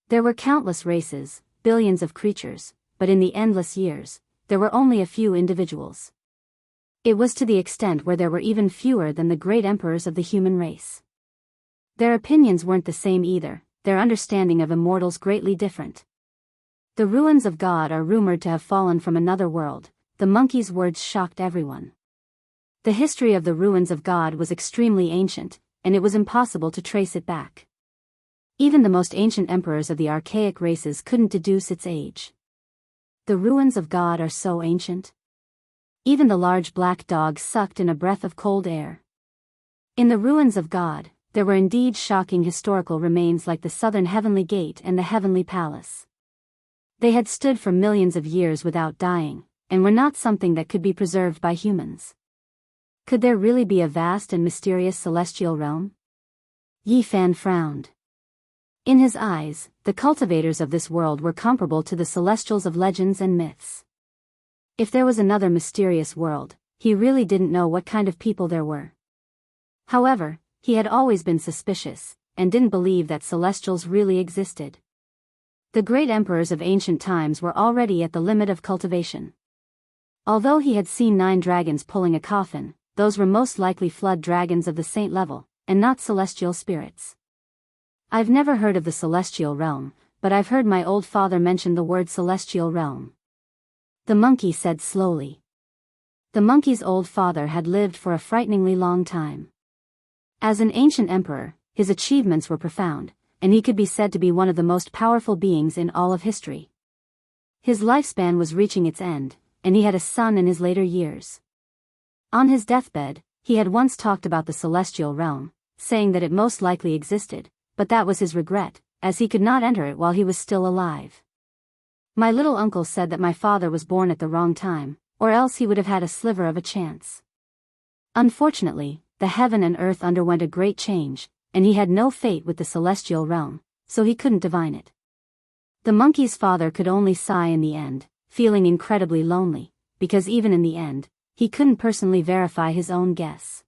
There were countless races, billions of creatures, but in the endless years, there were only a few individuals. It was to the extent where there were even fewer than the great emperors of the human race. Their opinions weren't the same either, their understanding of immortals greatly different. The ruins of God are rumored to have fallen from another world. The monkey's words shocked everyone. The history of the ruins of God was extremely ancient, and it was impossible to trace it back. Even the most ancient emperors of the archaic races couldn't deduce its age. The ruins of God are so ancient. Even the large black dog sucked in a breath of cold air. In the ruins of God, there were indeed shocking historical remains like the southern heavenly gate and the heavenly palace. They had stood for millions of years without dying, and were not something that could be preserved by humans. Could there really be a vast and mysterious celestial realm? Yi Fan frowned. In his eyes, the cultivators of this world were comparable to the celestials of legends and myths. If there was another mysterious world, he really didn't know what kind of people there were. However, he had always been suspicious, and didn't believe that celestials really existed. The great emperors of ancient times were already at the limit of cultivation. Although he had seen 9 dragons pulling a coffin, those were most likely flood dragons of the saint level, and not celestial spirits. I've never heard of the celestial realm, but I've heard my old father mention the word celestial realm. The monkey said slowly. The monkey's old father had lived for a frighteningly long time. As an ancient emperor, his achievements were profound, and he could be said to be one of the most powerful beings in all of history. His lifespan was reaching its end, and he had a son in his later years. On his deathbed, he had once talked about the celestial realm, saying that it most likely existed, but that was his regret, as he could not enter it while he was still alive. My little uncle said that my father was born at the wrong time, or else he would have had a sliver of a chance. Unfortunately, the heaven and earth underwent a great change, and he had no fate with the celestial realm, so he couldn't divine it. The monkey's father could only sigh in the end, feeling incredibly lonely, because even in the end, he couldn't personally verify his own guess.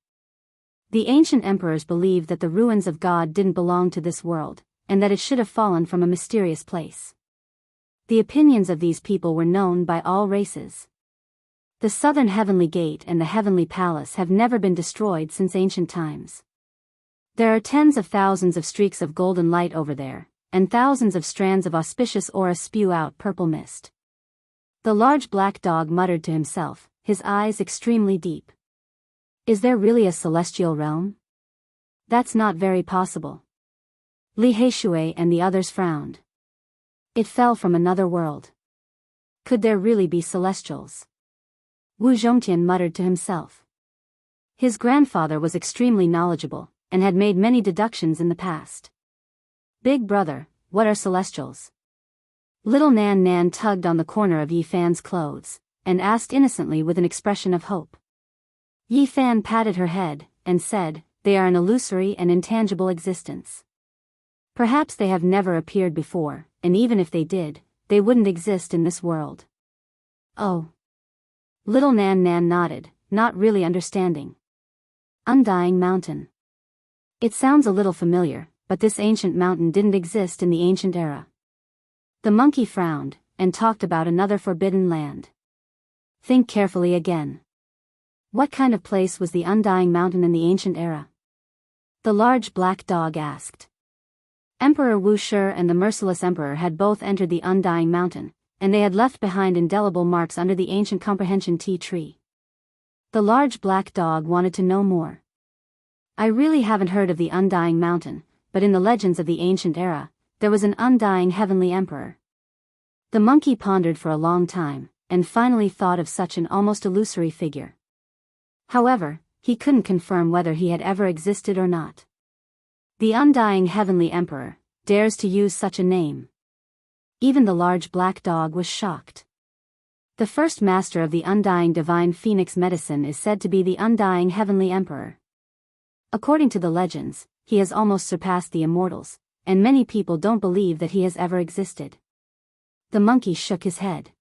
The ancient emperors believed that the ruins of God didn't belong to this world, and that it should have fallen from a mysterious place. The opinions of these people were known by all races. The southern heavenly gate and the heavenly palace have never been destroyed since ancient times. There are tens of thousands of streaks of golden light over there, and thousands of strands of auspicious aura spew out purple mist. The large black dog muttered to himself, his eyes extremely deep. Is there really a celestial realm? That's not very possible. Li Heishui and the others frowned. It fell from another world. Could there really be celestials? Wu Zhongtian muttered to himself. His grandfather was extremely knowledgeable, and had made many deductions in the past. Big brother, what are celestials? Little Nan Nan tugged on the corner of Yi Fan's clothes, and asked innocently with an expression of hope. Yi Fan patted her head, and said, they are an illusory and intangible existence. Perhaps they have never appeared before, and even if they did, they wouldn't exist in this world. Oh. Little Nan Nan nodded, not really understanding. Undying Mountain. It sounds a little familiar, but this ancient mountain didn't exist in the ancient era. The monkey frowned, and talked about another forbidden land. Think carefully again. What kind of place was the Undying Mountain in the ancient era? The large black dog asked. Emperor Wu Shi and the merciless emperor had both entered the Undying Mountain, and they had left behind indelible marks under the ancient comprehension tea tree. The large black dog wanted to know more. I really haven't heard of the Undying Mountain, but in the legends of the ancient era, there was an undying heavenly emperor. The monkey pondered for a long time, and finally thought of such an almost illusory figure. However, he couldn't confirm whether he had ever existed or not. The undying heavenly emperor dares to use such a name. Even the large black dog was shocked. The first master of the undying divine phoenix medicine is said to be the undying heavenly emperor. According to the legends, he has almost surpassed the immortals, and many people don't believe that he has ever existed. The monkey shook his head.